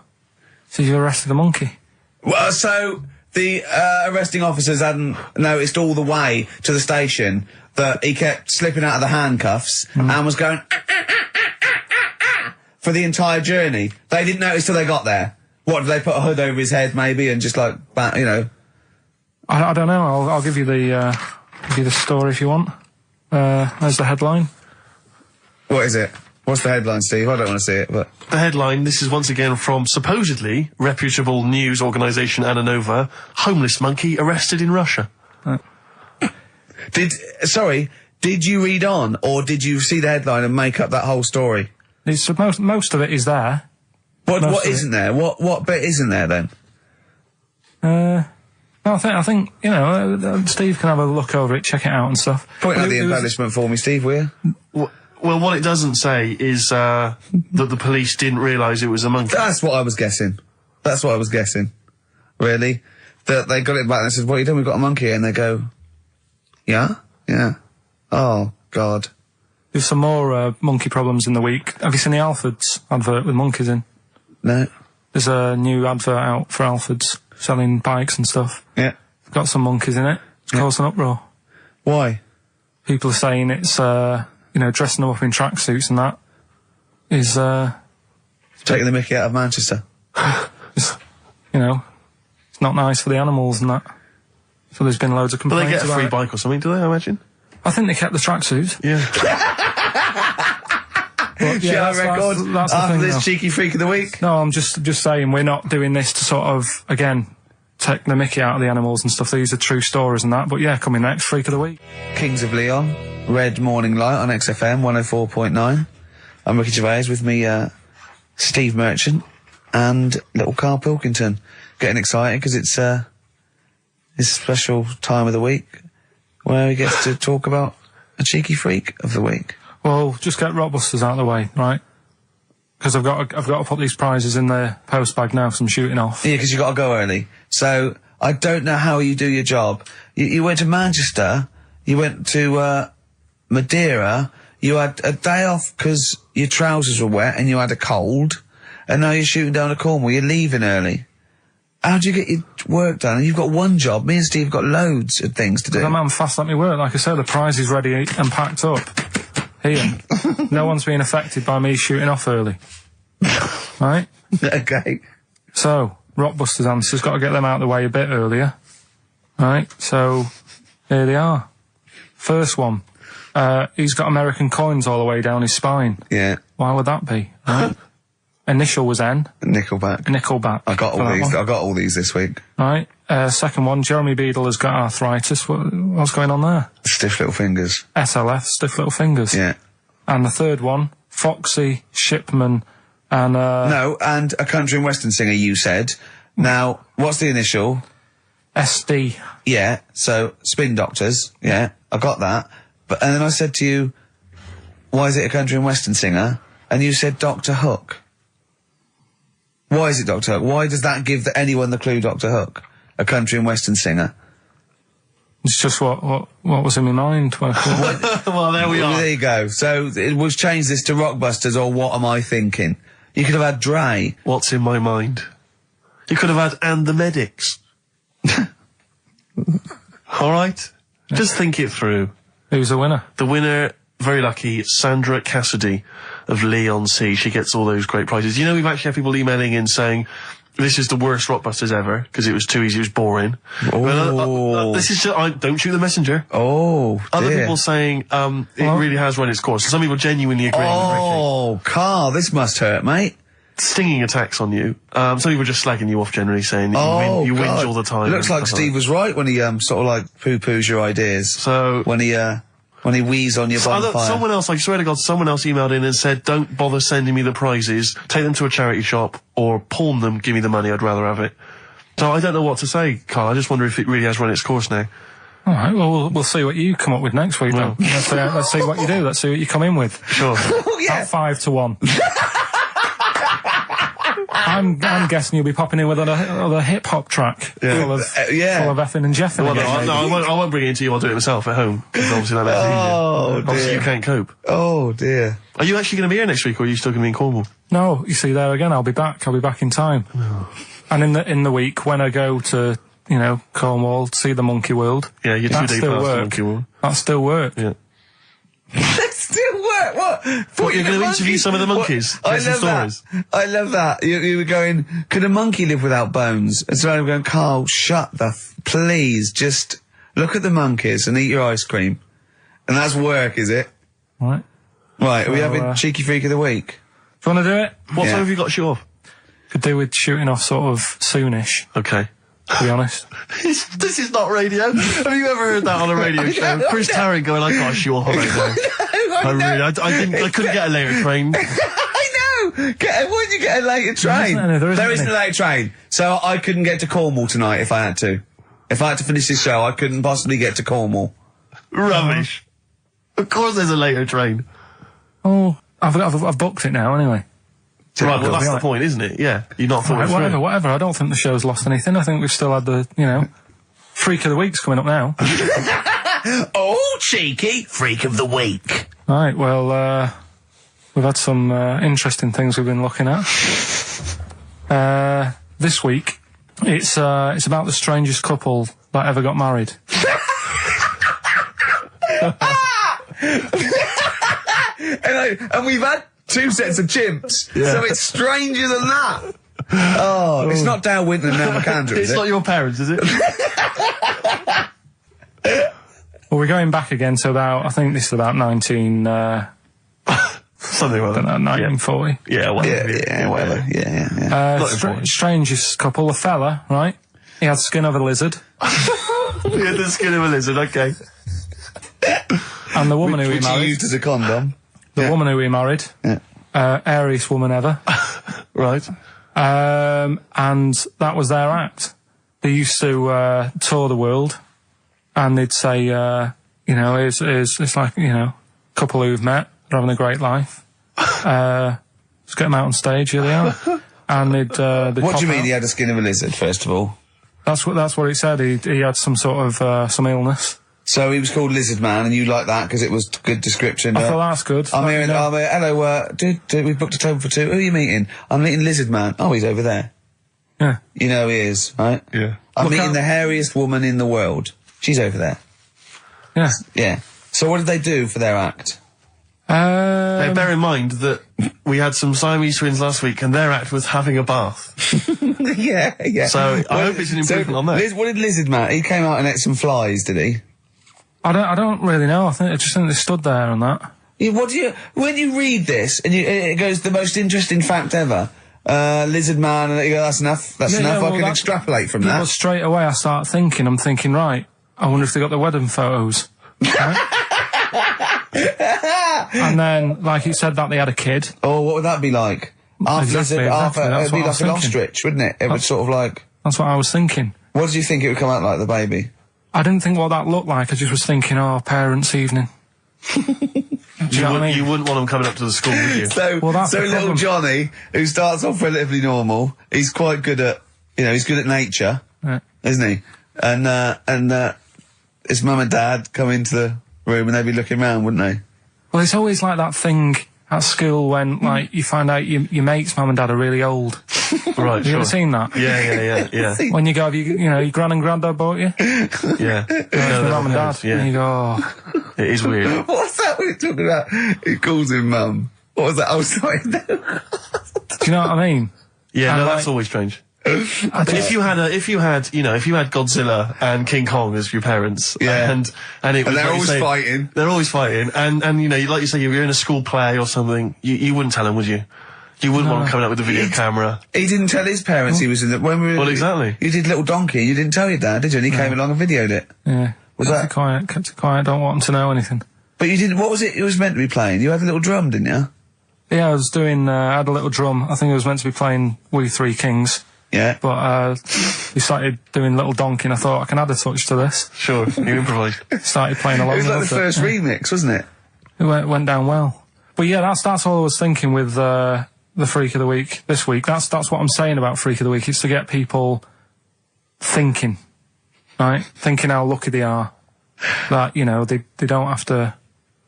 So you arrested a monkey? Well, so the arresting officers hadn't noticed all the way to the station that he kept slipping out of the handcuffs and was going for the entire journey. They didn't notice till they got there. What, did they put a hood over his head maybe and just like, you know? I don't know. I'll give you the story if you want. There's the headline. What is it? What's the headline, Steve? I don't want to see it, but... The headline, this is once again from supposedly reputable news organisation Ananova, homeless monkey arrested in Russia. Did you read on, or did you see the headline and make up that whole story? Most of it is there. What isn't there? What bit isn't there then? No, I think you know, Steve can have a look over it, check it out and stuff. Point out the embellishment for me, Steve, will you? Well, what it doesn't say is that the police didn't realise it was a monkey. That's what I was guessing. Really? That they got it back and said, what are you doing? We've got a monkey. And they go, yeah? Yeah. Oh, God. There's some more monkey problems in the week. Have you seen the Alfords advert with monkeys in? No. There's a new advert out for Alfords, selling bikes and stuff. Yeah. Got some monkeys in it. It's caused an uproar. Why? People are saying it's, you know, dressing them up in tracksuits and that is, taking the mickey out of Manchester. You know, it's not nice for the animals and that. So there's been loads of But complaints. they get a free bike or something, do they, I imagine? I think they kept the tracksuits. Yeah. But, yeah, that's the After thing, this though. cheeky freak of the week? No, I'm just saying we're not doing this to sort of, again, take the mickey out of the animals and stuff. These are true stories and that. But yeah, coming next, Freak of the Week. Kings of Leon, Red Morning Light on XFM 104.9. I'm Ricky Gervais, with me, Steve Merchant and little Karl Pilkington. Getting excited because it's his special time of the week where he gets to talk about a cheeky freak of the week. Well, just get Rockbusters out of the way, right? Because I've got to put these prizes in the post bag now, so I'm shooting off. Yeah, because you got to go early. So I don't know how you do your job. You went to Manchester, you went to Madeira, you had a day off because your trousers were wet and you had a cold, and now you're shooting down to Cornwall. You're leaving early. How do you get your work done? And you've got one job. Me and Steve have got loads of things to do. The man fast let me work. Like I said, the prize is ready and packed up. Here. No one's being affected by me shooting off early. Right? Okay. So, Rockbusters answers, got to get them out of the way a bit earlier. Right? So, here they are. First one. He's got American coins all the way down his spine. Yeah. Why would that be? Right? Initial was N. Nickelback. I got all these. I got all these this week. Right. Second one, Jeremy Beadle has got arthritis. What's going on there? Stiff little fingers. SLF, stiff little fingers. Yeah. And the third one, Foxy, Shipman, and No, and a country and western singer, you said. Now, what's the initial? SD. Yeah, so Spin Doctors. Yeah, I got that. But and then I said to you, why is it a country and western singer? And you said Dr. Hook. Why is it Dr. Hook? Why does that give anyone the clue Dr. Hook? A country and western singer. It's just what was in my mind. Well, there we are. There you go. So we've changed this to Rockbusters, or what am I thinking? You could have had Dre. What's in my mind? You could have had And the Medics. All right? Yeah. Just think it through. Who's the winner? The winner, very lucky, Sandra Cassidy of Leon C. She gets all those great prizes. You know, we've actually had people emailing in saying, this is the worst Rockbusters ever, because it was too easy, it was boring. Oh. This is just, don't shoot the messenger. Oh, Other dear. people saying, it really has run its course. And some people genuinely agreeing with Ricky. Oh, Karl, this must hurt, mate. Stinging attacks on you. Some people just slagging you off generally, saying that you whinge all the time. It looks like Steve was right when he sort of like poo-poos your ideas. So when he wheezed on your bonfire. Someone else, I swear to God, someone else emailed in and said, don't bother sending me the prizes, take them to a charity shop, or pawn them, give me the money, I'd rather have it. So I don't know what to say, Karl, I just wonder if it really has run its course now. Alright, well, we'll see what you come up with next week, then. Let's see what you do, let's see what you come in with. Sure. Oh, yeah. At 5-1. I'm guessing you'll be popping in with another hip hop track full of effing and jeffing. Well, again, I won't bring it into you. I'll do it myself at home because obviously that makes it easier. Obviously, you can't cope. Oh dear. Are you actually going to be here next week, or are you still going to be in Cornwall? No, you see, there again, I'll be back in time. And in the week when I go to, Cornwall, see the Monkey World. Yeah, you're 2 days past the Monkey World. That still work. Yeah. That still work. What? Thought you were going to interview some of the monkeys. I love that. I love that. You were going, could a monkey live without bones? And so I'm going, Carl, please, just look at the monkeys and eat your ice cream. And that's work, is it? Right. Right, are we having Cheeky Freak of the Week? Do you want to do it? What time have you got to shoot off? Could do with shooting off sort of soonish. Okay. To be honest. This is not radio. Have you ever heard that on a radio show? Chris Tarrant going, I can't shoot off on radio. I couldn't get a later train. I know! Why did you get a later train? There isn't a later train. So I couldn't get to Cornwall tonight if I had to. If I had to finish this show, I couldn't possibly get to Cornwall. Rubbish. Of course there's a later train. Oh, I've booked it now anyway. Right, well that's the point, isn't it? Yeah. You're not thought whatever. I don't think the show's lost anything. I think we've still had the, Freak of the Week's coming up now. Oh, cheeky Freak of the Week. Right, well, we've had some interesting things we've been looking at. This week, it's about the strangest couple that ever got married. And we've had 2 sets of chimps, so it's stranger than that. Oh, it's not Dale Winton and Nell McAndrew, is it? It's not your parents, is it? Well, we're going back again to I think this is about 19... something like that. 1940. Yeah, whatever. Yeah. Strangest couple, a fella, right? He had skin of a lizard. He had the skin of a lizard, okay. And the woman who he married... used as a condom. The woman who he married. Yeah. Airiest woman ever. Right. And that was their act. They used to tour the world, and they'd say, it's like, couple who've met, they're having a great life. Let's get them out on stage, here they are. And they'd what do you mean he had a skin of a lizard, first of all? That's what it said. He had some sort of some illness. So he was called Lizard Man, and you like that because it was a good description. I thought that's good. I'm here. Hello, dude, we've booked a table for 2. Who are you meeting? I'm meeting Lizard Man. Oh, he's over there. Yeah. You know he is, right? Yeah. I'm meeting the hairiest woman in the world. She's over there. Yeah. Yeah. So what did they do for their act? Now, bear in mind that we had some Siamese twins last week, and their act was having a bath. Yeah. So I hope it's an improvement on that. What did Lizard Man? He came out and ate some flies, did he? I don't really know. I just think they stood there and that. Yeah, when you read this and it goes the most interesting fact ever, Lizard Man, and you go, that's enough. That's enough. I can extrapolate from that. Well, straight away I start thinking. I'm thinking, right. I wonder if they got the wedding photos. Right? And then, like you said, that they had a kid. Oh, what would that be like? Exactly. It'd be like an ostrich, wouldn't it? It would sort of like. That's what I was thinking. What did you think it would come out like, the baby? I didn't think what that looked like. I just was thinking, parents' evening. Do you know what I mean? You wouldn't want them coming up to the school, would you? So little Johnny, who starts off relatively normal, he's quite good at, he's good at nature, isn't he? And his mum and dad come into the room and they'd be looking around, wouldn't they? Well, it's always like that thing at school when, like, you find out your mate's mum and dad are really old. Right, Have you ever seen that? Yeah. When you go, your gran and granddad bought you? Yeah. Your mum and dad. Yeah. And you go, It is weird. What's that we're talking about? He calls him mum. What was that? Oh, sorry. Do you know what I mean? Yeah, that's always strange. If you had Godzilla and King Kong as your parents, and they're always fighting. They're always fighting, and like you say, you're in a school play or something, you wouldn't tell them, would you? You wouldn't want him coming up with a video camera. He didn't tell his parents he was in the... Well, exactly. You did Little Donkey, you didn't tell your dad, did you? And he came along and videoed it. Yeah. Kept it quiet, don't want him to know anything. But you didn't... What was it was meant to be playing? You had a little drum, didn't you? Yeah, I was doing... I had a little drum. I think it was meant to be playing We Three Kings. Yeah. But we started doing Little Donkey, and I thought, I can add a touch to this. Sure, you improvised. Started playing along. It was like the first remix, wasn't it? It went down well. But yeah, that's all I was thinking with the Freak of the Week this week. That's what I'm saying about Freak of the Week. It's to get people thinking, right? Thinking how lucky they are. That, you know, they don't have to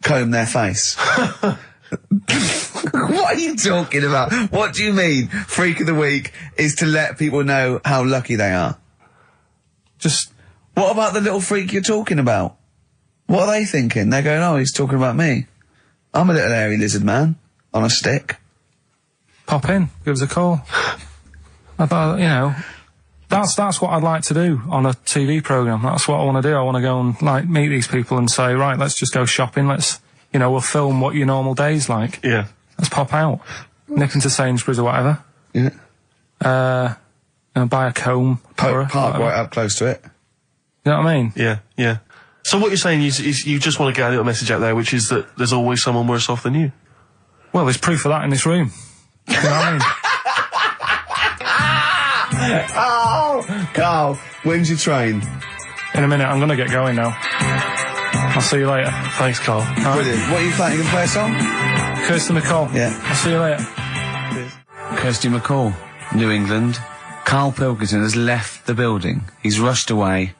comb their face. What are you talking about? What do you mean? Freak of the Week is to let people know how lucky they are. Just, what about the little freak you're talking about? What are they thinking? They're going, oh, he's talking about me. I'm a little hairy lizard man on a stick. Pop in, give us a call. I thought, you know, that's what I'd like to do on a TV programme. That's what I want to do. I want to go and, like, meet these people and say, right, let's just go shopping. Let's, you know, we'll film what your normal day's like. Yeah. Let's pop out. Nip into Sainsbury's or whatever. Yeah. You know, buy a comb. Park right up close to it. You know what I mean? Yeah, yeah. So what you're saying is you just want to get a little message out there, which is that there's always someone worse off than you. Well, there's proof of that in this room. You know what I mean? Oh, Carl, when's your train? In a minute, I'm going to get going now. I'll see you later. Thanks, Carl. Brilliant. What are you playing? You going to play a song? Kirsty McCall. Yeah. I'll see you later. Kirsty McCall, New England. Karl Pilkington has left the building. He's rushed away.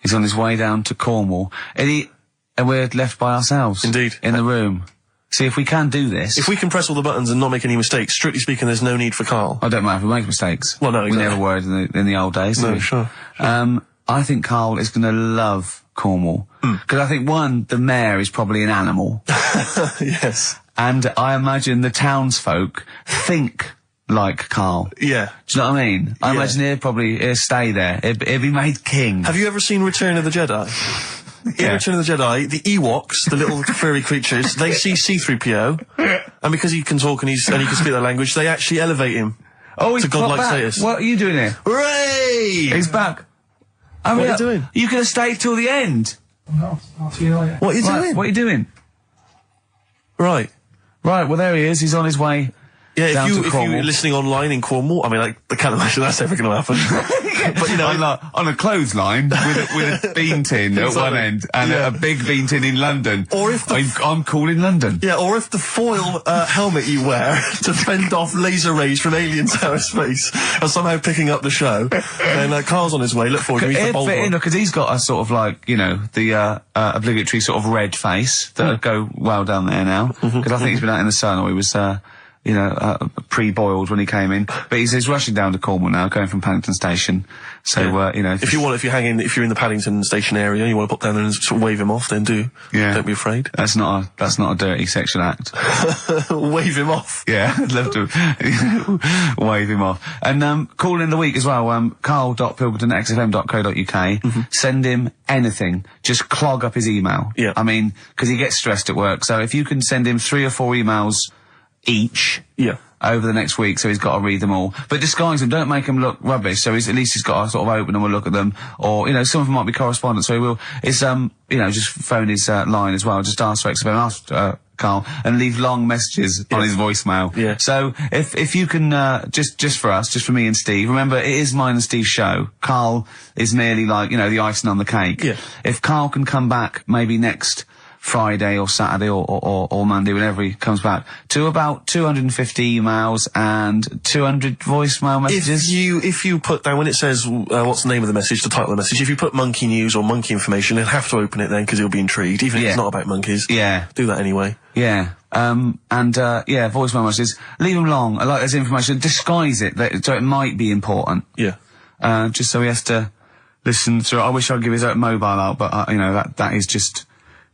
He's on his way down to Cornwall. And we're left by ourselves. Indeed. In the room. See, if we can do this... If we can press all the buttons and not make any mistakes, strictly speaking, there's no need for Karl. I don't mind if we make mistakes. Well, no, exactly. We never were in the old days, No, did we? sure. I think Karl is going to love Cornwall. Because I think, one, the mayor is probably an animal. Yes. And I imagine the townsfolk think like Karl. Yeah. Do you know what I mean? I imagine he'll stay there. He'll be made king. Have you ever seen Return of the Jedi? In Return of the Jedi, the Ewoks, the little furry creatures, they see C-3PO, and because he can talk and he can speak their language, they actually elevate him to godlike status. What are you doing here? Hooray! He's back. What are you doing? You could have stayed till the end. No, I'll see you later. What are you doing? What are you doing? Right. Right, well there he is. He's on his way. Yeah, if you're listening online in Cornwall, I mean, like, I can't imagine that's ever going to happen. But, you know... on a clothesline with a bean tin at one end and a big bean tin in London. Or if I'm cool in London. Yeah, or if the foil helmet you wear to fend off laser rays from aliens out of space are somehow picking up the show, then Carl's on his way. Look forward to the bold one. Because he's got a sort of like, you know, the obligatory sort of red face that would go well down there now. Because I think he's been out in the sun, or he was... pre-boiled when he came in. But he's rushing down to Cornwall now, going from Paddington Station. So, you know... If you're in the Paddington Station area, you want to pop down there and sort of wave him off, then do. Yeah. Don't be afraid. That's not a dirty sexual act. Wave him off. Yeah, I'd love to wave him off. And, call in the week as well, carl.pilkington@xfm.co.uk. Send him anything. Just clog up his email. Yeah. I mean, because he gets stressed at work. So if you can send him 3 or 4 emails each over the next week, so he's got to read them all, but disguise them, don't make them look rubbish, so at least he's got to sort of open them and look at them, or, you know, some of them might be correspondence, so he will, just phone his line as well, just ask for XFM, ask Karl, and leave long messages on his voicemail. Yeah. So if you can, just for us, just for me and Steve, remember it is mine and Steve's show. Karl is merely like, you know, the icing on the cake. Yeah. If Karl can come back maybe next Friday or Saturday or Monday, whenever he comes back, to about 250 emails and 200 voicemail messages. If you put down, when it says what's the name of the message, the title of the message, if you put monkey news or monkey information, he'll have to open it then because he'll be intrigued, even if it's not about monkeys. Yeah. Do that anyway. Yeah. Voicemail messages. Leave them long. I like this information. Disguise it so it might be important. Yeah. Just so he has to listen through. I wish I'd give his mobile out, but that is just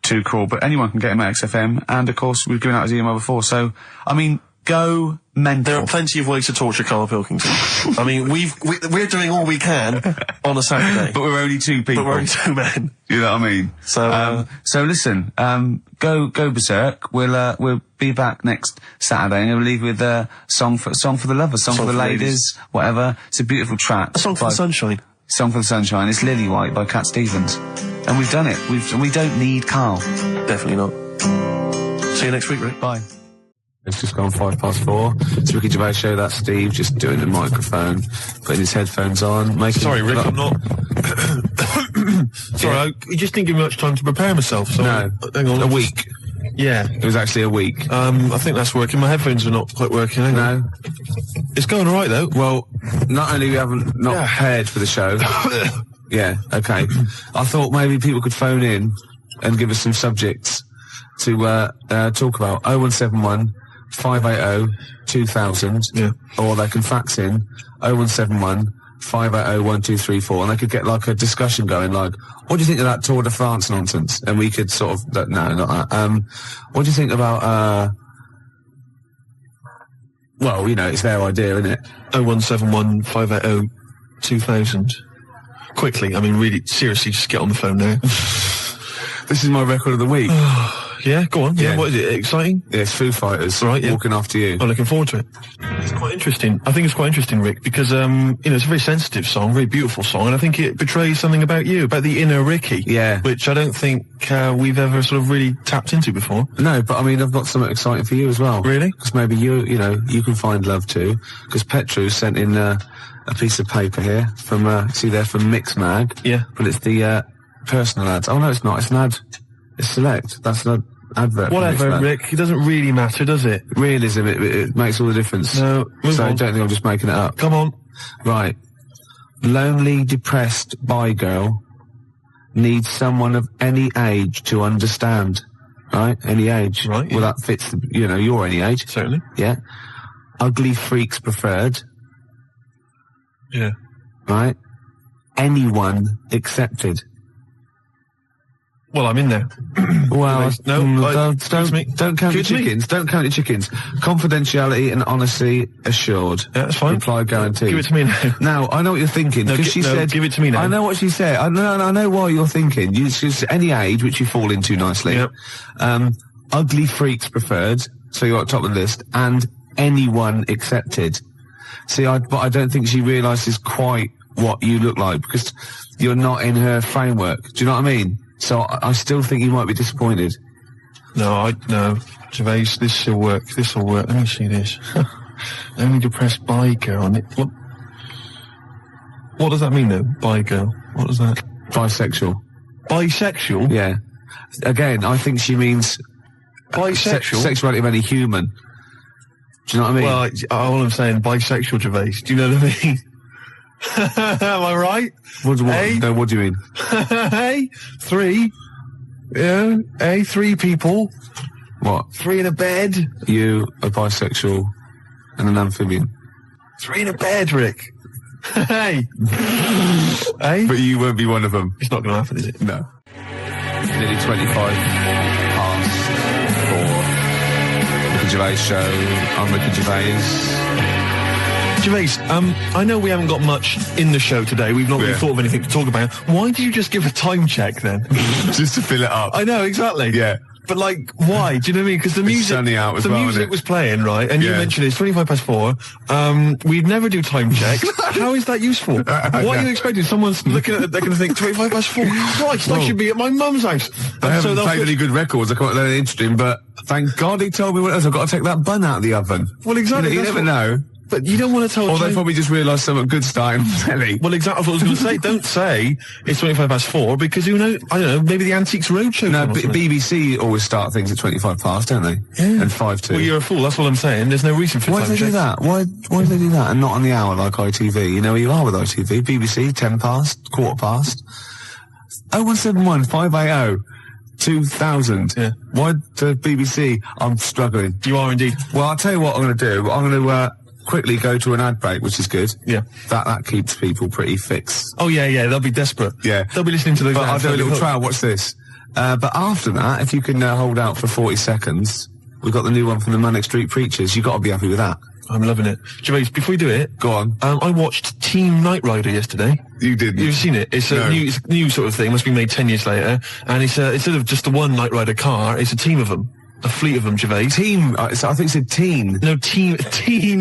too cruel. But anyone can get him at XFM, and of course we've given out his email before. So I mean, go mental. There are plenty of ways to torture Karl Pilkington. I mean, we're doing all we can on a Saturday, but we're only 2 people. But we're only 2 men. You know what I mean? So listen, go berserk. We'll be back next Saturday, and we'll leave with song for the lovers, song for the ladies, whatever. It's a beautiful track. A song for the sunshine. Song for the Sunshine. It's Lily White by Cat Stevens. And we've done it. We don't need Karl. Definitely not. See you next week, Rick. Bye. It's just gone 4:05. It's Ricky Gervais Show. That's Steve just doing the microphone, putting his headphones on. Sorry, Rick, I'm not... Sorry, you just didn't give me much time to prepare myself, so... No, hang on. a week. Yeah. It was actually a week. I think that's working. My headphones are not quite working. Hang on. No. It's going all right, though. Well, not only we haven't not prepared for the show. Yeah, okay. I thought maybe people could phone in and give us some subjects to talk about. 0171 580 2000. Yeah. Or they can fax in 0171 580 1234, and they could get like a discussion going, like, what do you think of that Tour de France nonsense? And we could sort of, no, not that. What do you think about, well, you know, it's their idea, isn't it? 0171 580 2000. Quickly, I mean, really, seriously, just get on the phone now. This is my record of the week. Yeah, go on. Yeah, Yeah. what is it? Exciting? Yeah, it's Foo Fighters. Right, yeah. Walking After You. I'm looking forward to it. It's quite interesting. I think it's quite interesting, Rick, because, you know, it's a very sensitive song, very beautiful song, and I think it betrays something about you, about the inner Ricky. Yeah. Which I don't think we've ever sort of really tapped into before. No, but I mean, I've got something exciting for you as well. Really? Because maybe you know, you can find love too. Because Petru sent in a piece of paper here from, see there, from Mix Mag. Yeah. But it's the personal ads. Oh no, it's not. It's an ad. It's Select. That's an advert. from Whatever, Mix Mag. Rick. It doesn't really matter, does it? Realism, it makes all the difference. No, move so on. I don't think I'm just making it up. Come on. Right. Lonely, depressed bi girl needs someone of any age to understand. Right? Any age. Right, Well, yeah. that fits, you know, you're any age. Certainly. Yeah. Ugly freaks preferred. Yeah. Right? Anyone accepted. Well, I'm in there. Well, No, excuse me. don't count your Excuse me. chickens. Don't count your chickens. Confidentiality and honesty assured. Yeah, that's fine. Reply guaranteed. Give it to me now. Now, I know what you're thinking, No, because she said... give it to me now. I know what she said. I know why you're thinking. You just any age, which you fall into nicely. Yep. Ugly freaks preferred, so you're at the top of the list, and anyone accepted. See, but I don't think she realises quite what you look like, because you're not in her framework. Do you know what I mean? So I still think you might be disappointed. No, Gervais, this will work. This will work. Let me see this. Only depressed bi girl. What does that mean, though? Bi girl. What does that? Bisexual. Bisexual? Yeah. Again, I think she means Bisexual? sexuality of any human. Do you know what I mean? Well, all I'm saying, bisexual, Gervais. Do you know what I mean? Am I right? What do you mean? Hey, three. Yeah, hey, three people. What? Three in a bed. You, a bisexual, and an amphibian. Three in a bed, Rick. Hey. Hey? But you won't be one of them. It's not going to happen, is it? No. Nearly 25 past 4. Ricky Gervais Show. I'm Ricky Gervais. Gervais, I know we haven't got much in the show today. We've not really thought of anything to talk about. Why did you just give a time check then? Just to fill it up. I know, exactly. Yeah. But like, why? Do you know what I mean? Because the music, sunny out as well, isn't it? was playing, right? And you Yeah. mentioned it's 25 past 4. We'd never do time checks. How is that useful? What are you expecting? Someone's looking at it, they're going to think 25 past 4. Christ, I should be at my mum's house. I haven't they'll played put- any good records. I can't learn anything interesting, but thank God he told me what else. I've got to take that bun out of the oven. Well, exactly. You that's never know. But you don't want to tell Or they time- probably just realised something good starting on telly. Well, exactly what I was going to say. Don't say it's 25 past 4 because who knows? I don't know. Maybe the Antiques Roadshow. No, on or something. BBC always start things at 25 past, don't they? Yeah. And 5 to. Well, you're a fool. That's what I'm saying. There's no reason for Why time do they do checks. that? Why do they do that and not on the hour like ITV? You know where you are with ITV. BBC, 10 past, quarter past. 0171 580 2000. Yeah. Why the BBC? I'm struggling. You are indeed. Well, I'll tell you what I'm going to do. I'm going to quickly go to an ad break, which is good. Yeah. That keeps people pretty fixed. Oh, yeah. They'll be desperate. Yeah. They'll be listening to those But I'll ads. do a They'll be little hooked. trial. Watch this. But after that, if you can hold out for 40 seconds, we've got the new one from the Manic Street Preachers. You've got to be happy with that. I'm loving it. Gervais, before we do it, Go on. I watched Team Knight Rider yesterday. You did. You've seen it. It's a No. new sort of thing. Must be made 10 years later. And it's instead of just the one Knight Rider car, it's a team of them. A fleet of them, Gervais. Team. So I think it said teen. No, teen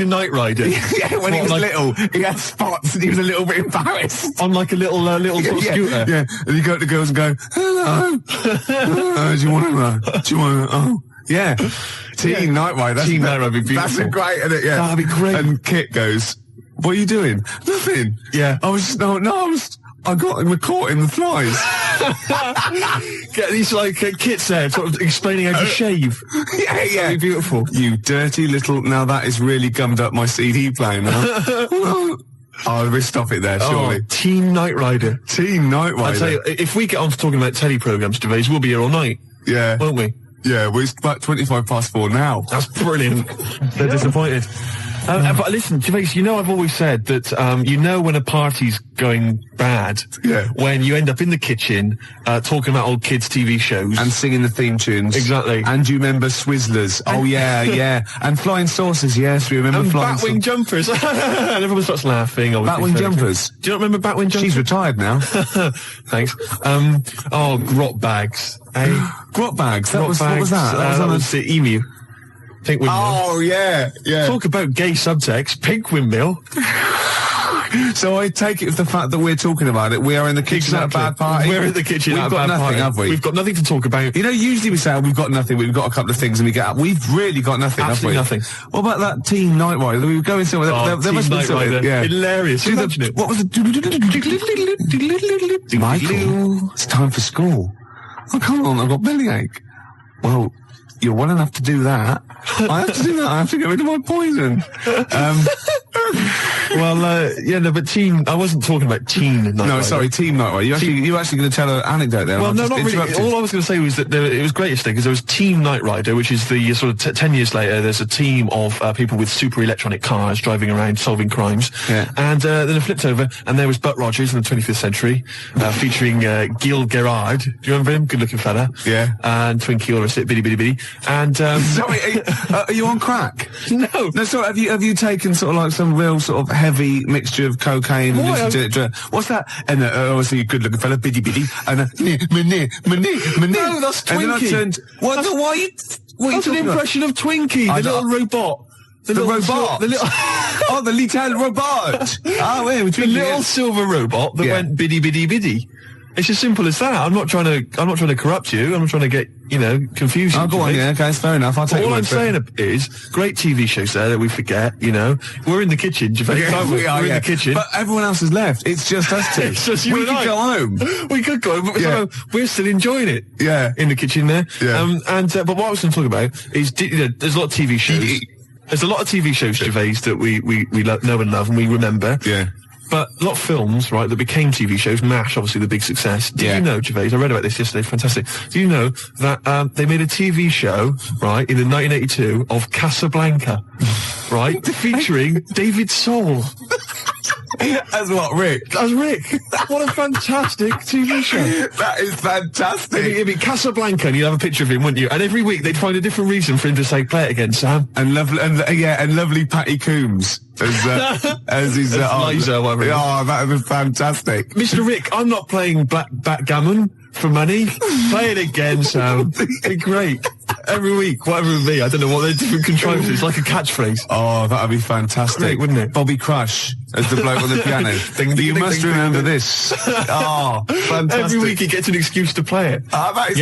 Knight Rider. Yeah, when he What, was like- little, he had spots and he was a little bit embarrassed. On like a little sort of scooter. Yeah, and you go to the girls and go, hello. Do you want to, oh. Yeah. Teen Night Rider. Teen Night Rider would be That's beautiful. great, isn't it? Yeah. That'd be great. And Kit goes, what are you doing? Nothing. Yeah. I was just, I I got him caught in the flies. Get these like kits there, sort of explaining how to shave. Yeah, yeah. Very beautiful. You dirty little... Now that is really gummed up my CD player now. Oh, we'll stop it there, surely. Oh, Teen Knight Rider. Teen Knight Rider. I tell you, if we get on to talking about telly programmes, Gervais, we'll be here all night, Yeah. won't we? Yeah, well, it's about 4 now. That's brilliant. They're disappointed. But listen, Gervais, you know I've always said that you know when a party's going bad when you end up in the kitchen talking about old kids' TV shows. And singing the theme tunes. Exactly. And you remember Swizzlers. Oh, yeah, yeah. And Flying Saucers, yes, we remember And Flying Batwing Jumpers. And everyone starts laughing. Batwing Jumpers. Do you not remember Batwing Jumpers? She's retired now. Thanks. Grot Bags. Grot Bags. What was that? That was the Emu. Pink Windmill. Oh, yeah, yeah. Talk about gay subtext. Pink Windmill. So I take it with the fact that we're talking about it, we are in the kitchen at a bad party. We're in the kitchen at a bad party. We've got nothing, have we? We've got nothing to talk about. You know, usually we say, we've got nothing, we've got a couple of things and we get up. We've really got nothing, Absolutely have we? nothing. What about that Teen Knight Rider? We were going somewhere. There must be something. Yeah. Hilarious. Imagine it. What was it? Michael, it's time for school. Oh, come on, I've got bellyache. Well, you're well enough to do that. I have to do that. I have to get rid of my poison. But Teen... I wasn't talking about Teen Knight Rider. No, sorry, Teen Knight Rider. You were actually going to tell an anecdote there. Well, no, not really. All I was going to say was that it was great yesterday because there was Team Knight Rider, which is the sort of 10 years later, there's a team of people with super electronic cars driving around solving crimes. Yeah. And then it flipped over and there was Butt Rogers in the 25th century, featuring Gil Gerard. Do you remember him? Good-looking fella. Yeah. And Twinkie or a biddy biddy biddy. And sorry, are you on crack? No. No, sorry, have you taken sort of like some real sort of heavy mixture of cocaine and what's that? And obviously a good looking fella, biddy biddy, and No, that's Twinkie. And then I turned, what are you That's an impression of Twinkie, the little robot. The robot? The little... Oh, the little robot! The little silver robot that went biddy biddy biddy. It's as simple as that. I'm not trying to corrupt you. I'm not trying to get, confuse you. Oh, go on, yeah, okay, it's fair enough. I'll take all I'm saying is, great TV shows there that we forget, We're in the kitchen, Gervais, aren't we? We're in the kitchen. But everyone else has left. It's just us two. It's just you we and could I. go home. We could go home, but we're still enjoying it. Yeah. In the kitchen there. Yeah. But what I was going to talk about is, there's a lot of TV shows. There's a lot of TV shows, Gervais, that we know and love and we remember. Yeah. But a lot of films, right, that became TV shows. MASH, obviously, the big success. Did you know, Gervais, I read about this yesterday, fantastic. Do you know that they made a TV show, right, in 1982 of Casablanca, right, featuring David Soul. As what, Rick? As Rick. What a fantastic TV show. That is fantastic. It'd be Casablanca and you'd have a picture of him, wouldn't you? And every week they'd find a different reason for him to say, play it again, Sam. And lovely Patty Coombs as his Liza, whatever. Oh, that was fantastic. Mr. Rick, I'm not playing backgammon for money. Play it again, Sam. It'd be great. Every week, whatever it would be. I don't know what they're different contrivances, like a catchphrase. Oh, that'd be fantastic. Great, wouldn't it? Bobby Crush as the bloke on the piano. You must remember this. Oh, fantastic. Every week he gets an excuse to play it. That is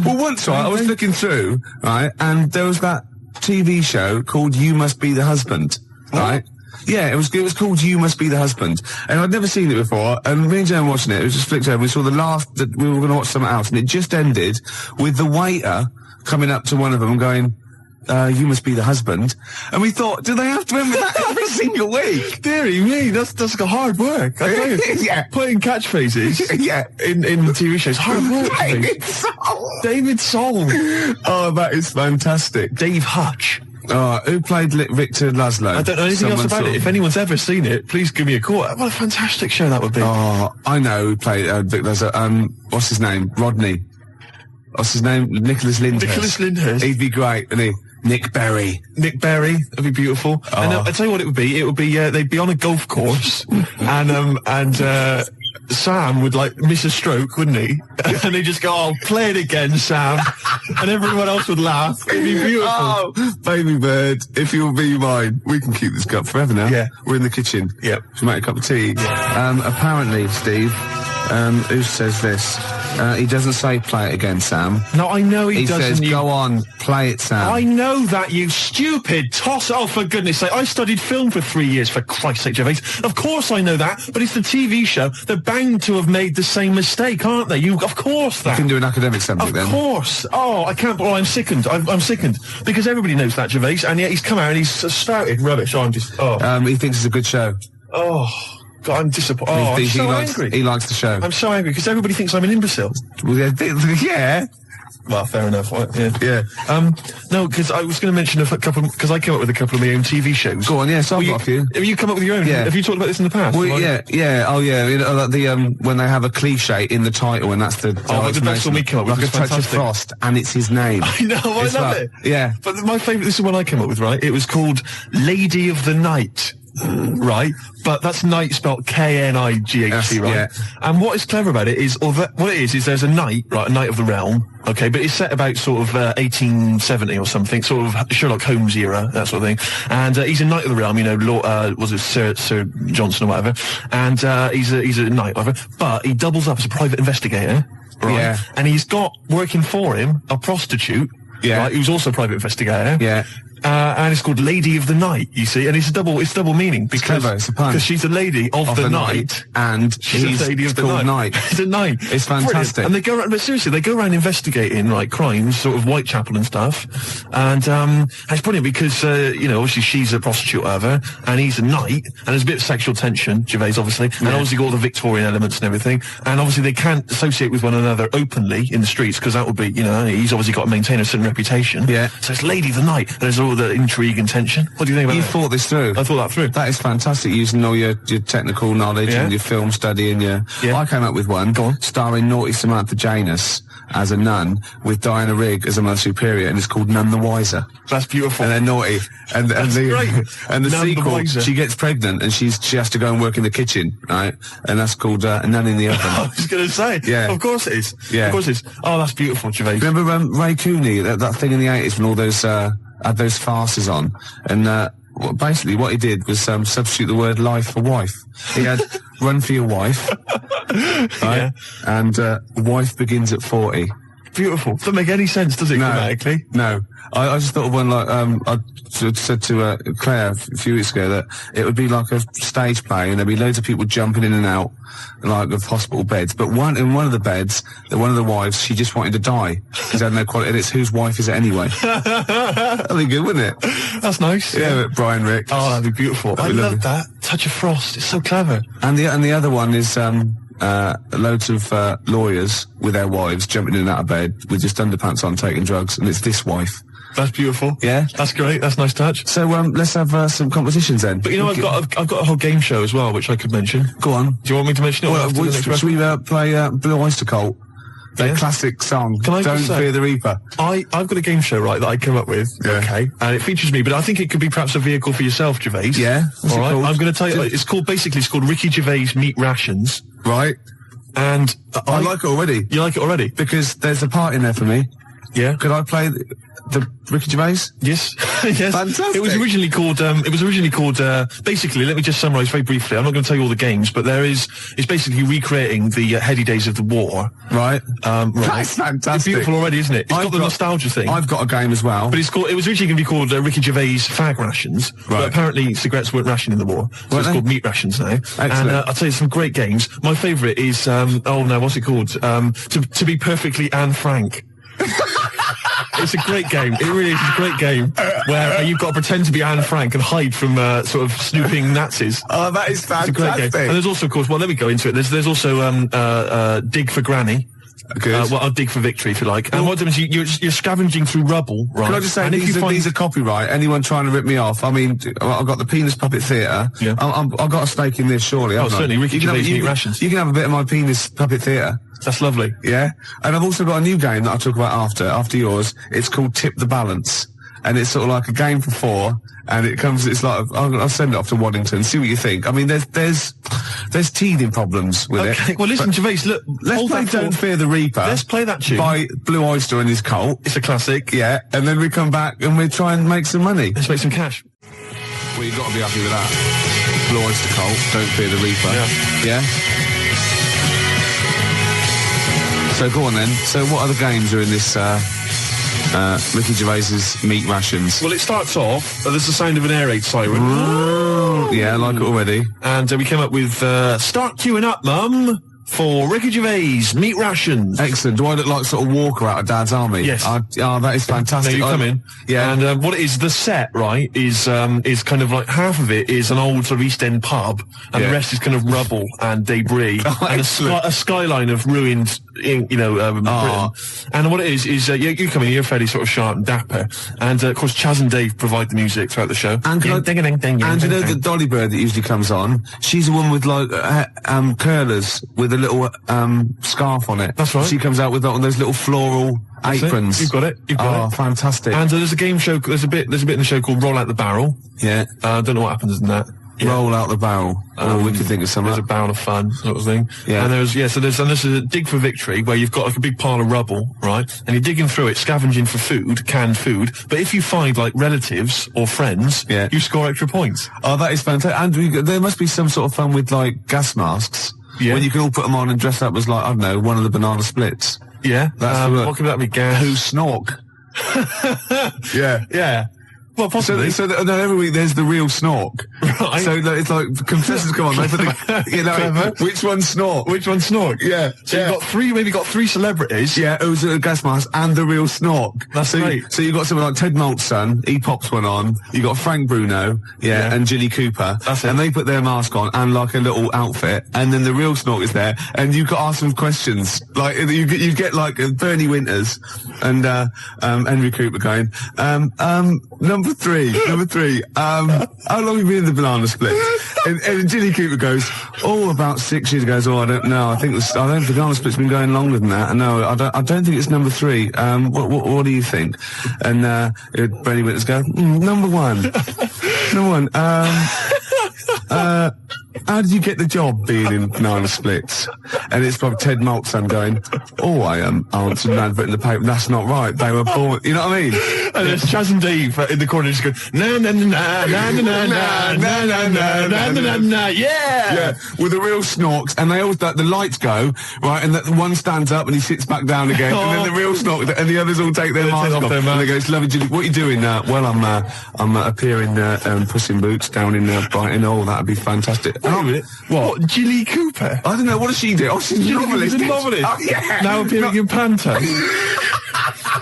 Well, once, right, I was looking through, right, and there was that TV show called You Must Be the Husband, right? Yeah, it was called You Must Be the Husband. And I'd never seen it before, and me and Jan watching it, it was just flicked over, we saw the last, that we were going to watch something else, and it just ended with the waiter coming up to one of them and going, you must be the husband. And we thought, do they have to remember that every single week? Deary me, that's like a hard work. I tell you. Yeah. Putting catchphrases in TV shows, hard work. David Soul. Oh, that is fantastic. Dave Hutch. Who played Victor Laszlo? I don't know anything else about it. If anyone's ever seen it, please give me a call. What a fantastic show that would be. Oh, I know who played Victor Laszlo. What's his name? Rodney. What's his name? Nicholas Lyndhurst. Nicholas Lyndhurst. He'd be great, wouldn't he? Nick Berry. Nick Berry. That'd be beautiful. Oh. And I'll tell you what it would be. It would be, they'd be on a golf course and Sam would miss a stroke, wouldn't he? And they'd just go, oh, play it again, Sam. And everyone else would laugh. It'd be beautiful. Oh, baby bird, if you'll be mine. We can keep this cup forever now. Yeah. We're in the kitchen. Yep. Should we make a cup of tea? Yeah. Apparently, Steve, who says this? He doesn't say play it again, Sam. No, I know he doesn't. He says, go on, play it, Sam. I know that, you stupid toss. Oh, for goodness sake. I studied film for 3 years, for Christ's sake, Gervais. Of course I know that, but it's the TV show. They're bound to have made the same mistake, aren't they? Of course that. You can do an academic subject then. Of course. Oh, I can't. Oh, I'm sickened. I'm sickened. Because everybody knows that, Gervais, and yet he's come out and he's spouted rubbish. Oh, I'm just... Oh. He thinks it's a good show. Oh... God, I'm disappointed. Oh, I'm so angry. He likes the show. I'm so angry because everybody thinks I'm an imbecile. Well, yeah. Well, fair enough. Yeah. No, because I was going to mention a couple, because I came up with a couple of my own TV shows. Go on, yeah, so I've got a few. Have you come up with your own? Yeah. Have you talked about this in the past? Well, yeah. Oh, yeah. You know, like the, when they have a cliche in the title, and that's the... like the best one we come up with. Like a touch of frost, and it's his name. I know, I love it. Yeah. But my favourite, this is one I came up with, right? It was called Lady of the Night. Right, but that's night spelled K-N-I-G-H-T, right? Yeah. And what is clever about it is, what it is there's a knight, right, a knight of the realm, okay, but it's set about sort of 1870 or something, sort of Sherlock Holmes era, that sort of thing. And he's a knight of the realm, you know, was it Sir Johnson or whatever? And he's a knight, whatever. But he doubles up as a private investigator, right? Yeah. And he's got working for him a prostitute, right, who's also a private investigator. Yeah. And it's called Lady of the Night, you see, and it's double meaning because it's a pun. Because she's a lady of the night, and she's a lady of the night. It's a night. It's fantastic. Brilliant. And they go around, but seriously, they go around investigating like crimes, sort of Whitechapel and stuff, and it's brilliant because you know, obviously she's a prostitute, whatever, and he's a knight, and there's a bit of sexual tension, Gervais, obviously, and obviously got all the Victorian elements and everything, and obviously they can't associate with one another openly in the streets because that would be, you know, he's obviously got to maintain a certain reputation. Yeah. So it's Lady of the Night, and there's all the intrigue and tension. What do you think about that? You thought this through. I thought that through. That is fantastic, using all your technical knowledge and your film study and your... Yeah. I came up with one, starring naughty Samantha Janus as a nun with Diana Rigg as a Mother Superior, and it's called None the Wiser. That's beautiful. And they're naughty. And the sequel, she gets pregnant and she has to go and work in the kitchen, right? And that's called Nun in the Oven. I was going to say. Yeah. Of course it is. Yeah. Of course it is. Oh, that's beautiful, Gervais. Remember Ray Cooney, that thing in the 80s when all those had those farces on, and basically what he did was substitute the word life for wife. He had Run for Your Wife, right? And wife begins at 40. Beautiful. Doesn't make any sense, does it, grammatically? No. I just thought of one like, I said to Claire a few weeks ago that it would be like a stage play and there'd be loads of people jumping in and out, like, of hospital beds. But in one of the beds, one of the wives, she just wanted to die because had no quality, and it's whose wife is it anyway? That'd be good, wouldn't it? That's nice. Yeah, Brian Rick. Oh, that'd be beautiful. I love that. Touch of Frost. It's so clever. And the other one is, loads of lawyers with their wives jumping in and out of bed with just underpants on taking drugs, and it's this wife. That's beautiful. Yeah, that's great. That's a nice touch. So let's have some competitions then. But you know, I've got a whole game show as well, which I could mention. Go on. Do you want me to mention it? Well, should we play Blue Oyster Cult? Their classic song. Can I Don't Fear the Reaper. I've got a game show, right, that I came up with. Yeah. Okay. And it features me, but I think it could be perhaps a vehicle for yourself, Gervais. Yeah. All right. I'm going to tell you. It's called Ricky Gervais Meat Rations. Right. And I like it already. You like it already? Because there's a part in there for me. Yeah. Could I play the Ricky Gervais? Yes. Yes. Fantastic. It was originally called, basically, let me just summarise very briefly. I'm not going to tell you all the games, but it's basically recreating the heady days of the war. Right. Right. That's fantastic. It's beautiful already, isn't it? It's got the nostalgia thing. I've got a game as well. But it was originally going to be called Ricky Gervais Fag Rations. Right. But apparently cigarettes weren't rationed in the war. So it's called Meat Rations now. Excellent. And I'll tell you some great games. My favourite is, what's it called? To Be Perfectly Anne Frank. It's a great game. It really is a great game where you've got to pretend to be Anne Frank and hide from sort of snooping Nazis. Oh, that is fantastic. It's a great game. And there's also, of course, let me go into it. There's also Dig for Granny. Good. I'll dig for victory, if you like. And what happens is you're scavenging through rubble, right? Can I just say, these are copyright. Anyone trying to rip me off? I mean, I've got the Penis Puppet Theatre. Yeah. I've got a stake in this, surely. Oh, certainly. Ricky Gervais Meat Rations. You can have a bit of my Penis Puppet Theatre. That's lovely. Yeah. And I've also got a new game that I'll talk about after yours. It's called Tip the Balance. And it's sort of like a game for 4. And it's like, I'll send it off to Waddington, see what you think. I mean, there's teething problems with it. Okay, well listen, Gervais, look, let's play Don't Fear the Reaper. Let's play that tune. By Blue Oyster and his Cult. It's a classic. Yeah, and then we come back and we try and make some money. Let's make some cash. Well, you've got to be happy with that. Blue Oyster Cult, Don't Fear the Reaper. Yeah. Yeah? So go on then. So what other games are in this Ricky Gervais's meat rations? Well, it starts off, there's the sound of an air raid siren. Yeah, I like it already. And we came up with, start queuing up, Mum, for Ricky Gervais meat rations. Excellent. Do I look like sort of Walker out of Dad's Army? Yes. Oh, that is fantastic. Now you come in. Yeah. And what it is, the set, right, is kind of like half of it is an old sort of East End pub, and the rest is kind of rubble and debris. And a skyline of ruined, Britain. And what it is you come in, you're fairly sort of sharp and dapper. And, of course, Chaz and Dave provide the music throughout the show. And you know the Dolly Bird that usually comes on? She's a woman with, like, curlers with a little scarf on it. That's right. She comes out with those little floral aprons. You've got it. Oh, fantastic. And there's a game show. There's a bit in the show called Roll Out the Barrel. Yeah. I don't know what happens in that. Yeah. Roll out the barrel. We could think of something. There's a barrel of fun, sort of thing. Yeah. And this is a dig for victory where you've got like a big pile of rubble, right? And you're digging through it, scavenging for food, canned food. But if you find like relatives or friends, you score extra points. Oh, that is fantastic. And there must be some sort of fun with like gas masks. Yeah. When you can all put them on and dress up as like, I don't know, one of the banana splits. Yeah. That's what could that be? Gas? Who snork? Yeah. Yeah. Well, possibly. So every week there's the real snork. Right. So it's like contestants come on, they put which one snork? Which one snork? Yeah. So you've got three celebrities. Yeah, who's a gas mask and the real snork. That's great. So you've got someone like Ted Malt's son, he pops one on. You got Frank Bruno, and Jilly Cooper. That's it. And they put their mask on and like a little outfit, and then the real snork is there, and you could ask them questions. Like you get like Bernie Winters and Henry Cooper going, Number three, how long have you been in the banana split? And Jilly Cooper goes, about 6 years ago. I don't know. I think the banana split's been going longer than that. No, I don't think it's number 3. What do you think? And Bernie Winters go, number 1. Number 1. How did you get the job being in banana splits? And it's probably Ted Malt's son going, I answered an advert in the paper. That's not right. They were born. You know what I mean? And there's Chaz and Dave in the corner just going, na na na na na na na na na na na na na, yeah, with the real snorks, and they always the lights go right, and the one stands up and he sits back down again, and then the real snork, and the others all take their masks off. And they go, "Lovely Jilly, what are you doing now?" Well, I'm appearing Puss in Boots down in Brighton. Oh, that'd be fantastic. Wait a minute. What? Jilly Cooper? I don't know. What does she do? Oh, she's a novelist. She's a novelist. Oh, yeah. Now appearing in Panto.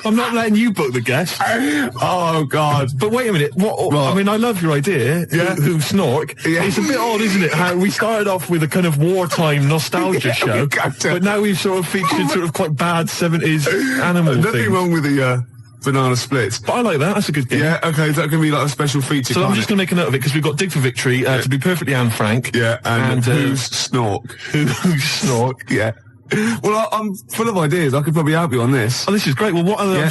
I'm not letting you book the guest. Oh, God. But wait a minute. What? I mean, I love your idea. Yeah. Who snork. Yeah. It's a bit odd, isn't it? How we started off with a kind of wartime nostalgia show, but now we've sort of featured sort of quite bad 70s animal things. Nothing wrong with the banana splits. But I like that. That's a good game. Yeah, okay. Is that going to be like a special feature? So I'm just going to make a note of it because we've got Dig for Victory, to be perfectly Anne Frank. Yeah, and who's snork? Who's snork? Yeah. Well, I'm full of ideas. I could probably help you on this. Oh, this is great. Well, what other?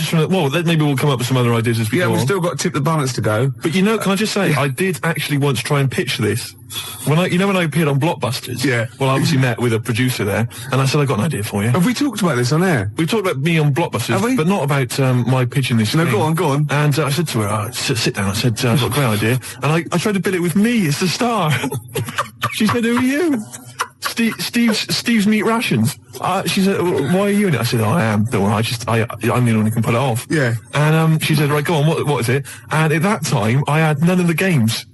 Maybe we'll come up with some other ideas as we go we've on. still got Tip the Balance to go. But can I just say, I did actually once try and pitch this. When I appeared on Blockbusters. Yeah. Well, I obviously met with a producer there, and I said, I got an idea for you. Have we talked about this on air? We talked about me on Blockbusters, but not about my pitching this. No, go on. And I said to her, sit down. I said, I've got a great idea, and I tried to bill it with me as the star. She said, who are you? Steve's meat rations. She said, why are you in it? I said, I am. Don't worry, I'm the one who can pull it off. Yeah. And she said, right, go on, what is it? And at that time, I had none of the games.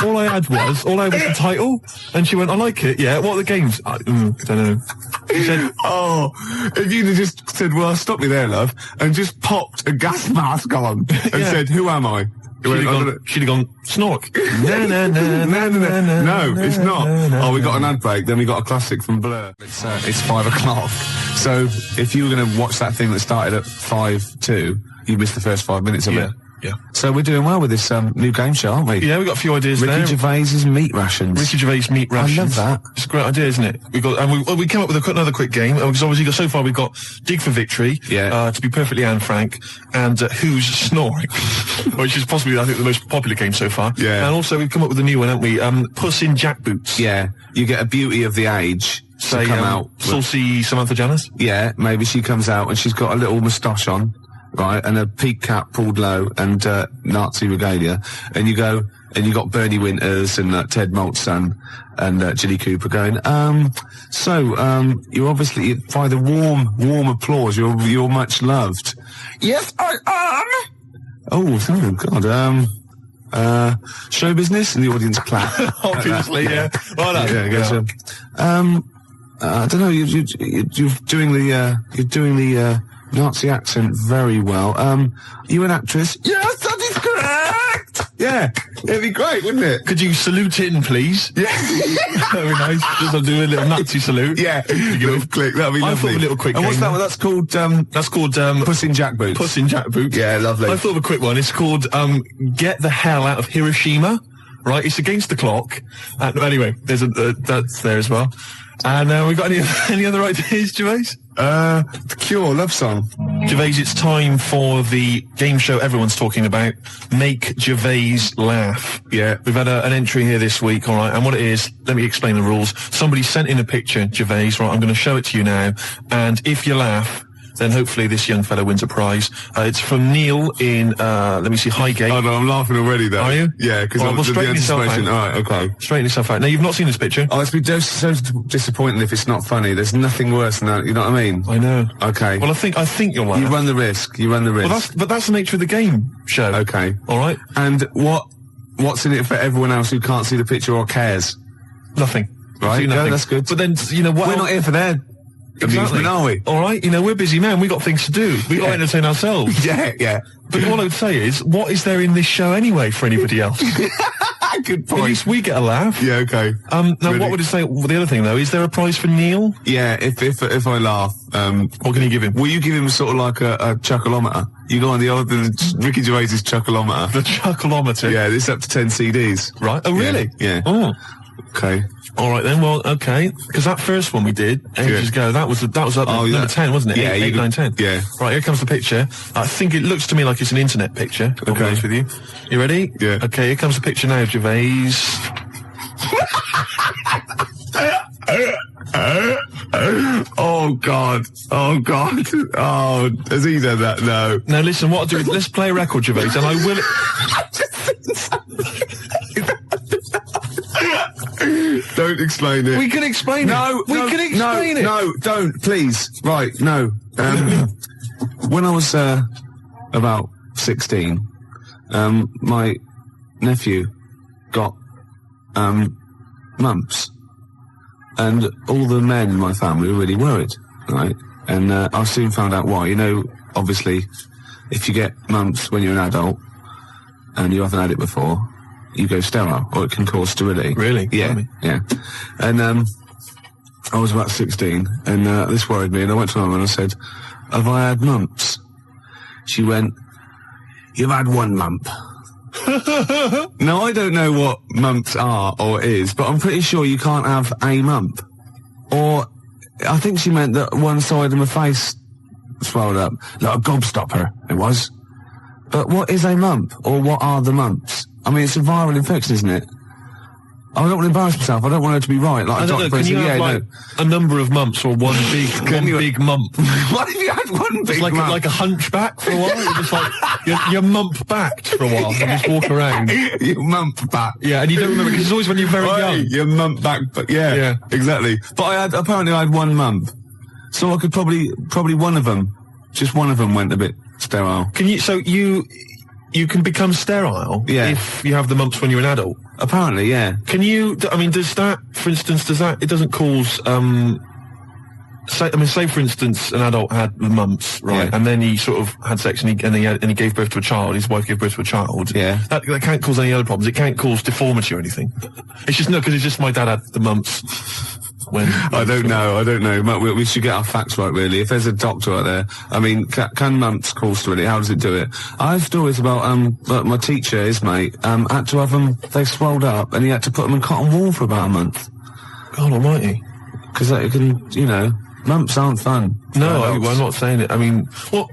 All I had was the title. And she went, I like it, yeah. What are the games? I don't know. She said, if you'd have just said, well, stop me there, love, and just popped a gas mask on and said, who am I? She'd have gone, snork. No, it's not. We got an ad break, then we got a classic from Blur. It's 5 o'clock. So if you were going to watch that thing that started at 5:02, you missed the first 5 minutes of it. Yeah. So we're doing well with this new game show, aren't we? Yeah, we've got a few ideas there. Ricky Gervais's meat rations. Ricky Gervais meat rations. I love that. It's a great idea, isn't it? We came up with another quick game, because obviously so far we've got Dig for Victory, to be perfectly Anne Frank, and Who's Snoring, which is possibly, I think, the most popular game so far. Yeah. And also we've come up with a new one, haven't we? Puss in Jackboots. Yeah. You get a beauty of the age to come out. Saucy Samantha Janus? Yeah, maybe she comes out and she's got a little moustache on. right, and a peak cap pulled low, and Nazi regalia, and you go, and you got Bernie Winters and Ted Maltson and Jilly Cooper going, you're obviously, by the warm applause, you're much loved. Yes, I am! Oh God, show business, and the audience clap. Obviously, yeah. Well done. Yeah. I don't know, you're doing the Nazi accent very well. You an actress? Yes, that is correct! Yeah, it'd be great, wouldn't it? Could you salute in, please? Yeah. That'd be nice. Just I'll do a little Nazi salute. Yeah, little click, that'd be lovely. I thought of a little quick And what's game. that one? That's called, Puss in Jackboots. Puss in Jackboots. Yeah, lovely. I thought of a quick one. It's called, Get the Hell Out of Hiroshima. Right? It's against the clock. Anyway, there's that's there as well. And we got any other ideas, Gervais? The Cure, love song. Gervais, it's time for the game show everyone's talking about, Make Gervais Laugh. Yeah. We've had an entry here this week, all right, and what it is, let me explain the rules. Somebody sent in a picture, Gervais, right, I'm going to show it to you now, and if you laugh, then hopefully this young fellow wins a prize. It's from Neil in, let me see, Highgate. Oh no, I'm laughing already though. Are you? Yeah, because well, straighten yourself out. Alright, okay. Straighten yourself out. Now, you've not seen this picture. Oh, it's been so disappointing if it's not funny. There's nothing worse than that, you know what I mean? I know. Okay. Well, I think you'll laugh. You run the risk. Well, but that's the nature of the game show. Okay. Alright? And what's in it for everyone else who can't see the picture or cares? Nothing. Right, nothing. no, that's good. But then, you know what? We're not here for their amusement, are we? All right, you know, we're busy men. We got things to do. We got to entertain ourselves. Yeah. But what I would say is, what is there in this show anyway for anybody else? Good point. At least we get a laugh. Yeah, okay. Now, Really? what would it say? Well, the other thing though, is there a prize for Neil? Yeah, if I laugh, what can you give him? will you give him sort of like a chuckleometer? You go on the Ricky Gervais's chuckleometer. The chuckleometer. Yeah, this up to 10 CDs. Right. Oh, really? Yeah. Oh. Okay. All right then. Well, okay. Because that first one we did ages ago, that was up number 10, wasn't it? Yeah, 8, 9, 10. Yeah. Right. Here comes the picture. I think it looks to me like it's an internet picture. I'll be honest with you. You ready? Yeah. Okay. Here comes the picture now, Gervais. Oh God. Oh, has he done that? No. Now listen, what I'll do is let's play a record, Gervais, and I will. Don't explain it. We can explain it. We can explain it. No, don't, please. Right, no. When I was about 16, my nephew got mumps, and all the men in my family were really worried, right? And I soon found out why. You know, obviously, if you get mumps when you're an adult and you haven't had it before, you go sterile, or it can cause sterility. Really? Yeah. Yeah. And I was about 16, and this worried me, and I went to my mum and I said, have I had mumps? She went, you've had one mump. Now, I don't know what mumps are or is, but I'm pretty sure you can't have a mump. Or, I think she meant that one side of my face swelled up. Like a gobstopper, it was. But what is a mump? Or what are the mumps? I mean, it's a viral infection, isn't it? I don't want to embarrass myself. I don't want her to be right. Like I don't know. Can you have a number of mumps or one big mump? What if you had one big it's mump? like a hunchback for a while. You're just like you're mump backed for a while and just walk around. You mump back. Yeah, and you don't remember because it's always when you're very young. You're mump back, but yeah, exactly. But apparently I had one mump, so I could probably one of them, just one of them went a bit sterile. Can you? So you can become sterile if you have the mumps when you're an adult? Apparently, yeah. Can you, I mean, does that, for instance, it doesn't cause, say for instance, an adult had the mumps, right, and then he sort of had sex and he gave birth to a child, his wife gave birth to a child. Yeah. That can't cause any other problems. It can't cause deformity or anything. It's just, because it's just my dad had the mumps. I don't know. We should get our facts right, really. If there's a doctor out there, I mean, can mumps cause sterility? How does it do it? I have stories about, my teacher, his mate, had to have them, they swelled up, and he had to put them in cotton wool for about a month. God almighty. Because it can, mumps aren't fun. No, I'm not saying it. I mean, all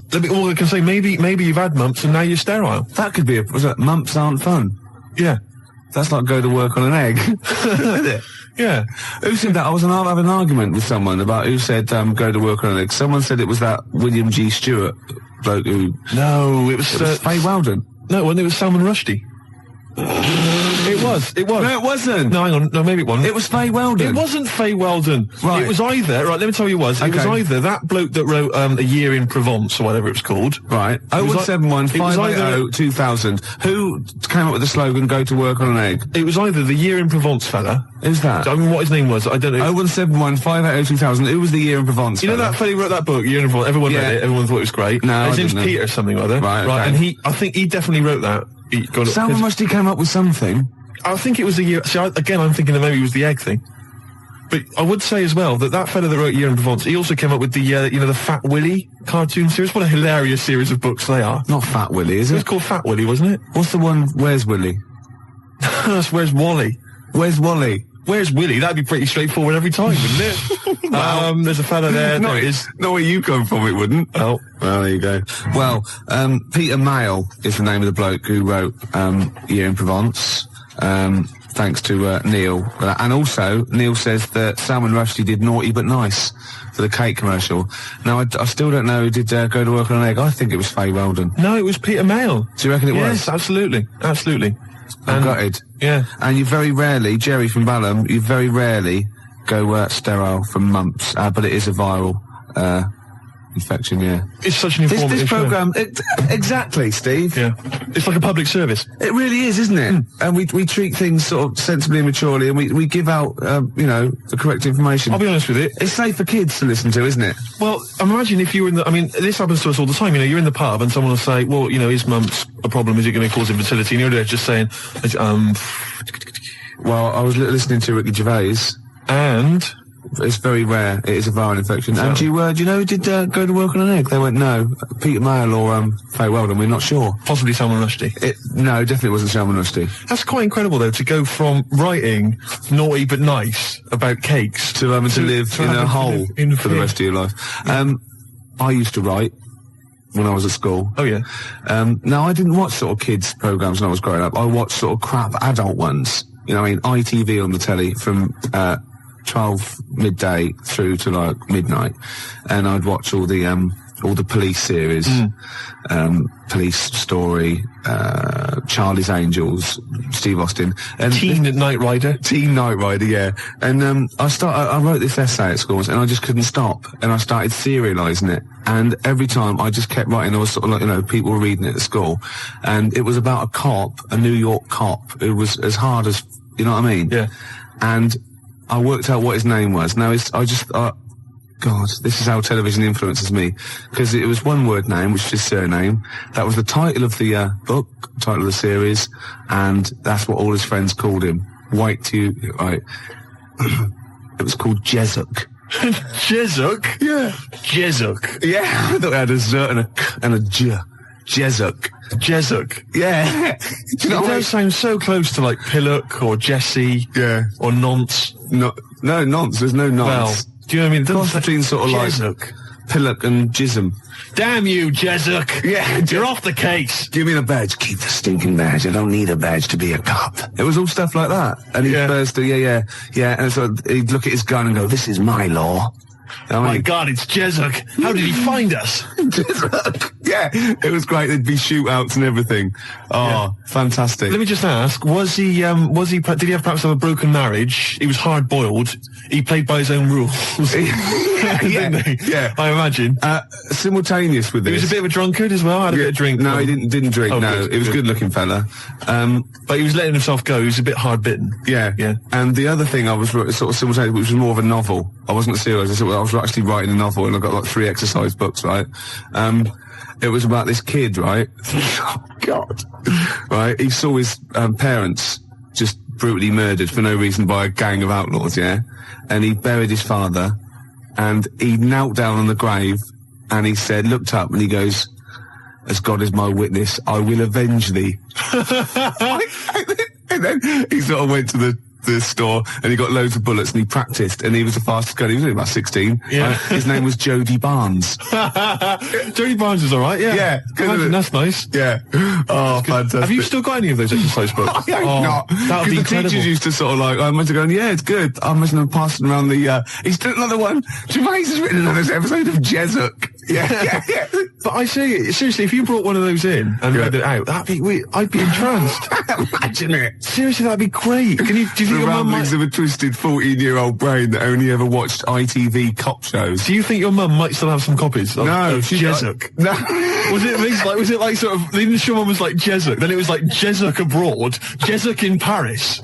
I can say, maybe you've had mumps and now you're sterile. That could be mumps aren't fun. Yeah. That's like go to work on an egg. Isn't it? Yeah. Who said that? I was having an argument with someone about who said go to work on an egg. Someone said it was that William G. Stewart bloke who... No, it was Faye Weldon. No, well, it was Salman Rushdie. It was. No, it wasn't. No, hang on. No, maybe it wasn't. It was Faye Weldon. It wasn't Faye Weldon. Right. It was either, right, let me tell you what it was. It was Okay. either that bloke that wrote A Year in Provence, or whatever it was called. Right. It was 0171 it was either- 580 2000. Who came up with the slogan, go to work on an egg? It was either the Year in Provence fella. Who's that? I mean, what his name was, I don't know. 0171 580 2000. Who was the year in Provence? You know fella? that fella who wrote that book, Year in Provence? Everyone Yeah. read it, everyone thought it was great. No, His I name's didn't know. Peter something or other. Right, okay. And I think he definitely wrote that. He got it- Salman Rushdie came up with something. I think it was the year. See, again, I'm thinking that maybe it was the egg thing. But I would say as well that fella that wrote Year in Provence, he also came up with the Fat Willy cartoon series. What a hilarious series of books they are. Not Fat Willy, is It was it? called Fat Willy, wasn't it? What's the one, Where's Willy? That's Where's Wally? Where's Wally? Where's Willy? That'd be pretty straightforward every time, wouldn't it? There's a fella there. There it is. Not where you come from, it wouldn't. Oh. Well, there you go. Well, Peter Mayle is the name of the bloke who wrote Year in Provence. Thanks to Neil. And also, Neil says that Salman Rushdie did Naughty But Nice for the cake commercial. Now, I still don't know who did go to work on an egg. I think it was Faye Weldon. No, it was Peter Mayle. Do you reckon it was? Yes, absolutely. Absolutely. I'm gutted. Yeah. And you very rarely, Jerry from Balham, you very rarely go sterile from mumps, but it is a viral infection, yeah. It's such an informative This show. programme, exactly, Steve. Yeah. It's like a public service. It really is, isn't it? And we treat things sort of sensibly and maturely, and we give out, the correct information. I'll be honest with you. It's safe for kids to listen to, isn't it? Well, imagine if you were in this happens to us all the time, you're in the pub and someone will say, well, is mumps a problem? Is it going to cause infertility? And you're there just saying, Well, I was listening to Ricky Gervais. and... It's very rare. It is a viral infection. So- And do you know who did go to work on an egg? They went, no. Peter Mayle or Faye Weldon, we're not sure. Possibly Salman Rushdie. No, definitely wasn't Salman Rushdie. That's quite incredible, though, to go from writing Naughty But Nice about cakes To live in a hole for the rest of your life. I used to write when I was at school. Oh, yeah. Now, I didn't watch sort of kids' programmes when I was growing up. I watched sort of crap adult ones. ITV on the telly from 12 midday through to like midnight, and I'd watch all the police series, Police Story, Charlie's Angels, Steve Austin, and Teen Knight Rider. Teen Knight Rider, yeah. And I wrote this essay at school, and I just couldn't stop, and I started serialising it. And every time I just kept writing, I was sort of like, people were reading it at school, and it was about a New York cop, who was as hard as, you know what I mean? Yeah. And I worked out what his name was. Now, God, this is how television influences me. Because it was one word name, which is his surname. That was the title of the book, title of the series, and that's what all his friends called him. Right. It was called Jezuk. Jezuk? Yeah. Jezuk. Yeah, I thought it had a Z and a J. Jezuk. Jezuk. Yeah. Do you know It what does sound so close to like Pillock or Jesse. Yeah. Or Nonce. No, nonce. There's no Well, nonce. do you know what I mean? Cross between sort of like Jezuk. Pillock and Jism. Damn you, Jezuk. Yeah. You're off the case. Give me the badge. Keep the stinking badge. I don't need a badge to be a cop. It was all stuff like that. And he'd burst, yeah. And so he'd look at his gun and go, this is my law. Oh my God, it's Jezuk. How did he find us? Yeah, it was great. There'd be shootouts and everything. Oh, fantastic. Let me just ask, did he have perhaps have a broken marriage? He was hard-boiled. He played by his own rules. Didn't he? Yeah. I imagine. Simultaneous with this. He was a bit of a drunkard as well, had a bit of drink. No, he didn't drink, Oh, no. good, He was a good. good-looking fella. But he was letting himself go. He was a bit hard-bitten. Yeah. And the other thing I was sort of simultaneous, which was more of a novel. I wasn't serious. I was actually writing a novel, and I got like 3 exercise books, right? It was about this kid, right? Oh, God. Right? He saw his parents just brutally murdered for no reason by a gang of outlaws, yeah? And he buried his father, and he knelt down on the grave, and he said, looked up, and he goes, as God is my witness, I will avenge thee. And then he sort of went to the store, and he got loads of bullets, and he practiced, and he was the fastest gunner. He was only about 16. Yeah. His name was Jody Barnes. Jody Barnes is all right, yeah. Yeah, good, isn't it? That's nice. Yeah. Oh, fantastic. Have you still got any of those exercise books? I ain't not. That would be Because the incredible. teachers used to sort of like, I must have gone, yeah, it's good. I must have passed around the, he's done another one. Gervais has written another episode of Jezuk. Yeah. But I say, seriously, if you brought one of those in and read it out, I'd be entranced. Imagine it. Seriously, that'd be great. Do you think The your mum ramblings might... of a twisted 14-year-old brain that only ever watched ITV cop shows. Do you think your mum might still have some copies of she's Jezuk? No. Was it like sort of, the initial one was like Jezuk, then it was like Jezuk abroad, Jezuk in Paris,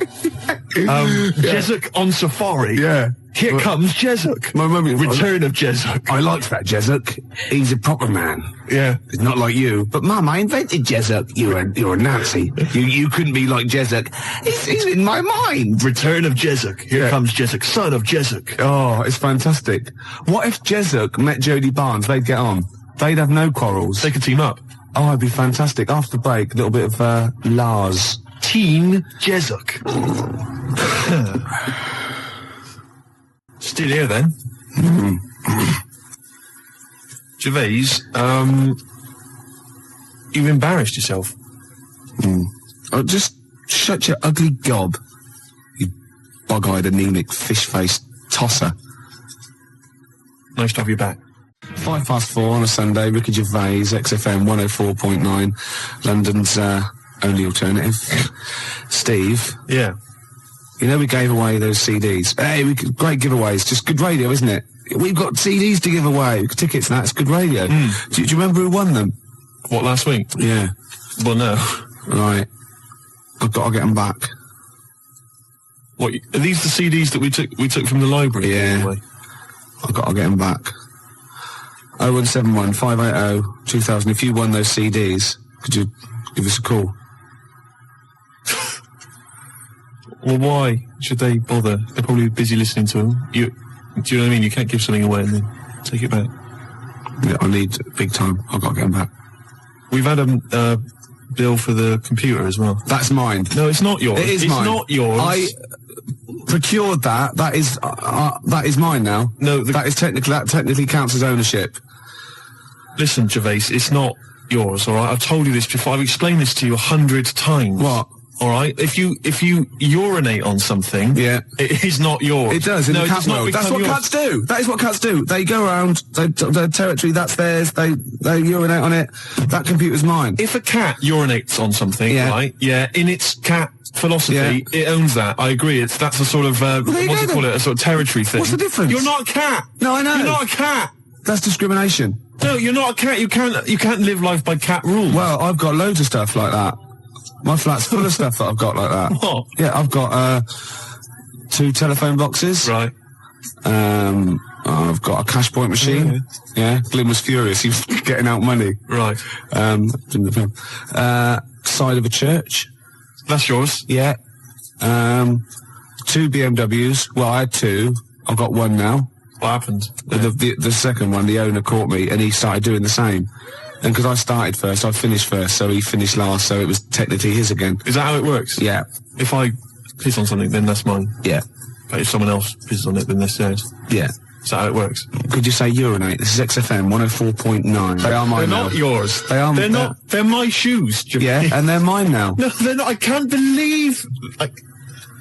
Jezuk on safari. Yeah. Here comes Jezuk. My mum... Return of Jezuk. I liked that Jezuk. He's a proper man. Yeah. He's not like you. But Mum, I invented Jezuk. You're a Nazi. You couldn't be like Jezuk. He's in my mind. Return of Jezuk. Here comes Jezuk, son of Jezuk. Oh, it's fantastic. What if Jezuk met Jodie Barnes? They'd get on. They'd have no quarrels. They could team up. Oh, it'd be fantastic. After the break, a little bit of Lars. Teen Jezuk. Still here then. Gervais, you've embarrassed yourself. Oh, just shut your ugly gob. You bug-eyed, anemic, fish-faced tosser. Nice to have you back. 4:05 on a Sunday, Ricky Gervais, XFM 104.9, London's only alternative. Steve. Yeah. You know we gave away those CDs. Hey, great giveaways. Just good radio, isn't it? We've got CDs to give away. Tickets and that. It's good radio. Do you remember who won them? What, last week? Yeah. Well, no. Right. I've got to get them back. What, are these the CDs that we took from the library? Yeah. Anyway? I've got to get them back. 0171 580 2000. If you won those CDs, could you give us a call? Well, why should they bother? They're probably busy listening to them. Do you know what I mean? You can't give something away and then take it back. Yeah, I need big time. I've got to get them back. We've had a bill for the computer as well. That's mine. No, it's not yours. It is mine. It's not yours. I procured that. That is mine now. No, that technically counts as ownership. Listen, Gervais, it's not yours, all right? I've told you this before. I've explained this to you 100 times. What? All right? If you urinate on something, yeah, it is not yours. It does in the cat world. That's what cats do. That is what cats do. They go around their territory. That's theirs. They urinate on it. That computer's mine. If a cat urinates on something, right? Yeah, in its cat philosophy, it owns that. I agree. That's a sort of what do you call it? A sort of territory thing. What's the difference? You're not a cat. No, I know. You're not a cat. That's discrimination. No, you're not a cat. You can't live life by cat rules. Well, I've got loads of stuff like that. My flat's full of stuff that I've got like that. What? Yeah, I've got 2 telephone boxes. Right. I've got a cash point machine. Yeah. Glyn was furious. He was getting out money. Right. Side of a church. That's yours. Yeah. 2 BMWs. Well, I had 2. I've got 1 now. What happened? The second one, the owner caught me and he started doing the same. And because I started first, I finished first, so he finished last, so it was technically his again. Is that how it works? Yeah. If I piss on something, then that's mine. Yeah. But if someone else pisses on it, then that's theirs. Yeah. Is that how it works? Could you say urinate? This is XFM 104.9. They are mine now. They're not yours. They are. They're not. They're my shoes. Yeah, and they're mine now. No, they're not. I can't believe.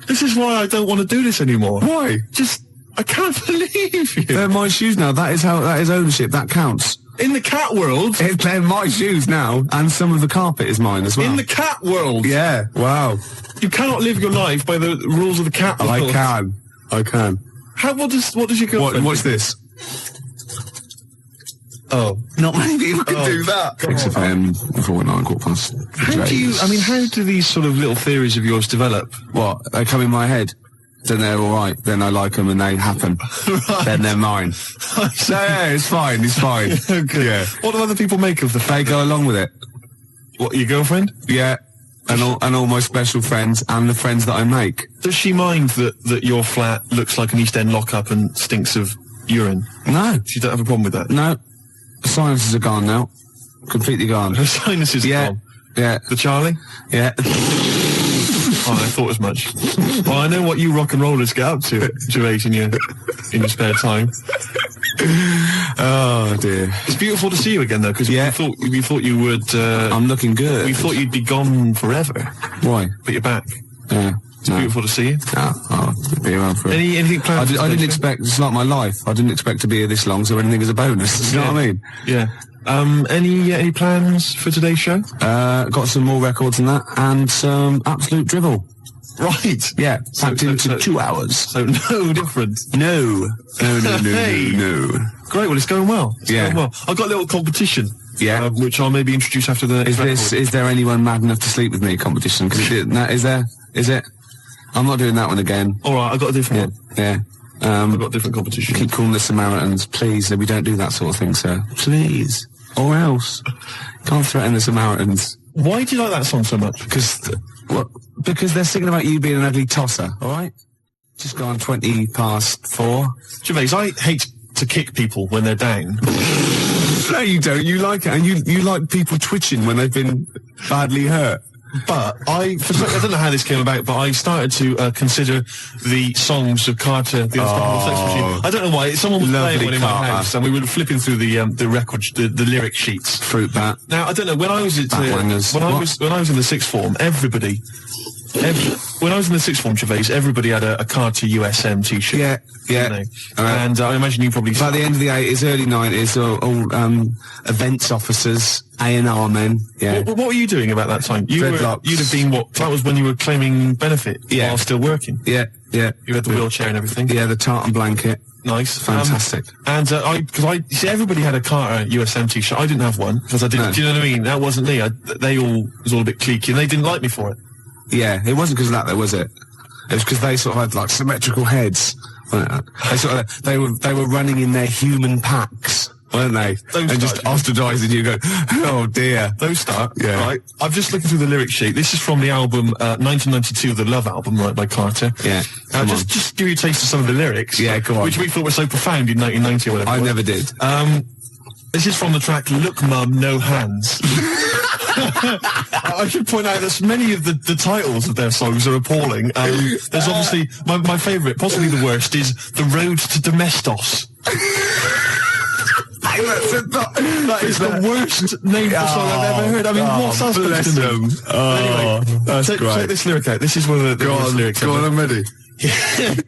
This is why I don't want to do this anymore. Why? I can't believe you. They're my shoes now. That is ownership. That counts. In the cat world, they're my shoes now, and some of the carpet is mine as well. In the cat world, yeah. Wow. You cannot live your life by the rules of the cat world. I can. What does your girlfriend? What's this? Oh, not many people can do that. XFM 4.9 £4. How do these sort of little theories of yours develop? What? They come in my head. Then they're all right. Then I like them and they happen. Right. Then they're mine. Yeah, it's fine. It's fine. Okay. Yeah. What do other people make of the fact? They go along with it. What, your girlfriend? Yeah. And all my special friends and the friends that I make. Does she mind that your flat looks like an East End lockup and stinks of urine? No. She don't have a problem with that? No. The sinuses are gone now. Completely gone. The sinuses are gone? Yeah. The Charlie? Yeah. Oh, I thought as much. Well, I know what you rock and rollers get up to, Gervais, in your spare time. Oh dear. It's beautiful to see you again, though, because we thought you would. I'm looking good. We thought you'd be gone forever. Why? But you're back. Yeah. It's beautiful to see you. I'll be around for it. Anything planned? I didn't expect, it's like my life. I didn't expect to be here this long, so anything is a bonus. You know what I mean? Yeah. Any plans for today's show? Got some more records than that, and some absolute drivel. Right. Yeah, packed into 2 hours. So no different. No. Hey. No. Great, well, it's going well. Yeah. I've got a little competition. Yeah. Which I'll maybe introduce after the... Is there anyone mad enough to sleep with me competition? Cause is it? I'm not doing that one again. Alright, I've got a different one. Yeah. I've got a different competition. Keep calling the Samaritans, please. We don't do that sort of thing, sir. Please. Or else. Can't threaten the Samaritans. Why do you like that song so much? Because they're singing about you being an ugly tosser, alright? Just gone 20 past 4. Gervais, I hate to kick people when they're down. No, you don't. You like it. And you like people twitching when they've been badly hurt. But I don't know how this came about, but I started to consider the songs of Carter, the Unstoppable Sex Machine. I don't know why. Someone was playing one in my house, and we were flipping through the record, the lyric sheets. Fruit bat. Now I don't know when I was when I was in the sixth form, when I was in the sixth form, Gervais, everybody had a Carter USM t-shirt. Yeah. Right. And I imagine you probably... By the end of the 80s, early 90s, all events officers, A&R men, yeah. What were you doing about that time? You'd have been that was when you were claiming benefit while still working? Yeah. You had the wheelchair and everything? Yeah, the tartan blanket. Nice. Fantastic. You see, everybody had a Carter USM t-shirt. I didn't have one, because I didn't... No. Do you know what I mean? That wasn't me. It was all a bit cliquey, and they didn't like me for it. Yeah, it wasn't because of that, though, was it? It was because they sort of had, like, symmetrical heads. They were running in their human packs, weren't they? And just ostracising you, go, oh dear. Those start. Yeah. Right. I'm just looking through the lyric sheet. This is from the album 1992, the Love album, right, by Carter. Yeah. Just give you a taste of some of the lyrics. Yeah, go on. Which we thought were so profound in 1990 or whatever. I never did. This is from the track Look Mum, No Hands. I should point out that many of the titles of their songs are appalling. There's obviously, my favourite, possibly the worst, is The Road to Domestos. That is the worst name for song I've ever heard. I mean, what's that supposed to mean? Anyway, that's great. Check this lyric out. This is one of the worst lyrics ever. Go on, I'm ready.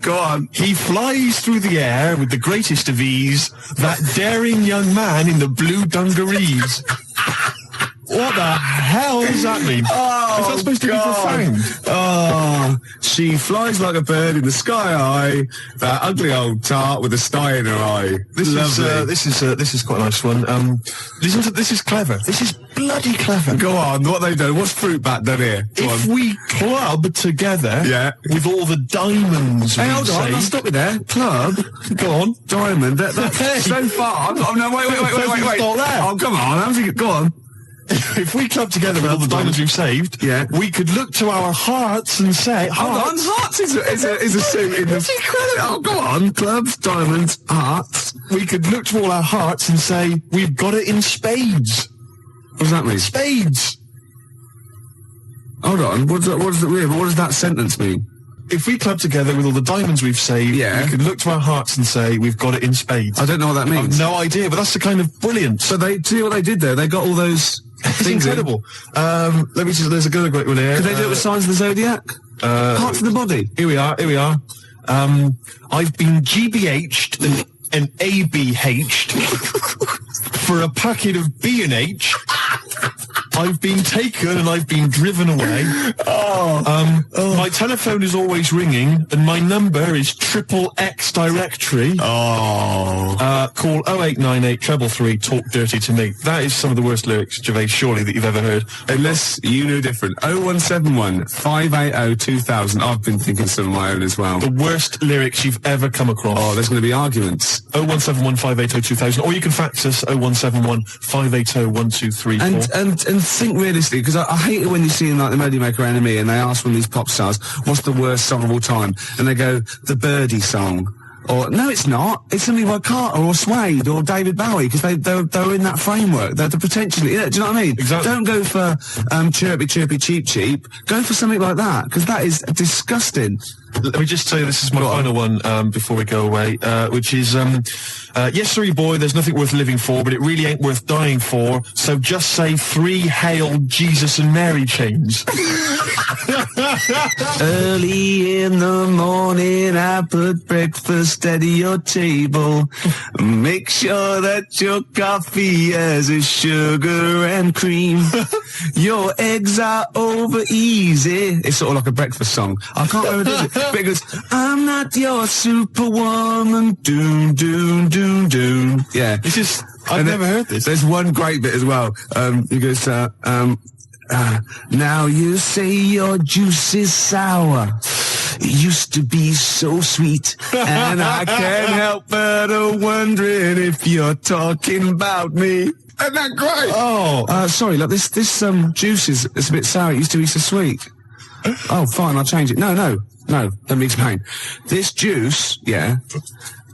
Go on. He flies through the air with the greatest of ease, that daring young man in the blue dungarees. What the hell does that mean? Is that supposed to be profound? Oh, she flies like a bird in the sky high. That ugly old tart with a sty in her eye. This is quite a nice one. Listen to this. Is clever. This is bloody clever. Go on. What they done? What's Fruit Bat done here? If we club together, with all the diamonds. Hey, hold on. I'll stop you there. Club. Go on. Diamond. That's so far. Oh no! Wait. Oh, come on. How's it? Go on. If we club together with all the diamonds we've saved, we could look to our hearts and say, hold on, hearts is a suit in the... Oh, go on, clubs, diamonds, hearts. We could look to all our hearts and say, we've got it in spades. What does that mean? Spades. Hold on, what does that sentence mean? If we club together with all the diamonds we've saved, we could look to our hearts and say, we've got it in spades. I don't know what that means. I've no idea, but that's the kind of brilliance. So see what they did there? They got all those... It's incredible. Let me see, there's a good one here. Could they do it with Signs of the Zodiac? Parts of the body. Here we are. I've been GBH'd and ABH'd for a packet of B&H. I've been taken and I've been driven away. My telephone is always ringing and my number is XXX directory. Call 0898 333 talk dirty to me. That is some of the worst lyrics, Gervais, surely, that you've ever heard. Unless you knew different. 0171 580 2000. I've been thinking some of my own as well. The worst lyrics you've ever come across. Oh, there's going to be arguments. 0171 580 2000. Or you can fax us 0171 580 1234. And think realistically, because I hate it when you see in like the Melody Maker Enemy and they ask one of these pop stars, what's the worst song of all time? And they go, the Birdie song. Or, no, it's not. It's something by Carter or Suede or David Bowie, because they're in that framework. They're potentially, do you know what I mean? Exactly. Don't go for chirpy, chirpy, cheap, cheap. Go for something like that, because that is disgusting. Let me just tell you, this is my final one before we go away, which is, yes, sorry, boy, there's nothing worth living for, but it really ain't worth dying for, so just say 3 Hail Jesus and Mary chains. Early in the morning, I put breakfast at your table. Make sure that your coffee has a sugar and cream. Your eggs are over easy. It's sort of like a breakfast song. I can't remember this, but it goes, I'm not your superwoman. Doom, doom, doom, doom. Yeah. This is... I've never heard this. There's one great bit as well. He goes, now you say your juice is sour. It used to be so sweet. And I can't help but wondering if you're talking about me. Isn't that great? Oh. Sorry, look, this juice is a bit sour. It used to be so sweet. Oh, fine, I'll change it. No, let me explain. This juice, yeah,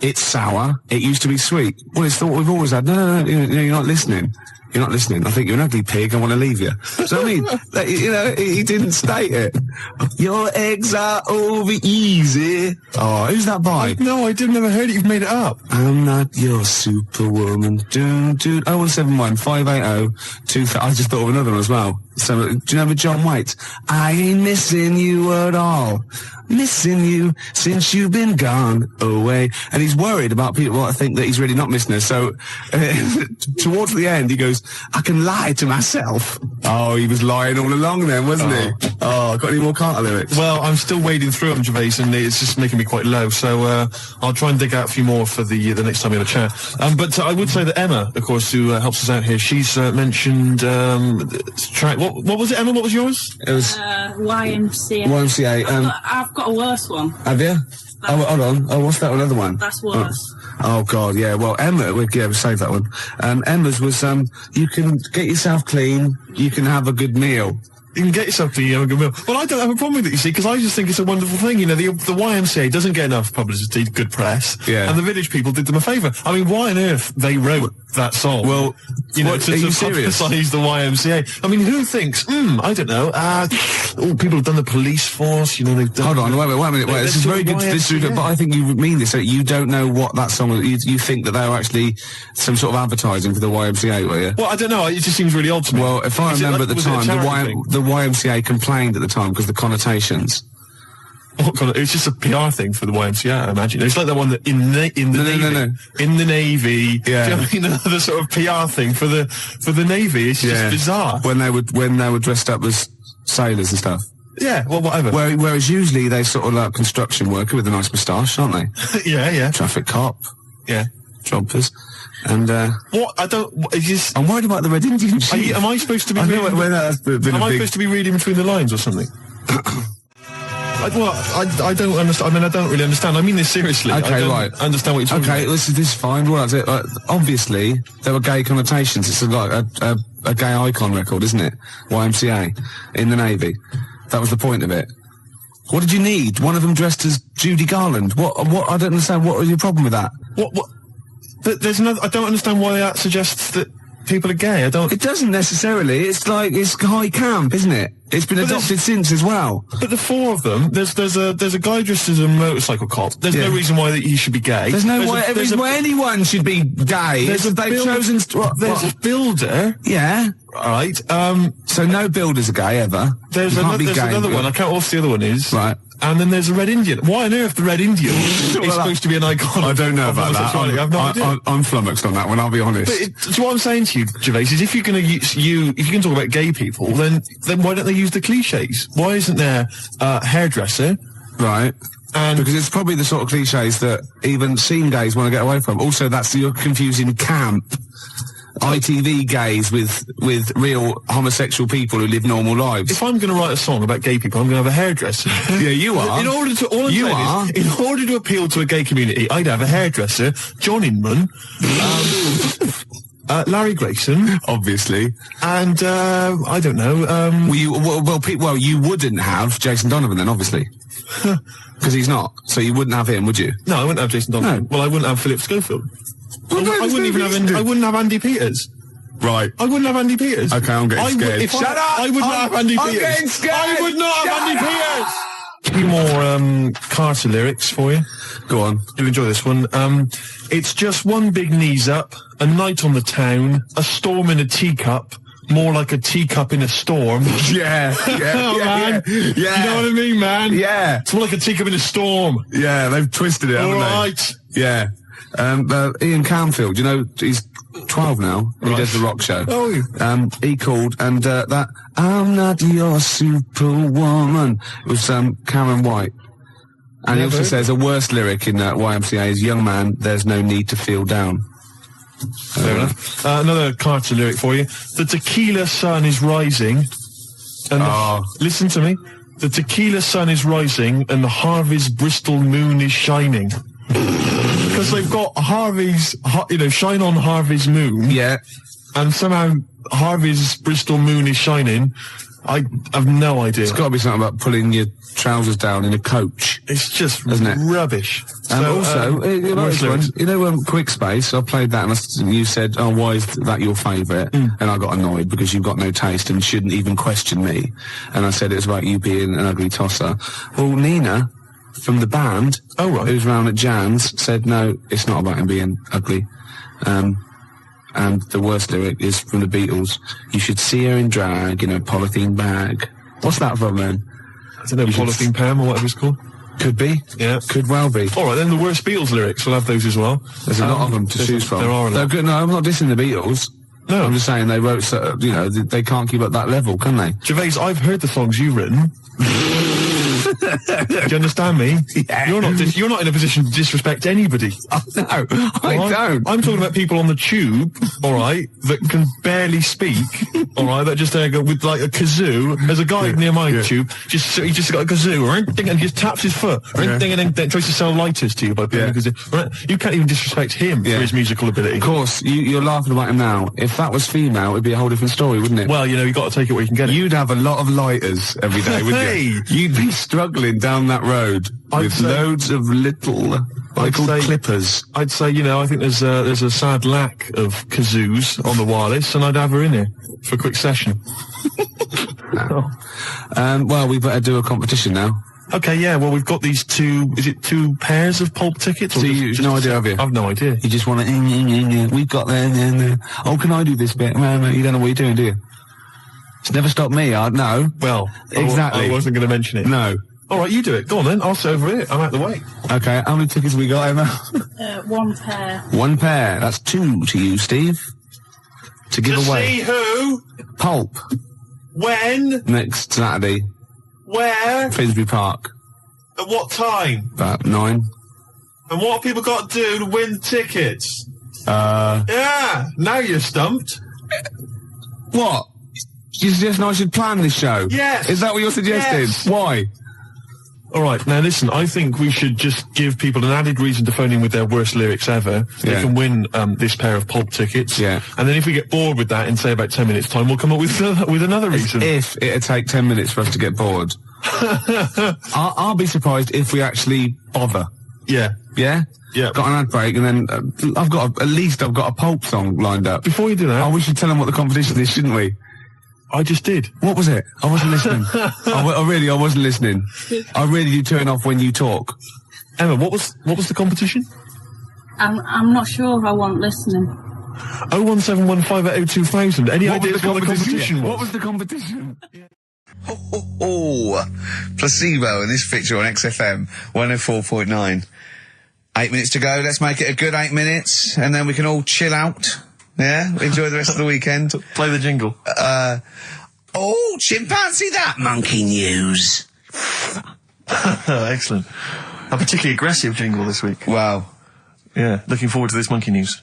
it's sour. It used to be sweet. Well, it's thought we've always had. No, you're not listening. You're not listening. I think you're an ugly pig. I want to leave you. So I mean, he didn't state it. Your eggs are over easy. Oh, who's that by? No, I never heard it. You've made it up. I'm not your superwoman. 0171 580 2000. I just thought of another one as well. So, do you remember John Waite? I ain't missing you at all. Missing you since you've been gone away. And he's worried about people I think that he's really not missing her. So, towards the end, he goes, I can lie to myself. Oh, he was lying all along then, wasn't he? Oh, got any more Carter lyrics? Well, I'm still wading through them, Gervais, and it's just making me quite low. So I'll try and dig out a few more for the next time we have a chat. But I would say that Emma, of course, who helps us out here, she's mentioned track. What was it, Emma? What was yours? It was YMCA. YMCA. I've got a worse one. Have you? Oh, hold on. Oh, what's that another one? That's worse. Oh God, yeah. Well, Emma, we'll save that one. Emma's was you can get yourself clean, you can have a good meal. You can get yourself to have a good meal. Well, I don't have a problem with it, you see, because I just think it's a wonderful thing. You know, the YMCA doesn't get enough publicity, good press. Yeah. And the Village People did them a favour. I mean, why on earth they wrote that song? Well, you know, to publicise the YMCA. I mean, who thinks, I don't know, people have done the police force, you know, they've done... Hold on, wait a minute, this is very good to disagree, but I think you mean this, so you don't know what that song was, you think that they were actually some sort of advertising for the YMCA, were you? Well, I don't know, it just seems really odd to me. Well, if I remember at the time, the YMCA complained at the time because the connotations. It was just a PR thing for the YMCA, I imagine. It's like the one that in the Navy. Yeah. Do you know what I mean? Another sort of PR thing for the Navy. It's just bizarre. When they were dressed up as sailors and stuff. Yeah, well, whatever. Whereas usually they sort of like construction worker with a nice moustache, aren't they? Yeah. Traffic cop. Yeah. Jumpers. And, what? I'm worried about the Red Indian chief. Am I supposed to be supposed to be reading between the lines or something? I don't understand. I mean, I don't really understand. I mean this seriously. Okay, I don't right. understand what you're talking about. Okay, this is fine. What is it? Obviously, there were gay connotations. It's like a gay icon record, isn't it? YMCA in the Navy. That was the point of it. What did you need? One of them dressed as Judy Garland. What? I don't understand. What was your problem with that? What? But there's no. I don't understand why that suggests that people are gay. It doesn't necessarily. It's like it's high camp, isn't it? It's been adopted since as well. But the four of them, there's a guy dressed as a motorcycle cop. There's no reason why he should be gay. There's no reason why anyone should be gay. There's a builder. Yeah. All right. So no builders are gay ever. There's another one. I can't remember what the other one is. Right. And then there's a Red Indian. Why on earth the Red Indian is supposed to be an icon? I don't know about that. I have no idea. I'm flummoxed on that one, I'll be honest. But what I'm saying to you, Gervais, is if you're going to if you can talk about gay people, then why don't they use the cliches? Why isn't there a hairdresser? Right. And because it's probably the sort of cliches that even scene gays want to get away from. Also, you're confusing camp. ITV gays with real homosexual people who live normal lives. If I'm going to write a song about gay people, I'm going to have a hairdresser. Yeah, you are. In order to appeal to a gay community, I'd have a hairdresser, John Inman, Larry Grayson, obviously, and I don't know. You wouldn't have Jason Donovan then, obviously. Because he's not. So you wouldn't have him, would you? No, I wouldn't have Jason Donovan. No. Well, I wouldn't have Philip Schofield. I wouldn't have Andy Peters. Right. I wouldn't have Andy Peters. Okay, I'm getting scared. Shut up! I would not have Andy Peters. I'm getting scared! I would not have Andy Peters! A few more Carter lyrics for you. Go on. You'll enjoy this one. It's just one big knees up, a night on the town, a storm in a teacup, more like a teacup in a storm. Yeah, Oh, man. yeah. You know what I mean, man? Yeah. It's more like a teacup in a storm. Yeah, they've twisted it, haven't All they? right. Yeah. Ian Canfield, you know, he's 12 now. He does the rock show. Oh, yeah. He called, and that I'm not your superwoman. It was Karen White. And he also says a worse lyric in YMCA is, young man, there's no need to feel down. Fair enough. Another Carter lyric for you. The tequila sun is rising. And listen to me. The tequila sun is rising and the Harvey's Bristol moon is shining. Because they've got Harvey's, shine on Harvey's moon. Yeah. And somehow Harvey's Bristol moon is shining. I have no idea. It's got to be something about pulling your trousers down in a coach. It's just Isn't it? rubbish. Also, you know, worst lyrics. Quick Space, I played that and you said, oh, why is that your favourite? And I got annoyed because you've got no taste and shouldn't even question me. And I said it was about you being an ugly tosser. Well, Nina, from the band, who's round at Jan's, said, no, it's not about him being ugly. And the worst lyric is from the Beatles. You should see her in drag in a polythene bag. What's that from, then? I don't know, Polythene Pam or whatever it's called. Could be. Yeah. Could well be. All right, then the worst Beatles lyrics, we'll have those as well. There's a lot of them to choose from. There are a lot. Good. No, I'm not dissing the Beatles. No. I'm just saying they wrote, they can't keep up that level, can they? Gervais, I've heard the songs you've written. Do you understand me? Yeah. You're not in a position to disrespect anybody. Oh, no, I don't. I'm talking about people on the tube, all right, that can barely speak, all right, that just go with like a kazoo. There's a guy near my tube, he just got a kazoo, right, and he just taps his foot, right, and then tries to sell lighters to you by playing a kazoo. Right? You can't even disrespect him for his musical ability. Of course, you're laughing about him now. If that was female, it'd be a whole different story, wouldn't it? Well, you've got to take it where you can get it. You'd have a lot of lighters every day, wouldn't you? You'd be struggling down that road with loads of little, clippers. I'd say, I think there's a sad lack of kazoos on the wireless, and I'd have her in here for a quick session. Well, we better do a competition now. Okay, yeah, well, we've got these two pairs of pulp tickets? So you've no idea, have you? I've no idea. You just want to, we've got there. Oh, can I do this bit? Man, you don't know what you're doing, do you? It's never stopped me, no. Well, exactly. I wasn't going to mention it. No. All right, you do it. Go on then. I'll sit over here. I'm out the way. Okay, how many tickets have we got, Emma? One pair. One pair. That's 2 to you, Steve. To give away. See who? Pulp. When? Next Saturday. Where? Finsbury Park. At what time? About 9. And what have people got to do to win tickets? Yeah, now you're stumped. What? You're suggesting I should plan this show? Yes. Is that what you're suggesting? Yes. Why? All right, now listen, I think we should just give people an added reason to phone in with their worst lyrics ever. They can win this pair of pulp tickets. Yeah. And then if we get bored with that in, say, about 10 minutes' time, we'll come up with another reason. If it'd take 10 minutes for us to get bored. I'll be surprised if we actually bother. Yeah. Yeah? Yeah. Got an ad break, and then I've got a pulp song lined up. Before you do that... Oh, we should tell them what the competition is, shouldn't we? I just did. What was it? I wasn't listening. I wasn't listening. I really do turn off when you talk. Emma, what was the competition? I'm not sure. I wasn't listening. 01715802000. Any ideas what the competition was? What was the competition? Placebo in this picture on XFM 104.9. 8 minutes to go. Let's make it a good 8 minutes, and then we can all chill out. Yeah, enjoy the rest of the weekend. Play the jingle. Chimpanzee that monkey news. Excellent. A particularly aggressive jingle this week. Wow. Yeah, looking forward to this monkey news.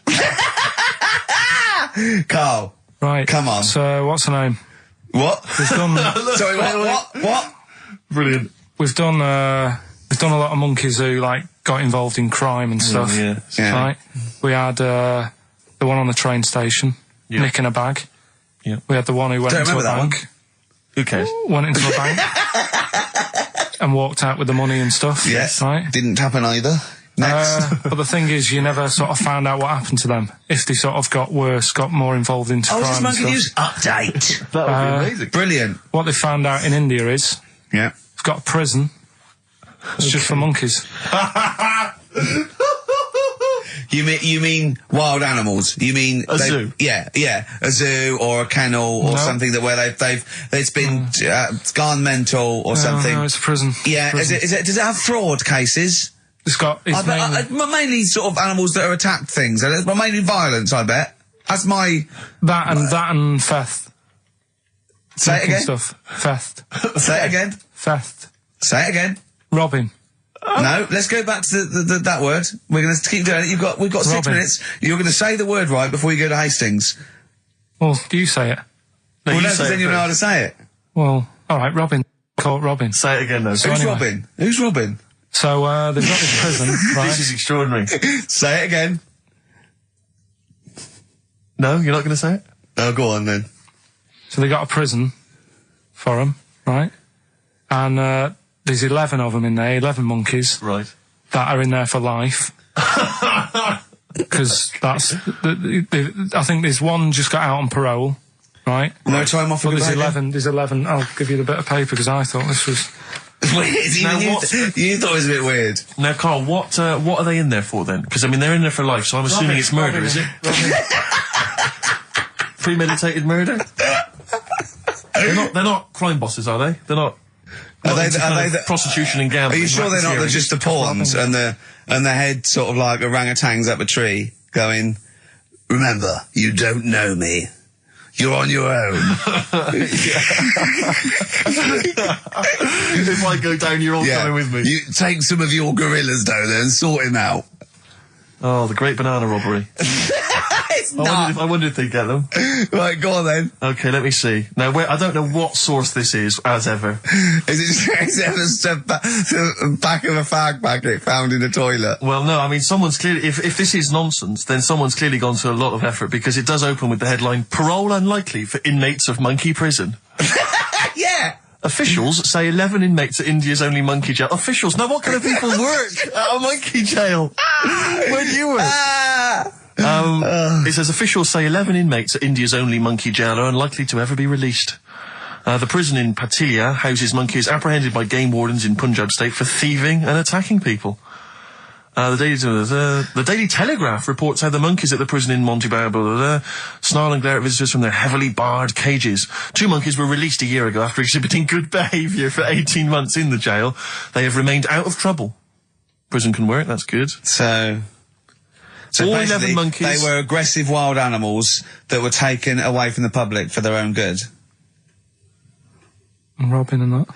Carl. Right. Come on. So, what's her name? What? We've done... Sorry, what? Brilliant. We've done a lot of monkeys who, got involved in crime and stuff. Yeah. Right? We had, the one on the train station, nicking a bag. Yeah. We had the one who went into a bank. Who cares? Went into a bank. And walked out with the money and stuff. Yes. Right? Didn't happen either. Next. But the thing is, you never sort of found out what happened to them. If they sort of got worse, got more involved into crime. This and monkey stuff. news update. That would be amazing. Brilliant. What they found out in India is... Yeah. They've got a prison. It's just for monkeys. You mean wild animals? You mean a zoo? Yeah, a zoo or a kennel or something where it's been it's gone mental or something. No, it's a prison. Yeah, prison. Is it? Does it have fraud cases? It's mainly sort of animals that are attacked things. Mainly violence, I bet. That's my that and theft. Say it again. Stuff. Theft. Say it again. Theft. Say it again. Robbing. No, let's go back to that word. We're going to keep doing it. We've got 6 minutes. You're going to say the word right before you go to Hastings. Well, do you say it? No, well, you no, because then you'll know how to say it. Well, all right, Robin. Caught Robin. Say it again, though. So Who's Robin? Who's Robin? So they've got this prison. Right? This is extraordinary. Say it again. No, you're not going to say it? Oh, go on then. So they got a prison for them, right? And there's 11 of them in there, 11 monkeys. Right. That are in there for life. Because that's... I think there's one just got out on parole, right? No time off. But there's 11. I'll give you the bit of paper because I thought this was... Weird. You thought it was a bit weird. Now, Carl, what are they in there for then? Because, I mean, they're in there for life, so I'm assuming it's murder, is it? Premeditated murder? They're not crime bosses, are they? They're not... Are they the prostitution and gambling? Are you sure they're not just the pawns and the head sort of like orangutans up a tree going, remember, you don't know me. You're on your own. If I go down, you're all coming with me. You take some of your gorillas down there and sort him out. Oh, the great banana robbery. It's not. I wonder if they get them. Right, go on then. Okay, let me see. Now, I don't know what source this is, as ever. Is it the back of a fag packet found in a toilet? Well, no, I mean, someone's clearly... If this is nonsense, then someone's clearly gone to a lot of effort, because it does open with the headline, Parole Unlikely for Inmates of Monkey Prison. Yeah! Officials say 11 inmates at India's only monkey jail. Officials? Now, what kind of people work at a monkey jail? Where do you work? It says officials say 11 inmates at India's only monkey jail are unlikely to ever be released. The prison in Patiala houses monkeys apprehended by game wardens in Punjab state for thieving and attacking people. The Daily Telegraph reports how the monkeys at the prison in Montebello snarl and glare at visitors from their heavily barred cages. 2 monkeys were released a year ago after exhibiting good behaviour for 18 months in the jail. They have remained out of trouble. Prison can work, that's good. So all 11 monkeys. They were aggressive wild animals that were taken away from the public for their own good. And Robin and that.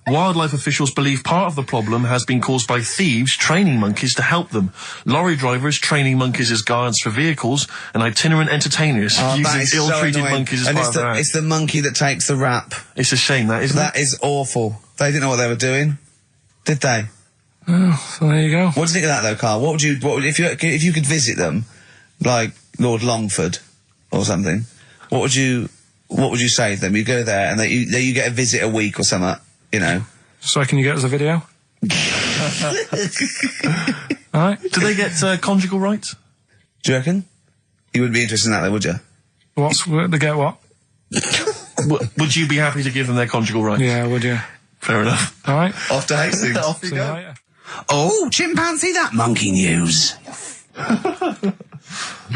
Wildlife officials believe part of the problem has been caused by thieves training monkeys to help them. Lorry drivers training monkeys as guards for vehicles, and itinerant entertainers using ill-treated monkeys as part of their act. It's the monkey that takes the rap. It's a shame, that, isn't it? That is awful. They didn't know what they were doing, did they? Oh, so there you go. What do you think of that, though, Carl? If you could visit them, like Lord Longford or something, what would you say to them? You go there and you get a visit a week or something. You know. So can you get us a video? Alright. Do they get conjugal rights? Do you reckon? You wouldn't be interested in that though, would you? They get what? Would you be happy to give them their conjugal rights? Yeah, would you? Fair enough. Alright. Off to Hastings. Off you go. Oh, chimpanzee, that monkey news.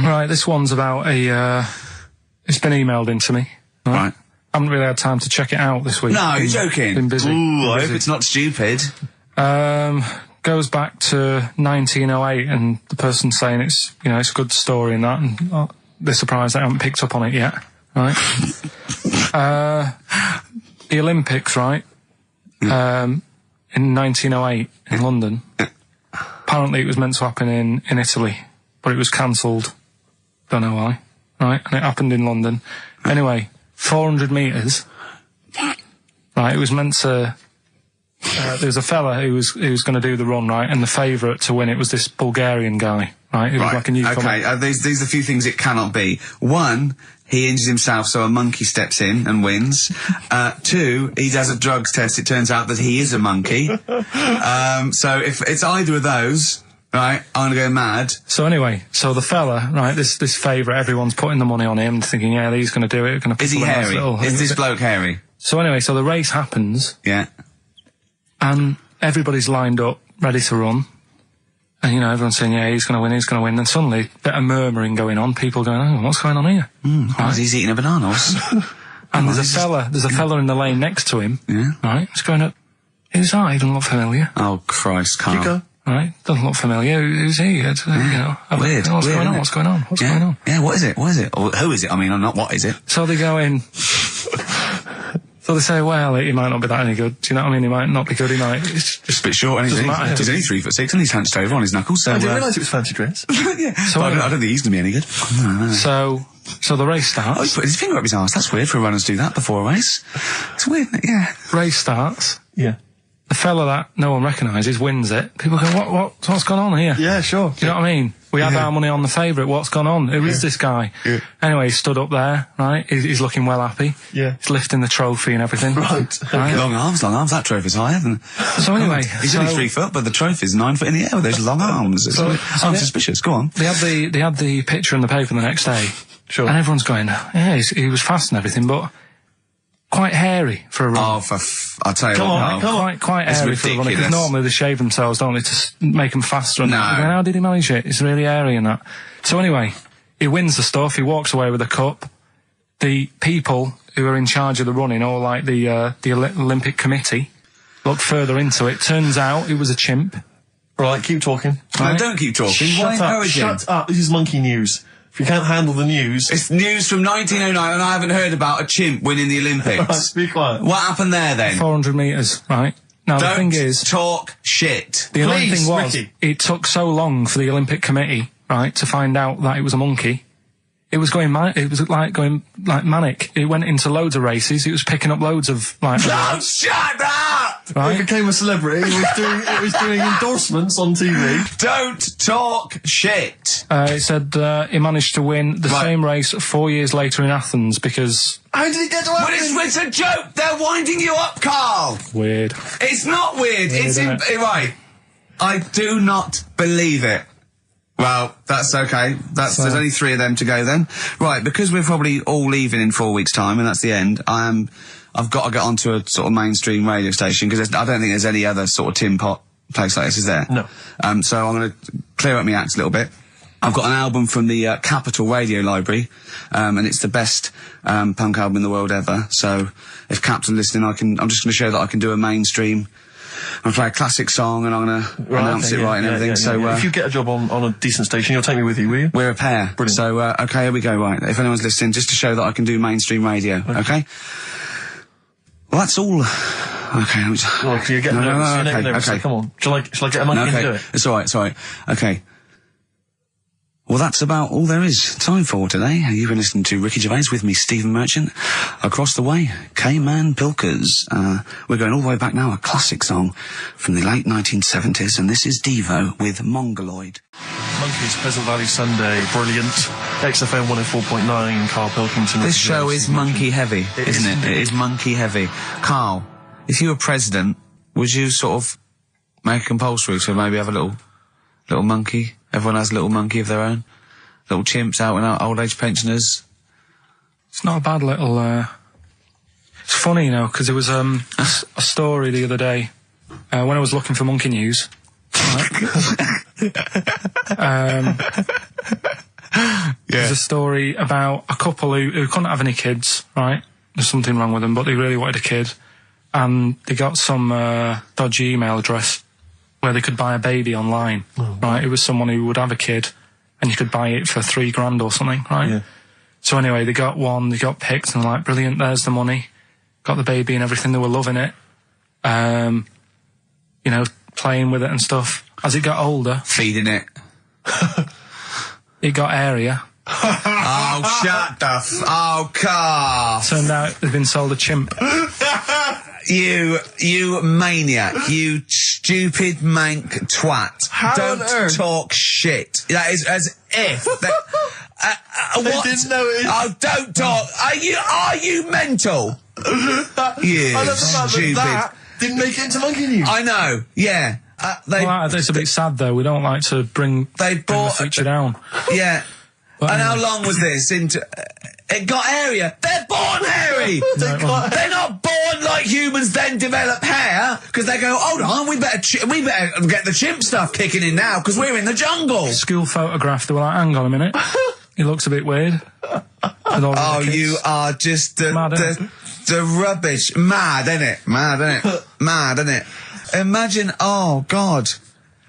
Right, this one's about it's been emailed in to me. Right. I haven't really had time to check it out this week. No, you're joking. Been busy. Ooh, I hope it's not stupid. Goes back to 1908, and the person's saying it's a good story and that, and they're surprised they haven't picked up on it yet. Right? The Olympics, right? In 1908 in London. Apparently it was meant to happen in Italy, but it was cancelled. Don't know why. Right? And it happened in London. Anyway, 400 metres. Right, it was meant to... there was a fella who was going to do the run, right, and the favourite to win it was this Bulgarian guy, right? Who was like a newcomer. Okay, these are a few things it cannot be. 1, he injures himself, so a monkey steps in and wins. 2, he does a drugs test, it turns out that he is a monkey. So if it's either of those... Right, I'm gonna go mad. So anyway, the fella, right, this favourite, everyone's putting the money on him, thinking, yeah, he's gonna do it. Is he hairy? Is this bloke hairy? So anyway, the race happens. Yeah. And everybody's lined up, ready to run. And, you know, everyone's saying, yeah, he's going to win, he's going to win. And suddenly, a bit of murmuring going on, people going, oh, what's going on here? Right. He's eating a banana. And there's a fella in the lane next to him, right? He's going up, who's that? He doesn't look familiar. Oh, Christ, Carl. You go. Right? Doesn't look familiar. Who's he? You know, Weird. What's going on? What's going on? What's going on? Yeah, what is it? What is it? Or who is it? I mean, not what is it? So they go in. So they say, well, he might not be that any good. Do you know what I mean? He might not be good. He might. It's just a bit short, and he's only 3'6", and he's hunched over on his knuckles. So I didn't realise it was fancy dress. Yeah. So I don't think he's going to be any good. No. So the race starts. Oh, he's put his finger up his arse. That's weird for a runner to do that before a race. It's weird, isn't it? Yeah. Race starts. Yeah. The fella that no one recognises wins it. People go, what's gone on here? Yeah, sure. Do you know what I mean? We had our money on the favourite. What's gone on? Who is this guy? Yeah. Anyway, he stood up there, right? He's looking well happy. Yeah. He's lifting the trophy and everything. Right. Long arms. That trophy's higher than... So anyway... He's only 3 foot, but the trophy's 9 foot in the air with those long arms. I'm suspicious. Go on. They had the picture in the paper the next day. Sure. And everyone's going, yeah, he was fast and everything, but... quite hairy for a run. Oh, I'll tell you Come on. Quite hairy for a run. Because normally they shave themselves, don't they, to make them faster. And no. Going, how did he manage it? It's really hairy and that. So anyway, he wins the stuff. He walks away with a cup. The people who are in charge of the running, or like the Olympic Committee, look further into it. Turns out it was a chimp. Right, keep talking. Right? No, don't keep talking. Shut up. This is monkey news. If you can't handle the news... It's news from 1909 and I haven't heard about a chimp winning the Olympics. Right, be quiet. What happened there then? 400 metres, right? Now the thing is... talk shit. The annoying thing was, Ricky. it took so long for the Olympic Committee, right, to find out that it was a monkey. It was going manic. It went into loads of races. It was picking up loads of, like... Oh, shut up! Right? He became a celebrity. It was doing endorsements on TV. Don't talk shit. It said he managed to win the same race 4 years later in Athens because... How did he get to Athens? Well, it's a joke. They're winding you up, Carl. Weird. It's not weird. It's right. I do not believe it. Well, that's okay. There's only 3 of them to go then. Right, because we're probably all leaving in 4 weeks' time, and that's the end. I've got to get onto a sort of mainstream radio station because I don't think there's any other sort of tin pot place like this, is there? No. So I'm going to clear up my act a little bit. I've got an album from the Capitol Radio Library, and it's the best punk album in the world ever. So if Cap's listening, I'm just going to show that I can do a mainstream. I'm going to play a classic song and I'm going to announce it right and everything. So if you get a job on a decent station, you'll take me with you, will you? We're a pair. Brilliant. So, okay, here we go, right. If anyone's listening, just to show that I can do mainstream radio, okay? Well, that's all. Okay. Well, you're getting nervous. Okay. Come on. Shall I get a monkey and do it? It's alright. Okay. Well, that's about all there is time for today. You've been listening to Ricky Gervais with me, Stephen Merchant. Across the way, K-Man Pilkers. We're going all the way back now, a classic song from the late 1970s, and this is Devo with Mongoloid. Monkeys, Pleasant Valley Sunday, brilliant. XFM 104.9, Karl Pilkington. This show is monkey heavy, isn't it? It is monkey heavy. Carl, if you were president, would you sort of make it compulsory to maybe have a little monkey? Everyone has a little monkey of their own. Little chimps out and out, old age pensioners. It's not a bad little, It's funny, you know, because there was, a story the other day, when I was looking for monkey news. There's a story about a couple who couldn't have any kids, right? There's something wrong with them, but they really wanted a kid. And they got some, dodgy email address where they could buy a baby online, right? It was someone who would have a kid, and you could buy it for $3,000 or something, right? Yeah. So anyway, they got one, they got picked, and they're like, brilliant, there's the money. Got the baby and everything, they were loving it. You know, playing with it and stuff. As it got older... feeding it. It got airier. Oh, shut the Oh, Carl. Turned out they'd been sold a chimp. You maniac, you stupid mank twat. Don't talk shit. That is as if... what? I didn't know it. Oh, don't talk. Are you mental? You stupid. That didn't make it into monkey news. I know, yeah. It's a bit sad though. We don't like to bring the feature down. Yeah. But and how long was this? It got hairier. They're born hairy. They're not born like humans then develop hair because they go, hold on, we better get the chimp stuff kicking in now because we're in the jungle. School photograph, they were like, hang on a minute. He looks a bit weird. Oh, you are just the rubbish. Mad, innit? Mad, innit? Mad, innit? Imagine, oh, God.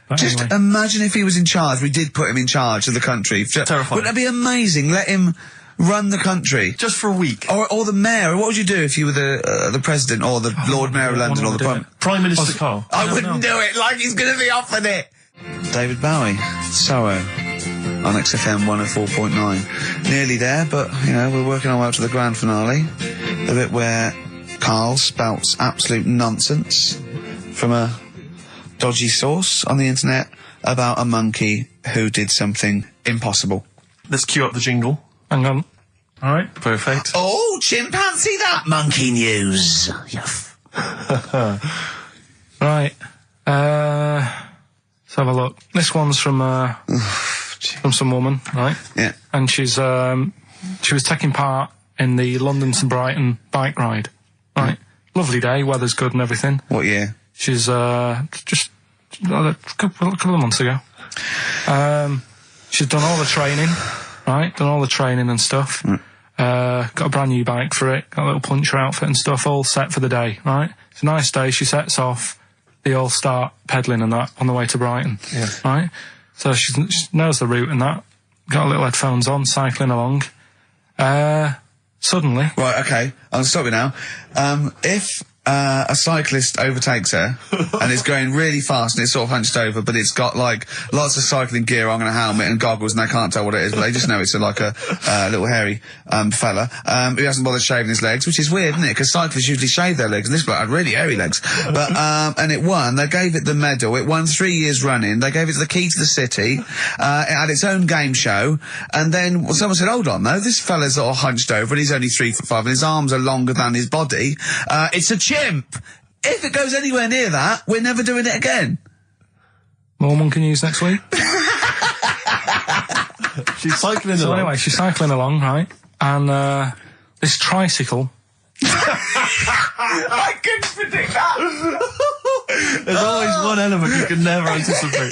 But Just anyway. imagine if he was in charge. We did put him in charge of the country. Terrifying. Wouldn't that be amazing? Let him run the country. Just for a week. Or the mayor. What would you do if you were the president or the Lord Mayor of London or the Prime Minister Karl. I wouldn't do it like he's going to be offered it. David Bowie, Sorrow, on XFM 104.9. Nearly there, but, you know, we're working our way up to the grand finale. The bit where Karl spouts absolute nonsense from a dodgy source on the internet about a monkey who did something impossible. Let's cue up the jingle. Hang on. All right. Perfect. Oh, chimpanzee that monkey news. Right. Let's have a look. This one's from some woman, right? Yeah. And she was taking part in the London to Brighton bike ride, right? Lovely day, weather's good and everything. What year? She's just a couple of months ago. She's done all the training, right? Done all the training and stuff. Got a brand new bike for it. Got a little puncher outfit and stuff, all set for the day, right? It's a nice day. She sets off. They all start pedalling and that on the way to Brighton, right? So she knows the route and that. Got little headphones on, cycling along. Suddenly, Right, okay, I'll stop you now. If a cyclist overtakes her and is going really fast and it's sort of hunched over, but it's got like lots of cycling gear on and a helmet and goggles and they can't tell what it is, but they just know it's like a little hairy fella who hasn't bothered shaving his legs, which is weird, isn't it? Because cyclists usually shave their legs and this bloke had really hairy legs. But and it won. They gave it the medal. It won 3 years running. They gave it the key to the city. It had its own game show. And then someone said, hold on though, this fella's all hunched over and he's only 3'5" and his arms are longer than his body. It's a chimp. If it goes anywhere near that, we're never doing it again. more monkey news next week. She's cycling So along. anyway, she's cycling along, right? And this tricycle. I couldn't predict that. There's always one element you can never anticipate.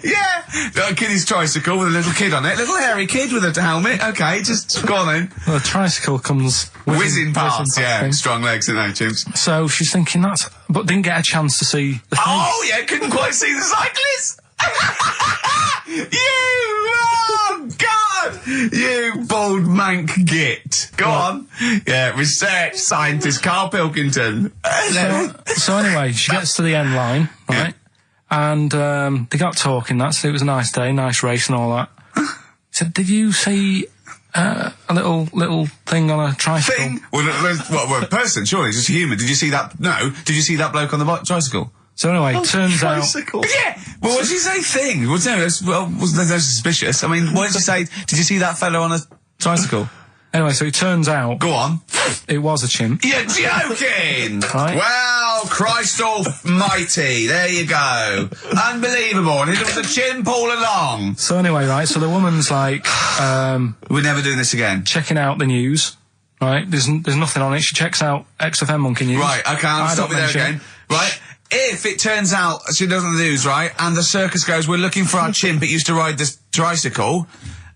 Yeah. Got a kiddie's tricycle with a little kid on it. Little hairy kid with a helmet. Okay, just go on then. Well, the tricycle comes Whizzing past, yeah. thing. Strong legs, isn't they, chimps? So she's thinking that, but didn't get a chance to see the thing. Oh, yeah, couldn't quite see the cyclist. Oh, God! You bald mank git. Go on. Yeah, research scientist Karl Pilkington. So anyway, she gets to the end line, right? And they got talking. It was a nice day, nice race and all that. He said, "Did you see a little thing on a tricycle?" Thing? Well, a person, surely, just a human. Did you see that? No. Did you see that bloke on the tricycle? So anyway, turns out. Tricycle. Yeah. Well, what did you say? Thing? Well, no, wasn't suspicious. I mean, what did you say? Did you see that fellow on a tricycle? Anyway, so it turns out Go on. it was a chimp. You're joking! Right. Well, Christ almighty, there you go. Unbelievable, and it was a chimp all along. So anyway, right, so the woman's like, We're never doing this again. checking out the news, right? There's nothing on it. She checks out XFM Monkey News. Right, okay, I'll I stop don't you there mention again. it. Right, if it turns out she does on the news, right, and the circus goes, we're looking for our chimp, it used to ride this tricycle,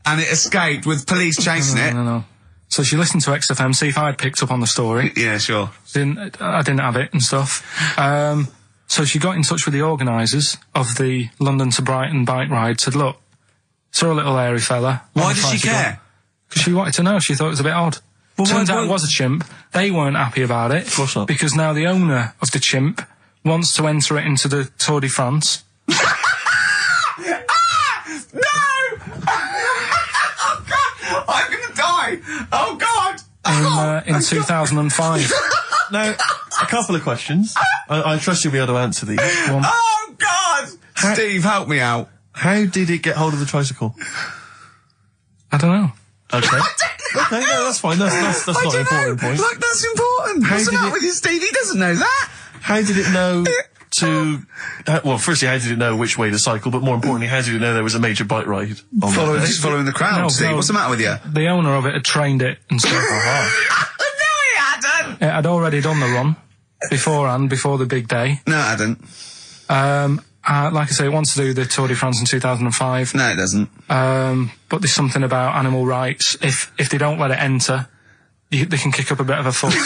and it escaped with police chasing it. No. So she listened to XFM, see if I'd picked up on the story. Yeah, sure. I didn't have it and stuff. So she got in touch with the organisers of the London to Brighton bike ride, said, look, saw a little hairy fella. Why did she care? Because she wanted to know. She thought it was a bit odd. Well, Turns why- out it was a chimp. They weren't happy about it. Of course not. Because now the owner of the chimp wants to enter it into the Tour de France. No! Oh, God! I'm gonna die! Oh, God! In 2005. Now, a couple of questions. I trust you'll be able to answer these. Oh, God! Steve, help me out. How did it get hold of the tricycle? I don't know. Okay. Okay, no, that's fine. That's not an important point. Look, that's important. How What's the did matter it- with you, Steve? He doesn't know that. How did it know to... well, firstly, how did it know which way to cycle? But more importantly, how did it know there was a major bike ride? Just following the crowd, No, Steve. no. What's the matter with you? The owner of it had trained it and stuff. No, he hadn't. It had already done the run, beforehand, before the big day. No, I didn't. Like I say, it wants to do the Tour de France in 2005. No, it doesn't. But there's something about animal rights. If they don't let it enter, they can kick up a bit of a fuss. No!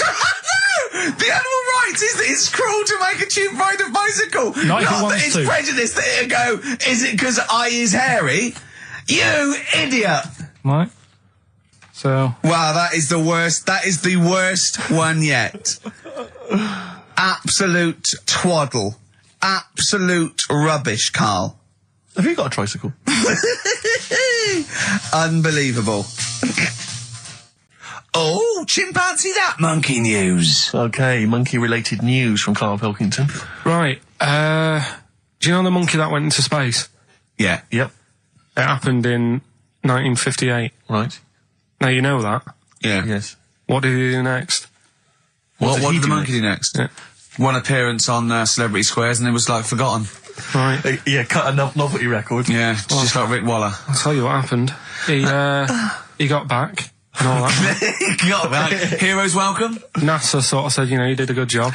The animal rights is that it's cruel to make a chimp ride a bicycle. Not if it that wants it's to. prejudice that it'll go, is it because I is hairy? You idiot! Right. So. Wow, that is the worst. That is the worst one yet. Absolute twaddle. Absolute rubbish, Carl. Have you got a tricycle? Unbelievable. Oh, chimpanzee that monkey news. Okay, monkey-related news from Karl Pilkington. Right. Do you know the monkey that went into space? Yeah. Yep. It happened in 1958. Right. Now you know that. Yeah. Yes. What did he do next? What he did the do monkey do next? Yeah. One appearance on Celebrity Squares and it was like forgotten. Right. Yeah, cut a novelty record. Yeah, just like Rick Waller. I'll tell you what happened. He got back and all that. He got back. Heroes welcome. NASA sort of said, you know, you did a good job.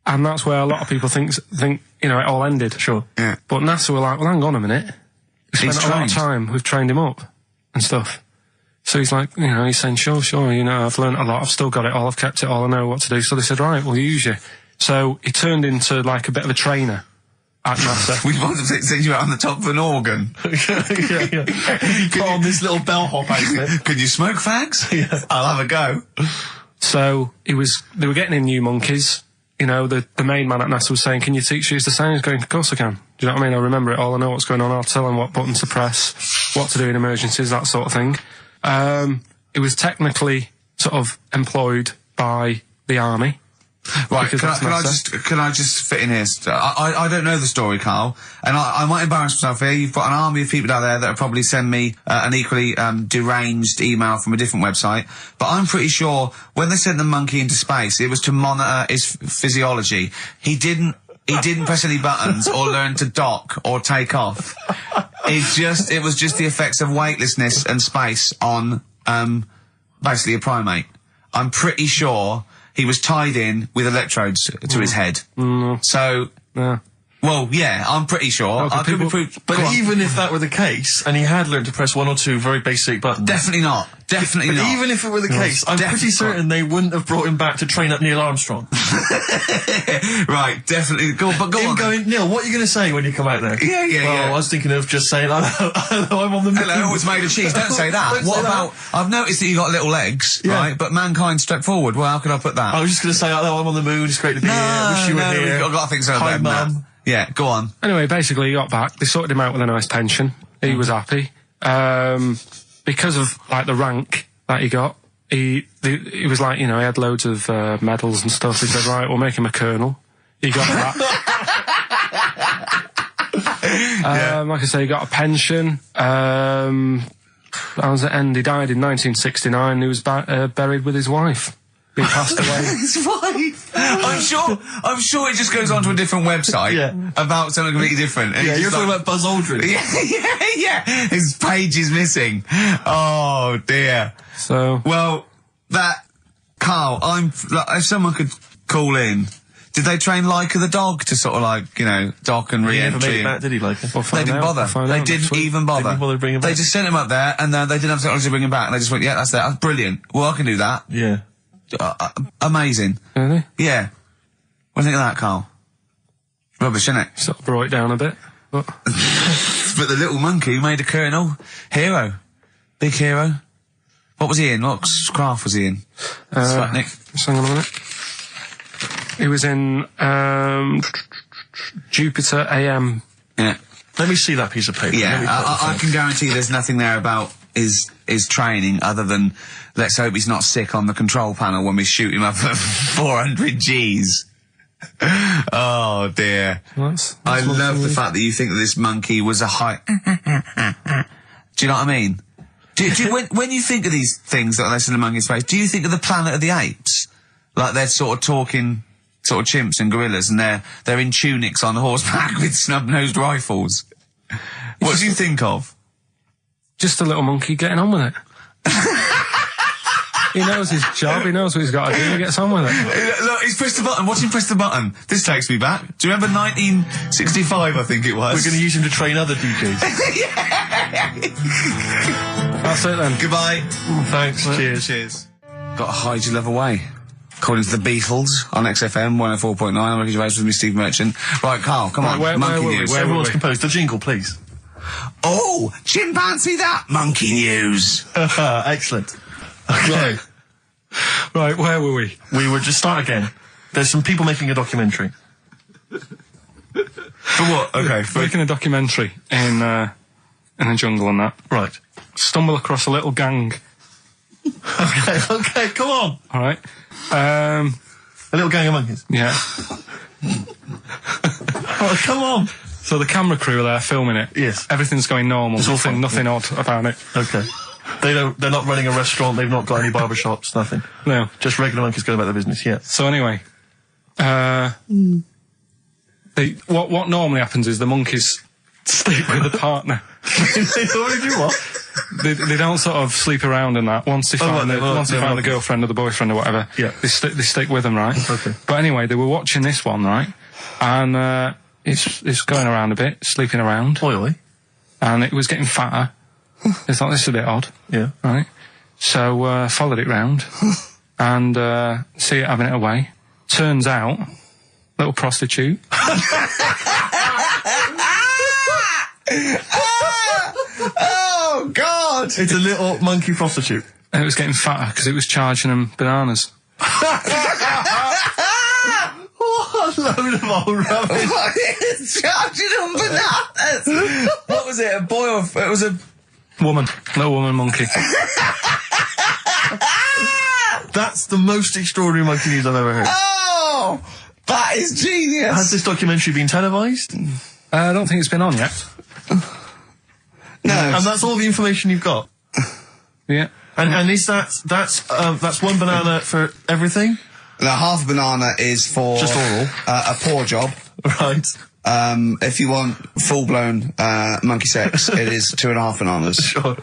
And that's where a lot of people think, you know, it all ended. Sure. Yeah. But NASA were like, well, hang on a minute. We He's spent a lot of trained. time. We've trained him up and stuff. So he's like, you know, he's saying, sure, you know, I've learned a lot. I've still got it all. I've kept it all. I know what to do. So they said, right, we'll use you. So he turned into like a bit of a trainer at NASA. We wanted to send you out on the top of an organ. yeah. You put on this little bellhop outfit. Can you smoke fags? Yeah. I'll have a go. So they were getting in new monkeys. You know, the main man at NASA was saying, can you teach these the same? He's going, of course I can. Do you know what I mean? I remember it all. I know what's going on. I'll tell them what buttons to press, what to do in emergencies, that sort of thing. It was technically sort of employed by the army. Right, Because can I just fit in here? I don't know the story, Carl, and I might embarrass myself here. You've got an army of people out there that will probably send me an equally deranged email from a different website, but I'm pretty sure when they sent the monkey into space, it was to monitor his physiology. He didn't press any buttons or learn to dock or take off. It was just the effects of weightlessness and space on basically a primate. I'm pretty sure he was tied in with electrodes to his head. So, well, yeah, I'm pretty sure. Okay, I could be proved. But even if that were the case, and he had learned to press one or two very basic buttons. Definitely not. Definitely But not. even if it were the case, I'm pretty certain they wouldn't have brought him back to train up Neil Armstrong. Right, definitely. Go on. Him going, Neil, what are you going to say when you come out there? Yeah. I was thinking of just saying, hello, I'm on the moon. Hello, it's made of cheese. Don't say that. Don't What say about, I've noticed that you got little legs, right? But mankind stepped forward. Well, how could I put that? I was just going to say, hello, I'm on the moon, it's great to be here, wish you were here. I've got to think so. Hi, better than that. Mum. Yeah, go on. Anyway, basically he got back. They sorted him out with a nice pension. He was happy. Because of, like, the rank that he got, he was like, you know, he had loads of medals and stuff. He said, right, we'll make him a colonel. He got that. Like I say, he got a pension. How does it end? He died in 1969. He was buried with his wife. He passed away. His wife. I'm sure it just goes on to a different website about something completely different. And Yeah, it's you're just talking about Buzz Aldrin. Yeah. His page is missing. Oh dear. So, Well, Carl, if someone could call in, did they train Leica the dog to sort of like, you know, dock and He never re-entry? made it back, did he, like? we'll They find didn't out. bother. We'll find They out didn't next week. even bother. They didn't bother to bring him They back. just sent him up there, and they didn't have technology to bring him back. And they just went, yeah, that's brilliant. Well, I can do that. Yeah. Amazing. Really? Yeah. What do you think of that, Carl? Rubbish, isn't it? Sort of brought it down a bit. But But the little monkey made a colonel. Hero. Big hero. What was he in? What craft was he in? Sputnik. just hang on a minute. He was in Jupiter AM. Yeah. Let me see that piece of paper. Let me Yeah, put the I phone. can guarantee there's nothing there about his training other than let's hope he's not sick on the control panel when we shoot him up at 400 Gs. Oh dear. That's I one love for the me. fact that you think that this monkey was a high... Do you know what I mean? When you think of these things that they send a monkey in space, do you think of the Planet of the Apes? Like they're sort of talking sort of chimps and gorillas and they're in tunics on horseback with snub-nosed rifles. What do you think of? Just a little monkey getting on with it. He knows his job. He knows what he's got to do. He gets on with it. Look, he's pressed the button. Watch him press the button. This takes me back. Do you remember 1965, I think it was? We're going to use him to train other DJs. That's it then. Goodbye. Thanks. Cheers. Cheers. Got to hide your love away. According to the Beatles on XFM 104.9. I'm Ricky Gervais with me, Steve Merchant. Right, Carl, come on. Monkey news. Everyone's composed. The jingle, please. Oh, chimpanzee that monkey news. Excellent. Okay. Right, where were we? We were just start again. There's some people making a documentary. For what? Okay. Making a documentary in a jungle and that. Right. Stumble across a little gang. Okay, come on. All right. A little gang of monkeys. Yeah. Oh, come on. So the camera crew are there filming it. Yes. Everything's going normal. It's all fine. Nothing odd about it. Okay. They're not running a restaurant. They've not got any barber shops. Nothing. No. Just regular monkeys going about their business. Yeah. So anyway, what normally happens is the monkeys sleep with a partner. They already do what? They don't sort of sleep around and that. Once they find the girlfriend or the boyfriend or whatever, yeah, they stick with them, right? Okay. But anyway, they were watching this one, right? And it's going around a bit, sleeping around. Oily. And it was getting fatter. They thought this is a bit odd. Yeah. Right. So followed it round and see it having it away. Turns out, little prostitute. Oh, God! It's a little monkey prostitute. And it was getting fatter because it was charging them bananas. What a load of old rubbish. It's charging them bananas! What was it, a boy or... It was a... Woman. Little woman monkey. That's the most extraordinary monkey news I've ever heard. Oh! That is genius! Has this documentary been televised? I don't think it's been on yet. No. And that's all the information you've got? Yeah. And is that's one banana for everything? The half banana is for... Just oral? A poor job. Right. If you want full-blown monkey sex, it is 2.5 bananas. Sure.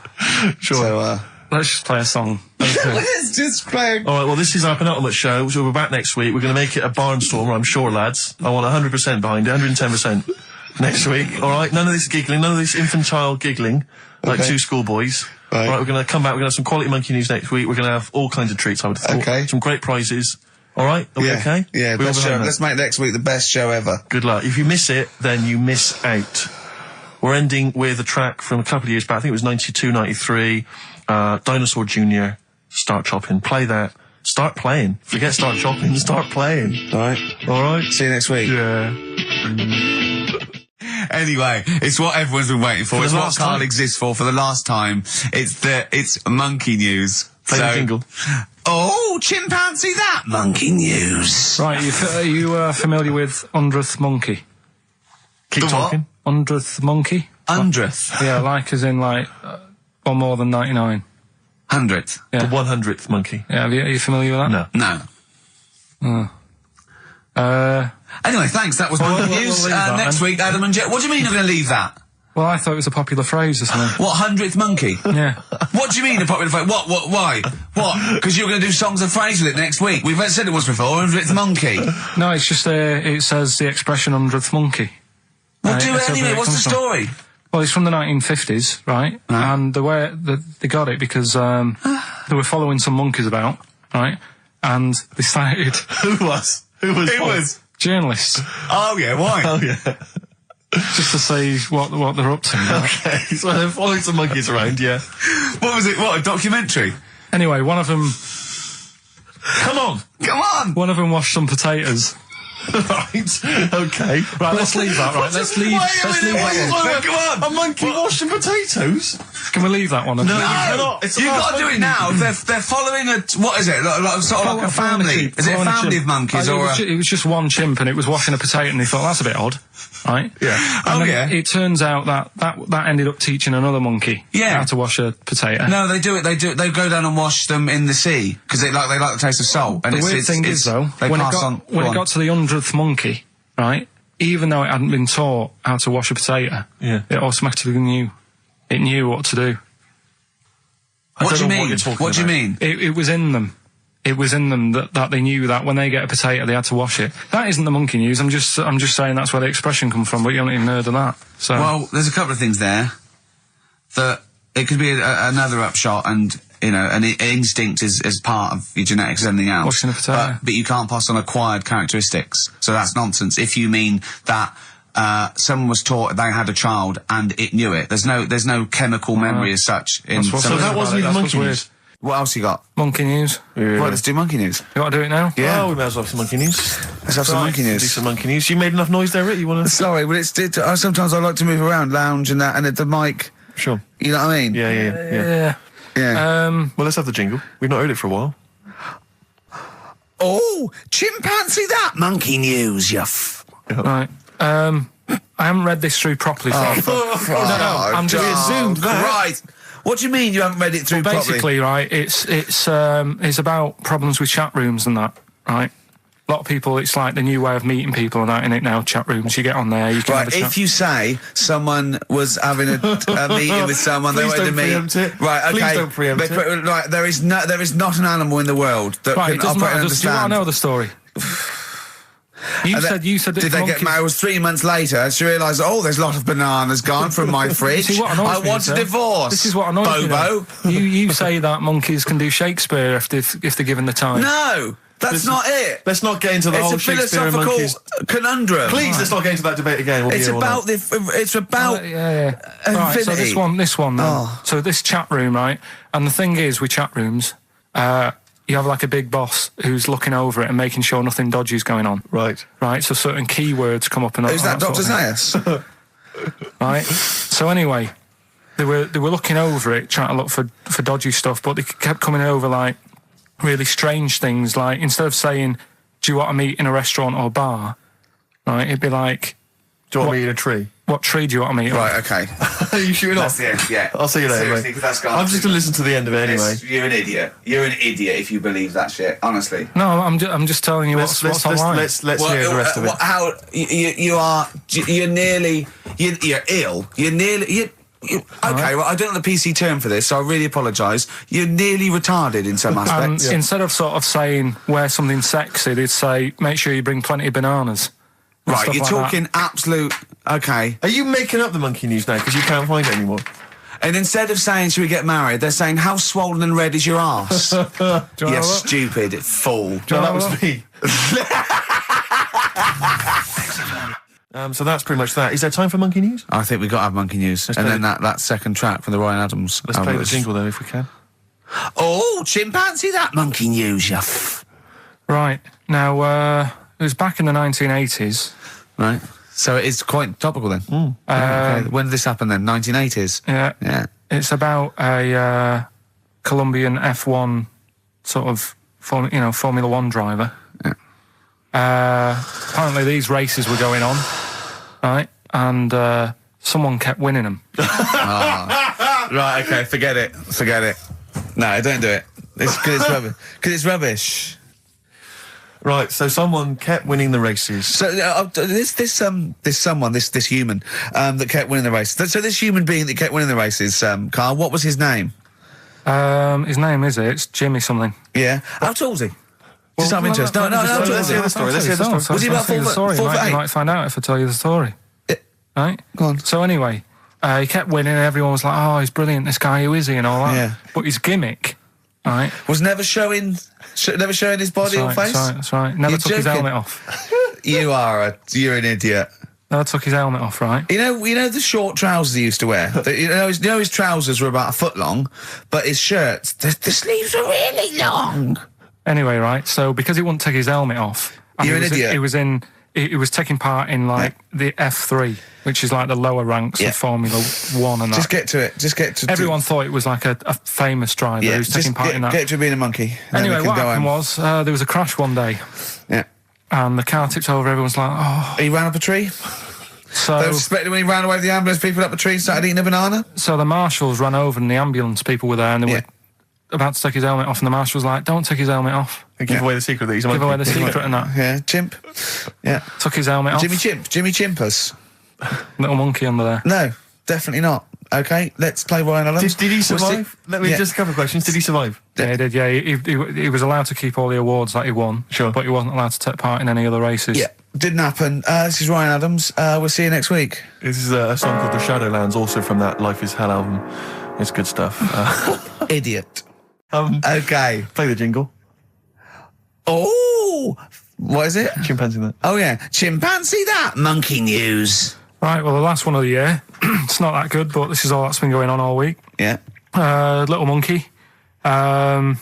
So, let's just play a song. let's just play... All right, well, this is our penultimate show, so we're back next week. We're going to make it a barnstormer, I'm sure, lads. I want 100% behind it, 110% next week. All right, none of this giggling, none of this infantile giggling, like two schoolboys. Right. All right, we're going to come back, we're going to have some quality monkey news next week. We're going to have all kinds of treats, I would have thought. Okay. Some great prizes. All right, are we okay? Yeah, We're all best show. behind that. Let's make next week the best show ever. Good luck. If you miss it, then you miss out. We're ending with a track from a couple of years back. I think it was 92, 93. Dinosaur Jr. Start Chopping. Play that. Start playing. Forget start chopping. Start playing. All right. All right. See you next week. Yeah. Anyway, it's what everyone's been waiting for. It's what Carl exists for the last time. It's monkey news. Play the jingle. Oh, chimpanzee that monkey news. Right, are you familiar with 100th monkey? Keep talking. 100th monkey? 100th. Yeah, like as in like one more than 99. 100th. Yeah. The 100th monkey. Yeah, are you familiar with that? No. No. Anyway, thanks. That was monkey news. leave that Next then. week, Adam and Jet. What do you mean you're going to leave that? Well, I thought it was a popular phrase or something. What, 100th monkey? Yeah. What do you mean a popular phrase? What, why? What? Because you're going to do songs and phrases with it next week. We've said it was before, 100th monkey. No, it's just it says the expression 100th monkey. Well, do It's it anyway. where What's the comes from. story? Well, it's from the 1950s, right? And the way they got it because they were following some monkeys about, right? And they started... Who was? It was. Journalists. Oh, yeah, why? Oh, yeah. Just to see what they're up to. Right? Okay. So they're following some monkeys around, yeah. What was it? What, a documentary? Anyway, one of them Come on. washed some potatoes. Right. Okay. Right, let's leave that, right? Let's leave that one. Come on. A monkey washing potatoes? Can we leave that one? No, you cannot. It's You've got to do it now. They're following what is it? Sort of like a family. Is it a family of monkeys or a... It was just one chimp and it was washing a potato and he thought, that's a bit odd, right? Yeah. And then it turns out that ended up teaching another monkey how to wash a potato. No, they do it. They go down and wash them in the sea because they like the taste of salt. And The weird thing is though, when it got to the 100th monkey, right? Even though it hadn't been taught how to wash a potato, it automatically knew. It knew what to do. What do you know mean? you're talking What do you about. mean? It was in them. It was in them that they knew that when they get a potato, they had to wash it. That isn't the monkey news. I'm just saying that's where the expression come from, but you haven't even heard of that. So. Well, there's a couple of things there that it could be another upshot, and an instinct is part of your genetics as anything else. Washing a potato. But you can't pass on acquired characteristics, so that's nonsense. If you mean that someone was taught they had a child and it knew it, there's no chemical memory as such. So that wasn't even monkey news. What else you got? Monkey news. Yeah. Right, let's do monkey news. You want to do it now? Yeah. Well, we may as well have some monkey news. Let's have some monkey Do news. some monkey news. You made enough noise there, Rick? You want to? Sorry, but sometimes I like to move around, lounge and that, and at the mic. Sure. You know what I mean? Yeah. Yeah. Well, let's have the jingle. We've not heard it for a while. Oh, chimpanzee that monkey news, you Right. I haven't read this through properly. No, I'm just assumed that. Right. What do you mean you haven't read it through properly? Basically, right, it's about problems with chat rooms and that, right? A lot of people, it's like the new way of meeting people and that, in it now, chat rooms. You get on there, you can have Right, a chat. if you say someone was having a meeting with someone, they Please wanted to don't meet. preempt it. Right, okay. Please don't preempt it. Right, there is not an animal in the world that Right, can it doesn't operate matter. and Do you want understand. to know the story? You said that Did they get monkeys- married? It was 3 months later. She realised, there's a lot of bananas gone from my fridge. See, what annoys I me want is, a divorce. This is what annoys Bobo. me. You say that monkeys can do Shakespeare if they're given the time. No, that's not it. Let's not get into the whole It's a Shakespeare and philosophical monkeys. conundrum. Please, let's not get into that debate again. We'll be It's here all about night. it's about Yeah. Right, so infinity. this one then. Oh. So this chat room, right? And the thing is with chat rooms, you have like a big boss who's looking over it and making sure nothing dodgy's going on. Right. Right, so certain keywords come up and Who's that, sort Dr. of thing. Zayas? Right. So anyway, they were looking over it, trying to look for dodgy stuff, but they kept coming over like really strange things. Like instead of saying, "Do you want to meet in a restaurant or bar?" Right, it'd be like, Do you want me in a tree? "What tree do you want to meet?" on?" Right, okay. Are you shooting That's off? the end, yeah. I'll see you later, Seriously, mate. 'cause that's gone I'm just going to listen to the end of it anyway. You're an idiot. You're an idiot if you believe that shit, honestly. No, I'm just telling you what's online. Let's hear the rest of it. You're nearly, you're ill. Okay, well, I don't know the PC term for this, so I really apologise. You're nearly retarded in some aspects. Instead of sort of saying wear something sexy, they'd say make sure you bring plenty of bananas. and Right, stuff you're like talking absolute. Okay. Are you making up the monkey news now because you can't find it anymore? And instead of saying, should we get married, they're saying, how swollen and red is your arse? Do you wanna You have a look? stupid fool. No, that was me. So that's pretty much that. Is there time for monkey news? I think we've got to have monkey news. Let's and play then that second track from the Ryan Adams. Let's play the jingle though, if we can. Oh, chimpanzee that monkey news, you Right now, it was back in the 1980s. Right. So it is quite topical then. Okay. When did this happen then? 1980s? Yeah. Yeah. It's about a Colombian F1 sort of Formula One driver. Apparently these races were going on, right? And someone kept winning them. Right, okay, forget it. No, don't do it. It's because it's rubbish. Because it's rubbish. Right, so someone kept winning the races. So this human that kept winning the races. So this human being that kept winning the races, Carl, what was his name? His name it's Jimmy something. Yeah. How tall was he? Just out of interest. No, Let's hear the story. Let's hear the story. Was he about 4 foot You 8? might find out if I tell you the story. Right? Go on. So anyway, he kept winning and everyone was like, oh, he's brilliant, this guy, who is he, and all that. Yeah. But his gimmick, right? Was never showing his body or face? That's right. Never You're took his joking. helmet off. You're an idiot. Never took his helmet off, right? You know the short trousers he used to wear? His trousers were about a foot long, but his shirts, the sleeves were really long. Anyway, right, so because he wouldn't take his helmet off, and You're an idiot. He was taking part in like the F3, which is like the lower ranks of Formula 1 and that. Just get to it. Everyone thought it was like a famous driver who was taking part in that. Get to being a monkey. Anyway, what happened was there was a crash one day. Yeah. And the car tipped over. Everyone's like, oh. He ran up a tree. So They were suspecting when he ran away with the ambulance, people up a tree and started eating a banana. So the marshals ran over and the ambulance people were there and they were about to take his helmet off, and the marshal was like, don't take his helmet off. Give away the secret that he's a monkey. Give away the secret and that. Yeah, chimp. Yeah. Took his helmet off. Jimmy Chimpus. Little monkey under there. No, definitely not. Okay, let's play Ryan Adams. Did he We'll see- survive? Let me Yeah. just a couple of questions. Did he survive? Yeah, he did. Yeah, he was allowed to keep all the awards that he won. Sure. But he wasn't allowed to take part in any other races. Yeah, didn't happen. This is Ryan Adams. We'll see you next week. This is a song called The Shadowlands, also from that Life is Hell album. It's good stuff. Idiot. Okay. Play the jingle. Oh, what is it? Chimpanzee that. Oh yeah, chimpanzee that monkey news. Right, well, the last one of the year, it's not that good, but this is all that's been going on all week. Yeah. Little monkey. What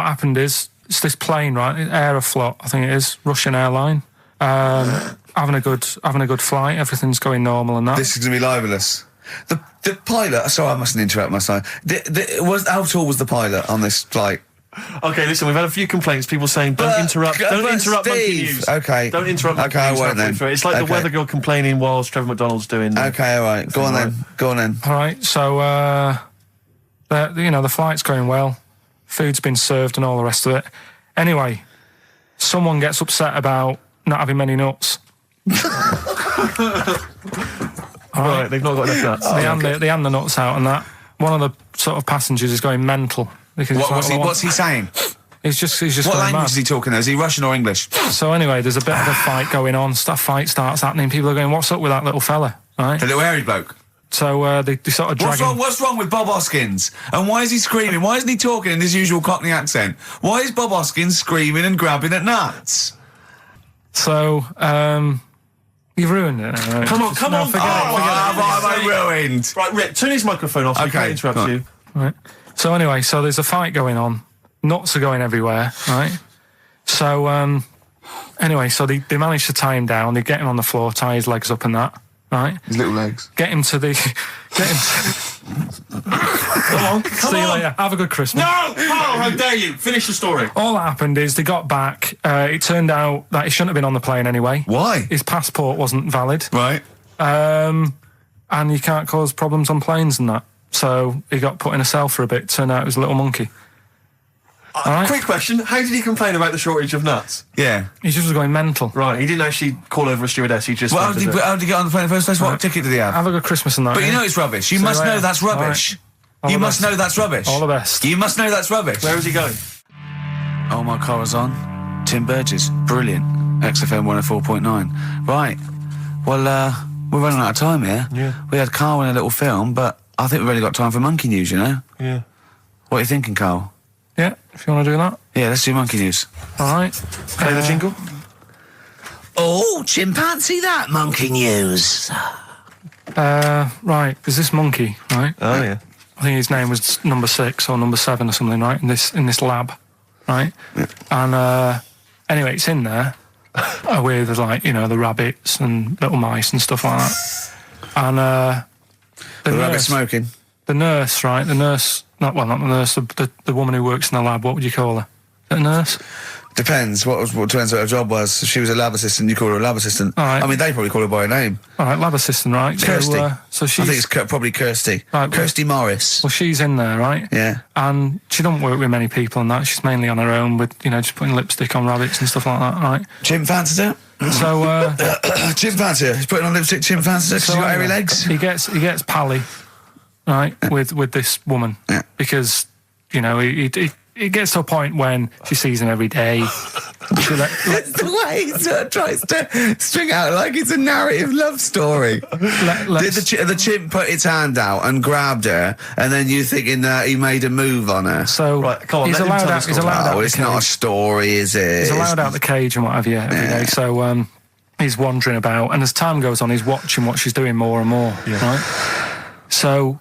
happened is, it's this plane, right? Aeroflot, I think it is, Russian airline. Having a good flight, everything's going normal and that. This is gonna be libelous. The pilot. Sorry, I mustn't interrupt my son. How tall was the pilot on this flight? Okay, listen, we've had a few complaints. People saying, don't interrupt Monkey Steve. News. Okay. Don't interrupt Monkey Okay, I News won't halfway then. through. It's like the Okay. weather girl complaining whilst Trevor McDonald's doing... Okay, all right. Go on then. Go on then. All right, so, the flight's going well. Food's been served and all the rest of it. Anyway, someone gets upset about not having many nuts. Right, they've not got enough nuts. They hand the nuts out and that. One of the sort of passengers is going mental. Because it's like, What's he saying? He's just What going language mad. is he talking? Is he Russian or English? So anyway, there's a bit of a fight going on. Fight starts happening. People are going, "What's up with that little fella?" Right? The little hairy bloke. So they sort of drag him. What's wrong with Bob Hoskins? And why is he screaming? Why isn't he talking in his usual Cockney accent? Why is Bob Hoskins screaming and grabbing at nuts? So you've ruined it. Right? Come on. Forget it. Have I ruined? Right, Rick, turn his microphone off so he Okay, can't interrupt right. you. Right. So anyway, so there's a fight going on. Nuts are going everywhere, right? So anyway, so they manage to tie him down. They get him on the floor, tie his legs up and that, right? His little legs. Get him to the... Come See you on. later. Have a good Christmas. No! Carl, how dare you? Finish the story. All that happened is they got back. It turned out that he shouldn't have been on the plane anyway. Why? His passport wasn't valid. Right. And you can't cause problems on planes and that. So he got put in a cell for a bit. Turned out it was a little monkey. All right. Quick question, how did he complain about the shortage of nuts? Yeah. He just was going mental. Right, he didn't actually call over a stewardess, he just... Well, how wanted did he get on the plane in the first place? What ticket did he have? Have a good Christmas and that. But you yeah? know it's rubbish. You See you must know later. that's rubbish. All You the must best. know that's rubbish. All the best. You must know that's rubbish. Where is he going? Oh, my car is on. Tim Burgess. Brilliant. XFM 104.9. Right. Well, we're running out of time here. Yeah. We had Carl in a little film, but I think we've only got time for monkey news, you know? Yeah. What are you thinking, Carl? Yeah, if you want to do that. Yeah, let's do monkey news. All right. Play the jingle. Oh, chimpanzee that monkey news. Right, there's this monkey, right? Oh, yeah. I think his name was number 6 or number 7 or something, right? In this lab, right? Yeah. And anyway, it's in there with like the rabbits and little mice and stuff like that. And The rabbit smoking. the nurse, right? The nurse, not the nurse, the woman who works in the lab. What would you call her? A nurse? Depends. What depends what her job was. If she was a lab assistant, you call her a lab assistant. All right. I mean, they probably call her by her name. All right, lab assistant, right? Kirsty. So she's I think it's probably Kirsty. Right, Kirsty Morris. well, she's in there, right? Yeah. And she don't work with many people and that. She's mainly on her own with, just putting lipstick on rabbits and stuff like that, right? Chimp fancies her. So, Chimp fancy her. He's putting on lipstick. Chimp fancies her. 'Cause she's got hairy legs. He gets pally, right, with this woman. Yeah. Because, he gets to a point when she sees him every day. She It's the way he sort of tries to string out like it's a narrative love story. Did the chimp put its hand out and grabbed her, and then you thinking that he made a move on her? So Right, come on, he's let him allowed tell out. the He's story. allowed out. Oh, the it's not a cage. story, is it? He's allowed out the cage and what have you every day. So he's wandering about, and as time goes on, he's watching what she's doing more and more. Right. So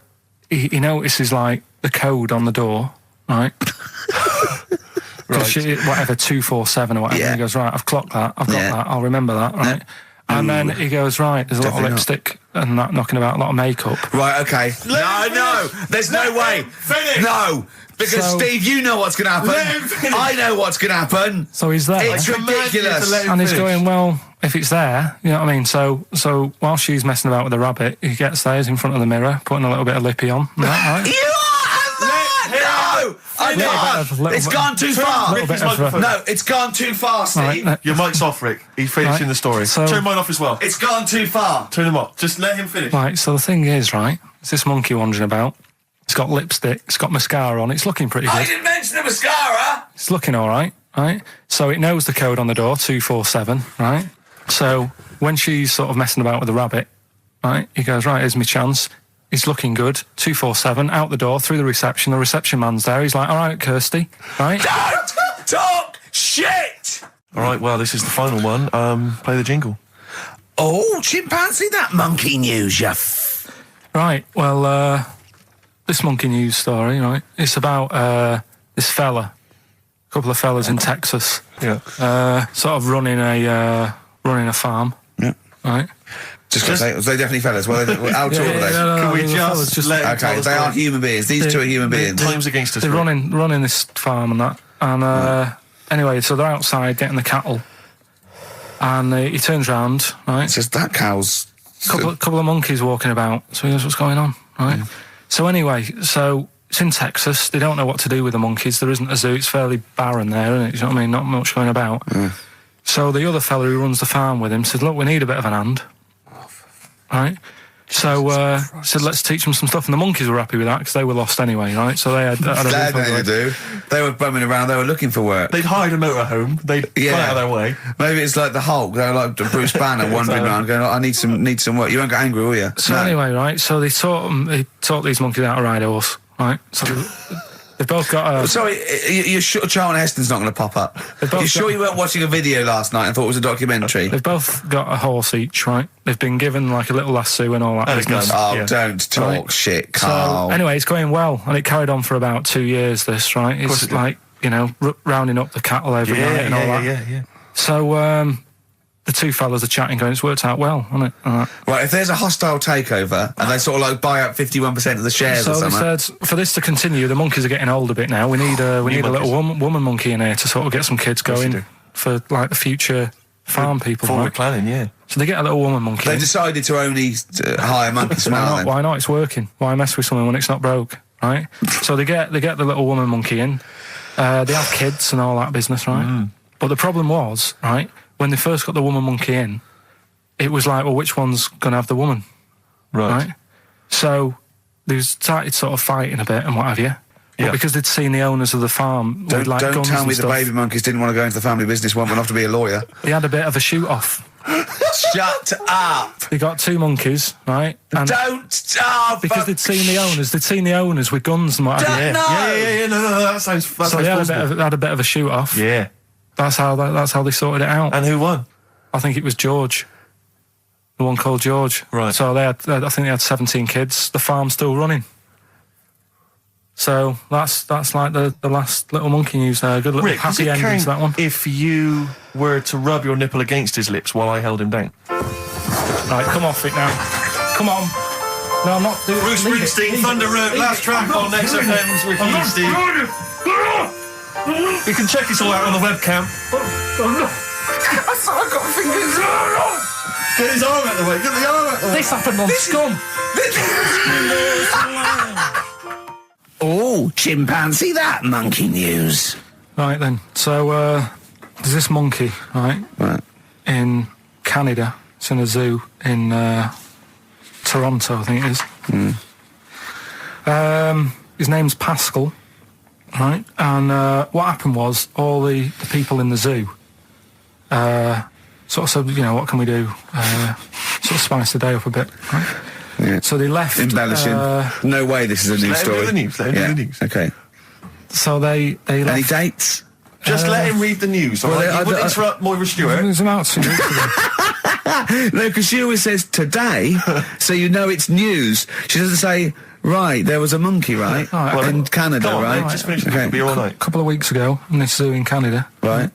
he notices like the code on the door. Right. Right. Whatever 247 or whatever. Yeah. He goes, right, I've clocked that. I've got that. I'll remember that. Right. And then he goes, right, there's a lot of Definitely lipstick and that knocking about, a lot of makeup. Right, okay. No, there's no way. Finish. No, because So- Steve, you know what's going to happen. Let him finish. I know what's going to happen. So he's there. It's ridiculous. And he's going, well, if it's there, you know what I mean? So while she's messing about with the rabbit, he gets there, he's in front of the mirror, putting a little bit of lippy on. Right? You are mad! No! I can't! It's gone too far! little bit of No, it's gone too far, Steve. Right, Your mic's off, Rick. He's finishing the story. So- Turn mine off as well. It's gone too far. Turn him off. Just let him finish. Right, so the thing is, right, there's this monkey wandering about. It's got lipstick, it's got mascara on, it's looking pretty good. I didn't mention the mascara! It's looking alright, right? So it knows the code on the door, 247, right? So when she's sort of messing about with the rabbit, right, he goes, right, here's my chance. He's looking good, 247, out the door, through the reception man's there. He's like, all right, Kirsty, right? Don't talk shit! All right, well, this is the final one. Play the jingle. Oh, chimpanzee, that monkey news, Right, well, this monkey news story, right, it's about this fella, a couple of fellas in Texas, sort of running a farm, right? Just gonna say, they definitely fellas. Well, how tall are they? Can we just let Okay, they are human beings. These two are human beings. Time's against us. They're running this farm and that. And anyway, so they're outside getting the cattle. And he turns round, right? It's just that cow's... Couple of monkeys walking about. So he goes, what's going on, right? So anyway, so it's in Texas. They don't know what to do with the monkeys. There isn't a zoo. It's fairly barren there, isn't it? You know what I mean? Not much going about. So the other fella who runs the farm with him said, look, we need a bit of an hand. Right? So, said, let's teach them some stuff. And the monkeys were happy with that because they were lost anyway, right? So they had They had do. They were bumming around. They were looking for work. They'd hide a motorhome. They'd fly out of their way. Maybe it's like the Hulk. They're like Bruce Banner wandering around going, I need some work. You won't get angry, will you? So anyway, right? So they taught these monkeys how to ride a horse, right? So they've both got a... Sorry, you're sure Charlton Heston's not going to pop up? You're sure you weren't watching a video last night and thought it was a documentary? They've both got a horse each, right? They've been given like a little lasso and all that business. Oh, don't talk shit, Carl. So anyway, it's going well, and it carried on for about 2 years, this, right? It's like, you know, rounding up the cattle every night and all that. Yeah. So, the two fellas are chatting, going, it's worked out well, hasn't it? Right, if there's a hostile takeover and they sort of like buy up 51% of the shares or something. So they said, for this to continue, the monkeys are getting old a bit now. We need a little woman monkey in here to sort of get some kids going for like the future farm people. Forward planning, yeah. So they get a little woman monkey. They decided to only hire monkeys from now. Why not? It's working. Why mess with something when it's not broke, right? So they get the little woman monkey in. They have kids and all that business, right? But the problem was, right, when they first got the woman monkey in, it was like, well, which one's going to have the woman? Right? So they started sort of fighting a bit and what have you. But because they'd seen the owners of the farm with like guns and stuff. Don't tell me the baby monkeys didn't want to go into the family business, one went off to be a lawyer. They had a bit of a shoot-off. Shut up! They got two monkeys, right? And because they'd seen the owners with guns and what have you. No, that sounds so they had a bit of a shoot-off. Yeah. That's how they sorted it out. And who won? I think it was George. The one called George. Right. So I think they had 17 kids. The farm's still running. So that's like the last little monkey news there. Good little Rick, happy ending to that one. If you were to rub your nipple against his lips while I held him down. Right, come off it now. Come on. No, I'm not doing Bruce Springsteen, Thunder Road, last track on XFM's Ricky Steve. You can check this all out on the webcam. I thought I got fingers. Get his arm out the way. Get the arm out the way. This happened on Scum. Oh, chimpanzee, that monkey news. Right then. So there's this monkey, right? In Canada. It's in a zoo in Toronto, I think it is. His name's Pascal. Right, and what happened was all the people in the zoo sort of said, you know, what can we do? Sort of spice the day up a bit, right? Yeah. So they left. Embellishing. No way this is a news story. Let him do the news. Okay. So they left. Any dates? Just let him read the news. All right? You wouldn't interrupt Moira Stewart. There's about 2 weeks ago. No, because she always says today, so you know it's news. She doesn't say, right, there was a monkey, right? In Canada, Come on, right? Just finish the beer all night. A couple of weeks ago in this zoo in Canada. Right.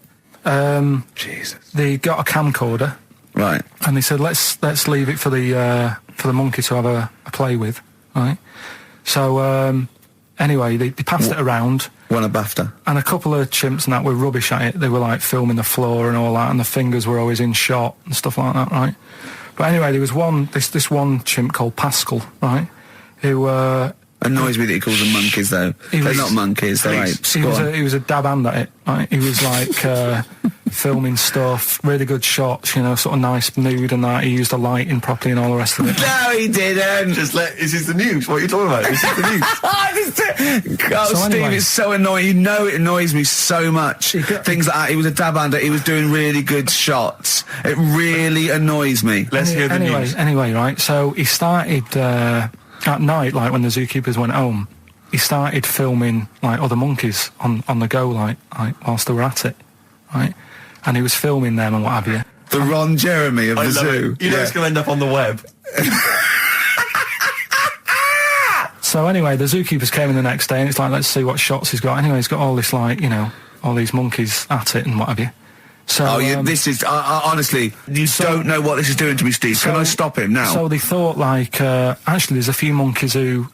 Jesus. They got a camcorder. Right. And they said, let's leave it for the monkey to have a play with, right? So anyway, they passed it around. Won a BAFTA. And a couple of chimps and that were rubbish at it. They were like filming the floor and all that, and the fingers were always in shot and stuff like that, right? But anyway, there was this one chimp called Pascal, right? Who annoys me that he calls them monkeys, though. They're not monkeys, they're apes. He was a dab hand at it, right? He was like filming stuff, really good shots, you know, sort of nice mood and that. He used the lighting properly and all the rest of it. No, he didn't. This is the news. What are you talking about? This is the news. Oh, So Steve, anyway. it's so annoying. You know it annoys me so much. Things like that. He was a dab under. He was doing really good shots. It really annoys me. Let's hear the news. Anyway, right, so he started, at night, like, when the zookeepers went home, he started filming, like, other monkeys on the go, like, whilst they were at it, right? And he was filming them and what have you. The Ron Jeremy of I the love zoo. it. You know it's going to end up on the web. So anyway, the zookeepers came in the next day and it's like, let's see what shots he's got. Anyway, he's got all this, like, you know, all these monkeys at it and what have you. So, Oh, yeah, this is, honestly, you don't know what this is doing to me, Steve. Can I stop him now? So they thought, like, actually there's a few monkeys who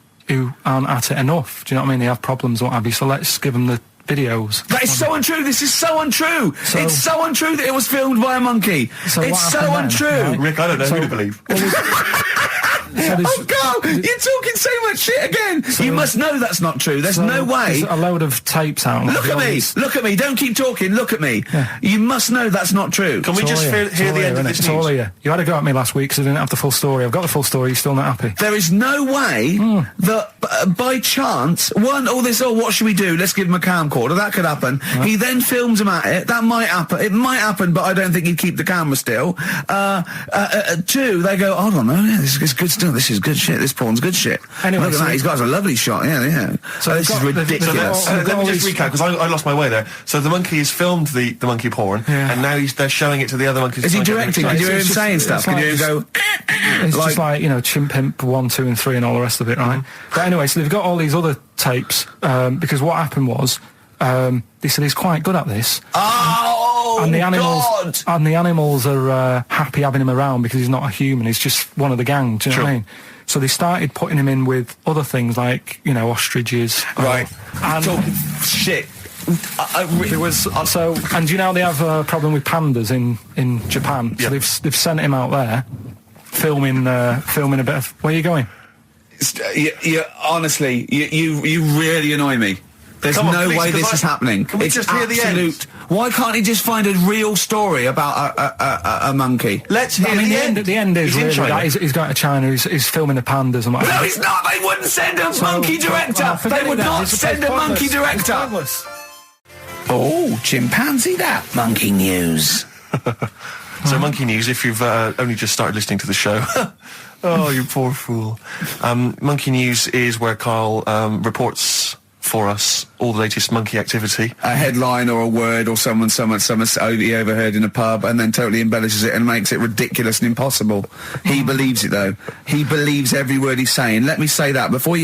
aren't at it enough. Do you know what I mean? They have problems and what have you, so let's give them the videos. That is so untrue. This is so untrue. It's so untrue that it was filmed by a monkey. So It's what so happened untrue. then, right? Rick, I don't know who to believe. Oh, Carl, you're talking so much shit again. You must know that's not true. There's no way. There's a load of tapes out. Look at me. Look at me. Don't keep talking. Look at me. Yeah. You must know that's not true. Can we just hear the end of this It's all news? here. You had a go at me last week because I didn't have the full story. I've got the full story. You're still not happy. There is no way that by chance, what should we do? Let's give him a camcorder. That could happen. He then films him at it. That might happen. It might happen, but I don't think he'd keep the camera still. Two, they go, hold on, yeah, this is good stuff. This is good shit. This porn's good shit. Anyway, look at so that. He's got a lovely shot. Yeah. So this is ridiculous. Let me just recap, because I lost my way there. So the monkey has filmed the monkey porn, and now they're showing it to the other monkeys. Is he directing? Can you hear him saying stuff? Can you hear him go... It's just like, you know, Chimp Pimp 1, 2 and 3 and all the rest of it, right? But anyway, so they've got all these other tapes, because what happened was, they said he's quite good at this. Oh, and the animals, God! And the animals are happy having him around because he's not a human, he's just one of the gang, do you know what I mean? So they started putting him in with other things like, you know, ostriches. Right. And talking shit. There was also, and you know they have a problem with pandas in Japan. So they've sent him out there, filming a bit of. Where are you going? Honestly, you really annoy me. There's no way this is happening. Can we just hear the end? Why can't he just find a real story about a monkey? Let's hear the end. The end is He's in really China. that he's going to China. He's filming the pandas and whatever. No, he's not. They wouldn't send a monkey director. They would not send a monkey director. Oh, chimpanzee that. Monkey news. So monkey news, if you've only just started listening to the show. Oh, you poor fool. Monkey news is where Karl reports for us all the latest monkey activity. A headline or a word or someone he overheard in a pub and then totally embellishes it and makes it ridiculous and impossible. He believes it though. He believes every word he's saying. Let me say that before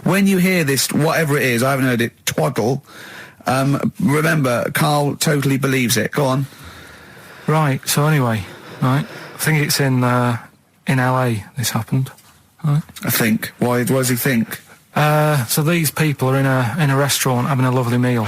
when you hear this, whatever it is, I haven't heard it, twaddle, remember, Karl totally believes it. Go on. Right, so anyway, right, I think it's in LA this happened, right? I think. Why does he think? So these people are in a restaurant having a lovely meal.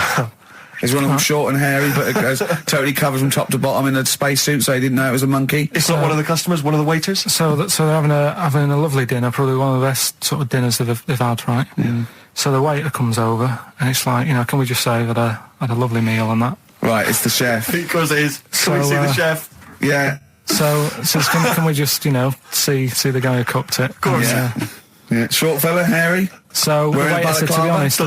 Is one of them short and hairy, but it goes totally covers from top to bottom in a spacesuit, so he didn't know it was a monkey? It's not one of the customers, one of the waiters? So they're having a lovely dinner, probably one of the best sort of dinners they've had, right? Yeah. So the waiter comes over, and it's like, you know, can we just say I've had a lovely meal and that? Right, it's the chef. Because it is. Can we see the chef? Yeah. So can we just, you know, see the guy who cooked it? Of course. Yeah. Short fella, hairy. So the waiter said, to be honest,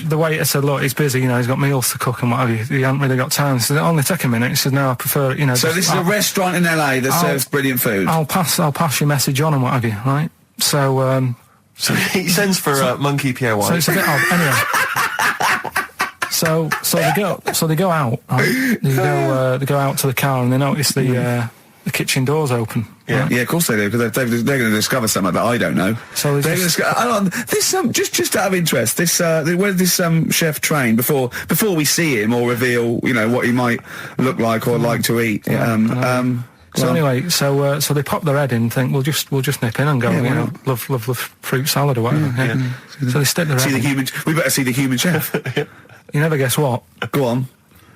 the waiter said, look, he's busy, you know, he's got meals to cook and what have you. He hasn't really got time. He said, only take a minute. He said, no, I prefer, you know. So this is a restaurant in LA that serves brilliant food. I'll pass your message on and what have you, right? So so he sends for monkey Pierre White. So it's a bit odd. Anyway. So they go out. Right? They go out to the car and they notice the kitchen door's open. Yeah, right? Yeah, of course they do, because they're going to discover something that I don't know. So they're going to discover. Just out of interest, where did this chef train before we see him or reveal, you know, what he might look like or like to eat? So anyway, so they pop their head in and think we'll just nip in and go, you know, love fruit salad or whatever. Yeah. So they stick their head in. We better see the human chef. You never guess what? Go on.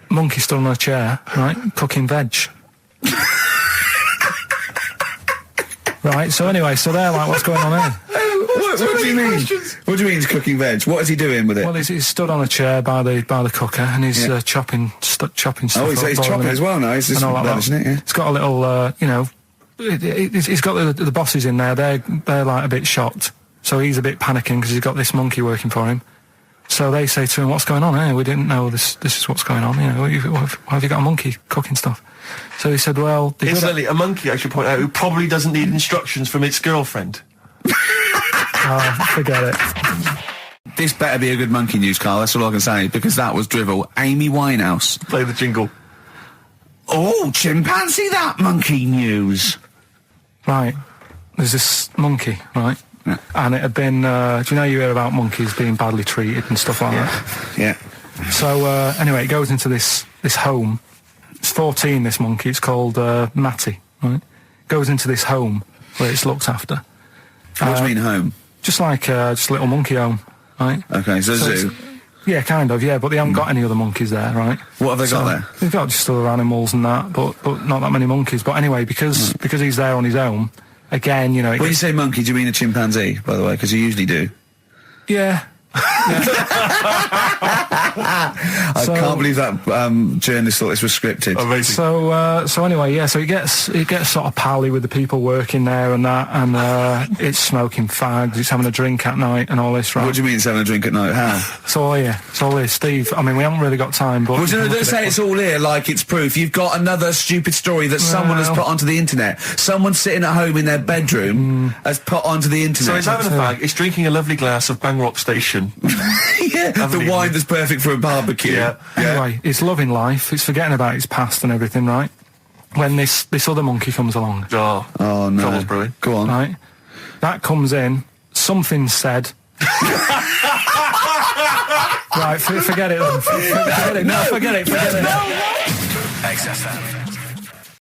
Monkey stood on a chair, right, cooking veg. Right, so anyway, so they're like, what's going on here? What do you mean? What do you mean he's cooking veg? What is he doing with it? Well, he's stood on a chair by the cooker and he's chopping stuff. Oh, he's chopping as well now. He's just isn't it? Yeah. It's got a little, he's got the bosses in there. They're like a bit shocked. So he's a bit panicking because he's got this monkey working for him. So they say to him, "What's going on here? We didn't know this is what's going on. Why have you got a monkey cooking stuff?" So he said, "Well, incidentally, a monkey, I should point out, who probably doesn't need instructions from its girlfriend." Forget it. This better be a good monkey news, Carl. That's all I can say, because that was drivel. Amy Winehouse. Play the jingle. Oh, chimpanzee, that monkey news. Right. There's this monkey, right? Yeah. And it had been, do you know you hear about monkeys being badly treated and stuff like that? Yeah. So, anyway, it goes into this home. It's 14, this monkey. It's called, Matty, right? Goes into this home where it's looked after. What do you mean home? Just like, just a little monkey home, right? Okay, so zoo. Yeah, kind of, yeah, but they haven't got any other monkeys there, right? What have they got there? They've got just other animals and that, but not that many monkeys. But anyway, because he's there on his own, again, When you say monkey, do you mean a chimpanzee, by the way? Because you usually do. Yeah. I can't believe that journalist thought this was scripted. Amazing. So anyway, yeah. So he gets sort of pally with the people working there and that, and it's smoking fags. It's having a drink at night and all this, right? What do you mean it's having a drink at night? How? It's all here. It's all here, Steve. I mean, we haven't really got time, but Well, don't say it's all here like it's proof. You've got another stupid story that someone has put onto the internet. Someone sitting at home in their bedroom has put onto the internet. So he's having a fag. He's drinking a lovely glass of Bang Rock Station. Yeah, the wine that's perfect for a barbecue. Yeah. Anyway, it's loving life. It's forgetting about its past and everything, right? When this other monkey comes along, Oh no. Trouble's brewing. Go on. right? That comes in. Something said. Right, forget it then. Forget it. No, forget it. XFM.